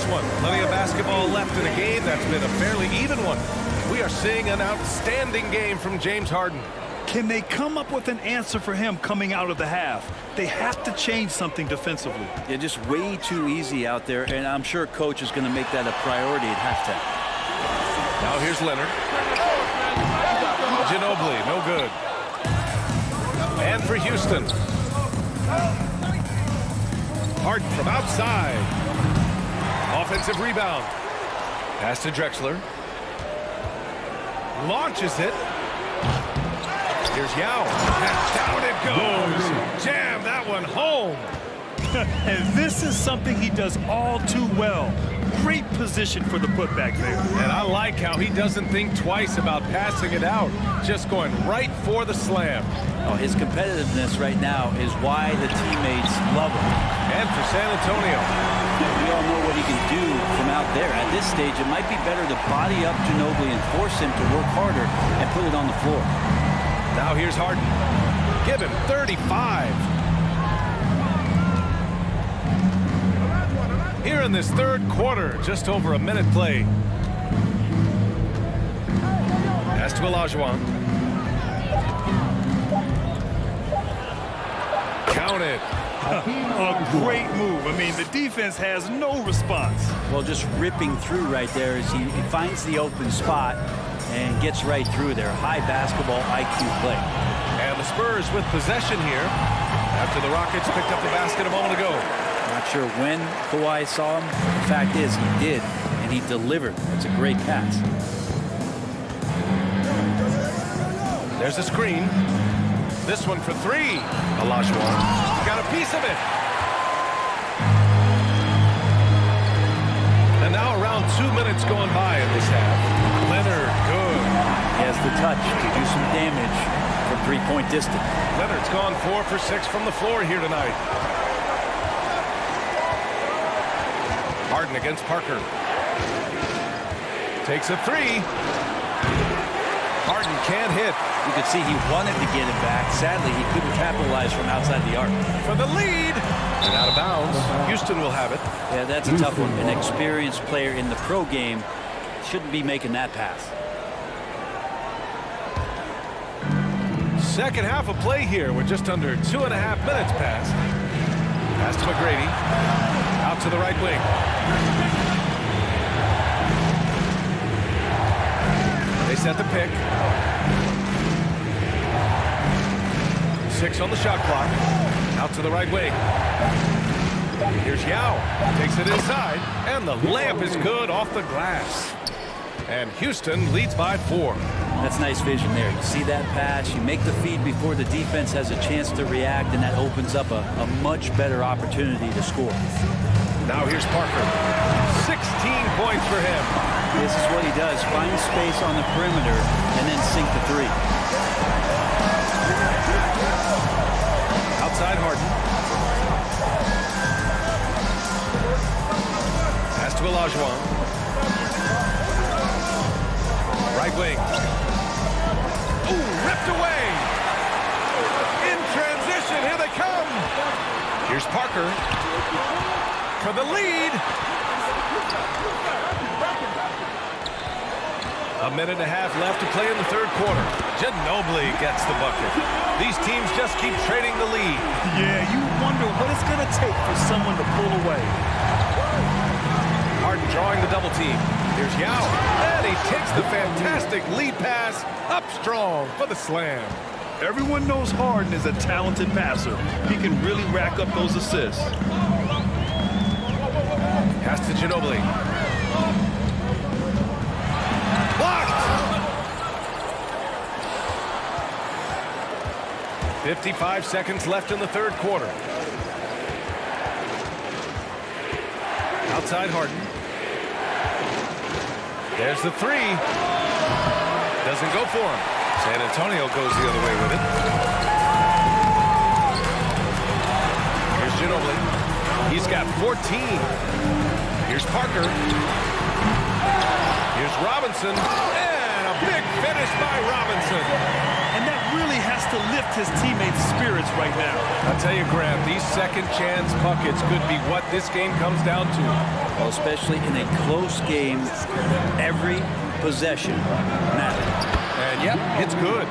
one. Plenty of basketball left in a game that's been a fairly even one. We are seeing an outstanding game from James Harden. Can they come up with an answer for him coming out of the half? They have to change something defensively. Yeah, just way too easy out there, and I'm sure coach is going to make that a priority at halftime. Now here's Leonard. Ginobili, no good. And for Houston. Harden from outside. Offensive rebound. Pass to Drexler. Launches it. Here's Yao. And down it goes. Jam that one home. And this is something he does all too well. Great position for the putback there. And I like how he doesn't think twice about passing it out. Just going right for the slam. Oh, his competitiveness right now is why the teammates love him. And for San Antonio. We all know what he can do from out there. At this stage, it might be better to body up Ginobili and force him to work harder and put it on the floor. Now here's Harden. Give him 35. Here in this third quarter, just over a minute play. Pass to Olajuwon. Count it. A great move. I mean, the defense has no response. Well, just ripping through right there as he finds the open spot and gets right through there. High basketball IQ play. And the Spurs with possession here after the Rockets picked up the basket a moment ago. Not sure when Kawhi saw him. The fact is, he did, and he delivered. It's a great pass. There's a screen. This one for 3. Olajuwon got a piece of it. And now around 2 minutes going by in this half. Leonard, good. He has the touch to do some damage from three-point distance. Leonard's gone 4 for 6 from the floor here tonight. Harden against Parker. Takes a 3. Harden can't hit. You could see he wanted to get it back. Sadly, he couldn't capitalize from outside the arc. For the lead. And out of bounds. Houston will have it. Yeah, that's a tough one. An experienced player in the pro game shouldn't be making that pass. Second half of play here. We're just under 2.5 minutes past. Pass to McGrady. Out to the right wing. They set the pick. 6 on the shot clock. Out to the right wing. Here's Yao. Takes it inside. And the layup is good off the glass. And Houston leads by 4. That's nice vision there. You see that pass, you make the feed before the defense has a chance to react, and that opens up a much better opportunity to score. Now here's Parker. 16 points for him. This is what he does. Find space on the perimeter and then sink the 3. Outside Harden. Pass to Olajuwon. Right wing. Ooh, ripped away. In transition, here they come. Here's Parker for the lead. 1.5 minutes left to play in the third quarter. Ginobili gets the bucket. These teams just keep trading the lead. Yeah, you wonder what it's going to take for someone to pull away. Harden drawing the double team. Here's Yao. And he takes the fantastic lead pass up strong for the slam. Everyone knows Harden is a talented passer. He can really rack up those assists. Pass to Ginobili. Blocked! 55 seconds left in the third quarter. Outside Harden. There's the 3. Doesn't go for him. San Antonio goes the other way with it. Here's Ginobili. He's got 14. Here's Parker. Here's Robinson. And a big finish by Robinson. And that really has to lift his teammates' spirits right now. I'll tell you, Graham, these second chance buckets could be what this game comes down to. Well, especially in a close game, every possession matters. And yep, it's good.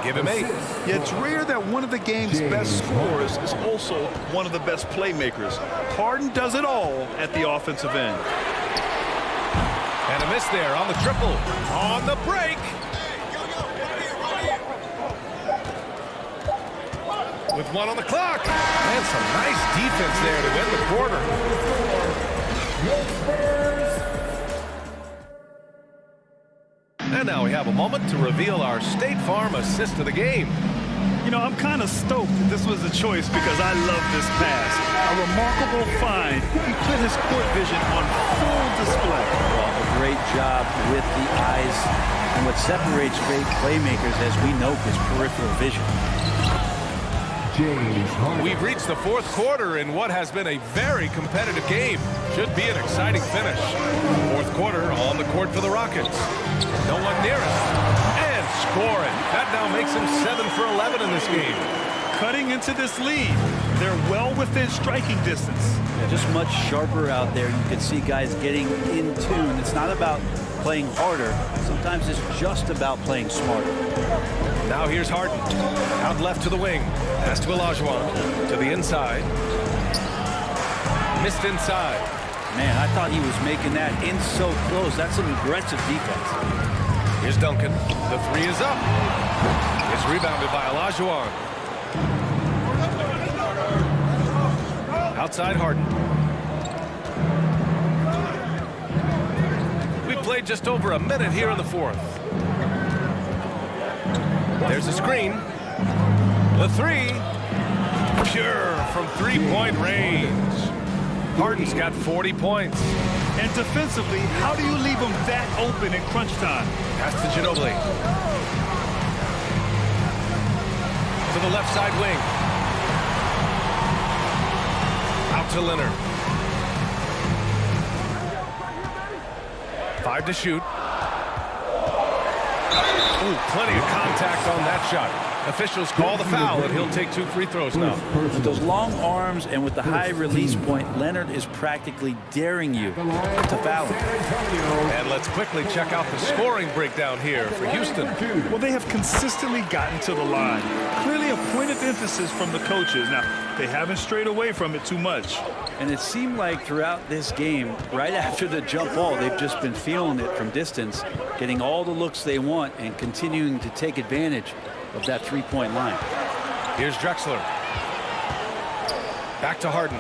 Give him 8. Yeah, it's rare that one of the game's best scorers is also one of the best playmakers. Harden does it all at the offensive end. And a miss there on the triple. On the break. With 1 on the clock. And some nice defense there to end the quarter. And now we have a moment to reveal our State Farm assist of the game. You know, I'm kind of stoked that this was a choice because I love this pass. A remarkable find. He put his court vision on full display. Well, a great job with the eyes. And what separates great playmakers, as we know, is peripheral vision. We've reached the fourth quarter in what has been a very competitive game. Should be an exciting finish. Fourth quarter on the court for the Rockets. No one near it. And scoring. That now makes him 7 for 11 in this game. Cutting into this lead. They're well within striking distance. Yeah, just much sharper out there. You can see guys getting in tune. It's not about playing harder. Sometimes it's just about playing smarter. Now here's Harden. Out left to the wing. Pass to Olajuwon. To the inside. Missed inside. Man, I thought he was making that in so close. That's some aggressive defense. Here's Duncan. The 3 is up. It's rebounded by Olajuwon. Outside Harden. We've played just over a minute here in the fourth. There's a screen. The 3. Pure from 3-point range. Harden's got 40 points. And defensively, how do you leave him that open in crunch time? Pass to Ginobili. To the left side wing. Out to Leonard. 5 to shoot. Ooh, plenty of contact on that shot. Officials call the foul, and he'll take 2 free throws now. With those long arms and with the high release point, Leonard is practically daring you to foul him. And let's quickly check out the scoring breakdown here for Houston. Well, they have consistently gotten to the line. Clearly a point of emphasis from the coaches. Now, they haven't strayed away from it too much. And it seemed like throughout this game, right after the jump ball, they've just been feeling it from distance, getting all the looks they want and continuing to take advantage of that three-point line. Here's Drexler. Back to Harden.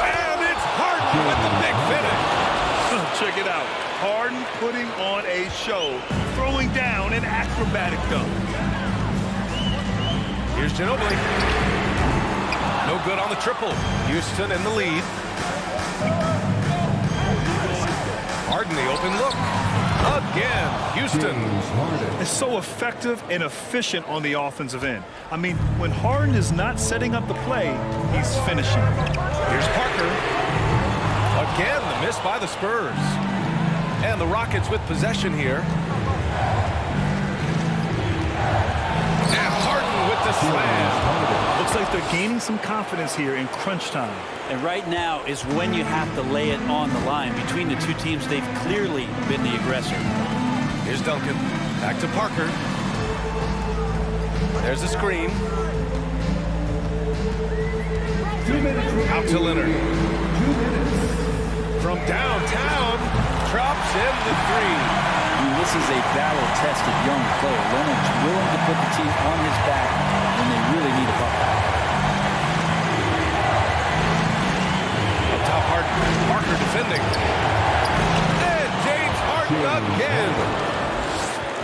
And it's Harden with the big finish. Check it out. Harden putting on a show, throwing down an acrobatic dunk. Here's Ginobili. No good on the triple. Houston in the lead. Harden, the open look. Again, Houston. Is so effective and efficient on the offensive end. I mean, when Harden is not setting up the play, he's finishing. Here's Parker. Again, the miss by the Spurs. And the Rockets with possession here. And Harden with the slam. Looks like they're gaining some confidence here in crunch time. And right now is when you have to lay it on the line. Between the two teams, they've clearly been the aggressor. Here's Duncan. Back to Parker. There's a screen. Out to Leonard. From downtown, drops in the three. I mean, this is a battle-tested young player. Leonard's willing to put the team on his back when they really need a bucket. Up top, Harden. Parker defending. And James Harden again.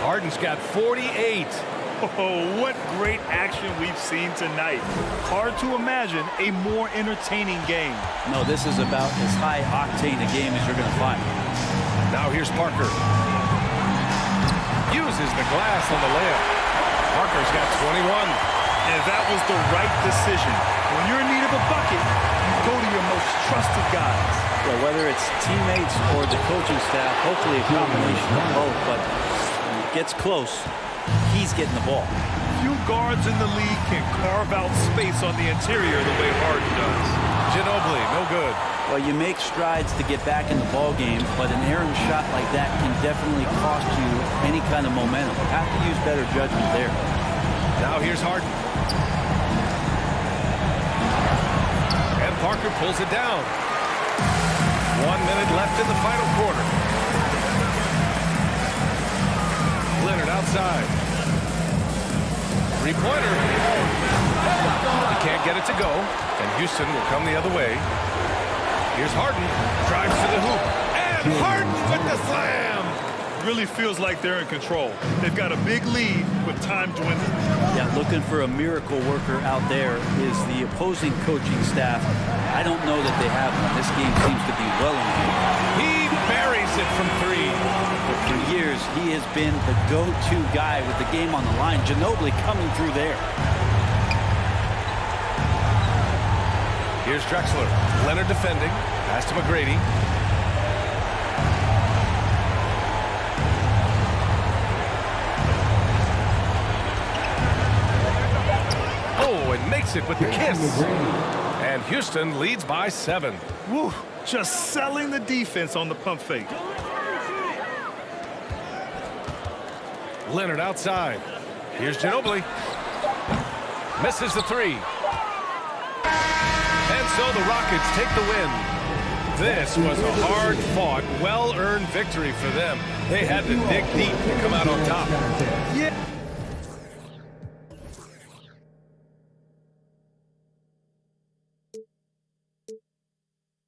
Harden's got 48. Oh, what great action we've seen tonight. Hard to imagine a more entertaining game. No, this is about as high-octane a game as you're going to find. Now here's Parker. Uses the glass on the layup. Parker's got 21. And that was the right decision. When you're in need of a bucket, you go to your most trusted guys. Well, whether it's teammates or the coaching staff, hopefully a combination of both, but when it gets close, he's getting the ball. Few guards in the league can carve out space on the interior the way Harden does. Ginobili, no good. Well, you make strides to get back in the ball game, but an errant shot like that can definitely cost you any kind of momentum. You have to use better judgment there. Now here's Harden. And Parker pulls it down. 1 minute left in the final quarter. Leonard outside. Three-pointer. He can't get it to go, and Houston will come the other way. Here's Harden. Drives to the hoop. And Harden with the slam. Really feels like they're in control. They've got a big lead with time dwindling. Yeah, looking for a miracle worker out there is the opposing coaching staff. I don't know that they have one. This game seems to be well in hand. He buries it from three. But for years, he has been the go-to guy with the game on the line. Ginobili coming through there. Here's Drexler. Leonard defending. Pass to McGrady. Oh, and makes it with the kiss. And Houston leads by 7. Woo, just selling the defense on the pump fake. Leonard outside. Here's Ginobili. Misses the three. And so the Rockets take the win. This was a hard-fought, well-earned victory for them. They had to dig deep to come out on top. Yeah.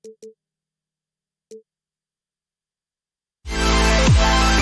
We'll be right back.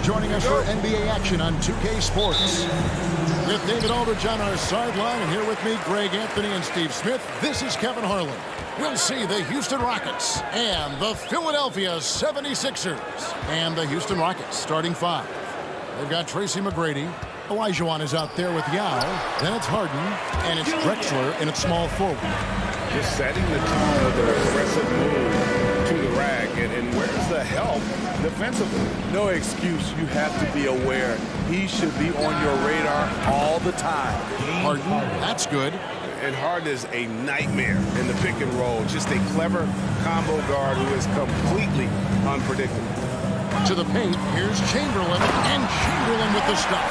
for joining us for NBA action on 2K Sports. With David Aldridge on our sideline, and here with me, Greg Anthony and Steve Smith, this is Kevin Harlan. We'll see the Houston Rockets and the Philadelphia 76ers. And the Houston Rockets starting 5. They've got Tracy McGrady. Olajuwon is out there with Yao. Then it's Harden, and it's Drexler in its small forward. Just setting the tone with an aggressive move to the rack. And where's the help defensively? No excuse. You have to be aware. He should be on your radar all the time. Harden, that's good. And Harden is a nightmare in the pick and roll. Just a clever combo guard who is completely unpredictable. To the paint, here's Chamberlain, and Chamberlain with the stuff.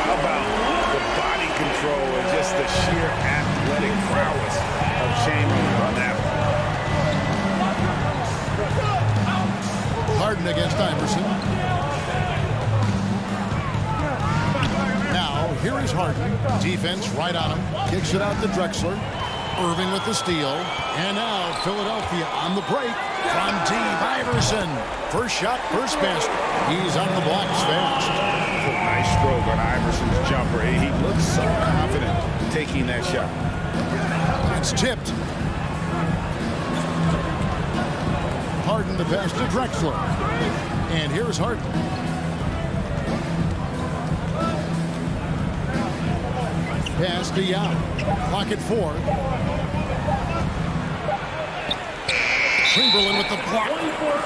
How about the body control and just the sheer athletic prowess of Chamberlain on that one? Harden against Iverson. Now, here is Harden. Defense right on him. Kicks it out to Drexler. Irving with the steal. And now Philadelphia on the break from deep. Iverson. First shot, first basket. He's on the blocks fast. Nice stroke on Iverson's jumper. He looks so confident taking that shot. It's tipped. Harden the pass to Drexler. And here's Harden. Pass to Yao. Clock at 4. Chamberlain with the block.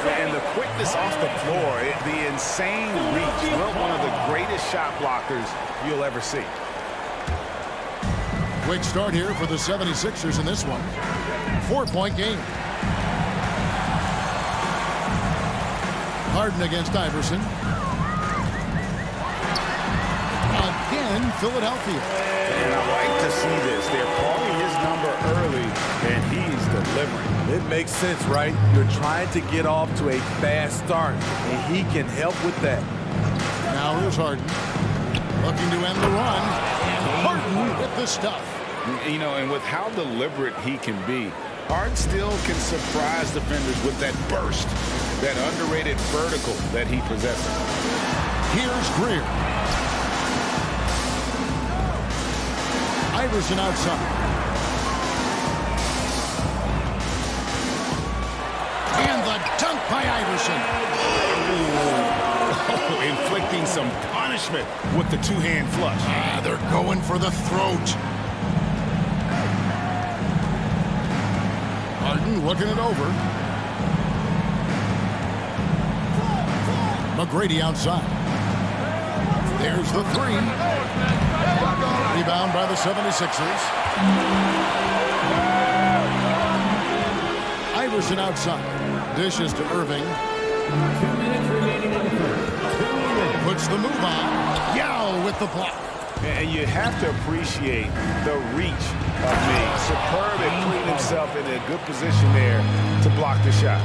And the quickness off the floor, the insane reach. Well, one of the greatest shot blockers you'll ever see. Quick start here for the 76ers in this one. 4-point game. Harden against Iverson. Again, Philadelphia. And I like to see this. They're calling his number early, and he's delivering. It makes sense, right? You're trying to get off to a fast start, and he can help with that. Now here's Harden. Looking to end the run. And Harden with the stuff. You know, and with how deliberate he can be, Harden still can surprise defenders with that burst, that underrated vertical that he possesses. Here's Greer. Iverson outside. And the dunk by Iverson. Oh, inflicting some punishment with the two-hand flush. They're going for the throat. Harden looking it over. McGrady outside. There's the 3. Rebound by the 76ers. Iverson outside. Dishes to Irving. 2 minutes remaining in the first. 2 minutes. Puts the move on. Yao with the block. And you have to appreciate the reach of me. Superb at putting himself in a good position there to block the shot.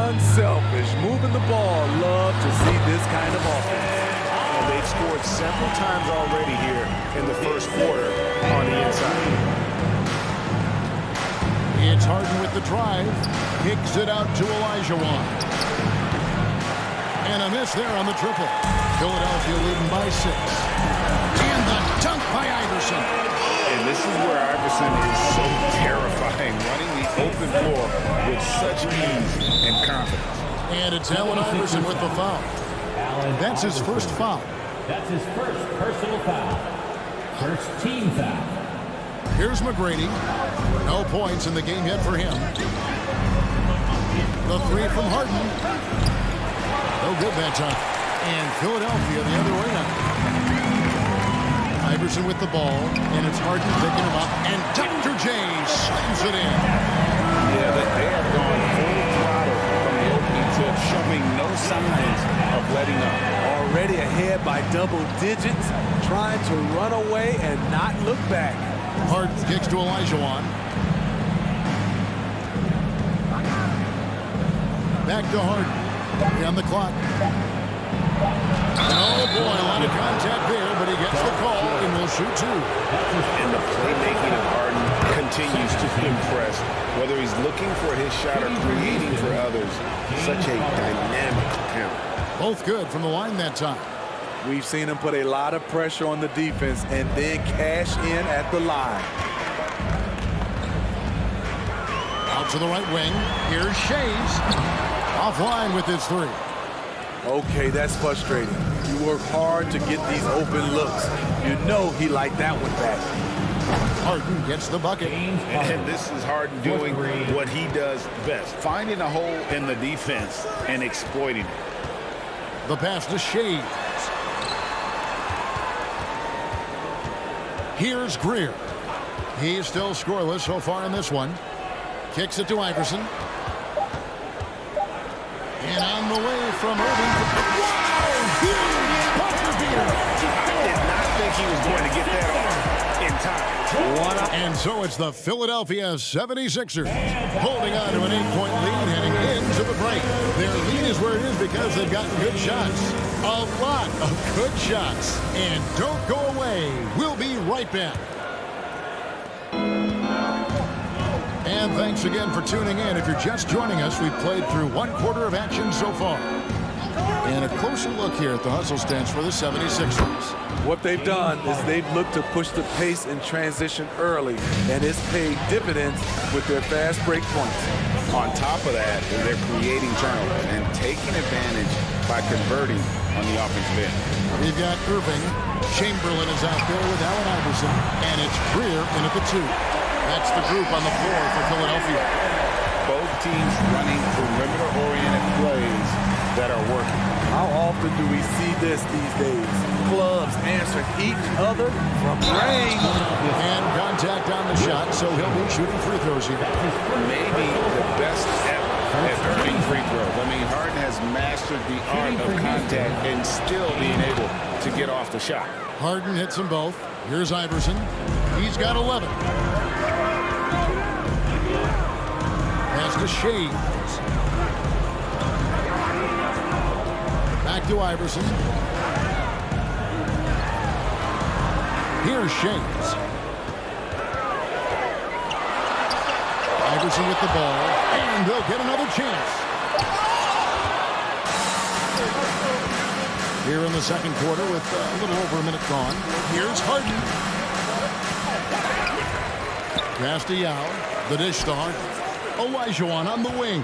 Unselfish, moving the ball. Love to see this kind of offense. And they've scored several times already here in the first quarter on the inside. It's Harden with the drive. Kicks it out to Olajuwon. And a miss there on the triple. Philadelphia leading by 6. And the dunk by Iverson. And this is where Iverson is so terrifying, running the open floor with such ease and confidence. And it's Allen Iverson with the foul. That's his first foul. That's his first personal foul. First team foul. Here's McGrady. No points in the game yet for him. The 3 from Harden. No good that time. And Philadelphia the other way now. Iverson with the ball, and it's Harden picking him up, and Dr. J slams it in. Yeah, they have gone full throttle from the opening tip, showing no signs of letting up. Already ahead by double digits, trying to run away and not look back. Harden kicks to Olajuwon. Back to Harden. On the clock. Oh boy, a lot of contact there, but he gets the call and will shoot 2. And the playmaking of Harden continues to impress. Whether he's looking for his shot or creating for others, such a dynamic talent. Both good from the line that time. We've seen him put a lot of pressure on the defense and then cash in at the line. Out to the right wing. Here's Shays. Offline with his three. Okay, that's frustrating. You work hard to get these open looks. You know he liked that one back. Harden gets the bucket. And this is Harden doing what he does best, finding a hole in the defense and exploiting it. The pass to Shays. Here's Greer. He's still scoreless so far in this one. Kicks it to Iverson. And on the way from Irving. Wow! Huge buzzer beater. I did not think he was going to get that off in time. And so it's the Philadelphia 76ers holding on to an 8-point lead heading into the break. Their lead is where it is because they've gotten good shots. A lot of good shots. And don't go away. We'll be right back. And thanks again for tuning in. If you're just joining us, we've played through one quarter of action so far. And a closer look here at the hustle stance for the 76ers. What they've done is they've looked to push the pace in transition early, and it's paid dividends with their fast break points. On top of that, they're creating turnovers and taking advantage by converting on the offensive end. We've got Irving. Chamberlain is out there with Allen Iverson, and it's Greer in at the 2. That's the group on the floor for Philadelphia. Both teams running perimeter-oriented plays that are working. How often do we see this these days? Clubs answering each other from range. And contact on the shot, so he'll be shooting free throws here. Maybe the best ever at earning free throws. I mean, Harden has mastered the art of contact and still being able to get off the shot. Harden hits them both. Here's Iverson. He's got 11. Pass to Shays. Back to Iverson. Here's Shays. Iverson with the ball, and they'll get another chance. Here in the second quarter with a little over a minute gone. Here's Harden. Pass to Yao. The dish to Harden. Olajuwon on the wing.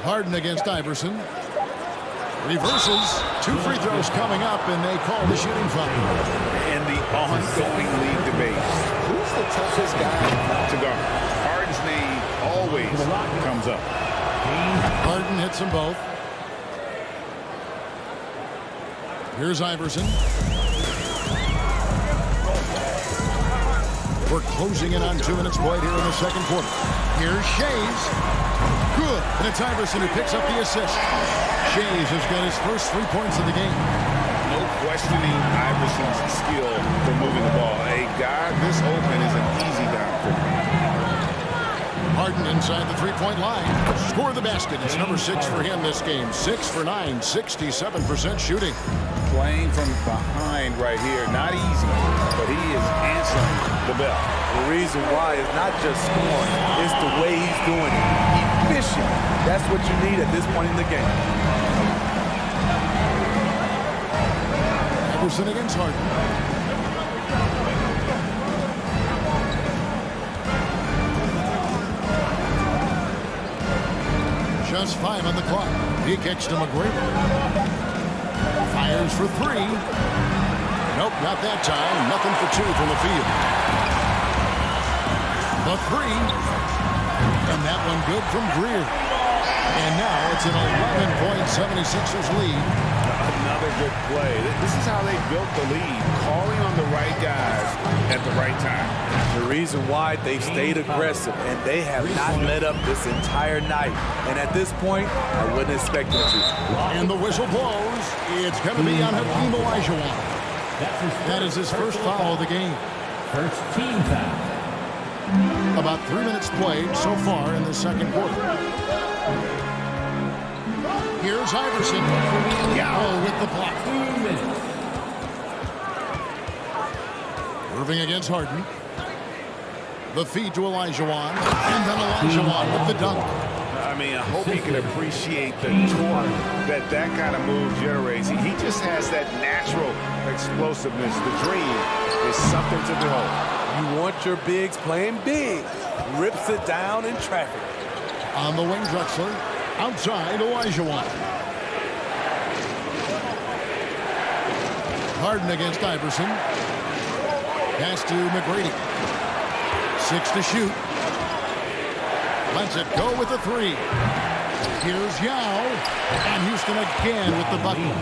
Harden against Iverson. Reverses. 2 free throws coming up, and they call the shooting foul. And the ongoing league debate. Who's the toughest guy to guard? Harden's name always comes up. Harden hits them both. Here's Iverson. We're closing in on 2 minutes played here in the second quarter. Here's Shays. Good. And it's Iverson who picks up the assist. Shays has got his first 3 points of the game. No questioning Iverson's skill for moving the ball. A guy this open is an easy down for him. Harden inside the 3-point line. Score the basket. It's number 6 for him this game. 6 for 9, 67% shooting. Playing from behind right here. Not easy, but he is answering the bell. The reason why is not just scoring, it's the way he's doing it. Efficient. That's what you need at this point in the game. Iverson against Harden. Just 5 on the clock. He kicks to McGregor. Fires for 3. Nope, not that time. Nothing for 2 from the field. The 3. And that one good from Greer. And now it's an 11-point 76ers lead. Another good play. This is how they built the lead. Calling on the right guys at the right time. The reason why they've stayed aggressive, and they have not let up this entire night. And at this point, I wouldn't expect them to. And the whistle blows. It's going to be on Hakeem Olajuwon. That is his first foul of the game. First team foul. About 3 minutes played so far in the second quarter. Here's Iverson. Yao with the block. 2 minutes. Irving against Harden. The feed to Olajuwon. And then Olajuwon with the dunk. I mean, I hope he can appreciate the torque that kind of move generates. He just has that natural explosiveness. The dream is something to behold. You want your bigs playing big. Rips it down in traffic. On the wing, Drexler. Outside, Olajuwon. Harden against Iverson. Pass to McGrady. 6 to shoot. Lets it go with a 3. Here's Yao. And Houston again with the bucket.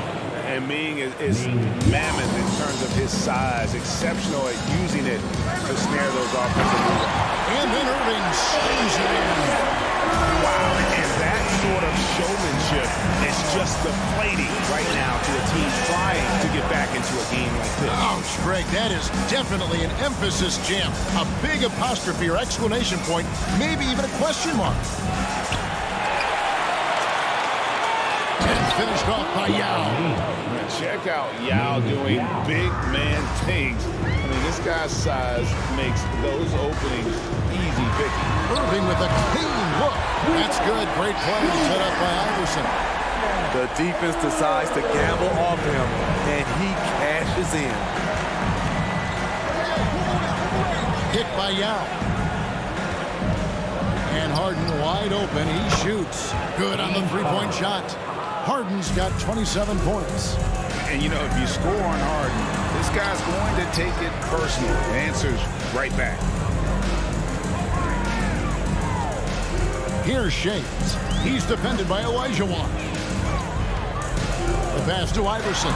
And Ming is mammoth in terms of his size. Exceptional at using it to snare those offensive moves. And then Irving slams it in. Wow, and that sort of showmanship is just deflating right now to a team trying to get back into a game like this. Ouch, Greg, that is definitely an emphasis jam. A big apostrophe or exclamation point, maybe even a question mark. And finished off by Yao. Check out Yao doing big man things. I mean, this guy's size makes those openings easy picking. Irving with a clean look. That's good. Great play set up by Iverson. The defense decides to gamble off him, and he cashes in. Hit by Yao. And Harden wide open. He shoots. Good on the three-point shot. Harden's got 27 points. And, you know, if you score on Harden, this guy's going to take it personal. Answers right back. Here's Shades. He's defended by Olajuwon. The pass to Iverson.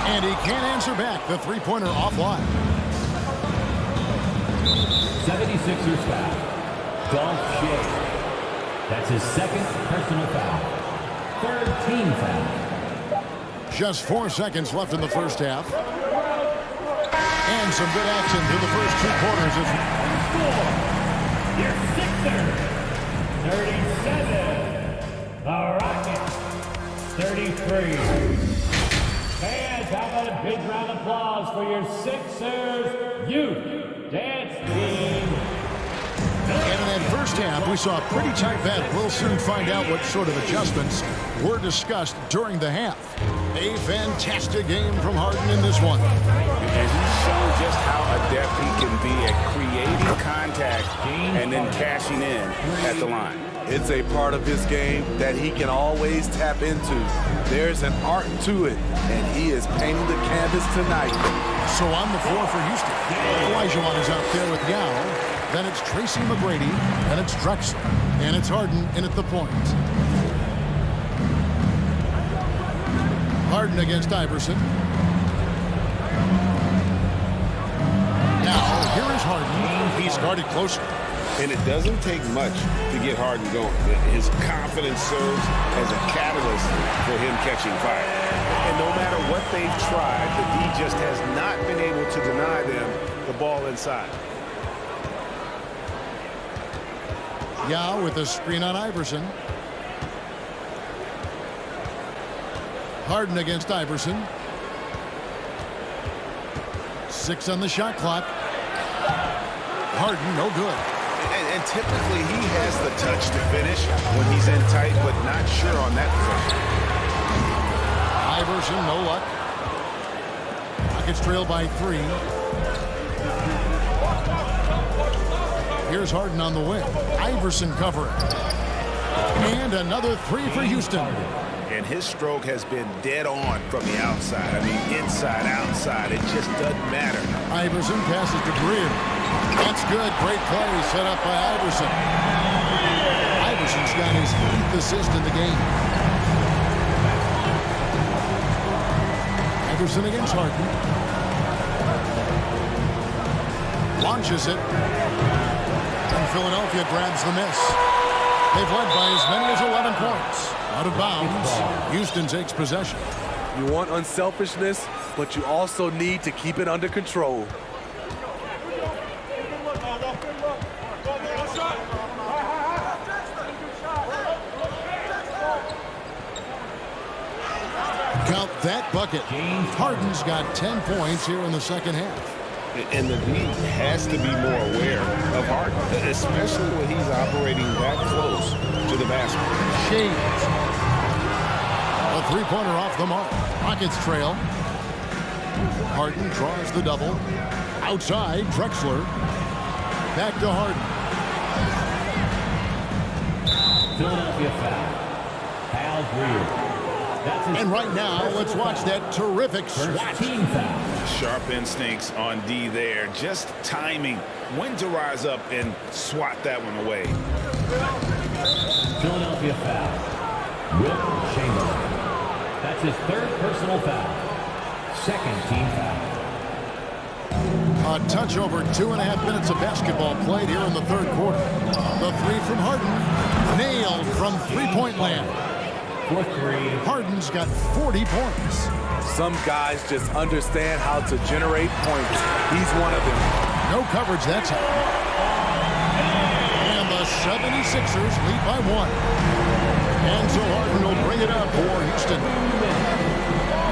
And he can't answer back. The three-pointer offline. 76ers foul. Dolph Shades. That's his second personal foul. Third team foul. Just 4 seconds left in the first half. And some good action through the first 2 quarters. Your Sixers, 37. The Rockets, 33. Fans, how about a big round of applause for your Sixers Youth Dance Team. And in that first half, we saw a pretty tight battle. We'll soon find out what sort of adjustments were discussed during the half. A fantastic game from Harden in this one. And he's shown just how adept he can be at creating contact and then cashing in at the line. It's a part of his game that he can always tap into. There's an art to it, and he is painting the canvas tonight. So on the floor for Houston, Olajuwon is out there with Yao. Then it's Tracy McGrady, and it's Drexler, and it's Harden in at the point. Harden against Iverson. Now, here is Harden. He's guarded closer. And it doesn't take much to get Harden going. His confidence serves as a catalyst for him catching fire. And no matter what they've tried, the D just has not been able to deny them the ball inside. Yao with a screen on Iverson. Harden against Iverson. 6 on the shot clock. Harden, no good. And typically he has the touch to finish when he's in tight, but not sure on that possession. Iverson, no luck. Rockets trail by 3. Here's Harden on the wing. Iverson covering. And another 3 for Houston. And his stroke has been dead on from the outside. I mean, inside, outside, it just doesn't matter. Iverson passes to Greer. That's good. Great play set up by Iverson. Iverson's got his 8th assist in the game. Iverson against Harden. Launches it. And Philadelphia grabs the miss. They've led by as many as 11 points. Out of bounds. Houston takes possession. You want unselfishness, but you also need to keep it under control. Count that bucket. Harden's got 10 points here in the second half. And the league has to be more aware of Harden, especially when he's operating that close to the basket. Shades. A three-pointer off the mark. Rockets trail. Harden draws the double. Outside, Drexler. Back to Harden. Philadelphia foul. Hal Greer. And right now, let's watch that terrific swat. Team foul. Sharp instincts on D there. Just timing when to rise up and swat that one away. Philadelphia foul. Wilt Chamberlain. That's his third personal foul. Second team foul. A touch over 2.5 minutes of basketball played here in the third quarter. The three from Harden. Nailed from three-point land. For three. Harden's got 40 points. Some guys just understand how to generate points. He's one of them. No coverage that time. And the 76ers lead by 1. And so Harden will bring it up for Houston.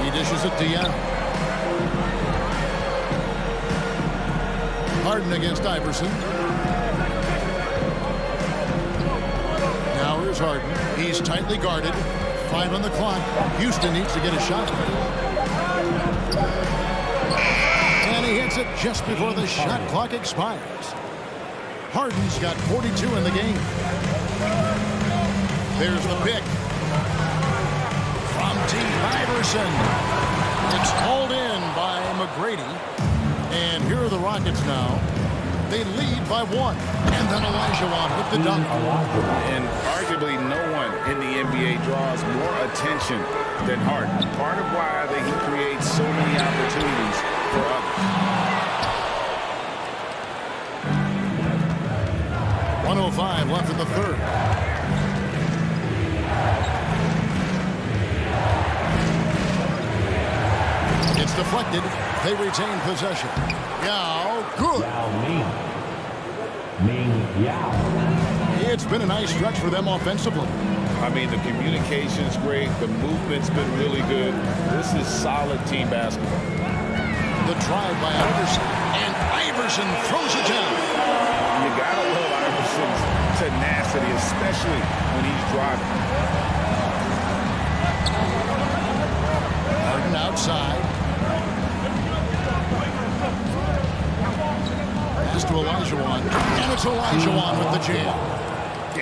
He dishes it to Young. Harden against Iverson. Now here's Harden. He's tightly guarded. 5 on the clock. Houston needs to get a shot. And he hits it just before the shot clock expires. Harden's got 42 in the game. There's the pick. From T. Iverson. It's hauled in by McGrady. And here are the Rockets now. They lead by 1. And then Olajuwon with the dunk. And arguably no one in the NBA draws more attention than Harden. Part of why he creates so many opportunities for others. 1:05 left in the third. It's deflected. They retain possession. Yao, good. It's been a nice stretch for them offensively. I mean, the communication's great. The movement's been really good. This is solid team basketball. The drive by Iverson. And Iverson throws it down. You gotta love Iverson's tenacity, especially when he's driving. Harden outside. Pass to Olajuwon. And it's Olajuwon with the jam.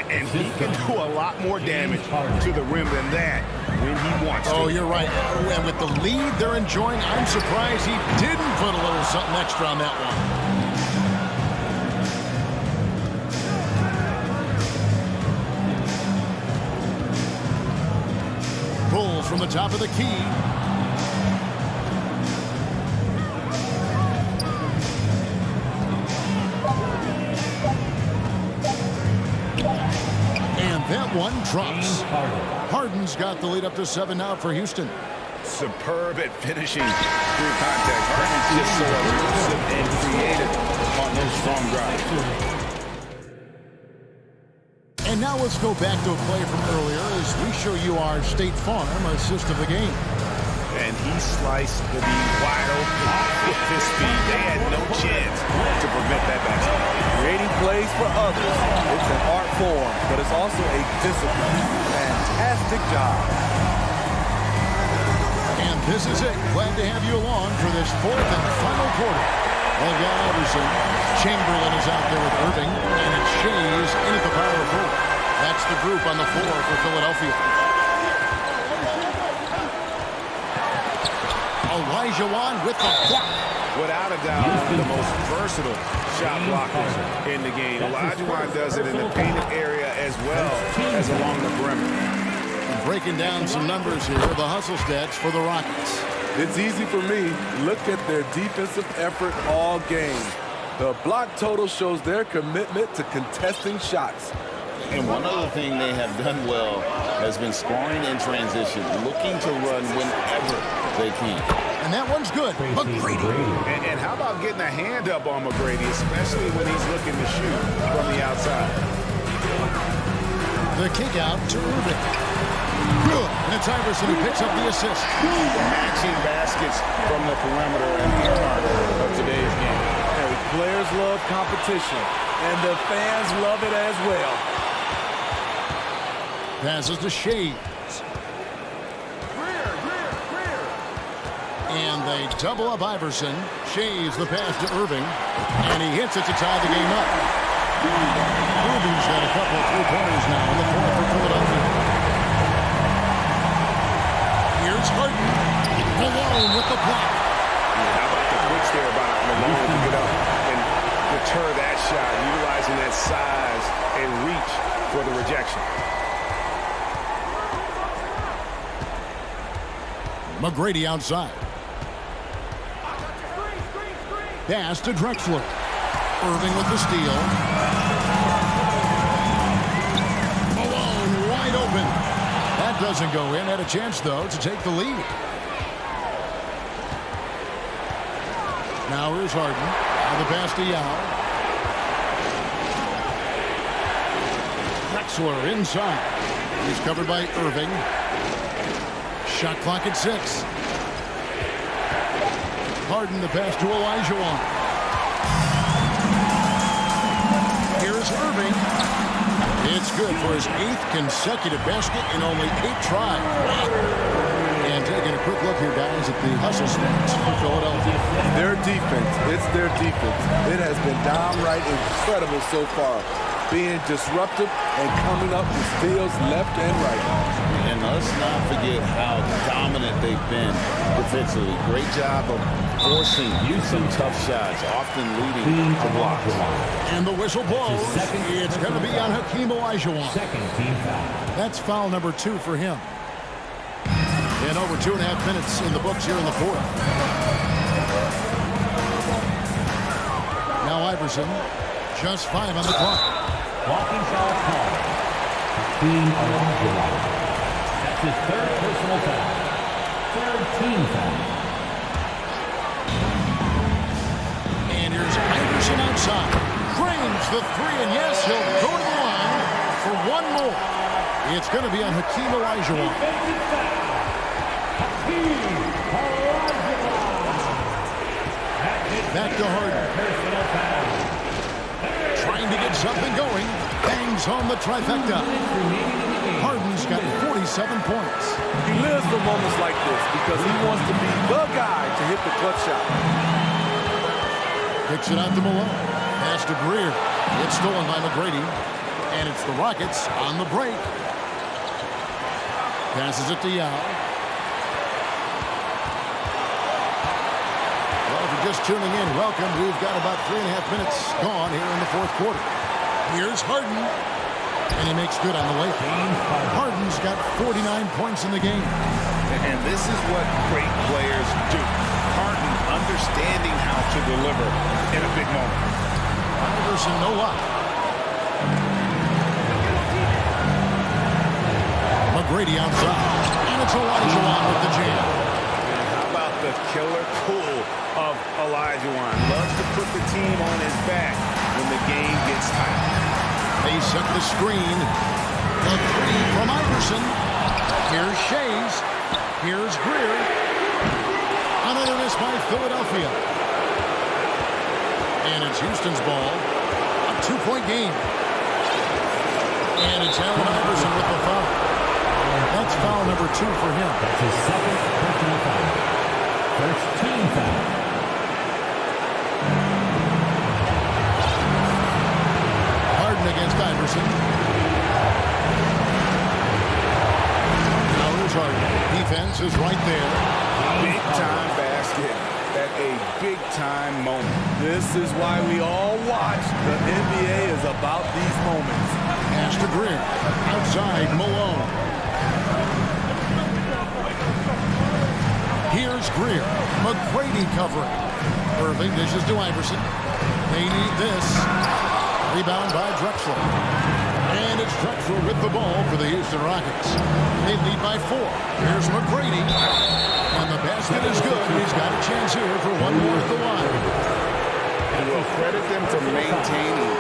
And he can do a lot more damage to the rim than that when he wants to. Oh, you're right. And with the lead they're enjoying, I'm surprised he didn't put a little something extra on that one. Bulls from the top of the key. That one drops. Harden's got the lead up to 7 now for Houston. Superb at finishing through contact. Harden's just so elusive and creative on those strong drives. And now let's go back to a play from earlier as we show you our State Farm assist of the game. And he sliced the D wide open with his speed. They had no chance to prevent that basket. Creating plays for others. It's an art form, but it's also a discipline. Fantastic job. And this is it. Glad to have you along for this fourth and final quarter. Well, got Iverson. Chamberlain is out there with Irving, and it's Shays in at the power forward. That's the group on the floor for Philadelphia. Olajuwon with the block. Without a doubt, one of the most versatile shot blockers in the game. Olajuwon does it in the painted area as well as along the perimeter. Breaking down some numbers here, the hustle stats for the Rockets. It's easy for me. Look at their defensive effort all game. The block total shows their commitment to contesting shots. And one other thing they have done well has been scoring in transition, looking to run whenever they can. And that one's good. McGrady. And how about getting a hand up on McGrady, especially when he's looking to shoot from the outside. The kick out to Irving. Good. And it's Iverson who picks up the assist. Matching baskets from the perimeter and the heart of today's game. competition, and the fans love it as well. Passes to Shays. And they double up Iverson. Shays the pass to Irving. And he hits it to tie the game up. Irving's got a couple of three-pointers now in the fourth for Philadelphia. Here's Harden. Malone with the block. How about the twitch there by Malone to get up and deter that shot, utilizing that size and reach for the rejection. McGrady outside. Pass to Drexler. Irving with the steal. Malone wide open. That doesn't go in. Had a chance, though, to take the lead. Now here's Harden. On the pass to Yao. Drexler inside. He's covered by Irving. Shot clock at 6. Harden the pass to Olajuwon. Here's Irving. It's good for his 8th consecutive basket in only 8 tries. And taking a quick look here, guys, at the hustle stats for Philadelphia. Their defense, it's their defense. It has been downright incredible so far. Being disruptive and coming up with steals left and right. And let's not forget how dominant they've been defensively. Great job of forcing some tough shots, often leading to blocks. And the whistle blows. It's going to be on Hakeem Olajuwon. Second team foul. That's foul number 2 for him. And over 2.5 minutes in the books here in the fourth. Now Iverson, just 5 on the clock. Walking foul call. Hakeem Olajuwon. That's his 3rd personal foul. 3rd team foul. And here's Iverson outside. Drains the 3, and yes, he'll go to the line for one more. It's going to be on Hakeem Olajuwon. Back to Harden. Trying to get something going. Bangs home the trifecta. Harden's got 47 points. He lives for moments like this because he wants to be the guy to hit the clutch shot. Kicks it out to Malone. Pass to Greer. It's stolen by McGrady. And it's the Rockets on the break. Passes it to Yao. Well, if you're just tuning in, welcome. We've got about 3.5 minutes gone here in the fourth quarter. Here's Harden. And he makes good on the way. Harden's got 49 points in the game. And this is what great players do. Harden understanding how to deliver in a big moment. Iverson, no luck. McGrady outside. And it's Olajuwon with the jam. How about the killer pull of Olajuwon? Loves to put the team on his back when the game gets tight. They set the screen. The 3 from Iverson. Here's Shays. Here's Greer. Another miss by Philadelphia. And it's Houston's ball. A 2-point game. And it's Allen Iverson with the foul. That's foul number 2 for him. That's his 2nd personal foul. 1st team foul. Harden against Iverson. Now here's Harden. Defense is right there. Big time basket at a big time moment. This is why we all watch. The NBA is about these moments. Pass to Greer. Outside, Malone. Here's Greer. McGrady covering. Irving dishes to Iverson. They need this. Rebound by Drexler. And it's Drexler with the ball for the Houston Rockets. They lead by 4. Here's McGrady. And the basket is good. He's got a chance here for one more at the line. And we'll credit them for maintaining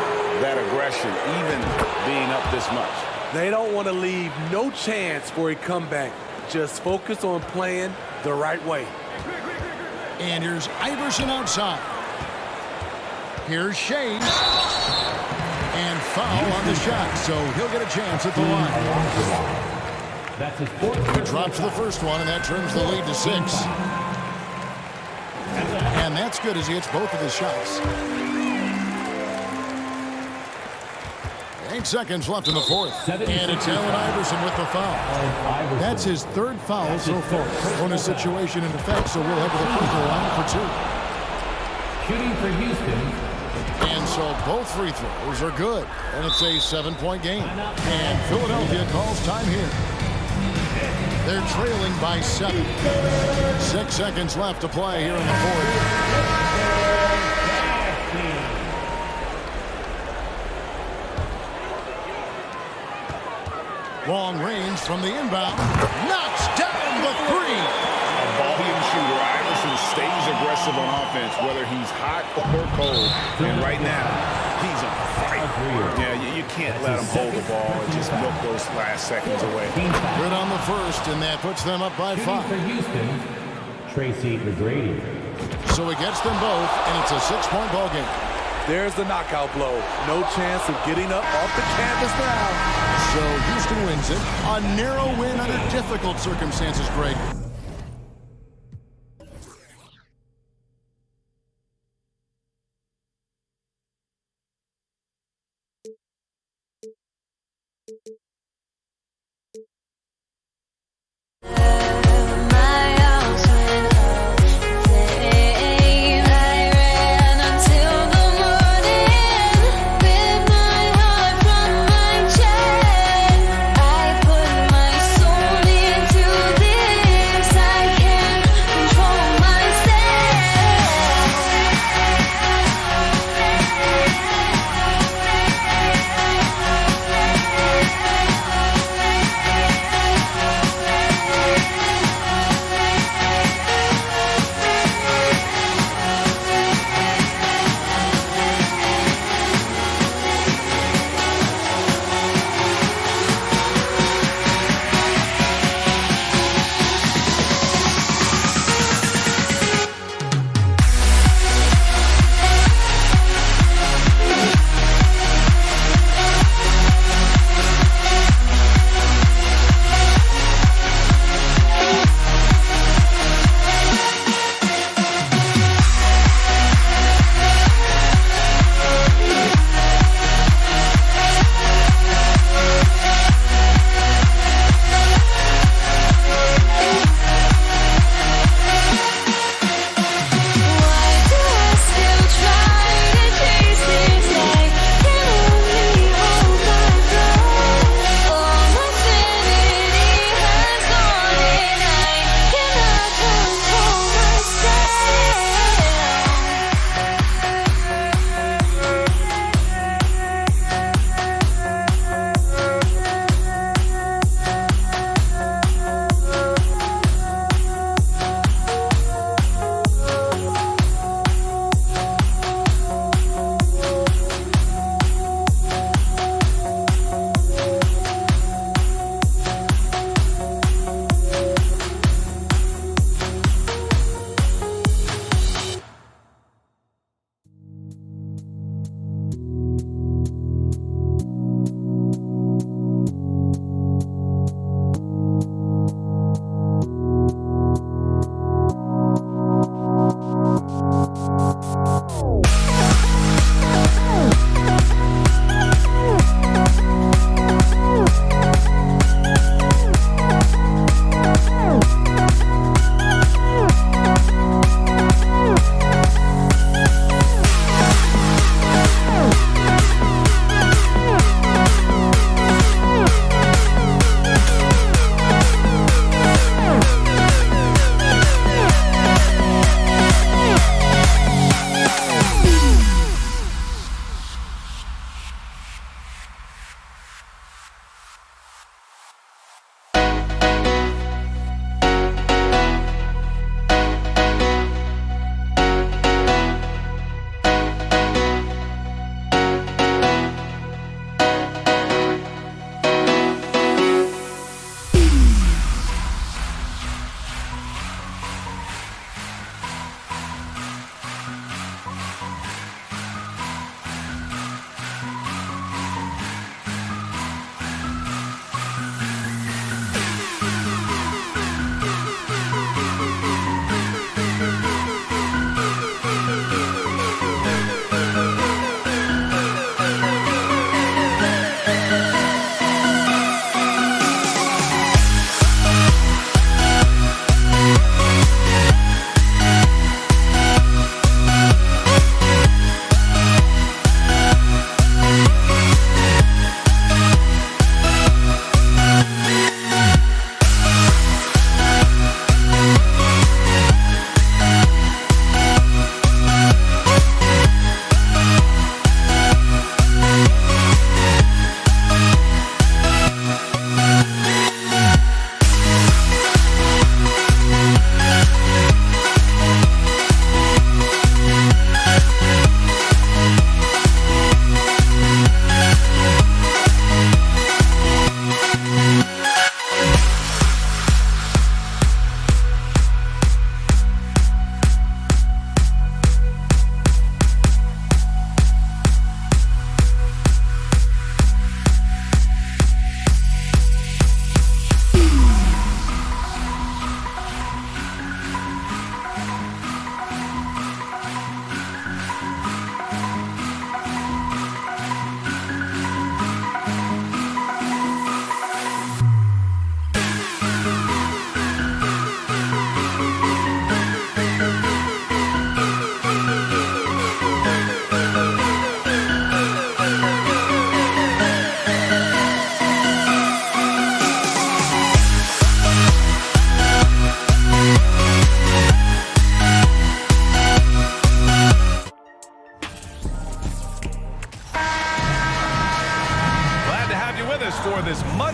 that aggression, even being up this much. They don't want to leave no chance for a comeback. Just focus on playing the right way. And here's Iverson outside. Here's Shades. And foul on the shot, so he'll get a chance at the line. That's his fourth. He drops the first one, and that trims the lead to 6. And that's good as he hits both of his shots. 8 seconds left in the fourth. And it's Allen Iverson with the foul. That's his third foul so far. Bonus situation in effect, so we'll head to the free throw line for 2. Shooting for Houston. And so both free throws are good. And it's a 7-point game. And Philadelphia calls time here. They're trailing by 7. 6 seconds left to play here in the fourth. Long range from the inbound. Knocks down the 3. A volume shooter. Iverson stays aggressive on offense, whether he's hot or cold. And right now, he's on fire. Yeah, you can't let him hold the ball and just milk those last seconds away. Good on the first, and that puts them up by 5. For Houston, Tracy McGrady. So he gets them both, and it's a 6-point ball game. There's the knockout blow. No chance of getting up off the canvas now. So Houston wins it. A narrow win under difficult circumstances, Greg.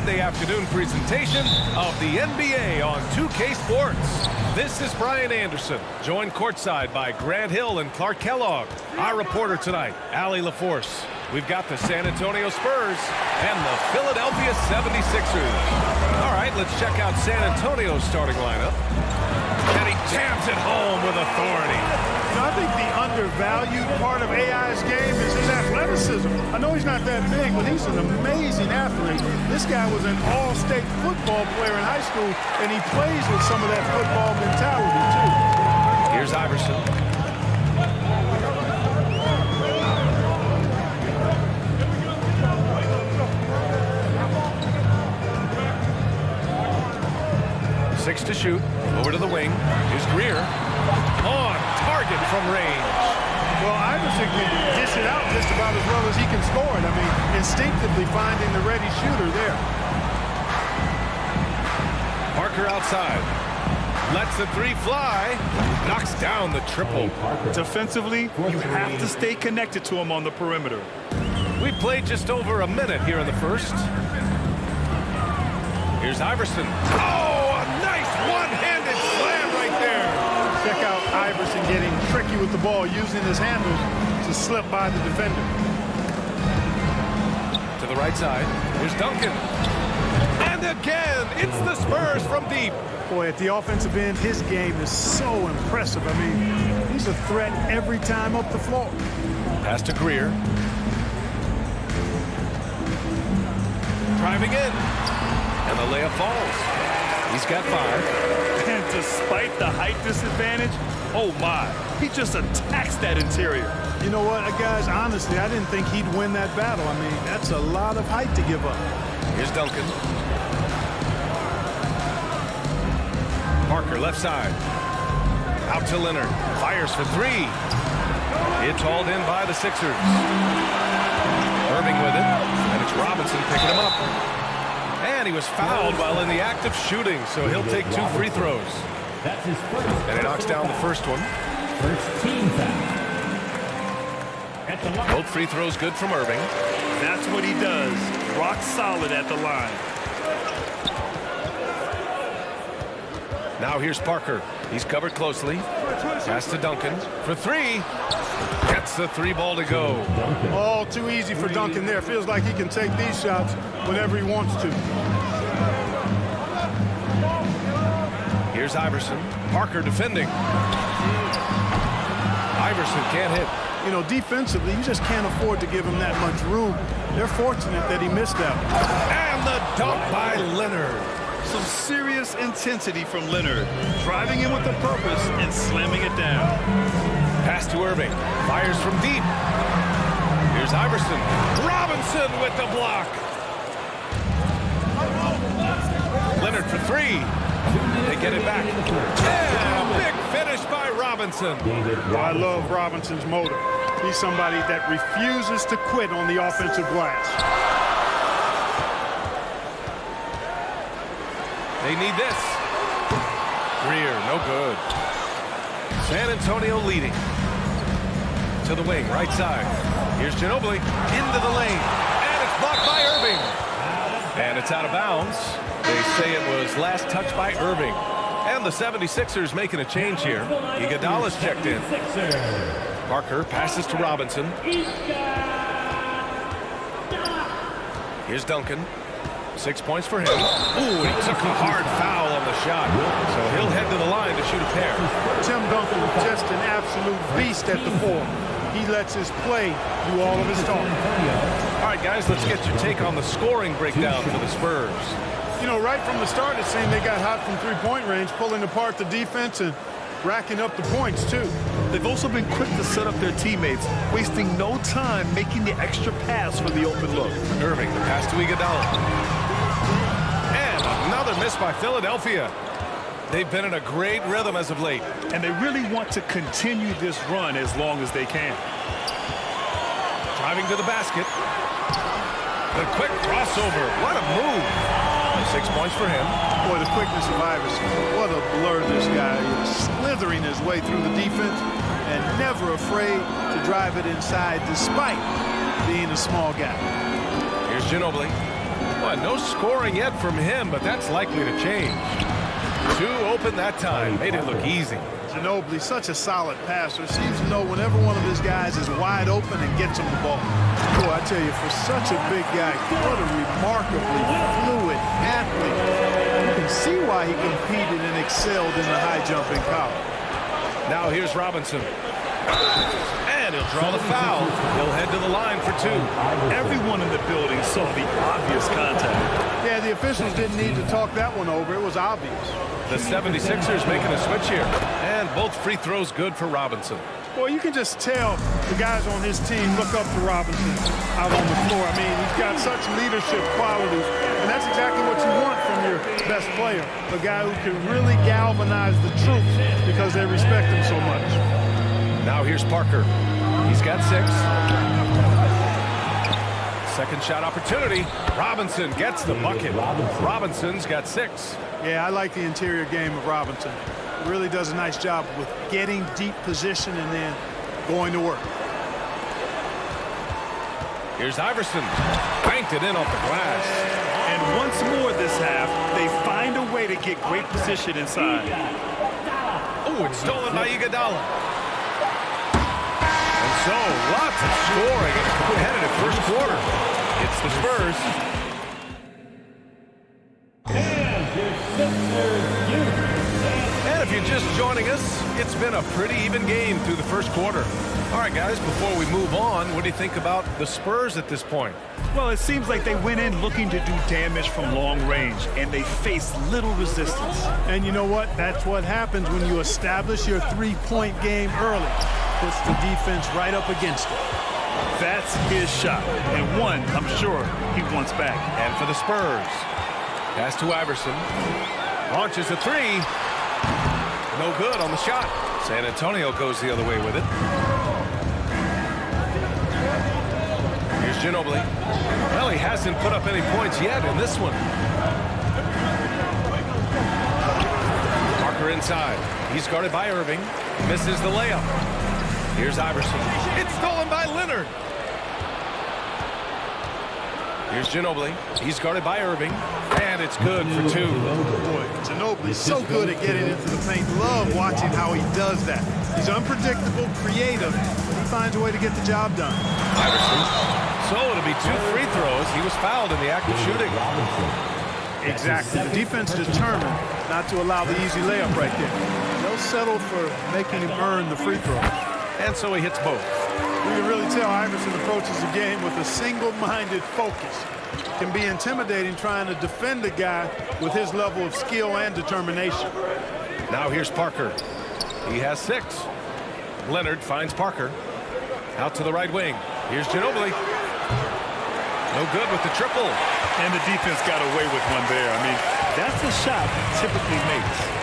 Sunday afternoon presentation of the NBA on 2K Sports. This is Brian Anderson, joined courtside by Grant Hill and Clark Kellogg. Our reporter tonight, Allie LaForce. We've got the San Antonio Spurs and the Philadelphia 76ers. All right, let's check out San Antonio's starting lineup. And he jams it home with authority. I think the undervalued part of AI's game is his athleticism. I know he's not that big, but he's an amazing athlete. This guy was an all-state football player in high school, and he plays with some of that football mentality, too. Here's Iverson. 6 to shoot. Over to the wing. Here's Greer. On target from range. Well, Iverson can dish it out just about as well as he can score it. I mean, instinctively finding the ready shooter there. Parker outside. Lets the three fly. Knocks down the triple. Defensively, you have to stay connected to him on the perimeter. We played just over a minute here in the first. Here's Iverson. Oh, a nice one-handed slam right there. Check out Iverson getting tricky with the ball, using his handles to slip by the defender. To the right side. Here's Duncan. And again, it's the Spurs from deep. Boy, at the offensive end, his game is so impressive. I mean, he's a threat every time up the floor. Pass to Greer. Driving in. And the layup falls. He's got 5. And despite the height disadvantage, oh my, he just attacks that interior. You know what, guys, honestly, I didn't think he'd win that battle. I mean, that's a lot of height to give up. Here's Duncan. Parker left side. Out to Leonard. Fires for 3. It's hauled in by the Sixers. Irving with it. And it's Robinson picking him up. And he was fouled while in the act of shooting, so he'll take 2 free throws. That's his first. And he knocks down the first one. First team foul. Both free throws good from Irving. That's what he does. Rock solid at the line. Now here's Parker. He's covered closely. Pass to Duncan for 3. Gets the 3 ball to go. All too easy for Duncan there. Feels like he can take these shots whenever he wants to. Here's Iverson. Parker defending. Iverson can't hit. You know, defensively, you just can't afford to give him that much room. They're fortunate that he missed that one. And the dunk by Leonard. Some serious intensity from Leonard. Driving in with a purpose and slamming it down. Pass to Irving. Fires from deep. Here's Iverson. Robinson with the block. Leonard for 3. They get it back. Yeah, big finish by Robinson. I love Robinson's motor. He's somebody that refuses to quit on the offensive glass. They need this. Greer, no good. San Antonio leading. To the wing, right side. Here's Ginobili into the lane. And it's blocked by Irving. And it's out of bounds. They say it was last touched by Irving. And the 76ers making a change here. Iguodala's checked in. Parker passes to Robinson. Here's Duncan. 6 points for him. Ooh, he took a hard foul on the shot. So he'll head to the line to shoot a pair. Tim Duncan is just an absolute beast at the 4. He lets his play do all of his talking. All right, guys, let's get your take on the scoring breakdown for the Spurs. You know, right from the start, it seemed they got hot from three-point range, pulling apart the defense and racking up the points, too. They've also been quick to set up their teammates, wasting no time making the extra pass for the open look. Irving, the pass to Iguodala. And another miss by Philadelphia. They've been in a great rhythm as of late. And they really want to continue this run as long as they can. Driving to the basket. The quick crossover. What a move. 6 points for him. Boy, the quickness of Iverson. What a blur this guy is. Slithering his way through the defense and never afraid to drive it inside despite being a small guy. Here's Ginobili. Well, no scoring yet from him, but that's likely to change. 2 open that time. Made it look easy. Ginobili, such a solid passer, seems to know whenever one of his guys is wide open and gets him the ball. Boy, I tell you, for such a big guy, what a remarkably fluid athlete. You can see why he competed and excelled in the high jump in college. Now here's Robinson. And he'll draw the foul. He'll head to the line for 2. Everyone in the building saw the obvious contact. Yeah, the officials didn't need to talk that one over. It was obvious. The 76ers making a switch here. And both free throws good for Robinson. Boy, you can just tell the guys on his team look up to Robinson out on the floor. I mean, he's got such leadership qualities, and that's exactly what you want from your best player, a guy who can really galvanize the troops because they respect him so much. Now here's Parker. He's got 6. Second shot opportunity. Robinson gets the bucket. Robinson's got 6. Yeah, I like the interior game of Robinson. He really does a nice job with getting deep position and then going to work. Here's Iverson. Banked it in off the glass. And once more this half, they find a way to get great position inside. Oh, it's stolen by Iguodala. And so, lots of scoring in a competitive first quarter. It's the Spurs. And if you're just joining us, it's been a pretty even game through the first quarter. All right, guys, before we move on, what do you think about the Spurs at this point? Well, it seems like they went in looking to do damage from long range, and they faced little resistance. And you know what? That's what happens when you establish your three-point game early. Puts the defense right up against it. That's his shot, and one I'm sure he wants back. And for the Spurs, pass to Iverson. Launches a 3. No good on the shot. San Antonio goes the other way with it. Here's Ginobili. Well, he hasn't put up any points yet in this one. Parker inside. He's guarded by Irving. Misses the layup. Here's Iverson. It's stolen by Leonard. Here's Ginobili. He's guarded by Irving. And it's good for 2. Boy, Ginobili's so good at getting into the paint. Love watching how he does that. He's unpredictable, creative. He finds a way to get the job done. Iverson. So it'll be 2 free throws. He was fouled in the act of shooting. Exactly. The defense determined not to allow the easy layup right there. They'll settle for making him earn the free throw. And so he hits both. You can really tell Iverson approaches the game with a single-minded focus. Can be intimidating trying to defend a guy with his level of skill and determination. Now here's Parker. He has 6. Leonard finds Parker. Out to the right wing. Here's Ginobili. No good with the triple. And the defense got away with one there. I mean, that's a shot he typically makes.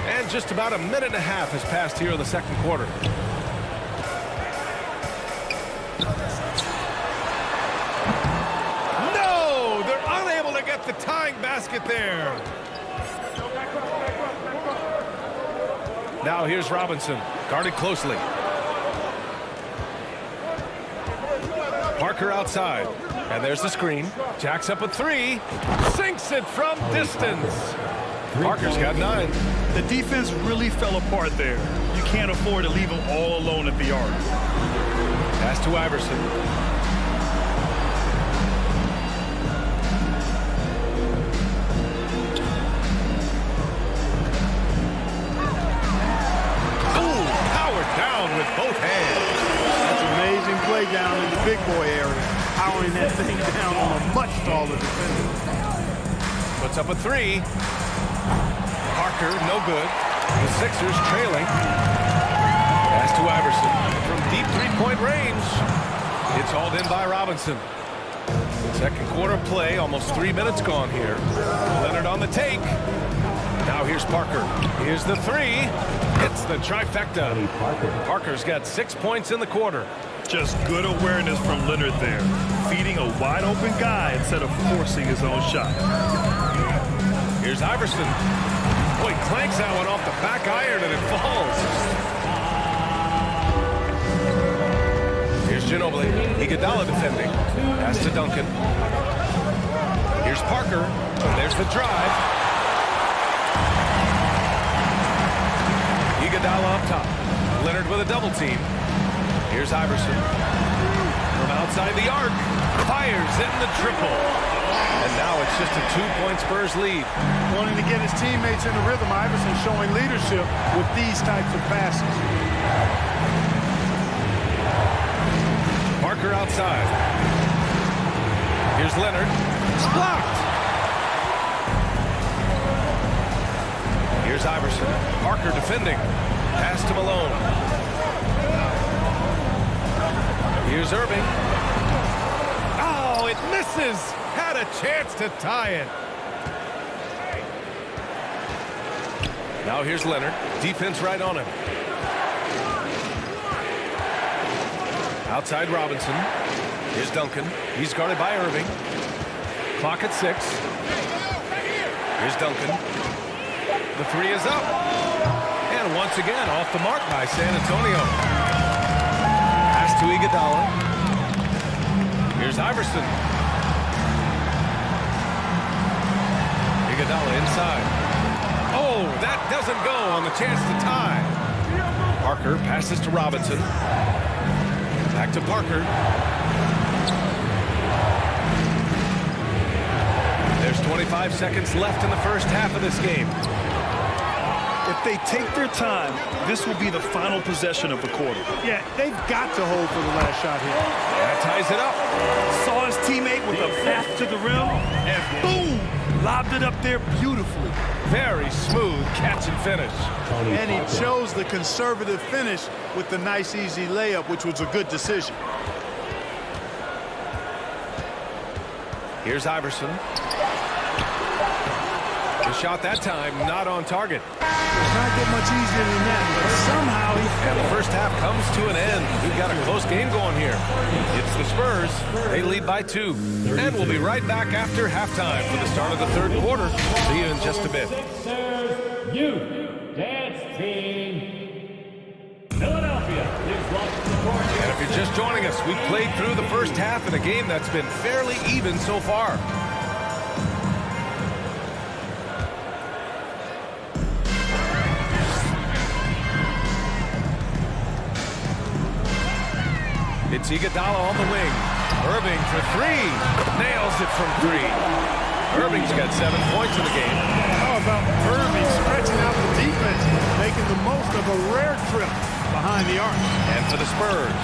And just about a minute and a half has passed here in the second quarter. No! They're unable to get the tying basket there. Now here's Robinson, guarded closely. Parker outside. And there's the screen. Jacks up a 3. Sinks it from distance. Parker's got 9. The defense really fell apart there. You can't afford to leave them all alone at the arc. Pass to Iverson. Ooh, powered down with both hands. That's amazing play down in the big boy area. Powering that thing down on a much taller defender. Puts up a 3. Parker, no good. The Sixers trailing. Pass to Iverson from deep three-point range. It's hauled in by Robinson. Second quarter play, almost 3 minutes gone here. Leonard on the take. Now here's Parker. Here's the 3. It's the trifecta. Parker's got 6 points in the quarter. Just good awareness from Leonard there. Feeding a wide-open guy instead of forcing his own shot. Here's Iverson. Boy, clanks that one off the back iron and it falls. Here's Ginobili. Iguodala defending. Pass to Duncan. Here's Parker. There's the drive. Iguodala up top. Leonard with a double team. Here's Iverson. From outside the arc. Fires in the triple. And now it's just a 2-point Spurs lead. Wanting to get his teammates in the rhythm, Iverson showing leadership with these types of passes. Parker outside. Here's Leonard. It's blocked. Here's Iverson. Parker defending. Pass to Malone. Here's Irving. Oh, it misses. Had a chance to tie it. Now here's Leonard. Defense right on him. Outside Robinson. Here's Duncan. He's guarded by Irving. Clock at 6. Here's Duncan. The 3 is up. And once again, off the mark by San Antonio. Pass to Iguodala. Here's Iverson. Iguodala inside. Oh, that doesn't go on the chance to tie. Parker passes to Robinson. Back to Parker. There's 25 seconds left in the first half of this game. If they take their time, this will be the final possession of the quarter. Yeah, they've got to hold for the last shot here. That ties it up. Saw his teammate with a pass to the rim, and boom! Lobbed it up there beautifully. Very smooth catch and finish. And he chose the conservative finish with the nice, easy layup, which was a good decision. Here's Iverson. The shot that time not on target. It's not get much easier than that, but somehow and the first half comes to an end. We've got a close game going here. It's the Spurs. They lead by 2. And we'll be right back after halftime for the start of the third quarter. See you in just a bit. Sixers Youth Dance Team. Philadelphia is welcome to court. And if you're just joining us, we've played through the first half in a game that's been fairly even so far. It's Iguodala on the wing. Irving for 3. Nails it from 3. Irving's got 7 points in the game. How about Irving stretching out the defense, making the most of a rare trip behind the arc. And for the Spurs,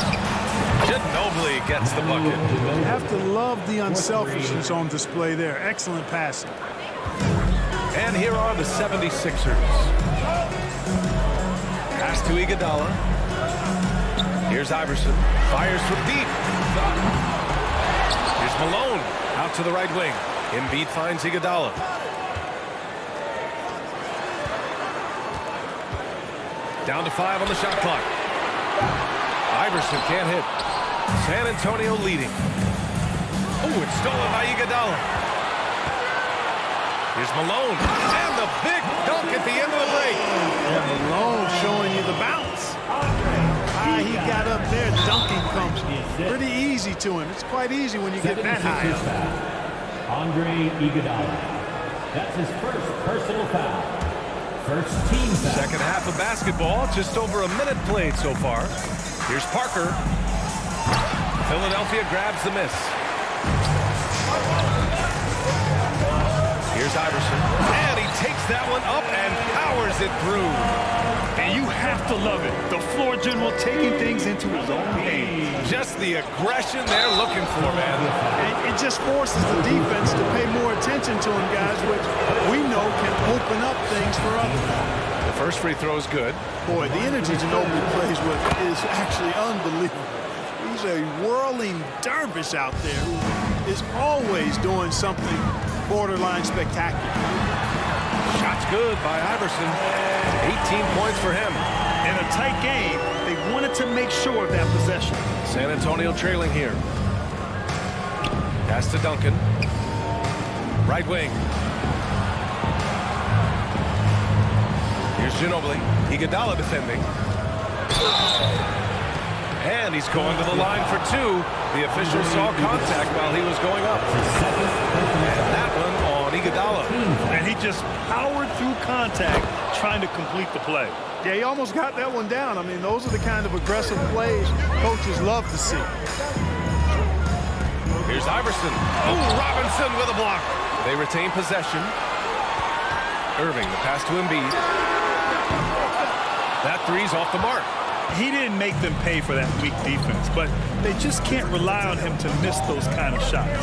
Ginobili gets the bucket. You have to love the unselfishness on display there. Excellent passing. And here are the 76ers. Pass to Iguodala. Here's Iverson. Fires from deep. Here's Malone. Out to the right wing. Embiid finds Iguodala. Down to 5 on the shot clock. Iverson can't hit. San Antonio leading. Oh, it's stolen by Iguodala. Here's Malone. And the big dunk at the end of the break. And Malone showing you the bounce. He got up there, dunking comes pretty easy to him. It's quite easy when you get that high up. Andre Iguodala. That's his first personal foul. First team foul. Second half of basketball, just over a minute played so far. Here's Parker. Philadelphia grabs the miss. Here's Iverson. And he takes that one up and powers it through. And you have to love it. The floor general taking things into his own hands. Just the aggression they're looking for, man. It just forces the defense to pay more attention to him, guys, which we know can open up things for others. The first free throw is good. Boy, the energy Ginobili plays with is actually unbelievable. He's a whirling dervish out there who is always doing something borderline spectacular. Shot's good by Iverson. 18 points for him. In a tight game, they wanted to make sure of that possession. San Antonio trailing here. Pass to Duncan. Right wing. Here's Ginobili. Iguodala defending. And he's going to the line for two. The official saw contact while he was going up. And that one on Iguodala. And he just powered through contact trying to complete the play. Yeah, he almost got that one down. I mean, those are the kind of aggressive plays coaches love to see. Here's Iverson. Oh, Robinson with a block. They retain possession. Irving, the pass to Embiid. That three's off the mark. He didn't make them pay for that weak defense, but they just can't rely on him to miss those kind of shots.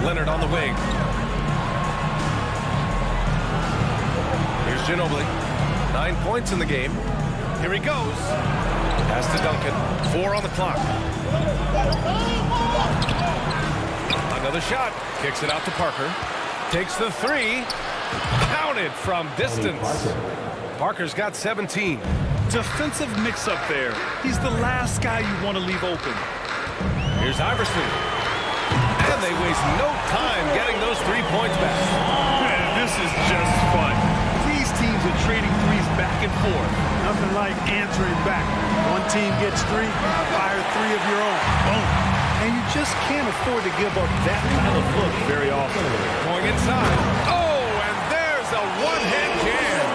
Leonard on the wing. Here's Ginobili. 9 points in the game. Here he goes. Pass to Duncan. 4 on the clock. Another shot. Kicks it out to Parker. Takes the three. Counted from distance. Parker's got 17. Defensive mix-up there. He's the last guy you want to leave open. Here's Iverson. And they waste no time getting those 3 points back. Man, this is just fun. These teams are trading threes back and forth. Nothing like answering back. One team gets 3, fire 3 of your own. Boom. And you just can't afford to give up that kind of look very often. Going inside. Oh, and there's a one-hand jam.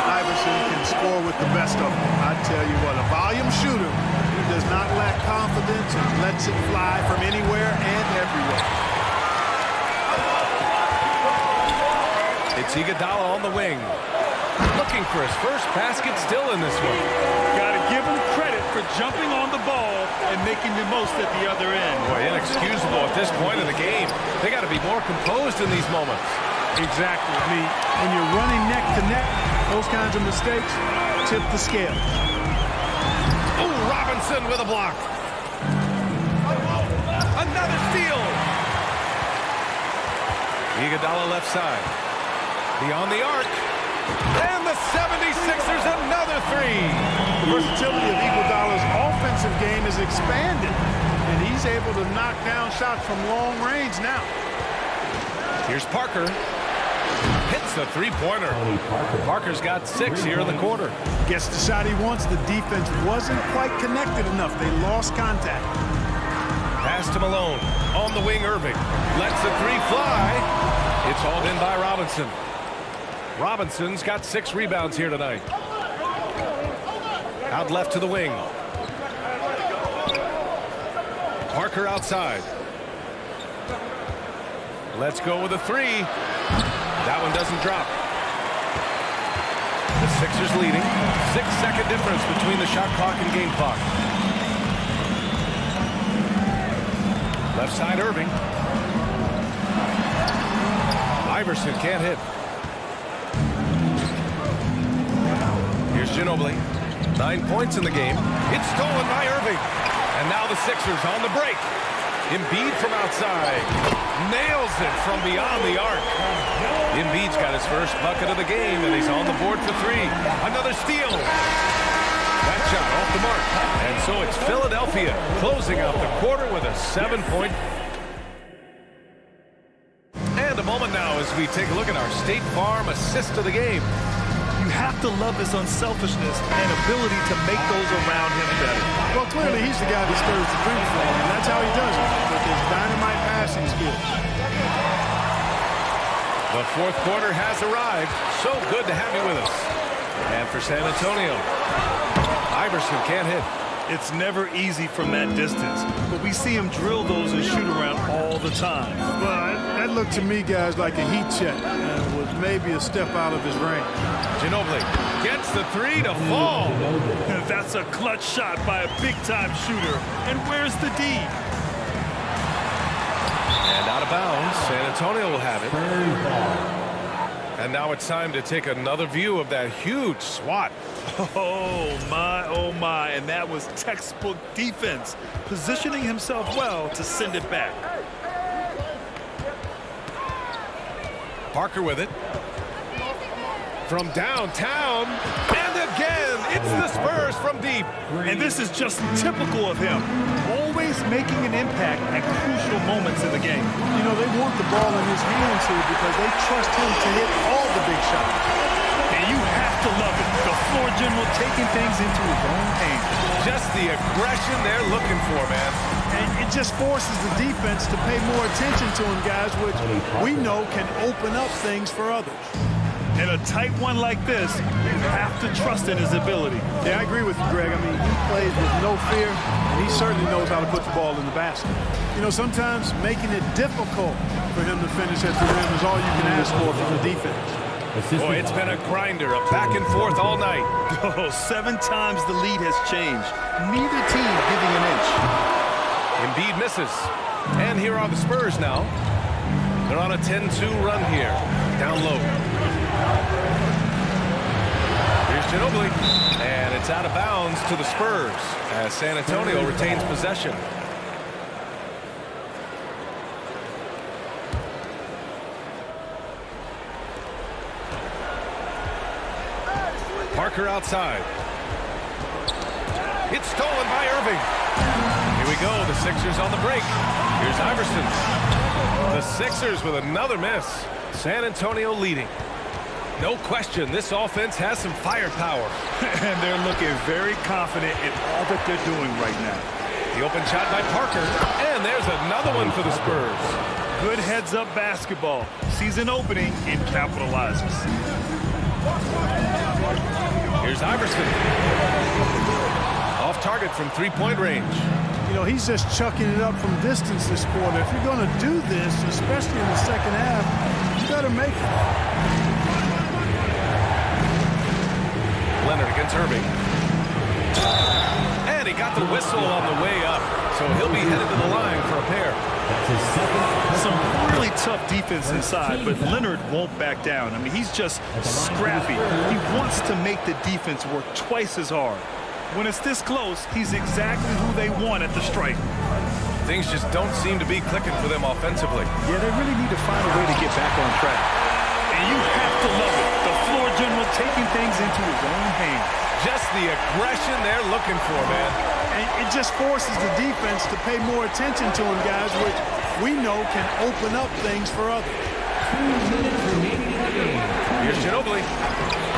Iverson can score with the best of them. I tell you what, a volume shooter who does not lack confidence and lets it fly from anywhere and everywhere. It's Iguodala on the wing. Looking for his first basket still in this one. Got to give him credit for jumping on the ball and making the most at the other end. Boy, inexcusable at this point in the game. They got to be more composed in these moments. Exactly. I mean, when you're running neck to neck, those kinds of mistakes tip the scale. Oh, Robinson with a block. Another steal. Iguodala left side. Beyond the arc. And the 76ers another three. The versatility of Iguodala's offensive game is expanded, and he's able to knock down shots from long range now. Here's Parker. Hits the three-pointer. Parker's got 6 here in the quarter. Gets the shot he wants. The defense wasn't quite connected enough. They lost contact. Pass to Malone. On the wing, Irving. Lets the three fly. It's hauled in by Robinson. Robinson's got 6 rebounds here tonight. Out left to the wing. Parker outside. Let's go with a three. That one doesn't drop. The Sixers leading. 6-second difference between the shot clock and game clock. Left side, Irving. Iverson can't hit. Here's Ginobili. 9 points in the game. It's stolen by Irving. And now the Sixers on the break. Embiid from outside. Nails it from beyond the arc. Embiid's got his first bucket of the game, and he's on the board for 3. Another steal. That shot off the mark. And so it's Philadelphia closing out the quarter with a 7-point. And a moment now as we take a look at our State Farm assist of the game. You have to love his unselfishness and ability to make those around him better. Well, clearly he's the guy that stirs the drink for him, and that's how he does it, with his dynamite passing skills. The fourth quarter has arrived. So good to have you with us. And for San Antonio, Iverson can't hit. It's never easy from that distance, but we see him drill those and shoot around all the time. Well, that looked to me, guys, like a heat check, and was maybe a step out of his range. Ginobili gets the three to fall. That's a clutch shot by a big-time shooter. And where's the D? And out of bounds, San Antonio will have it. And now it's time to take another view of that huge swat. Oh my, and that was textbook defense, positioning himself well to send it back. Parker with it. From downtown, and again, it's the Spurs from deep. And this is just typical of him, always making an impact at crucial moments in the game. You know, they want the ball in his hands here because they trust him to hit all the big shots. And you have to love it. The floor general taking things into his own hands. Just the aggression they're looking for, man. And it just forces the defense to pay more attention to him, guys, which we know can open up things for others. In a tight one like this, you have to trust in his ability. Yeah, I agree with you, Greg. I mean, he plays with no fear, and he certainly knows how to put the ball in the basket. You know, sometimes making it difficult for him to finish at the rim is all you can ask for from the defense. Boy, it's been a grinder, a back and forth all night. Oh, 7 times the lead has changed. Neither team giving an inch. Embiid misses. And here are the Spurs now. They're on a 10-2 run here. Down low. Here's Ginobili. And it's out of bounds to the Spurs as San Antonio retains possession. Parker outside. It's stolen by Irving. Here we go. The Sixers on the break. Here's Iverson. The Sixers with another miss. San Antonio leading. No question, this offense has some firepower. And they're looking very confident in all that they're doing right now. The open shot by Parker. And there's another one for the Spurs. Good heads-up basketball. Sees an opening and capitalizes. Here's Iverson. Off target from three-point range. You know, he's just chucking it up from distance this quarter. If you're going to do this, especially in the second half, you got to make it. Leonard against Irving. And he got the whistle on the way up. So he'll be headed to the line for a pair. Some really tough defense inside, but Leonard won't back down. I mean, he's just scrappy. He wants to make the defense work twice as hard. When it's this close, he's exactly who they want at the stripe. Things just don't seem to be clicking for them offensively. Yeah, they really need to find a way to get back on track. And you have to love it. The floor general taking things into his own hands. Just the aggression they're looking for, man. And it just forces the defense to pay more attention to him, guys, which we know can open up things for others. 2 minutes remaining in the game. Here's Ginobili.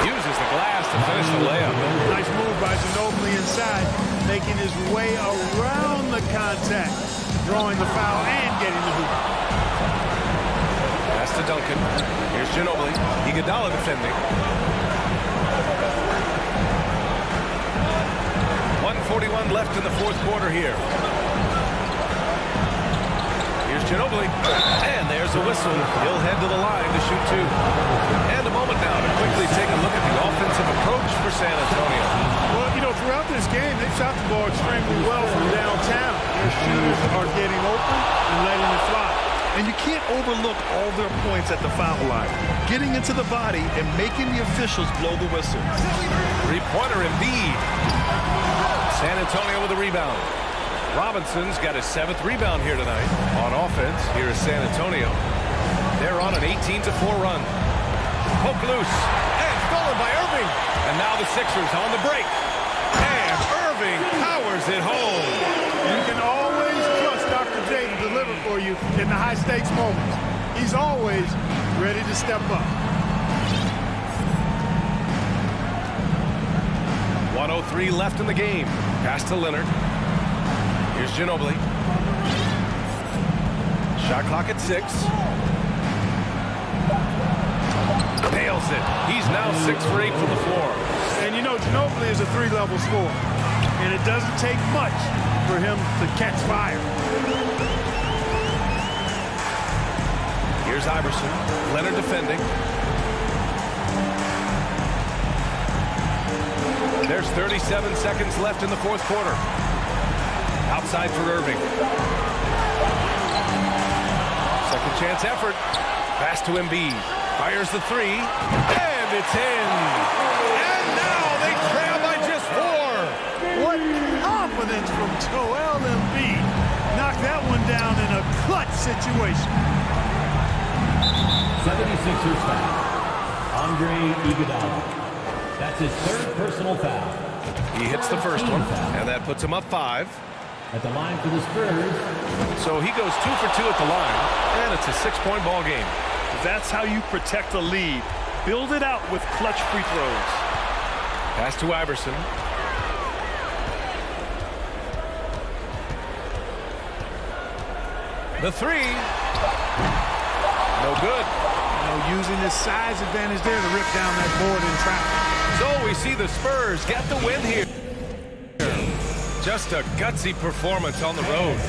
Uses the glass to finish the layup. Nice move by Ginobili inside, making his way around the contact, drawing the foul and getting the hoop. Pass to Duncan. Here's Ginobili. Iguodala defending. 1:41 left in the fourth quarter here. Here's Ginobili. And there's a whistle. He'll head to the line to shoot 2. And a moment now to quickly take a look at the offensive approach for San Antonio. Well, you know, throughout this game, they've shot the ball extremely well from downtown. Their shooters are getting open and letting it fly. And you can't overlook all their points at the foul line. Getting into the body and making the officials blow the whistle. Three-pointer Embiid. San Antonio with a rebound. Robinson's got his 7th rebound here tonight. On offense, here is San Antonio. They're on an 18-4 run. Poke loose. And stolen by Irving. And now the Sixers on the break. And Irving powers it home. You can always trust Dr. J to deliver for you in the high-stakes moments. He's always ready to step up. 1:03 left in the game. Pass to Leonard. Here's Ginobili. Shot clock at 6. Nails it. He's now 6 for 8 from the floor. And you know, Ginobili is a 3-level scorer. And it doesn't take much for him to catch fire. Here's Iverson. Leonard defending. There's 37 seconds left in the fourth quarter. Outside for Irving. Second chance effort. Pass to Embiid. Fires the 3. And it's in. And now they trail by just 4. What confidence from Joel Embiid. Knocked that one down in a clutch situation. 76ers foul. Andre Iguodala. That's his 3rd personal foul. He hits the first one, and that puts him up 5. At the line for the Spurs. So he goes 2 for 2 at the line, and it's a 6-point ball game. That's how you protect a lead. Build it out with clutch free throws. Pass to Iverson. The three. No good. Using his size advantage there to rip down that board in traffic. So we see the Spurs get the win here. Just a gutsy performance on the road.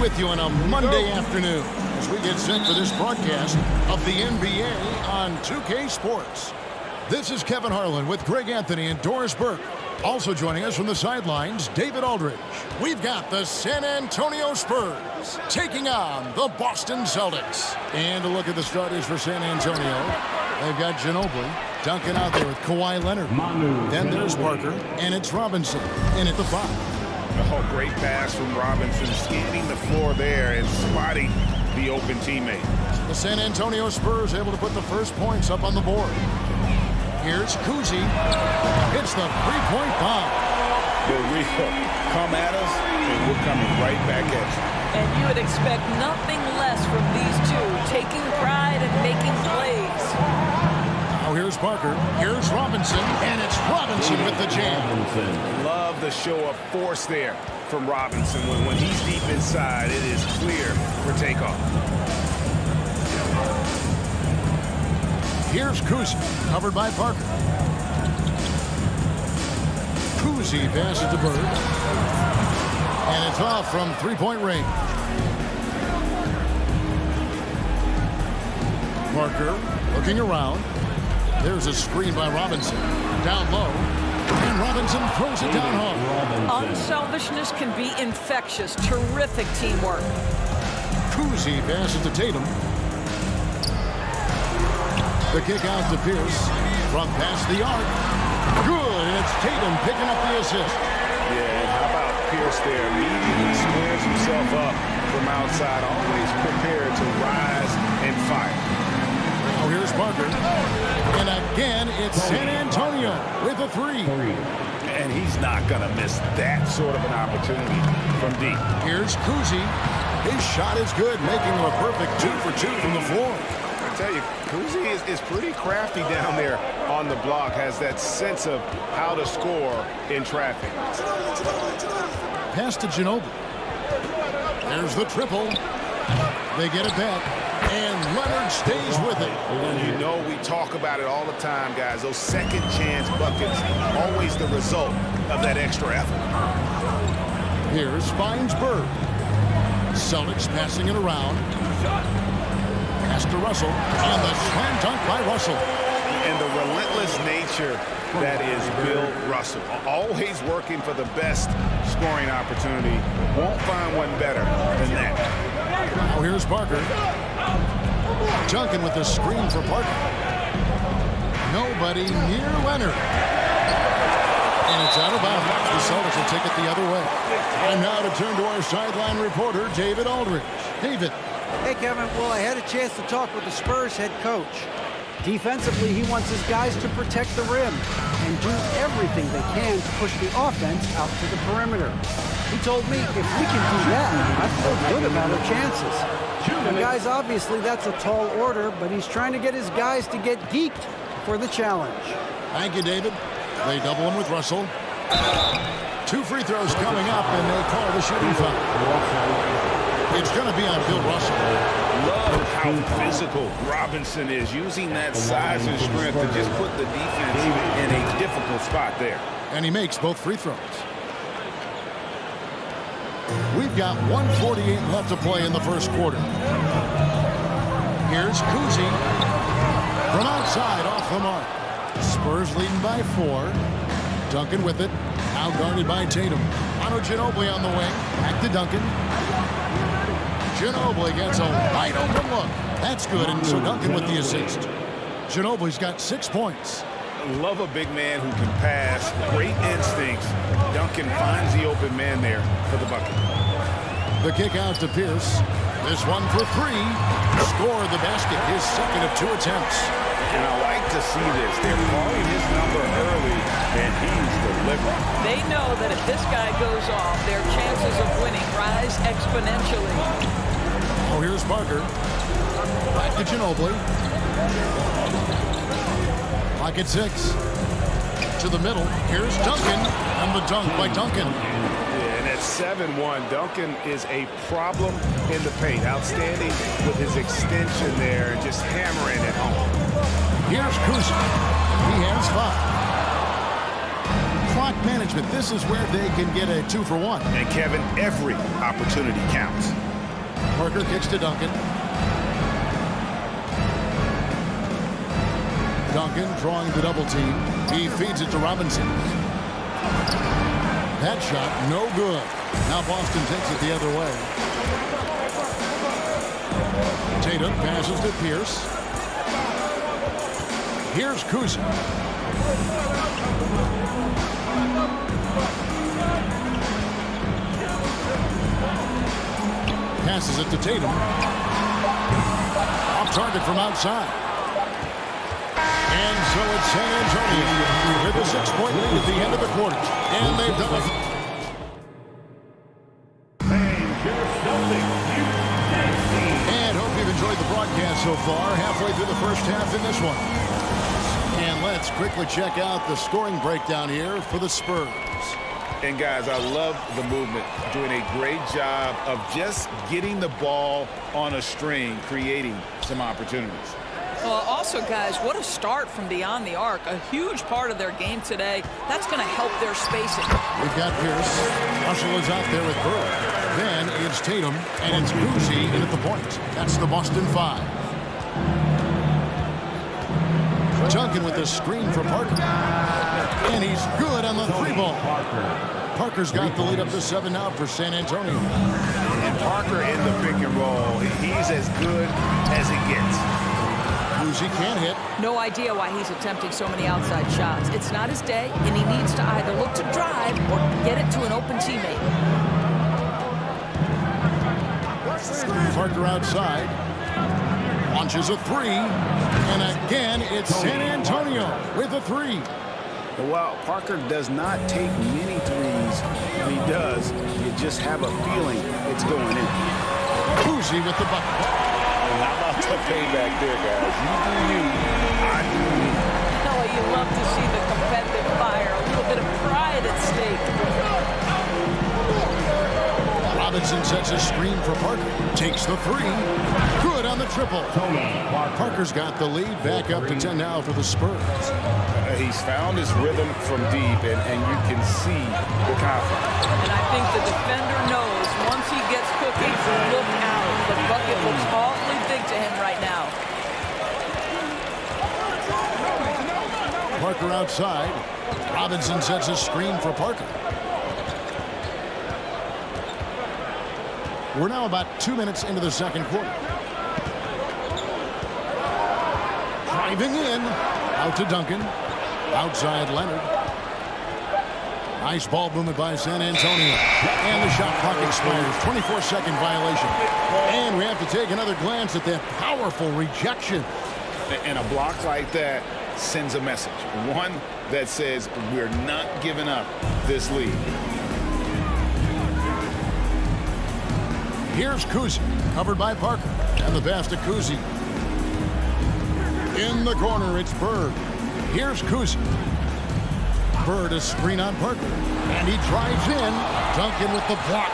with you on a Monday afternoon as we get set for this broadcast of the NBA on 2K Sports. This is Kevin Harlan with Greg Anthony and Doris Burke. Also joining us from the sidelines, David Aldridge. We've got the San Antonio Spurs taking on the Boston Celtics. And a look at the starters for San Antonio. They've got Ginobili, Duncan out there with Kawhi Leonard. Then there's Parker, and it's Robinson in at the 5. Oh, great pass from Robinson, scanning the floor there and spotting the open teammate. The San Antonio Spurs able to put the first points up on the board. Here's Kuzi. It's the three-point bomb. We come at us, and we're coming right back at you. And you would expect nothing less from these two, taking pride and making plays. Now here's Parker. Here's Robinson. And it's Robinson with the jam. Love the show of force there from Robinson. When he's deep inside, it is clear for takeoff. Here's Kuzi, covered by Parker. Kuzi passes to Bird. And it's off from three-point range. Parker looking around. There's a screen by Robinson. Down low. And Robinson throws it down hard. Unselfishness can be infectious. Terrific teamwork. Kuzi passes to Tatum. The kick out to Pierce from past the arc. Good, and it's Tatum picking up the assist. Yeah, and how about Pierce there? Immediately squares himself up from outside, always prepared to rise and fire. Now here's Parker. And again, it's San Antonio with a 3. And he's not going to miss that sort of an opportunity from deep. Here's Kuzi. His shot is good, making him a perfect 2 for 2 from the floor. I tell you, Kuzi is pretty crafty down there on the block, has that sense of how to score in traffic. Pass to Ginobili. There's the triple. They get it back, and Leonard stays with it. You know we talk about it all the time, guys. Those second chance buckets, always the result of that extra effort. Here's finds Bird. Celtics passing it around. Pass to Russell, and the slam dunk by Russell. And the relentless nature that is Bill Russell. Always working for the best scoring opportunity. Won't find one better than that. Now here's Parker. Duncan with the screen for Parker. Nobody near Leonard. And it's out of bounds. The Celtics will take it the other way. And now to turn to our sideline reporter, David Aldridge. David. Hey, Kevin. Well, I had a chance to talk with the Spurs head coach. Defensively, he wants his guys to protect the rim and do everything they can to push the offense out to the perimeter. He told me if we can do that, I feel good about our chances. And guys, obviously, that's a tall order, but he's trying to get his guys to get geeked for the challenge. Thank you, David. They double him with Russell. 2 free throws coming up, and they call the shooting foul. It's going to be on Bill Russell. Love how physical Robinson is, using that size and strength to just put the defense in a difficult spot there. And he makes both free throws. We've got 1:48 left to play in the first quarter. Here's Kuzi from outside off the mark. Spurs leading by 4. Duncan with it. Now guarded by Tatum. Manu Ginobili on the wing. Back to Duncan. Ginobili gets a wide open look. That's good, and so Duncan with the assist. Ginobili's got 6 points. Love a big man who can pass. Great instincts. Duncan finds the open man there for the bucket. The kick out to Pierce. This one for 3. Scored the basket, his second of 2 attempts. And I like to see this. They're calling his number early, and he's delivering. They know that if this guy goes off, their chances of winning rise exponentially. Oh, here's Parker. Back to Ginobili. Pocket 6. To the middle. Here's Duncan. And the dunk by Duncan. Yeah, and at 7-1, Duncan is a problem in the paint. Outstanding with his extension there, just hammering it home. Here's Kuzi. He has 5. Clock management. This is where they can get a 2 for 1. And Kevin, every opportunity counts. Parker kicks to Duncan. Duncan drawing the double team. He feeds it to Robinson. That shot, no good. Now Boston takes it the other way. Tatum passes to Pierce. Here's Kuzic. Passes it to Tatum. Off target from outside. And so it's San Antonio with a 6-point lead at the end of the quarter. And they've done it. And hope you've enjoyed the broadcast so far. Halfway through the first half in this one. And let's quickly check out the scoring breakdown here for the Spurs. And guys, I love the movement. Doing a great job of just getting the ball on a string, creating some opportunities. Well, also, guys, what a start from beyond the arc. A huge part of their game today. That's going to help their spacing. We've got Pierce. Russell is out there with Bird. Then it's Tatum, and it's Kuzic in at the point. That's the Boston 5. Duncan with a screen for Parker. And he's good on the 3-ball. Parker's got the lead up to 7 now for San Antonio. And Parker in the pick and roll, he's as good as it gets. Kuzic can't hit. No idea why he's attempting so many outside shots. It's not his day, and he needs to either look to drive or get it to an open teammate. Parker outside. Launches a 3. And again, it's San Antonio with a 3. While Parker does not take many threes, when he does, you just have a feeling it's going in. Kuzic with the bucket. How about the payback there, guys? You do you, I do me. Oh, you love to see the competitive fire. A little bit of pride at stake. Robinson sets a screen for Parker. Takes the 3. Good on the triple. Parker's got the lead back up to 10 now for the Spurs. He's found his rhythm from deep, and you can see the confidence. And I think the defender knows once he gets cooking, look out. The bucket looks awfully big to him right now. Parker outside. Robinson sets a screen for Parker. We're now about 2 minutes into the second quarter. Driving in. Out to Duncan. Outside Leonard. Nice ball movement by San Antonio. And the shot clock expires. 24-second violation. And we have to take another glance at that powerful rejection. And a block like that sends a message. One that says we're not giving up this lead. Here's Kuzic, covered by Parker. And the pass to Kuzic. In the corner, it's Bird. Here's Kuzic. Bird a screen on Parker. And he drives in. Duncan with the block.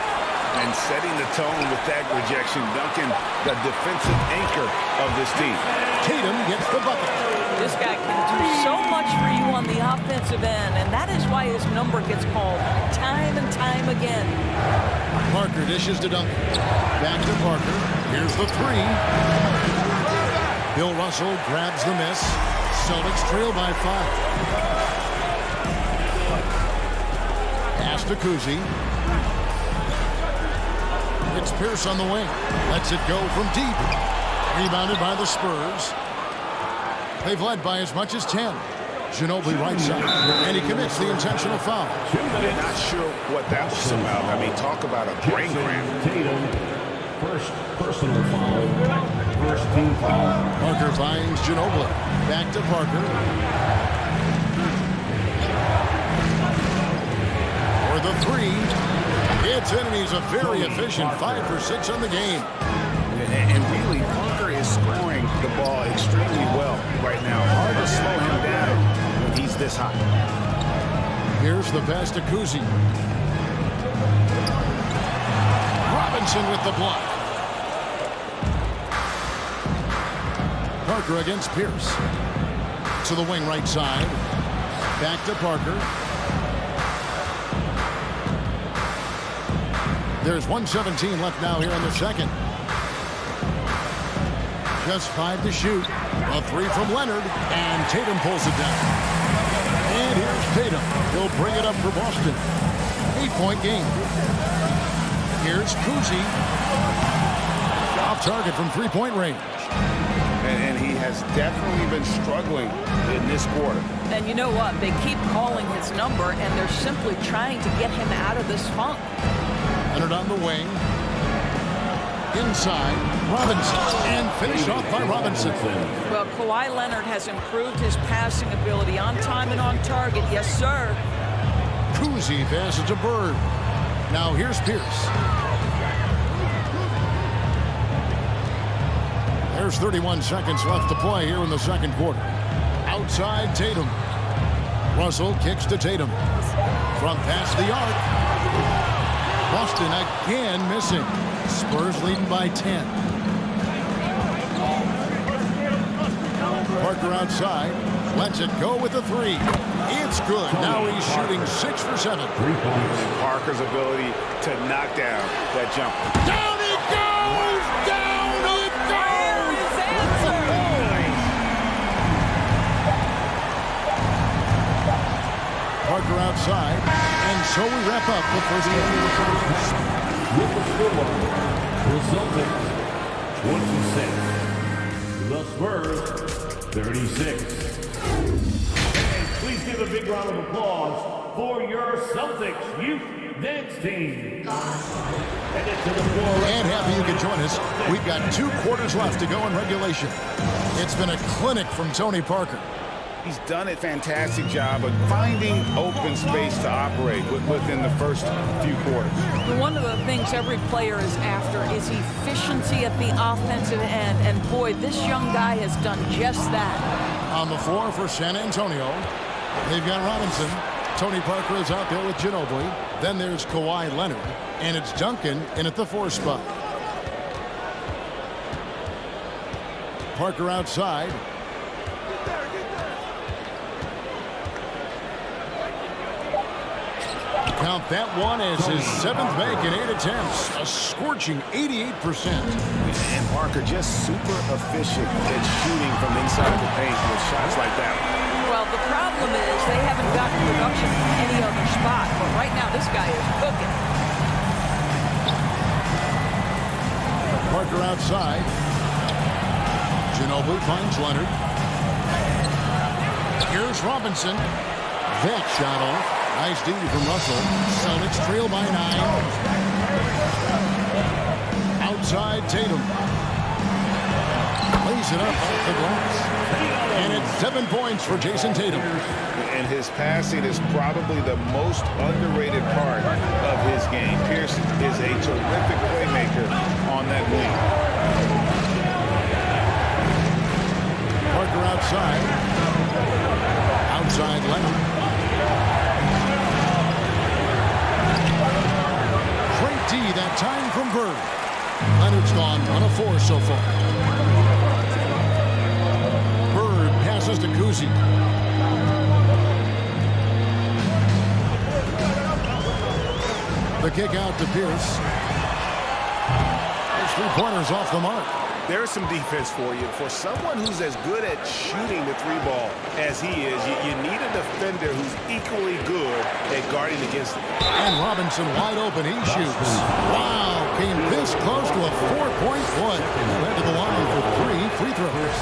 And setting the tone with that rejection, Duncan, the defensive anchor of this team. Tatum gets the bucket. This guy can do so much for you on the offensive end, and that is why his number gets called time and time again. Parker dishes to Duncan. Back to Parker. Here's the 3. Bill Russell grabs the miss. Celtics trail by 5. Pass to Kuzic. It's Pierce on the wing. Lets it go from deep. Rebounded by the Spurs. They've led by as much as 10. Ginobili right side. And he commits the intentional foul. They're not sure what that was about. I mean, talk about a brain cramp. First personal foul. First team foul. Parker finds Ginobili. Back to Parker. For the 3. It's in, and he's a very efficient 5 for 6 on the game. And really, Parker is scoring the ball extremely well right now. Hard to slow him down when he's this hot. Here's the pass to Kuzic. Robinson with the block. Parker against Pierce. To the wing right side. Back to Parker. There's 1:17 left now here in the second. Just 5 to shoot. A 3 from Leonard, and Tatum pulls it down. And here's Tatum. He'll bring it up for Boston. 8-point game. Here's Cousy. Off target from 3-point range. And he has definitely been struggling in this quarter. And you know what? They keep calling his number, and they're simply trying to get him out of this funk. Leonard on the wing. Inside, Robinson, and finished off by Robinson. Well, Kawhi Leonard has improved his passing ability on time and on target. Yes, sir. Cousy passes to Bird. Now here's Pierce. There's 31 seconds left to play here in the second quarter. Outside Tatum. Russell kicks to Tatum. From past the arc. Boston again missing. Spurs leading by 10. Parker outside. Lets it go with a 3. It's good. Now he's shooting 6 for 7. Parker's ability to knock down that jumper. Down it goes! Down it goes! Parker outside. And so we wrap up the first half. With the score, the Celtics 26, the Spurs 36. And please give a big round of applause for your Celtics Youth Dance Team. And happy you could join us. We've got 2 quarters left to go in regulation. It's been a clinic from Tony Parker. He's done a fantastic job of finding open space to operate within the first few quarters. One of the things every player is after is efficiency at the offensive end. And boy, this young guy has done just that. On the floor for San Antonio, they've got Robinson. Tony Parker is out there with Ginobili. Then there's Kawhi Leonard. And it's Duncan in at the 4 spot. Parker outside. Count that one as his 7th make in 8 attempts. A scorching 88%. And Parker just super efficient at shooting from inside the paint with shots like that. Well, the problem is they haven't gotten production from any other spot. But right now, this guy is cooking. Parker outside. Ginobili finds Leonard. Here's Robinson. That shot off. Nice D from Russell. Celtics trail by 9. Outside Tatum. Lays it up off the glass. And it's 7 points for Jason Tatum. And his passing is probably the most underrated part of his game. Pierce is a terrific playmaker on that wing. Parker outside. Outside Leonard. Great D that time from Bird. Leonard's gone 1 of 4 so far. Bird passes to Cousy. The kick out to Pierce. His 3-pointers off the mark. There's some defense for you. For someone who's as good at shooting the 3-ball as he is, you need a defender who's equally good at guarding against him. And Robinson wide open. He shoots. Wow, came this close to a 4-point play. Led to the line for 3 free throws.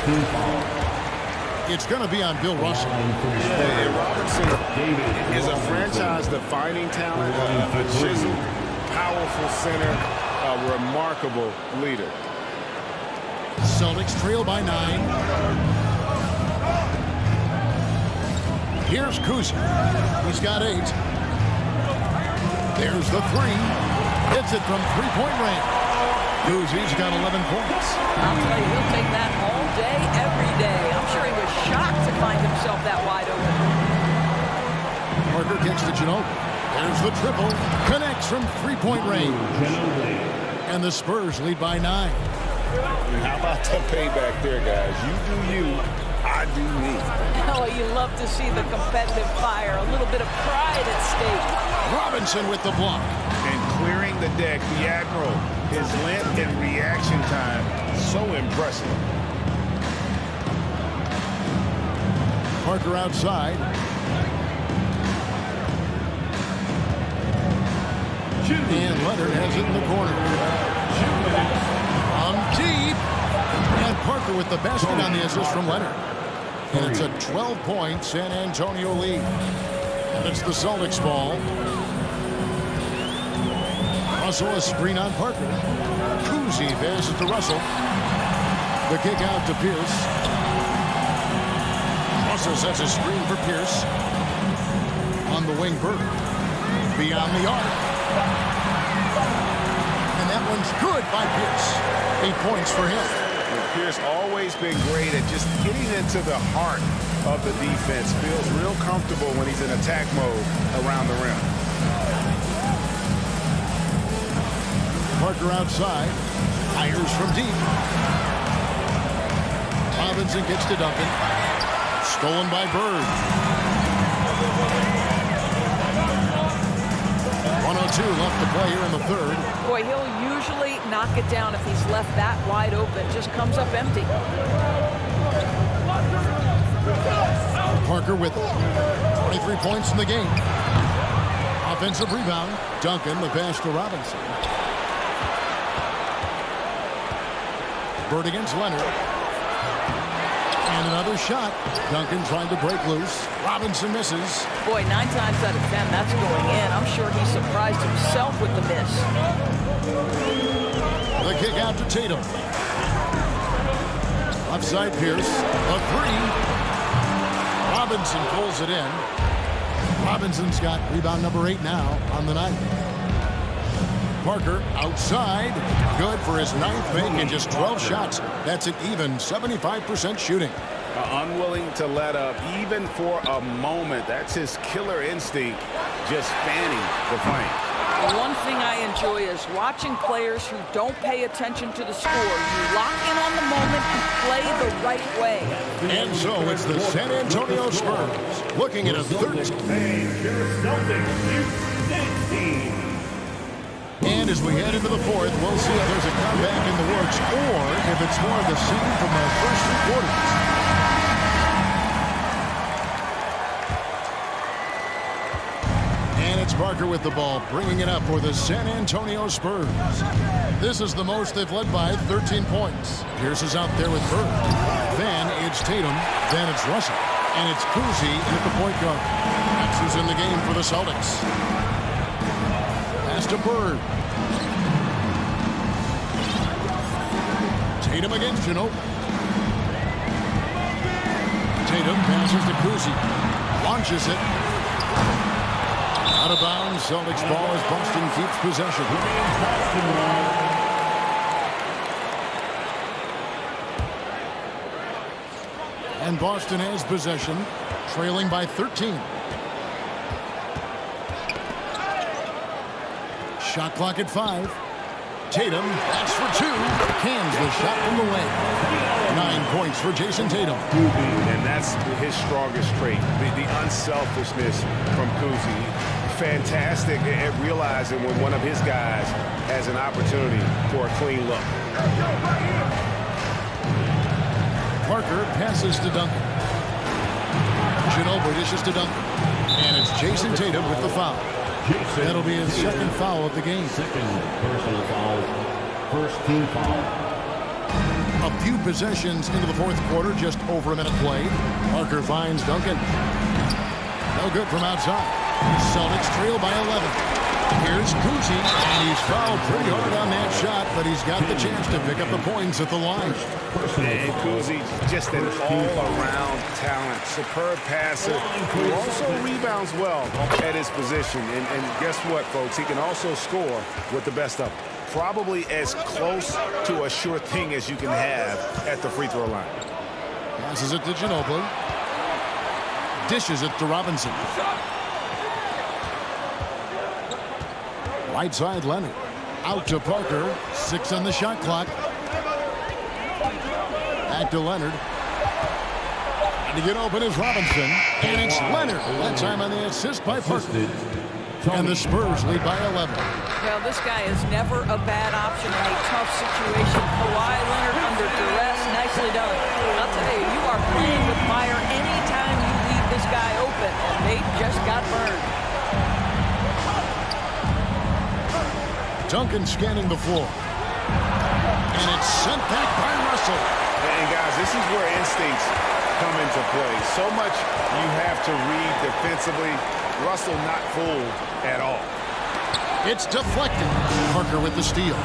It's going to be on Bill Russell. Yeah, Robinson is a franchise-defining talent, a chiseled, powerful center, a remarkable leader. Celtics trail by 9. Here's Cousy. He's got 8. There's the 3. Hits it from 3-point range. Cousy's got 11 points. I'll tell you, he'll take that all day, every day. I'm sure he was shocked to find himself that wide open. Parker kicks to Ginobili. There's the triple. Connects from 3-point range. And the Spurs lead by 9. How about the payback there, guys? You do you, I do me. Oh, you love to see the competitive fire. A little bit of pride at stake. Robinson with the block. And clearing the deck, the Admiral. His length and reaction time, so impressive. Parker outside. And Leonard has it in the corner. On deep. And Parker with the basket on the assist from Leonard. And it's a 12-point San Antonio lead. And it's the Celtics ball. Also a screen on Parker. Cousy passes to Russell. The kick out to Pierce. Russell sets a screen for Pierce. On the wing, Bird. Beyond the arc. And that one's good by Pierce. 8 points for him. Pierce always been great at just getting into the heart of the defense. Feels real comfortable when he's in attack mode around the rim. Parker outside. Fires from deep. Robinson gets to Duncan. Stolen by Bird. 1:02 left to play here in the third. Boy, he'll usually knock it down if he's left that wide open. Just comes up empty. Parker with 23 points in the game. Offensive rebound. Duncan, the pass to Robinson. Bird against Leonard. And another shot. Duncan trying to break loose. Robinson misses. Boy, 9 times out of 10, that's going in. I'm sure he surprised himself with the miss. The kick out to Tatum. Offside Pierce. A three. Robinson pulls it in. Robinson's got rebound number 8 now on the night. Parker outside. Good for his 9th make and just 12 shots. That's an even 75% shooting. Unwilling to let up even for a moment. That's his killer instinct, just fanning the flame. One thing I enjoy is watching players who don't pay attention to the score. You lock in on the moment and play the right way. And so it's the San Antonio Spurs looking at a third. And as we head into the fourth, we'll see if there's a comeback in the works or if it's more of the same from the first 2 quarters. It's Parker with the ball, bringing it up for the San Antonio Spurs. This is the most they've led by 13 points. Pierce is out there with Bird. Then it's Tatum. Then it's Russell. And it's Cousy at the point guard. That's who's in the game for the Celtics. Pass to Bird. Tatum against Ginobili. Tatum passes to Cousy. Launches it. Out of bounds, Celtics ball as Boston keeps possession. And Boston has possession, trailing by 13. Shot clock at 5. Tatum, that's for 2. Cans the shot from the wing. 9 points for Jason Tatum. And that's his strongest trait, the unselfishness from Cousy. Fantastic at realizing when one of his guys has an opportunity for a clean look. Parker passes to Duncan. Ginobili dishes to Duncan. And it's Jason Tatum with the foul. That'll be his second foul of the game. Second personal foul. First team foul. A few possessions into the fourth quarter, just over a minute played. Parker finds Duncan. No good from outside. Celtics trail by 11. Here's Cousy, and he's fouled pretty hard on that shot, but he's got the chance to pick up the points at the line. And Cousy, just an all-around talent, superb passer, who also rebounds well at his position. And guess what, folks? He can also score with the best of them. Probably as close to a sure thing as you can have at the free throw line. Passes it to Ginobili. Dishes it to Robinson. Right side, Leonard. Out to Parker. 6 on the shot clock. Back to Leonard. And to get open is Robinson. And it's Leonard. That time on the assist by Parker. And the Spurs lead by 11. Well, this guy is never a bad option in a tough situation. Kawhi Leonard under duress. Nicely done. I'll tell you, you are playing with fire anytime you this guy open, and they just got burned. Duncan scanning the floor. And it's sent back by Russell. And guys, this is where instincts come into play. So much you have to read defensively. Russell not fooled at all. It's deflected. Parker with the steal.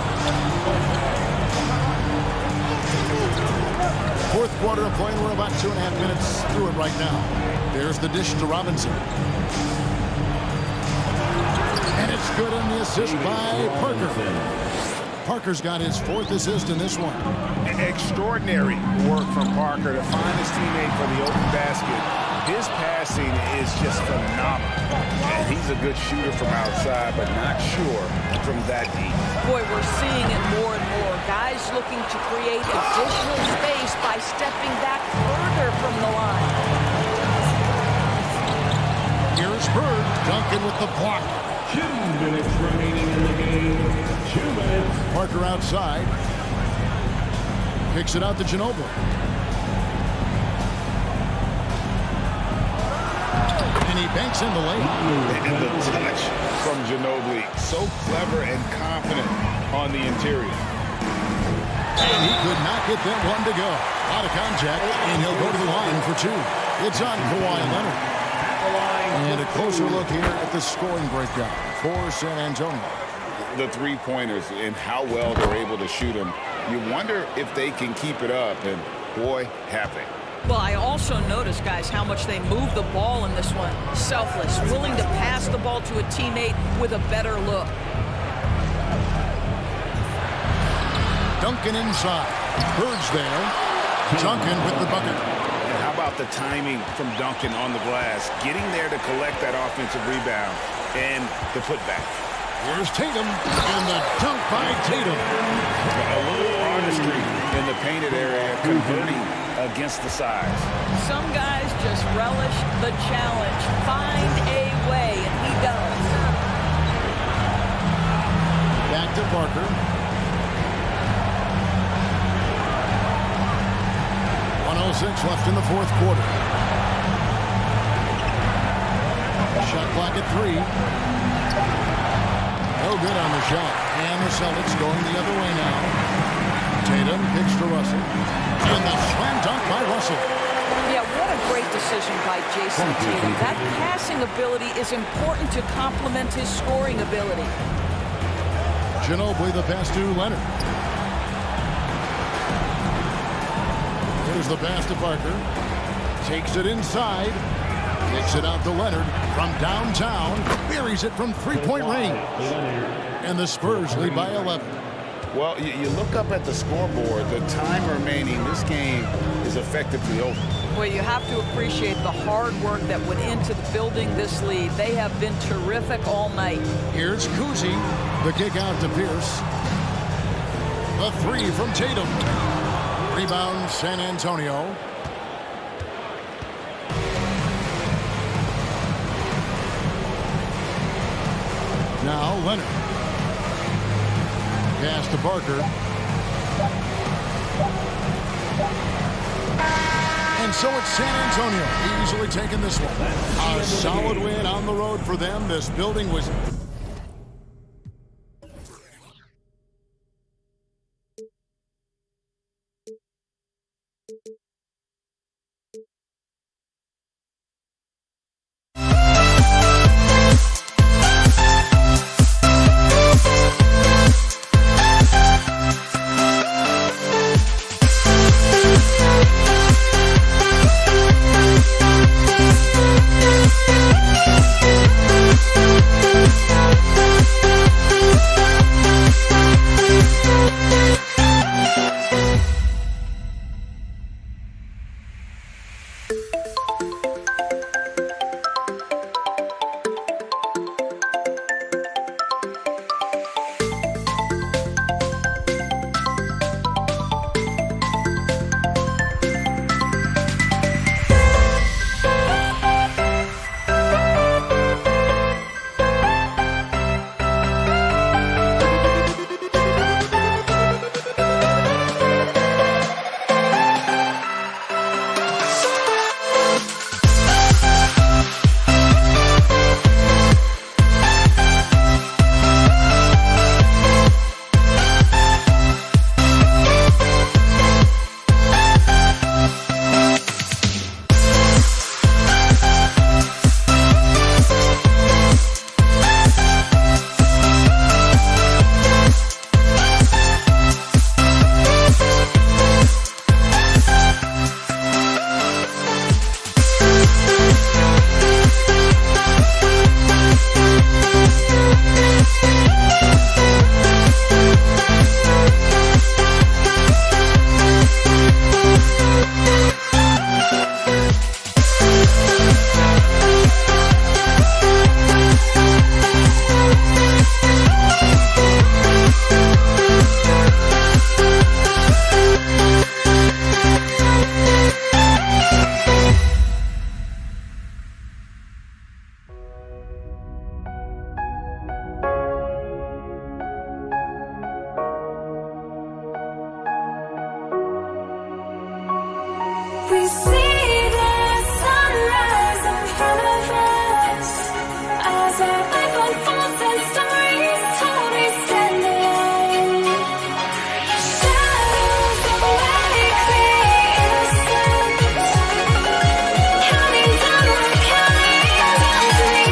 Fourth quarter of play, and we're about 2.5 minutes through it right now. There's the dish to Robinson. And it's good on the assist by Parker. Parker's got his 4th assist in this one. Extraordinary work from Parker to find his teammate for the open basket. His passing is just phenomenal. And he's a good shooter from outside, but not sure from that deep. Boy, we're seeing it more and more. Guys looking to create additional space by stepping back further from the line. Here's Bird. Duncan with the block. 2 minutes remaining in the game. 2 minutes. Parker outside. Kicks it out to Ginobili. And he banks in the lane. And the touch from Ginobili. So clever and confident on the interior. And he could not get that one to go. Out of contact, and he'll go to the line for 2. It's on Kawhi Leonard. And a closer look here at the scoring breakdown for San Antonio. The three-pointers and how well they're able to shoot them. You wonder if they can keep it up, and boy, have they. Well, I also noticed, guys, how much they move the ball in this one. Selfless, willing to pass the ball to a teammate with a better look. Duncan inside. Bird's there. Duncan with the bucket. And how about the timing from Duncan on the glass? Getting there to collect that offensive rebound and the putback. Here's Tatum, and the dunk by Tatum. A little artistry in the painted area, converting against the size. Some guys just relish the challenge. Find a way, and he does. Back to Parker. 1:06 left in the fourth quarter. Shot clock at 3. No good on the shot. And the Celtics going the other way now. Tatum picks to Russell. And the slam dunk by Russell. Yeah, what a great decision by Jason Tatum. That passing ability is important to complement his scoring ability. Ginobili the pass to Leonard. Here's the pass to Parker. Takes it inside. Kicks it out to Leonard from downtown. Buries it from three-point range. And the Spurs lead by 11. Well, you look up at the scoreboard. The time remaining, this game is effectively over. Well, you have to appreciate the hard work that went into building this lead. They have been terrific all night. Here's Kuzi. The kick out to Pierce. The 3 from Tatum. Rebound, San Antonio. Now Leonard. Pass to Parker. And so it's San Antonio easily taking this one. A solid win on the road for them. This building was... We'll be right back. We see the sunrise in front of us as our life unfolds and stories told. We stand alone. Shadows awake the innocence, counting down, we're counting down to the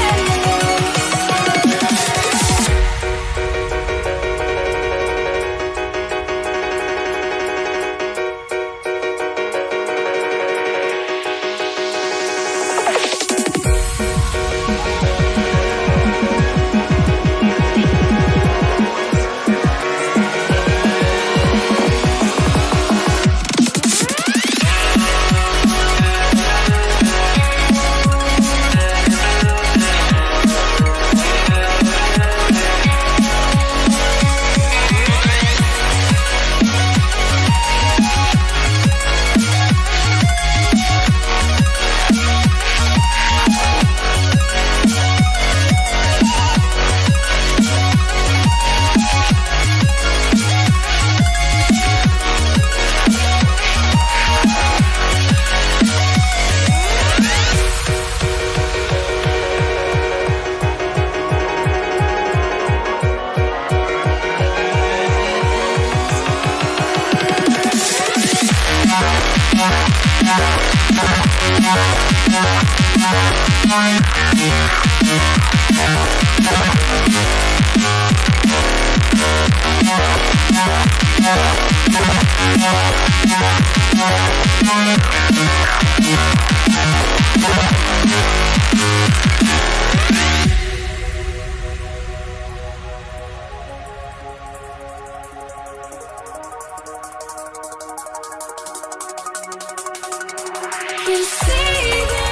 We see the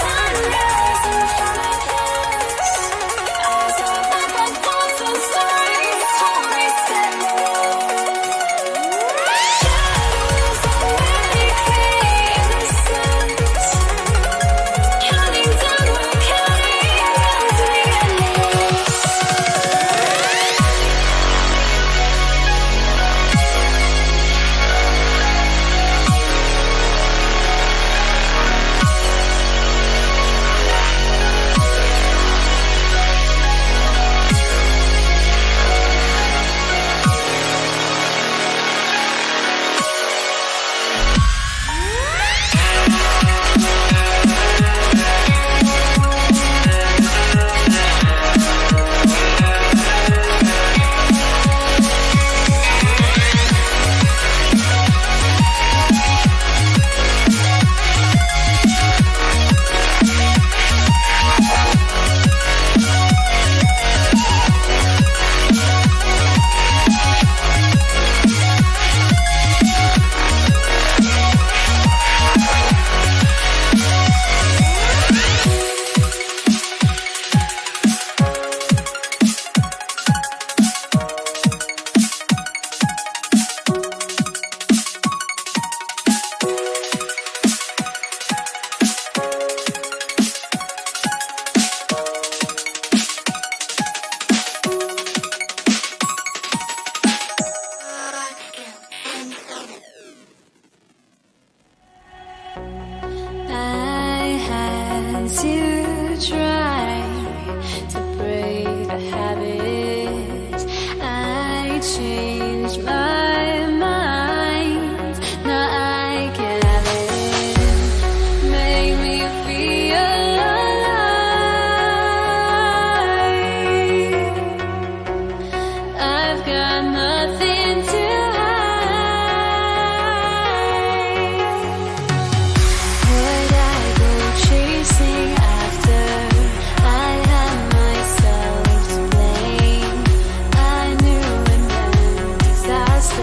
sunrise in front of us as our life unfolds and stories told. We stand alone. Shadows awake the innocence, counting down, we're counting down to the endless. I had to try to break the habit. I changed my mind. Now I can have it. Make me feel alive. I've got nothing to would I go chasing after? I had myself to blame. I knew it meant disaster.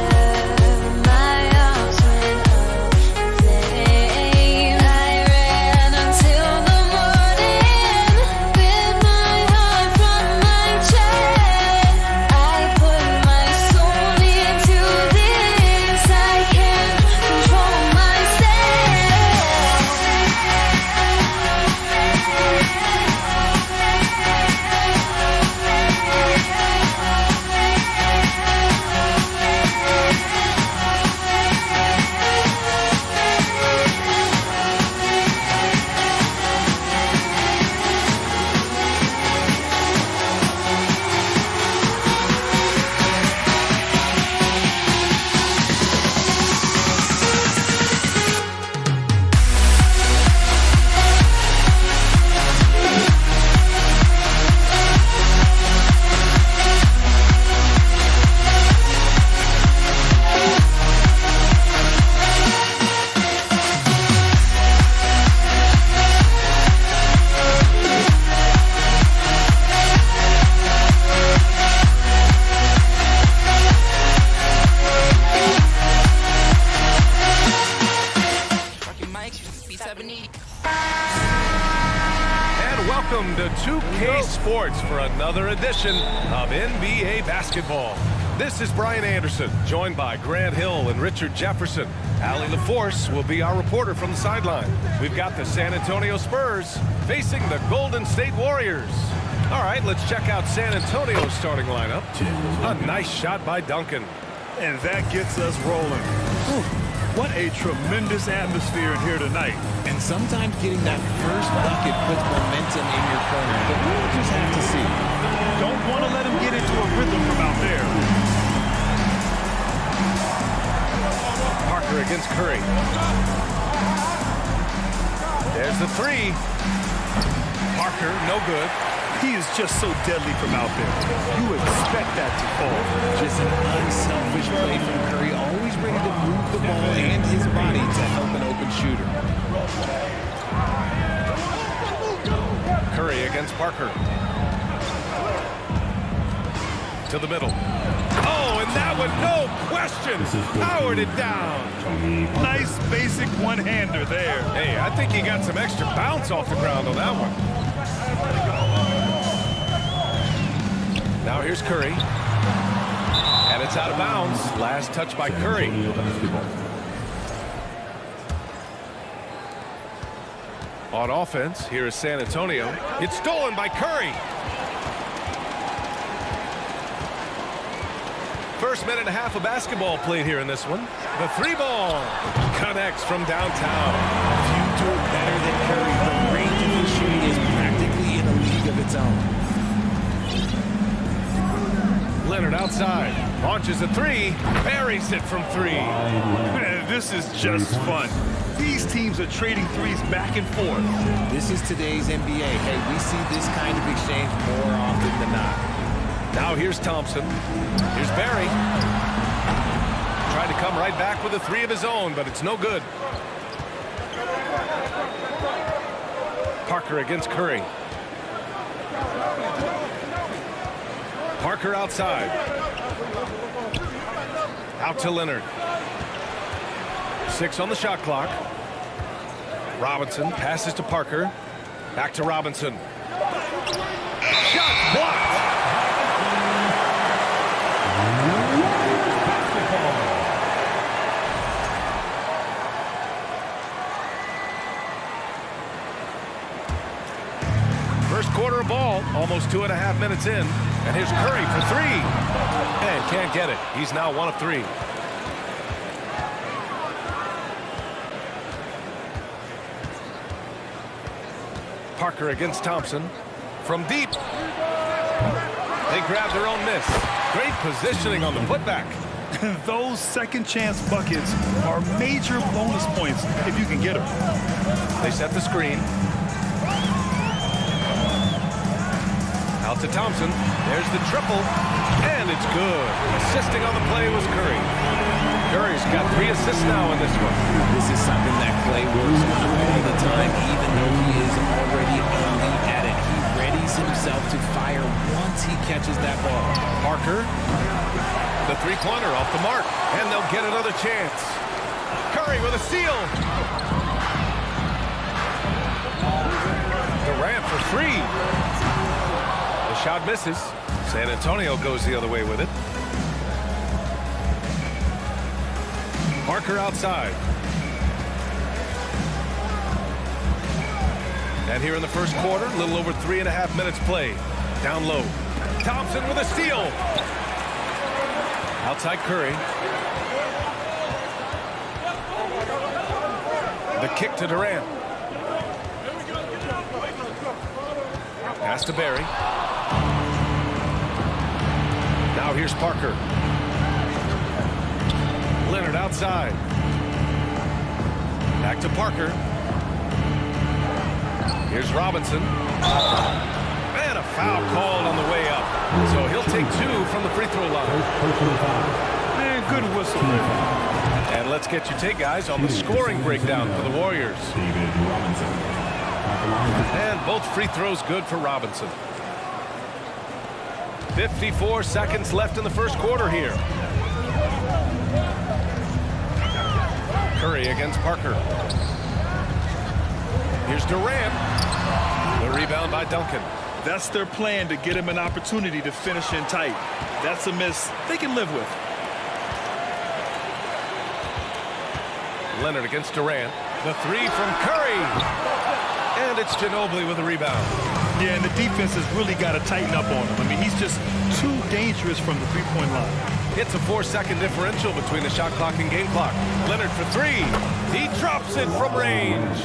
UK Sports for another edition of NBA basketball. This is Brian Anderson, joined by Grant Hill and Richard Jefferson. Allie LaForce will be our reporter from the sideline. We've got the San Antonio Spurs facing the Golden State Warriors. All right, let's check out San Antonio's starting lineup. A nice shot by Duncan. And that gets us rolling. Whew. What a tremendous atmosphere in here tonight. And sometimes getting that first bucket puts momentum in your corner, but we'll just have to see. Don't want to let him get into a rhythm from out there. Parker against Curry. There's the three. Parker, no good. He is just so deadly from out there. You expect that to fall. Just an unselfish play from Curry, always ready to move the ball and his body to help an open shooter. Curry against Parker. To the middle. Oh, and that one, no question, powered it down. Nice basic one-hander there. Hey, I think he got some extra bounce off the ground on that one. Now here's Curry. And it's out of bounds. Last touch by Curry. On offense, here is San Antonio. It's stolen by Curry. First minute and a half of basketball played here in this one. The three ball connects from downtown. Few do it better than Curry. The range of his shooting is practically in a league of its own. Leonard outside. Launches a three. Buries it from three. Man, this is just fun. These teams are trading threes back and forth. This is today's NBA. Hey, we see this kind of exchange more often than not. Now here's Thompson. Here's Barry. Tried to come right back with a three of his own, but it's no good. Parker against Curry. Parker outside. Out to Leonard. 6 on the shot clock. Robinson passes to Parker. Back to Robinson. Shot blocked. First quarter of ball, almost 2.5 minutes in. And here's Curry for three. And can't get it. He's now 1 of 3. Parker against Thompson. From deep. They grab their own miss. Great positioning on the putback. Those second chance buckets are major bonus points if you can get them. They set the screen. Out to Thompson. There's the triple. And it's good. Assisting on the play was Curry. Curry's got 3 assists now in this one. This is something that Clay works on all the time, even though he is already elite at it. He readies himself to fire once he catches that ball. Parker. The three-pointer off the mark. And they'll get another chance. Curry with a steal. Durant for 3. The shot misses. San Antonio goes the other way with it. Parker outside. And here in the first quarter, a little over 3.5 minutes played. Down low. Thompson with a steal. Outside Curry. The kick to Durant. Pass to Barry. Now here's Parker. Leonard outside. Back to Parker. Here's Robinson. And a foul called on the way up. So he'll take 2 from the free throw line. And good whistle. And let's get your take, guys, on the scoring breakdown for the Warriors. And both free throws good for Robinson. 54 seconds left in the first quarter here. Curry against Parker. Here's Durant. The rebound by Duncan. That's their plan, to get him an opportunity to finish in tight. That's a miss they can live with. Leonard against Durant. The three from Curry. And it's Ginobili with the rebound. Yeah, and the defense has really got to tighten up on him. I mean, he's just too dangerous from the three-point line. It's a 4-second differential between the shot clock and game clock. Leonard for three. He drops it from range.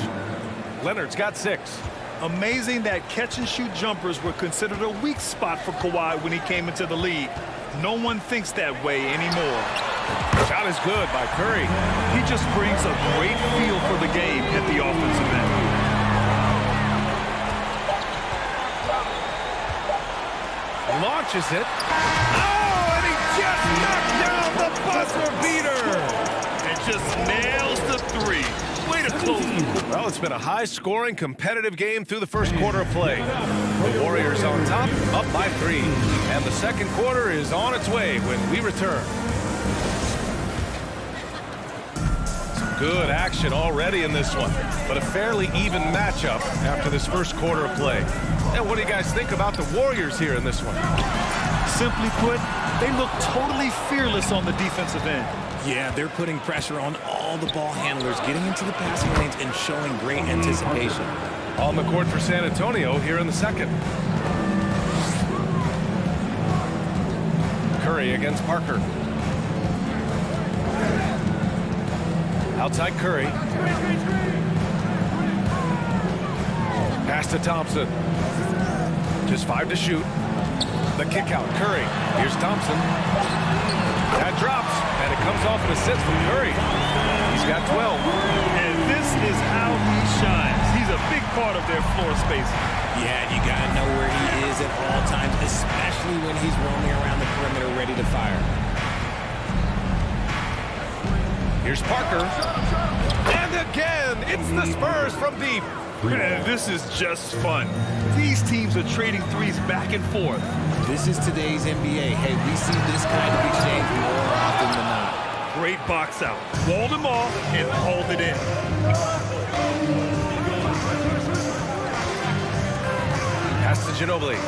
Leonard's got 6. Amazing that catch-and-shoot jumpers were considered a weak spot for Kawhi when he came into the league. No one thinks that way anymore. Shot is good by Curry. He just brings a great feel for the game at the offensive end. Launches it. Oh, and he just knocked down the buzzer beater. And just nails the three. Way to close. Well, it's been a high-scoring, competitive game through the first quarter of play. The Warriors on top, up by 3. And the second quarter is on its way when we return. Some good action already in this one, but a fairly even matchup after this first quarter of play. And what do you guys think about the Warriors here in this one? Simply put, they look totally fearless on the defensive end. Yeah, they're putting pressure on all the ball handlers, getting into the passing lanes and showing great anticipation. On the court for San Antonio here in the second. Curry against Parker. Outside Curry. Pass to Thompson. Just 5 to shoot. The kick out, Curry. Here's Thompson. That drops, and it comes off an assist from Curry. He's got 12. And this is how he shines. He's a big part of their floor space. Yeah, you got to know where he is at all times, especially when he's roaming around the perimeter ready to fire. Here's Parker. And again, it's the Spurs from deep. Man, this is just fun. These teams are trading threes back and forth. This is today's NBA. Hey, we see this kind of exchange more often than not. Great box out. Walled him off and hauled it in. Pass to Ginobili.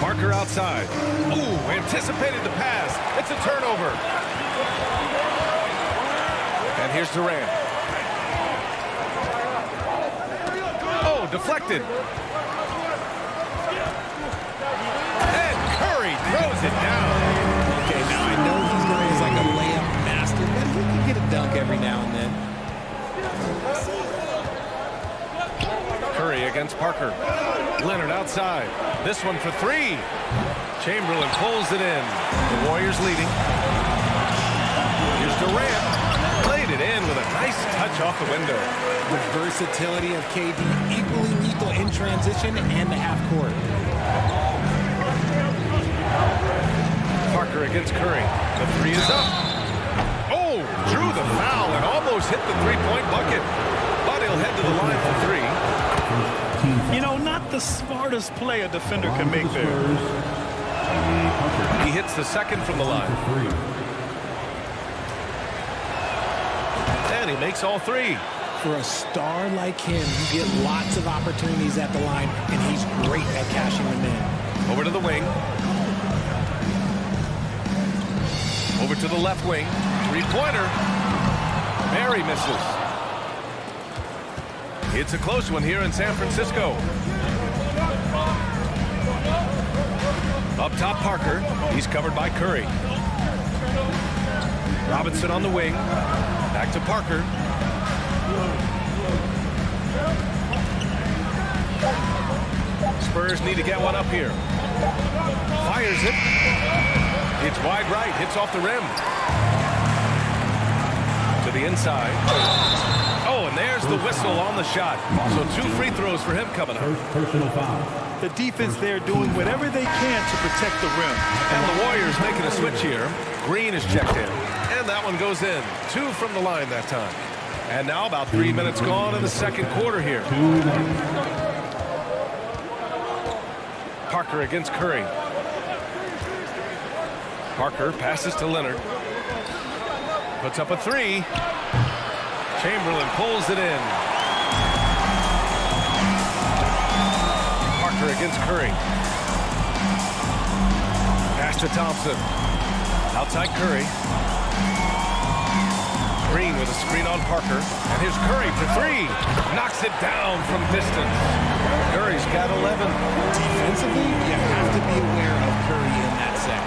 Parker outside. Ooh, anticipated the pass. It's a turnover. And here's Durant. Oh, deflected. And Curry throws it down. Okay, now I know he's going to like a layup master, but he can get a dunk every now and then. Curry against Parker. Leonard outside. This one for 3. Chamberlain pulls it in. The Warriors leading. Here's Durant. Played it in with a nice touch off the window. The versatility of KD, equally lethal in transition and the half court. Parker against Curry. The 3 is up. Oh, drew the foul and almost hit the three-point bucket. But he'll head to the line for 3. You know, not the smartest play a defender can make there. He hits the second from the line. And he makes all 3. For a star like him, you get lots of opportunities at the line, and he's great at cashing them in. Over to the wing. Over to the left wing. 3-pointer. Barry misses. It's a close one here in San Francisco. Up top, Parker. He's covered by Curry. Robinson on the wing. Back to Parker. Spurs need to get one up here. Fires it. It's wide right. Hits off the rim. To the inside. Oh, and there's the whistle on the shot. So 2 free throws for him coming up. Personal foul. The defense there doing whatever they can to protect the rim. And the Warriors making a switch here. Green is checked in. And that one goes in. 2 from the line that time. And now about 3 minutes gone in the second quarter here. Parker against Curry. Parker passes to Leonard. Puts up a 3. Chamberlain pulls it in. Parker against Curry. Pass to Thompson. Outside Curry. Green with a screen on Parker. And here's Curry for three. Knocks it down from distance. Curry's got 11. Defensively, you have to be aware of Curry in that set.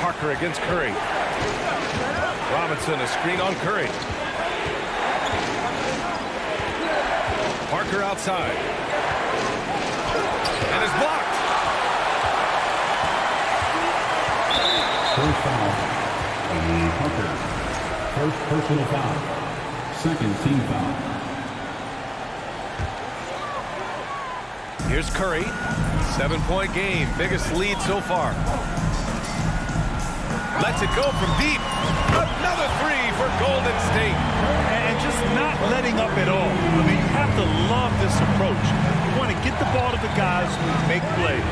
Parker against Curry. Robinson, a screen on Curry. Parker outside. And is blocked. First foul. Parker. First personal foul. Second team foul. Here's Curry. 7-point game. Biggest lead so far. Lets it go from deep. Another three for Golden State. And just not letting up at all. I mean, you have to love this approach. You want to get the ball to the guys who make plays.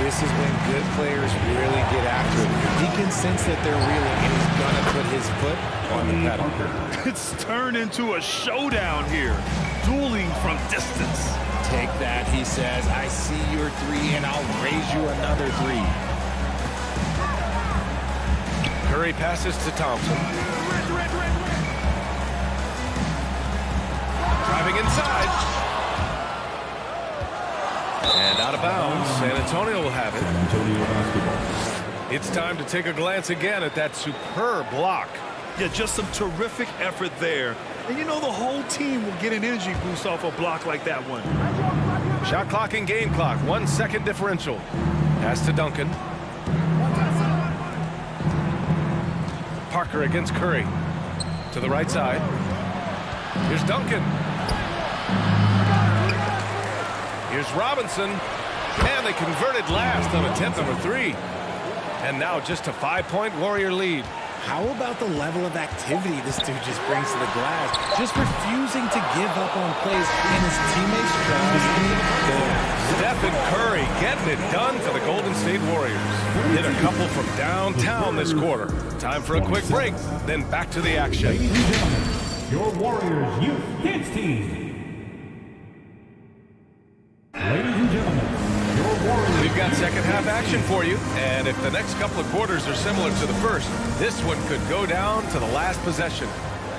This is when good players really get after it. He can sense that they're reeling, and he's going to put his foot on the pedal. It's turned into a showdown here. Dueling from distance. Take that, he says. I see your three, and I'll raise you another three. Curry passes to Thompson. Driving inside. And out of bounds. San Antonio will have it. It's time to take a glance again at that superb block. Yeah, just some terrific effort there. And you know the whole team will get an energy boost off a block like that one. Shot clock and game clock. 1 second differential. Pass to Duncan. Parker against Curry. To the right side. Here's Duncan. Here's Robinson. And they converted last on attempt number 3. And now just a 5-point Warrior lead. How about the level of activity this dude just brings to the glass? Just refusing to give up on plays, and his teammates trust him. Stephen Curry getting it done for the Golden State Warriors. Hit a couple from downtown this quarter. Time for a quick break, then back to the action. Ladies and gentlemen, your Warriors Youth Kids Team. Ladies and gentlemen, your Warriors. We've got second half action for you, and if the next couple of quarters are similar to the first, this one could go down to the last possession.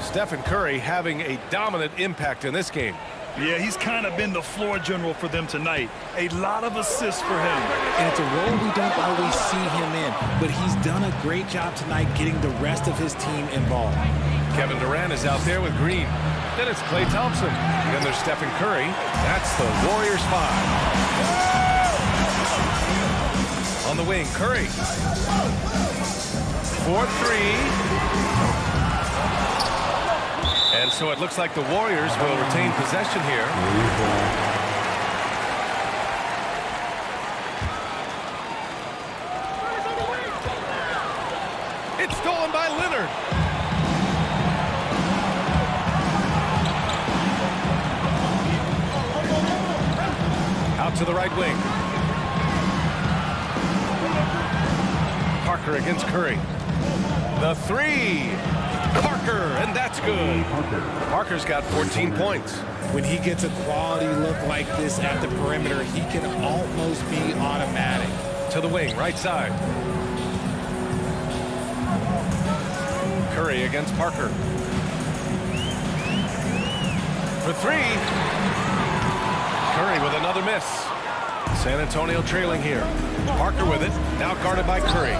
Stephen Curry having a dominant impact in this game. Yeah, he's kind of been the floor general for them tonight. A lot of assists for him. And it's a role we don't always see him in, but he's done a great job tonight getting the rest of his team involved. Kevin Durant is out there with Green. Then it's Klay Thompson. Then there's Stephen Curry. That's the Warriors 5. On the wing, Curry. 4-3. And so it looks like the Warriors will retain possession here. It's stolen by Leonard. Out to the right wing. Parker against Curry. The three. Parker, and that's good. Parker's got 14 points. When he gets a quality look like this at the perimeter, he can almost be automatic. To the wing, right side. Curry against Parker. For three. Curry with another miss. San Antonio trailing here. Parker with it, now guarded by Curry.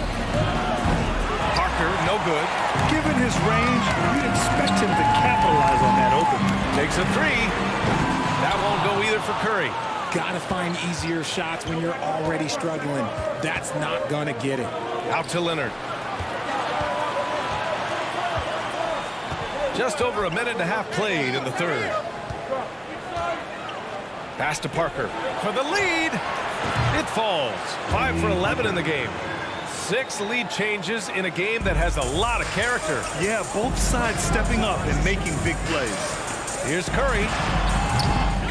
Parker, no good. Given his range, you'd expect him to capitalize on that open. Takes a three. That won't go either for Curry. Gotta find easier shots when you're already struggling. That's not gonna get it. Out to Leonard. Just over a minute and a half played in the third. Pass to Parker for the lead. It falls. 5 for 11 in the game. 6 lead changes in a game that has a lot of character. Yeah, both sides stepping up and making big plays. Here's Curry.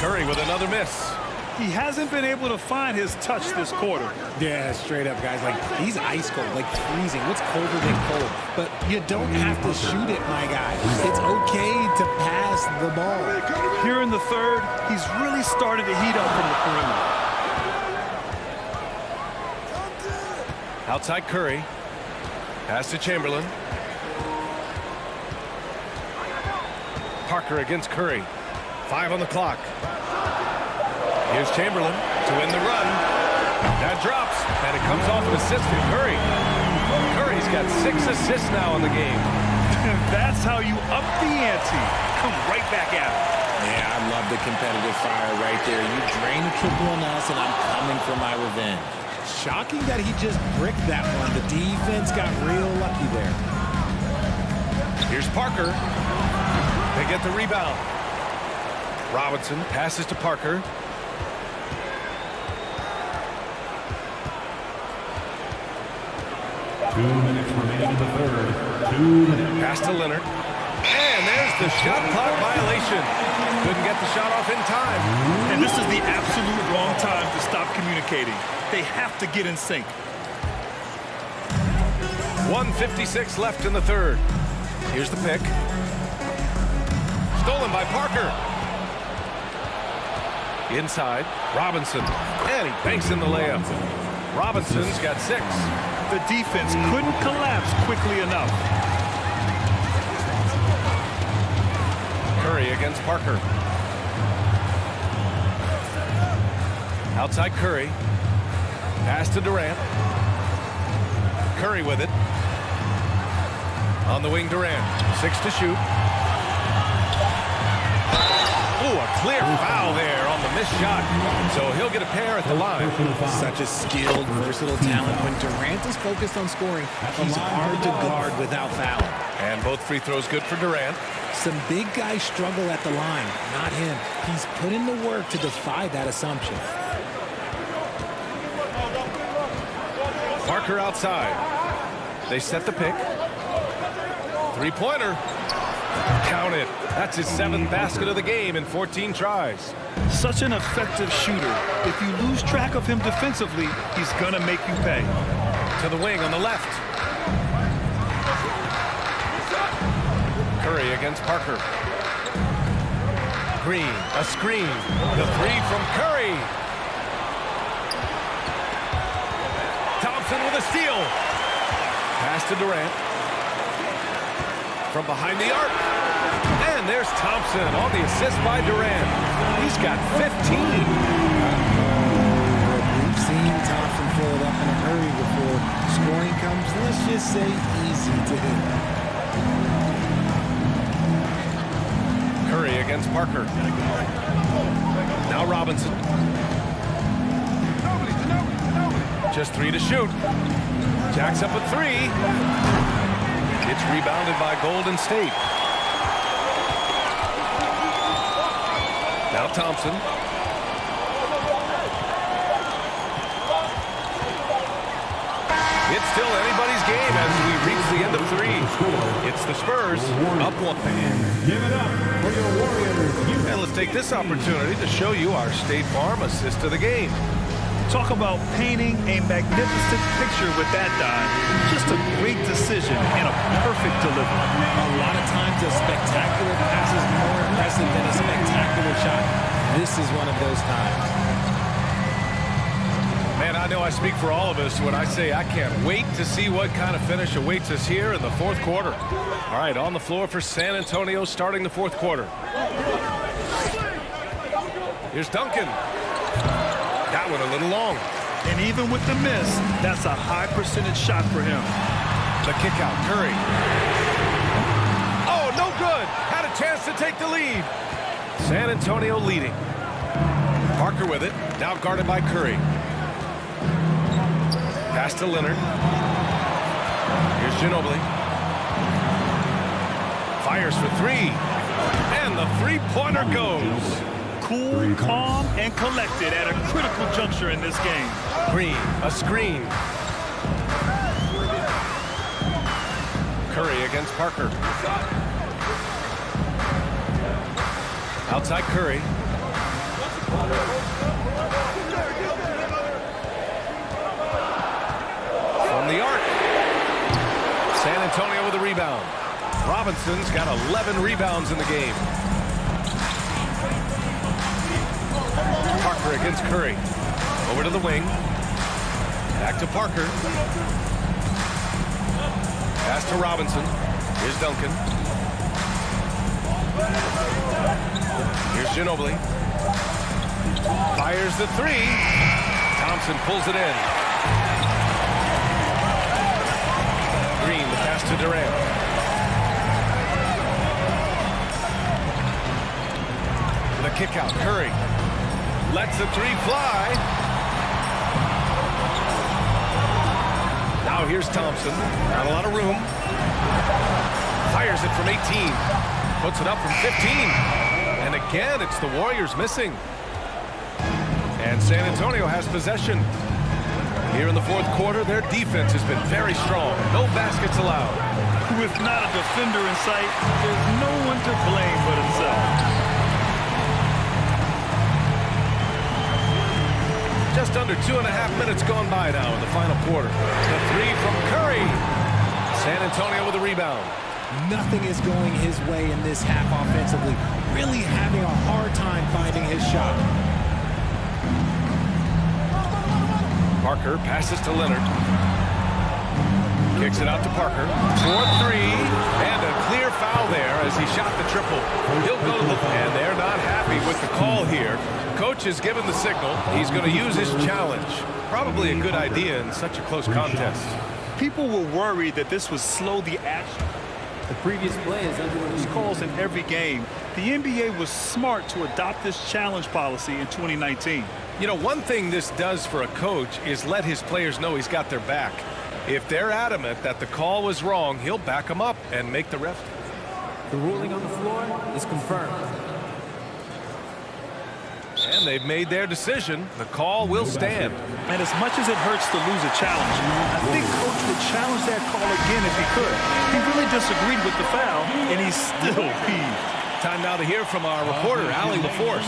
Curry with another miss. He hasn't been able to find his touch this quarter. Yeah, straight up, guys. Like, he's ice cold, like freezing. What's colder than cold? But you don't have to shoot it, my guy. It's okay to pass the ball. Here in the third, he's really started to heat up from the perimeter. Outside Curry. Pass to Chamberlain. Parker against Curry. 5 on the clock. Here's Chamberlain to win the run. That drops, and it comes off an assist from Curry. Curry's got 6 assists now in the game. That's how you up the ante. Come right back at him. Yeah, I love the competitive fire right there. You drain a triple on us, and I'm coming for my revenge. Shocking that he just bricked that one. The defense got real lucky there. Here's Parker. They get the rebound. Robinson passes to Parker. Remaining in the third. 2 minutes. Pass to Leonard. And there's the shot clock violation. Couldn't get the shot off in time. And this is the absolute wrong time to stop communicating. They have to get in sync. 1:56 left in the third. Here's the pick. Stolen by Parker. Inside, Robinson. And he banks in the layup. Robinson's got 6. The defense couldn't collapse quickly enough. Curry against Parker. Outside Curry. Pass to Durant. Curry with it. On the wing, Durant. 6 to shoot. Ooh, a clear foul there on the missed shot. So he'll get a pair at the line. Such a skilled, versatile talent. When Durant is focused on scoring, he's hard to guard without fouling. And both free throws good for Durant. Some big guys struggle at the line, not him. He's put in the work to defy that assumption. Parker outside. They set the pick. Three-pointer. Count it. That's his 7th basket of the game in 14 tries. Such an effective shooter. If you lose track of him defensively, he's going to make you pay. To the wing on the left. Curry against Parker. Green, a screen. The 3 from Curry. Thompson with a steal. Pass to Durant. From behind the arc. And there's Thompson on the assist by Durant. He's got 15. We've seen Thompson fill it up in a hurry before scoring comes, let's just say, easy to hit. Curry against Parker. Now Robinson. Just 3 to shoot. Jacks up a 3. It's rebounded by Golden State. Now Thompson. It's still anybody's game as we reach the end of 3. It's the Spurs up 1. Give it up for your Warriors. And let's take this opportunity to show you our State Farm assist of the game. Talk about painting a magnificent picture with that dive. Just a great decision and a perfect delivery. A lot of times a spectacular pass is more impressive than a spectacular shot. This is one of those times. Man, I know I speak for all of us when I say I can't wait to see what kind of finish awaits us here in the 4th quarter. All right, on the floor for San Antonio starting the 4th quarter. Here's Duncan. That one a little long. And even with the miss, that's a high percentage shot for him. The kick out, Curry. Oh, no good. Had a chance to take the lead. San Antonio leading. Parker with it. Now guarded by Curry. Pass to Leonard. Here's Ginobili. Fires for 3. And the 3-pointer goes. Cool, calm, and collected at a critical juncture in this game. Green, a screen. Curry against Parker. Outside Curry. Robinson's got 11 rebounds in the game. Parker against Curry. Over to the wing. Back to Parker. Pass to Robinson. Here's Duncan. Here's Ginobili. Fires the three. Thompson pulls it in. Green, the pass to Durant. The kick out. Curry lets the three fly. Now here's Thompson. Not a lot of room. Fires it from 18. Puts it up from 15. And again, it's the Warriors missing. And San Antonio has possession. Here in the fourth quarter, their defense has been very strong. No baskets allowed. With not a defender in sight, there's no one to blame but himself. Just under 2.5 minutes gone by now in the final quarter. The three from Curry. San Antonio with a rebound. Nothing is going his way in this half offensively. Really having a hard time finding his shot. Parker passes to Leonard. Kicks it out to Parker. 4-3. And a clear foul there as he shot the triple. He'll go to the... And they're not happy with the call here. Coach has given the signal. He's going to use his challenge. Probably a good idea in such a close contest. People were worried that this would slow the action. The previous play is under those calls in every game. The NBA was smart to adopt this challenge policy in 2019. You know, one thing this does for a coach is let his players know he's got their back. If they're adamant that the call was wrong, he'll back them up and make the ref. The ruling on the floor is confirmed. And they've made their decision. The call will stand. And as much as it hurts to lose a challenge, I think Coach would challenge that call again if he could. He really disagreed with the foul, and he's still peeved. Time now to hear from our reporter, Allie LaForce.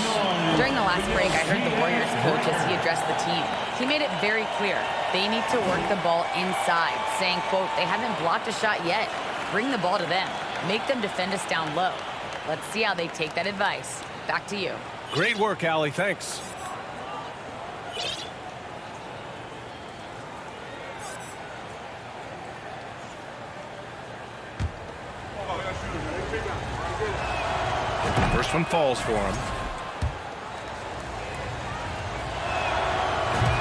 During the last break, I heard the Warriors coach as he addressed the team. He made it very clear they need to work the ball inside, saying, quote, they haven't blocked a shot yet. Bring the ball to them. Make them defend us down low. Let's see how they take that advice. Back to you. Great work, Allie. Thanks. First one falls for him.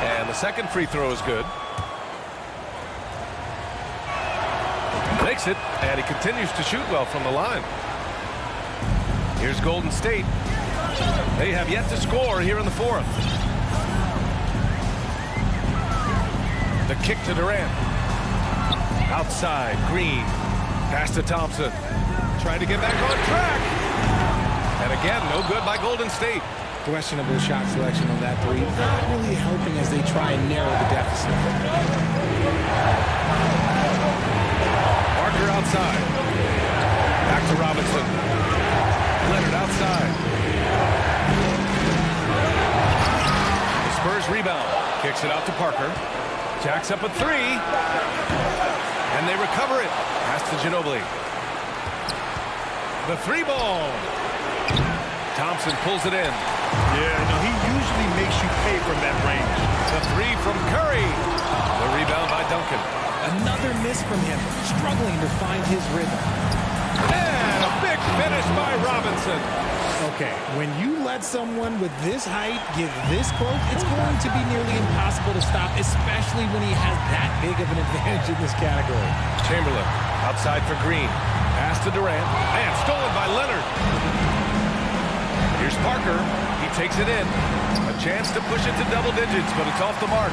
And the second free throw is good. Makes it, and he continues to shoot well from the line. Here's Golden State. They have yet to score here in the fourth. The kick to Durant. Outside, Green. Pass to Thompson. Trying to get back on track. And again, no good by Golden State. Questionable shot selection on that three. Not really helping as they try and narrow the deficit. Parker outside. Back to Robinson. Leonard outside. The Spurs rebound. Kicks it out to Parker. Jacks up a three. And they recover it. Pass to Ginobili. The three ball. Thompson pulls it in. Yeah, no, he usually makes you pay from that range. The three from Curry. The rebound by Duncan. Another miss from him, struggling to find his rhythm. And a big finish by Robinson. Okay, when you let someone with this height get this close, it's going to be nearly impossible to stop, especially when he has that big of an advantage in this category. Chamberlain outside for Green. Pass to Durant. And stolen by Leonard. Here's Parker. He takes it in. A chance to push it to double digits, but it's off the mark.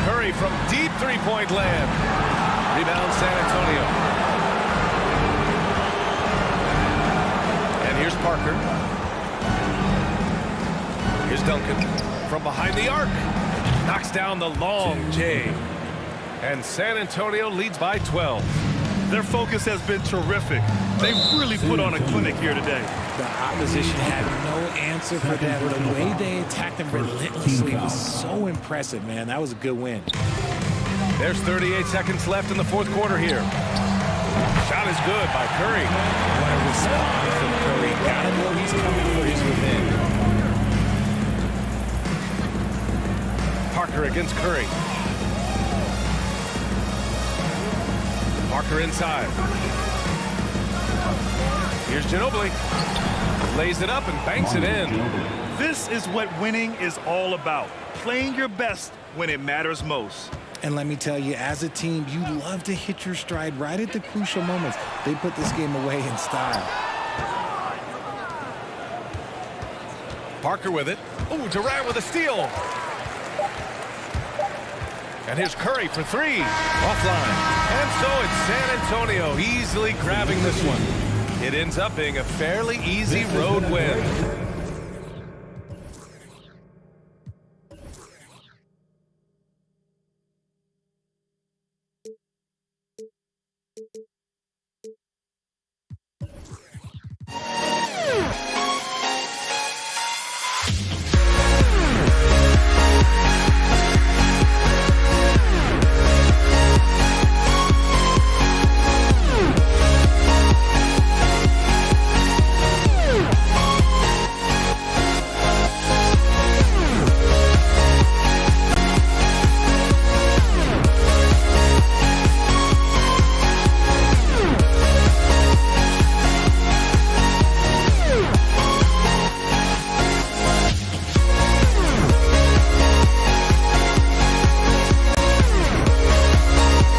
Curry from deep three-point land. Rebound San Antonio. And here's Parker. Here's Duncan from behind the arc. Knocks down the long J. And San Antonio leads by 12. Their focus has been terrific. They really put on a clinic here today. The opposition had no answer for them. The way they attacked them relentlessly was so impressive, man. That was a good win. There's 38 seconds left in the fourth quarter here. Shot is good by Curry. What a response from Curry. Gotta know he's coming for his revenge. Parker against Curry. Parker inside. Here's Ginobili. Lays it up and banks it in. This is what winning is all about. Playing your best when it matters most. And let me tell you, as a team, you love to hit your stride right at the crucial moments. They put this game away in style. Parker with it. Oh, Durant with a steal. And here's Curry for three. Offline. And so it's San Antonio easily grabbing this one. It ends up being a fairly easy road win.